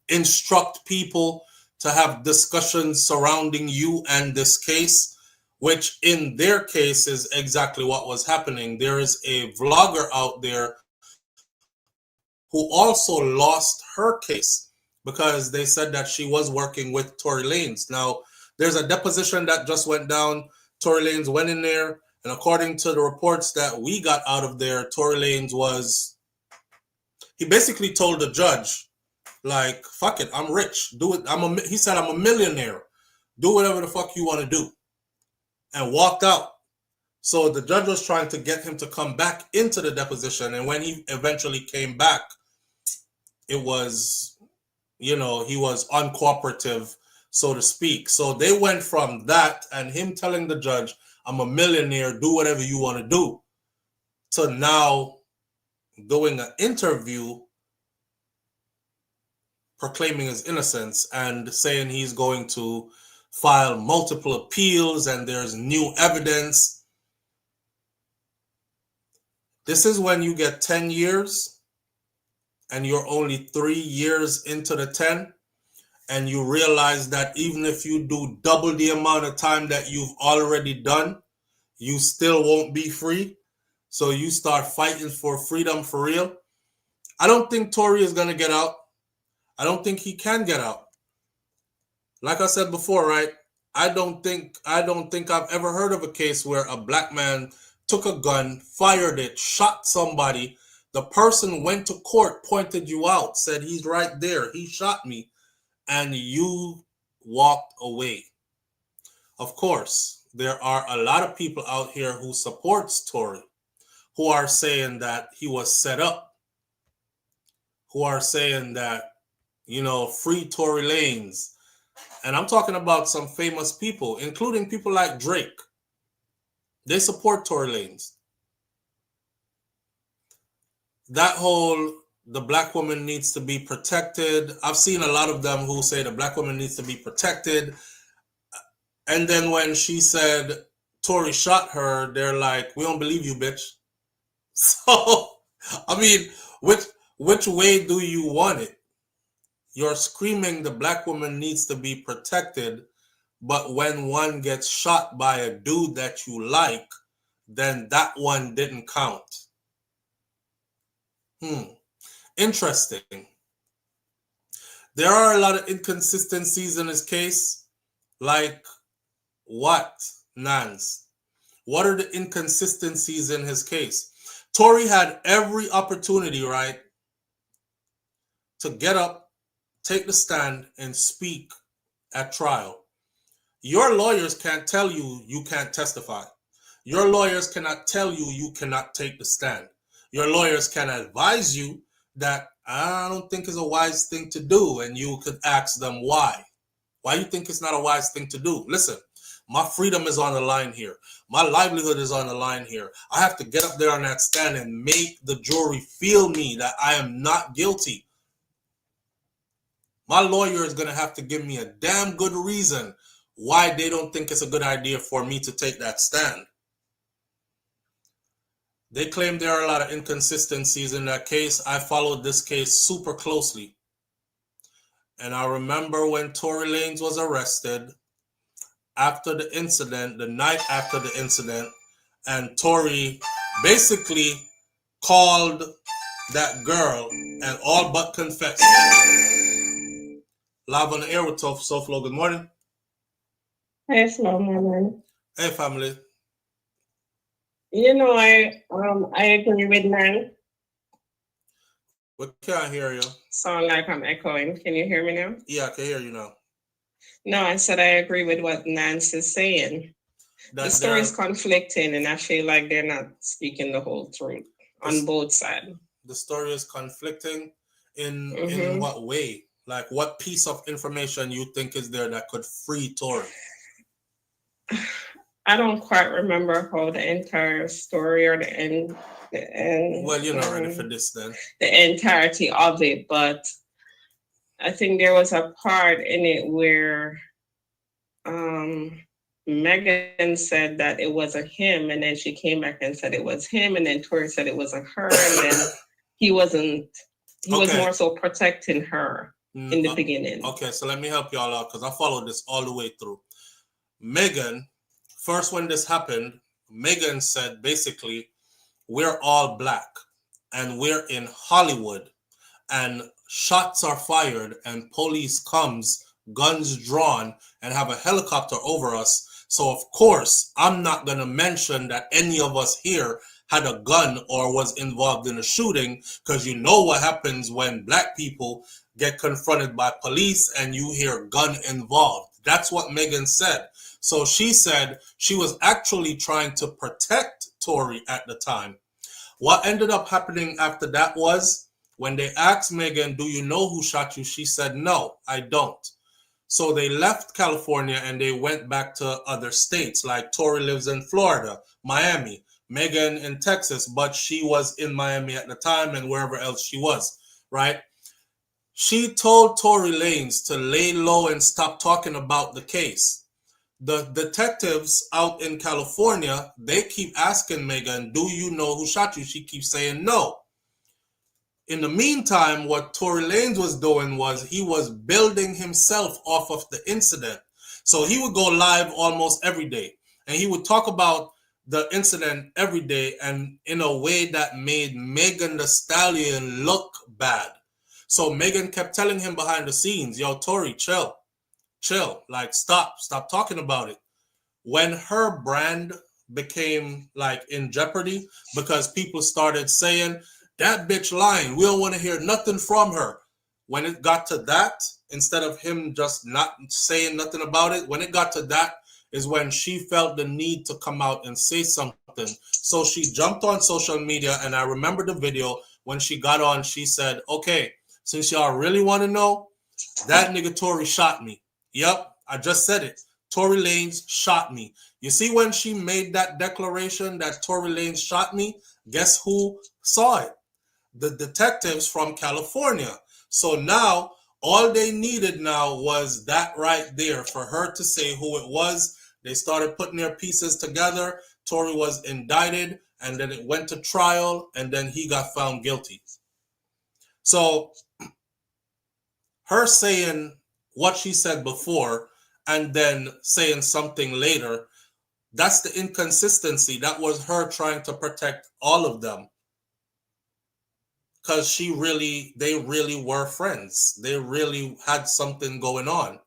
instruct people to have discussions surrounding you and this case, which in their case is exactly what was happening. There is a vlogger out there who also lost her case because they said that she was working with Tory Lanez. Now, there's a deposition that just went down. Tory Lanez went in there. And according to the reports that we got out of there, Tory Lanez he basically told the judge, like, fuck it, I'm rich. Do it. He said, I'm a millionaire. Do whatever the fuck you want to do. And walked out. So the judge was trying to get him to come back into the deposition. And when he eventually came back, it was, you know, he was uncooperative, so to speak. So they went from that and him telling the judge, I'm a millionaire, do whatever you want to do, to now doing an interview proclaiming his innocence and saying he's going to file multiple appeals and there's new evidence. This is when you get 10 years and you're only 3 years into the 10 and you realize that even if you do double the amount of time that you've already done, you still won't be free. So you start fighting for freedom for real. I don't think Tory is going to get out. I don't think he can get out. Like I said before, right? I don't think I've ever heard of a case where a black man took a gun, fired it, shot somebody. The person went to court, pointed you out, said he's right there, he shot me, and you walked away. Of course, there are a lot of people out here who supports Tory, who are saying that he was set up, who are saying that, you know, free Tory Lanez. And I'm talking about some famous people, including people like Drake. They support Tory Lanez. That whole the black woman needs to be protected. I've seen a lot of them who say the black woman needs to be protected. And then when she said Tory shot her, they're like, we don't believe you, bitch. So, I mean, which way do you want it? You're screaming the black woman needs to be protected, but when one gets shot by a dude that you like, then that one didn't count. Interesting. There are a lot of inconsistencies in his case. Like what, Nance? What are the inconsistencies in his case? Tory had every opportunity, right, to get up, take the stand, and speak at trial. Your lawyers can't tell you you can't testify. Your lawyers cannot tell you you cannot take the stand. Your lawyers can advise you that I don't think it's a wise thing to do, and you could ask them why. Why you think it's not a wise thing to do? Listen, my freedom is on the line here. My livelihood is on the line here. I have to get up there on that stand and make the jury feel me that I am not guilty. My lawyer is going to have to give me a damn good reason why they don't think it's a good idea for me to take that stand. They claim there are a lot of inconsistencies in that case. I followed this case super closely. And I remember when Tory Lanez was arrested after the incident, the night after the incident, and Tory basically called that girl and all but confessed. Live on the air with SouFLo. Good morning. Hey, Slow Morning. Hey, family. You know, I agree with Nan. We can't hear you. Sound like I'm echoing. Can you hear me now? Yeah, I can hear you now. No, I said I agree with what Nance is saying. The story is conflicting, and I feel like they're not speaking the whole truth on both sides. The story is conflicting in what way? Like, what piece of information you think is there that could free Tory? I don't quite remember how the entire story or the end. Well, you're not ready for this then. The entirety of it, but I think there was a part in it where Megan said that it wasn't him, and then she came back and said it was him, and then Tory said it wasn't her, and then he wasn't. He was more so protecting her in the beginning. Okay, so let me help y'all out because I followed this all the way through. Megan, first when this happened, Megan said basically, we're all black and we're in Hollywood and shots are fired and police comes, guns drawn, and have a helicopter over us. So of course, I'm not going to mention that any of us here had a gun or was involved in a shooting, because you know what happens when black people get confronted by police and you hear gun involved. That's what Megan said. So she said she was actually trying to protect Tory at the time. What ended up happening after that was when they asked Megan, do you know who shot you? She said, no, I don't. So they left California and they went back to other states. Like Tory lives in Florida, Miami, Megan in Texas, but she was in Miami at the time and wherever else she was, right? She told Tory Lanez to lay low and stop talking about the case. The detectives out in California, they keep asking Megan, do you know who shot you? She keeps saying no. In the meantime, what Tory Lanez was doing was he was building himself off of the incident. So he would go live almost every day and he would talk about the incident every day and in a way that made Megan Thee Stallion look bad. So Megan kept telling him behind the scenes, yo, Tory, chill, like stop talking about it. When her brand became like in jeopardy because people started saying, that bitch lying, we don't want to hear nothing from her. When it got to that, instead of him just not saying nothing about it, when it got to that is when she felt the need to come out and say something. So she jumped on social media, and I remember the video when she got on, she said, okay, since y'all really want to know, that nigga Tory shot me. Yep, I just said it. Tory Lanez shot me. You see, when she made that declaration that Tory Lanez shot me, guess who saw it? the detectives from California. So now all they needed now was that right there for her to say who it was. They started putting their pieces together. Tory was indicted, and then it went to trial, and then he got found guilty. So her saying what she said before and then saying something later, that's the inconsistency. That was her trying to protect all of them. Because they really were friends. They really had something going on.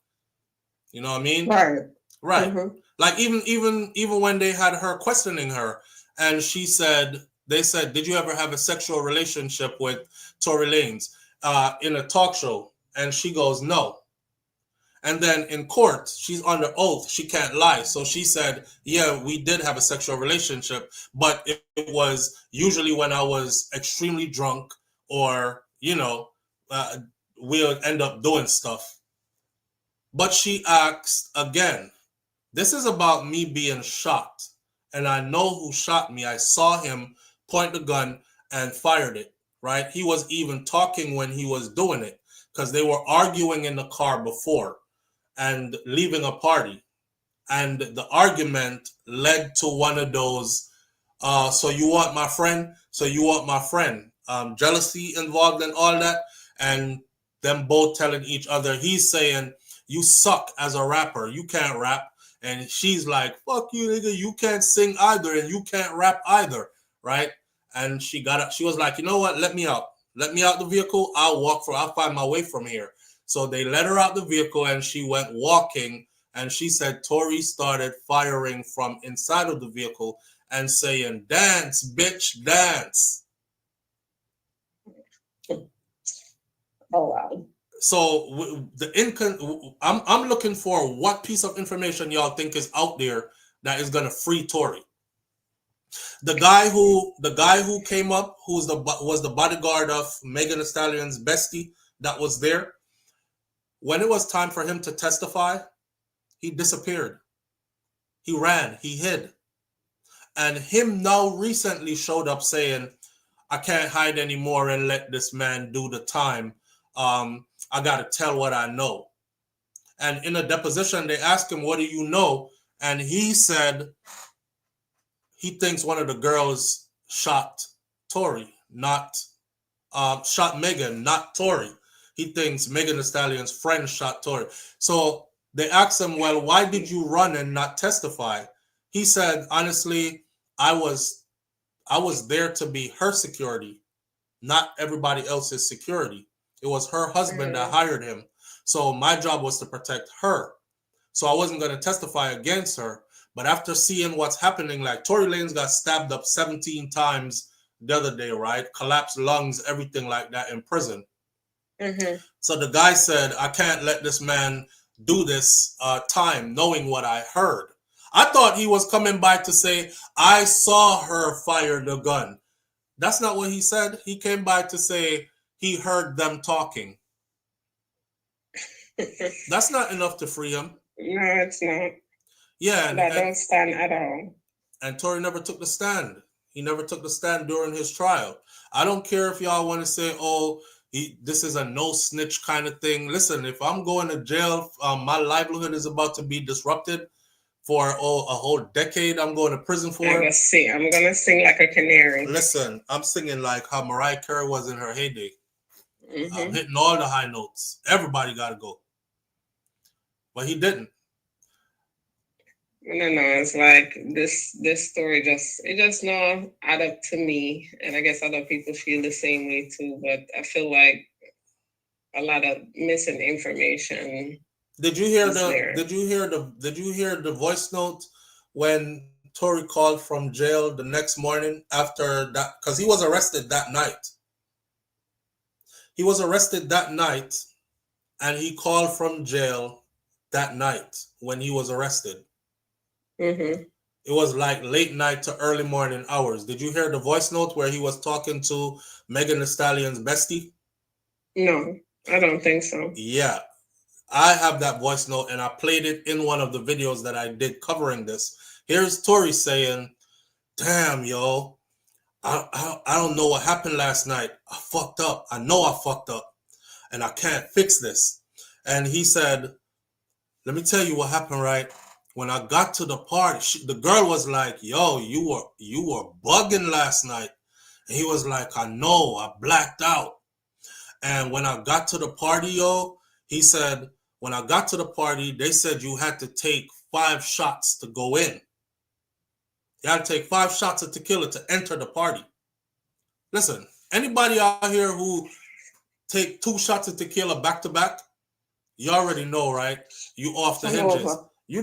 You know what I mean? Right. Right. Mm-hmm. Like even when they had her questioning her, and she said, they said, did you ever have a sexual relationship with Tory Lanez in a talk show? And she goes, no. And then in court, she's under oath. She can't lie. So she said, yeah, we did have a sexual relationship, but it was usually when I was extremely drunk or, we'll end up doing stuff. But she asked again, this is about me being shot. And I know who shot me. I saw him point the gun and fired it, right? He was even talking when he was doing it because they were arguing in the car before and leaving a party. And the argument led to one of those, so you want my friend? So you want my friend? Jealousy involved in all that. And them both telling each other, he's saying, you suck as a rapper. You can't rap. And she's like, fuck you, nigga. You can't sing either, and you can't rap either, right? And she got up. She was like, you know what? Let me out. Let me out the vehicle. I'll find my way from here. So they let her out the vehicle, and she went walking. And she said Tory started firing from inside of the vehicle and saying, dance, bitch, dance. Oh, wow. So I'm looking for what piece of information y'all think is out there that is gonna free Tory. The guy who came up, was the bodyguard of Megan Thee Stallion's bestie that was there. When it was time for him to testify, he disappeared. He ran. He hid. And him now recently showed up saying, I can't hide anymore and let this man do the time. I got to tell what I know. And in a deposition, they asked him, what do you know? And he said he thinks one of the girls shot Tory, shot Megan, not Tory. He thinks Megan Thee Stallion's friend shot Tory. So they asked him, well, why did you run and not testify? He said, honestly, I was there to be her security, not everybody else's security. It was her husband that hired him. So my job was to protect her. So I wasn't going to testify against her. But after seeing what's happening, like Tory Lanez got stabbed up 17 times the other day, right? Collapsed lungs, everything like that in prison. Mm-hmm. So the guy said, I can't let this man do this time knowing what I heard. I thought he was coming by to say, I saw her fire the gun. That's not what he said. He came by to say he heard them talking. That's not enough to free him. No, it's not. Yeah. That don't stand at all. And Tory never took the stand. He never took the stand during his trial. I don't care if y'all want to say, oh, this is a no snitch kind of thing. Listen, if I'm going to jail, my livelihood is about to be disrupted for a whole decade. I'm going to prison for it. I'm gonna sing like a canary. Listen, I'm singing like how Mariah Carey was in her heyday. Mm-hmm. I'm hitting all the high notes. Everybody got to go. But he didn't. No, it's like this story just not add up to me, and I guess other people feel the same way too. But I feel like a lot of missing information. Did you hear the voice note when Tory called from jail the next morning after that? Because he was arrested that night. He was arrested that night, and he called from jail that night when he was arrested. Mm-hmm. It was like late night to early morning hours. Did you hear the voice note where he was talking to Megan Thee Stallion's bestie? No, I don't think so. Yeah. I have that voice note, and I played it in one of the videos that I did covering this. Here's Tory saying, damn, yo, I don't know what happened last night. I fucked up. I know I fucked up, and I can't fix this. And he said, let me tell you what happened, right? When I got to the party, the girl was like, yo, you were bugging last night. And he was like, I know, I blacked out. And when I got to the party, yo, he said, when I got to the party, they said you had to take 5 shots to go in. You had to take 5 shots of tequila to enter the party. Listen, anybody out here who take 2 shots of tequila back to back, you already know, right? You off the hinges. You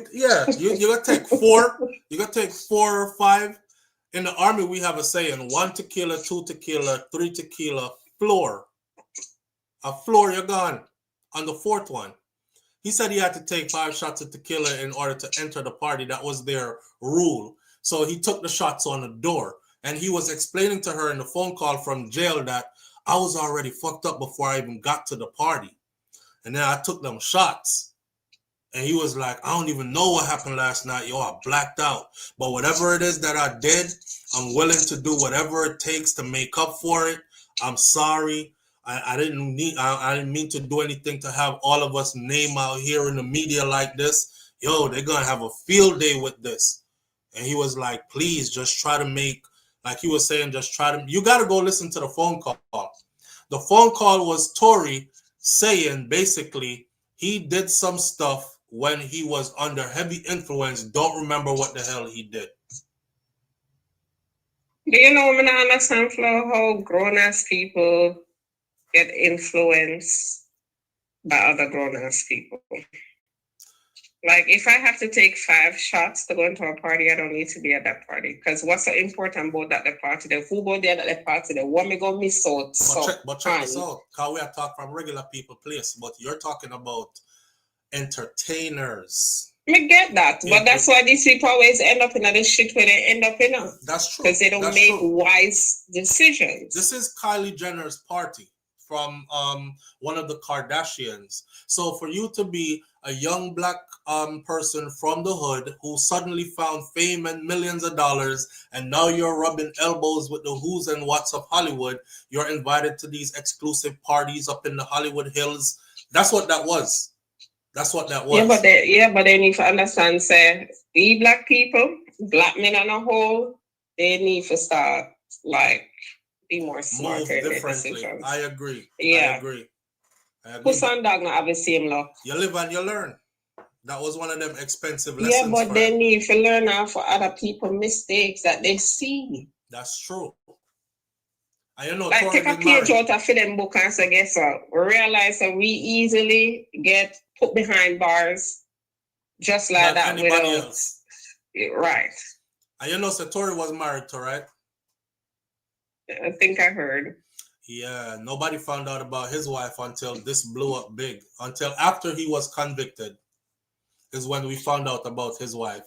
gotta take 4. You gotta take 4 or 5. In the Army, we have a saying: 1 tequila, 2 tequila, 3 tequila, floor. A floor, you're gone. On the 4th one, he said he had to take 5 shots of tequila in order to enter the party. That was their rule. So he took the shots on the door, and he was explaining to her in the phone call from jail that I was already fucked up before I even got to the party. And then I took them shots. And he was like, I don't even know what happened last night. Yo, I blacked out. But whatever it is that I did, I'm willing to do whatever it takes to make up for it. I'm sorry. I didn't mean to do anything to have all of us name out here in the media like this. Yo, they're going to have a field day with this. And he was like, please just try to make, like he was saying, you got to go listen to the phone call. The phone call was Tory saying basically he did some stuff when he was under heavy influence. Don't remember what the hell he did. Do you know, I don't understand, Flo, how grown-ass people get influenced by other grown-ass people. Like, if I have to take 5 shots to go into a party, I don't need to be at that party. Because what's so important about that the party? The who go there at the party, they want me go miss out. But check this out. Because we are talking from regular people place, but you're talking about entertainers. Me get that, but that's why these people always end up in this shit where they end up in. That's true. Because they don't make wise decisions. This is Kylie Jenner's party from one of the Kardashians. So for you to be a young black person from the hood who suddenly found fame and millions of dollars, and now you're rubbing elbows with the who's and what's of Hollywood, you're invited to these exclusive parties up in the Hollywood Hills. That's what that was. That's what that was. But they need to understand, say, we black people, black men on a whole, they need to start, like, be more smarter in their decisions. I agree. Yeah. I agree. Who's on dog not have the same law? You live and you learn. That was one of them expensive lessons. Yeah, but they need to learn out for other people's mistakes that they see. That's true. I know. Like, take a page out of them book and say, guess what? We realize that we easily get put behind bars just like that without else. Right. And you know, Satori was married to, right? I think I heard. Yeah, nobody found out about his wife until this blew up big. Until after he was convicted is when we found out about his wife.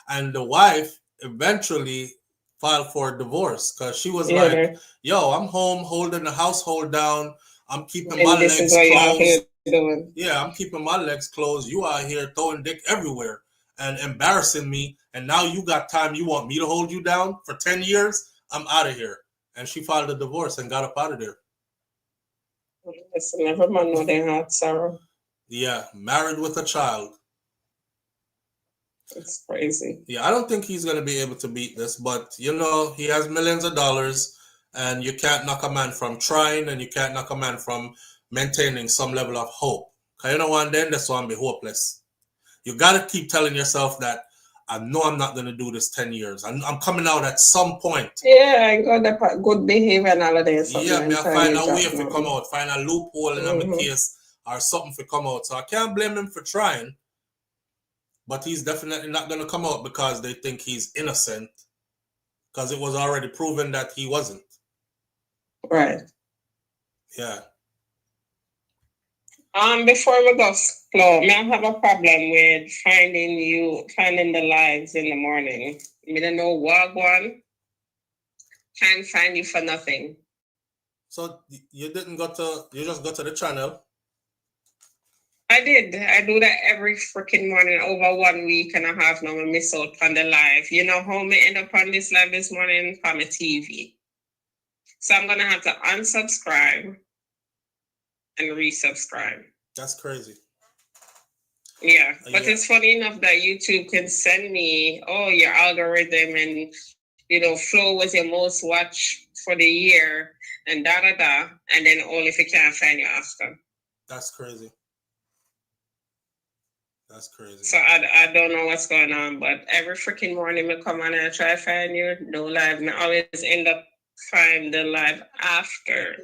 And the wife eventually filed for divorce because she was like, yo, I'm home holding the household down. I'm keeping my legs closed. Yeah, I'm keeping my legs closed. You out here throwing dick everywhere and embarrassing me. And now you got time. You want me to hold you down for 10 years? I'm out of here. And she filed a divorce and got up out of there. Listen, never mind know they had sorrow. Yeah, married with a child. It's crazy. Yeah, I don't think he's going to be able to beat this, but, you know, he has millions of dollars, and you can't knock a man from trying, and you can't knock a man from maintaining some level of hope. Because you know what, then this one be hopeless. You got to keep telling yourself that, I know I'm not going to do this 10 years. I'm coming out at some point. Yeah, I got the good behavior and all of this. Yeah, I find a way to come out, find a loophole in my case or something to come out. So I can't blame him for trying. But he's definitely not going to come out because they think he's innocent. Because it was already proven that he wasn't. Right. Yeah. Before we go, Flo, I have a problem with finding the lives in the morning. I don't know what one. Can't find you for nothing. So you just got to the channel? I did. I do that every freaking morning over 1 week and a half now. I miss out on the live. You know how me end up on this live this morning? On my TV. So I'm gonna have to unsubscribe and resubscribe. That's crazy. Yeah, but it's funny enough that YouTube can send me, oh, your algorithm and, you know, Flow was your most watched for the year and da-da-da, and then only if it can't find you after. That's crazy. That's crazy. So I don't know what's going on, but every freaking morning I come on and I try to find you, no live. I always end up finding the live after.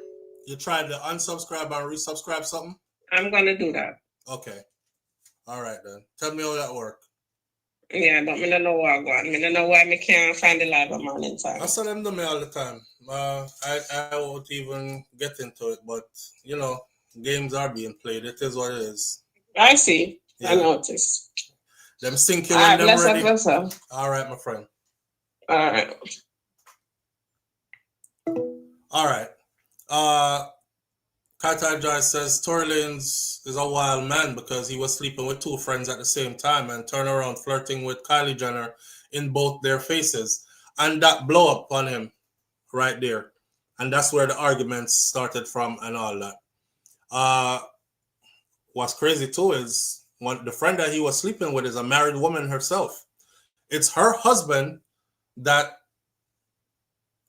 You tried to unsubscribe and resubscribe something? I'm going to do that. Okay. All right, then. Tell me how that work. Yeah, but I don't know what I'm going. I don't know why I can't find the live morning time. I saw them to me all the time. I won't even get into it, but, you know, games are being played. It is what it is. I see. Yeah. I noticed. Them sink you when them ready. Bless up. All right, my friend. All right. All right. Kartel Joy says Tory Lanez is a wild man because he was sleeping with two friends at the same time and turned around flirting with Kylie Jenner in both their faces. And that blow up on him right there. And that's where the arguments started from and all that. What's crazy too is the friend that he was sleeping with is a married woman herself. It's her husband that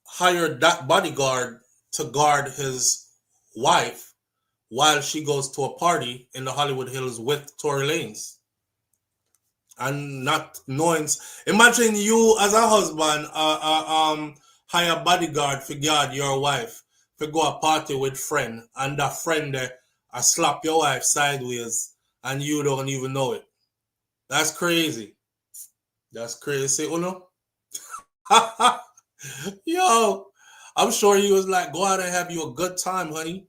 hired that bodyguard to guard his wife while she goes to a party in the Hollywood Hills with Tory Lanez. And not knowing, imagine you as a husband hire a bodyguard to guard your wife to go a party with friend, and that friend slap your wife sideways and you don't even know it. That's crazy. That's crazy, Uno. Yo, I'm sure he was like, go out and have you a good time, honey.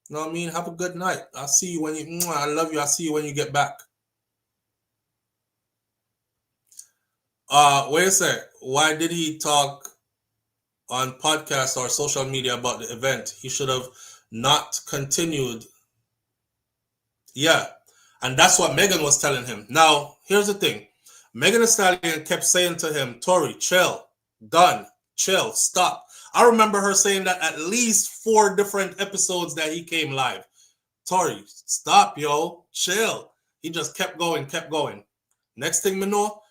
You know what I mean? Have a good night. I'll see you when you, I love you. I'll see you when you get back. Wait a sec. Why did he talk on podcast or social media about the event? He should have not continued. Yeah. And that's what Megan was telling him. Now, here's the thing. Megan Thee Stallion kept saying to him, Tory, chill, done, chill, stop. I remember her saying that at least 4 different episodes that he came live. Tory, stop, yo, chill. He just kept going, kept going. Next thing we know,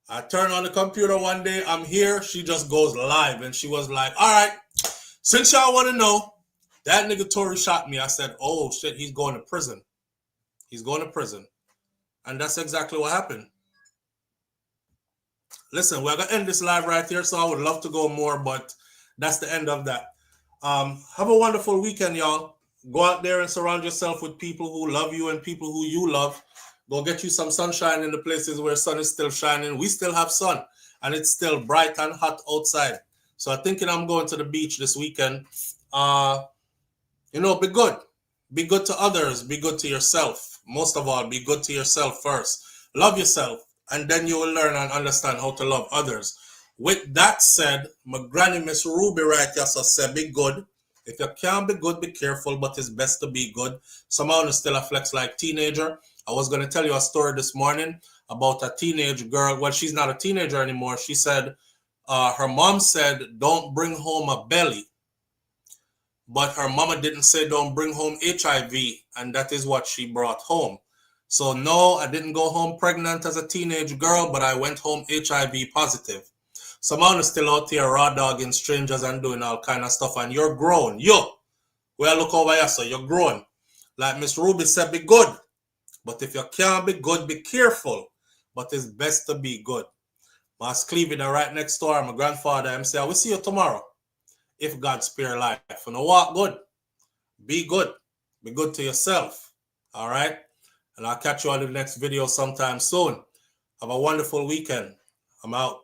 I turn on the computer one day, I'm here, she just goes live. And she was like, all right, since y'all want to know, that nigga Tory shot me. I said, oh shit, he's going to prison. He's going to prison. And that's exactly what happened. Listen, we're going to end this live right here, so I would love to go more, but that's the end of that. Have a wonderful weekend, y'all. Go out there and surround yourself with people who love you and people who you love. Go get you some sunshine in the places where sun is still shining. We still have sun, and it's still bright and hot outside. So I'm thinking I'm going to the beach this weekend. You know, be good. Be good to others. Be good to yourself. Most of all, be good to yourself first. Love yourself, and then you will learn and understand how to love others. With that said, my granny Miss Ruby right here so say be good. If you can't be good, be careful, but it's best to be good. Somehow it's still a flex like teenager. I was going to tell you a story this morning about a teenage girl. Well, she's not a teenager anymore. She said, her mom said, don't bring home a belly. But her mama didn't say don't bring home HIV, and that is what she brought home. So no, I didn't go home pregnant as a teenage girl, but I went home HIV positive. Someone is still out here raw dogging strangers and doing all kind of stuff, and you're grown. Yo, well, look over here, so you're grown. Like Miss Ruby said, be good. But if you can't be good, be careful. But it's best to be good. Mas Cleveland right next door, my grandfather, I say, I will see you tomorrow. If God spare life. You know what? Good. Be good. Be good to yourself. All right? And I'll catch you on the next video sometime soon. Have a wonderful weekend. I'm out.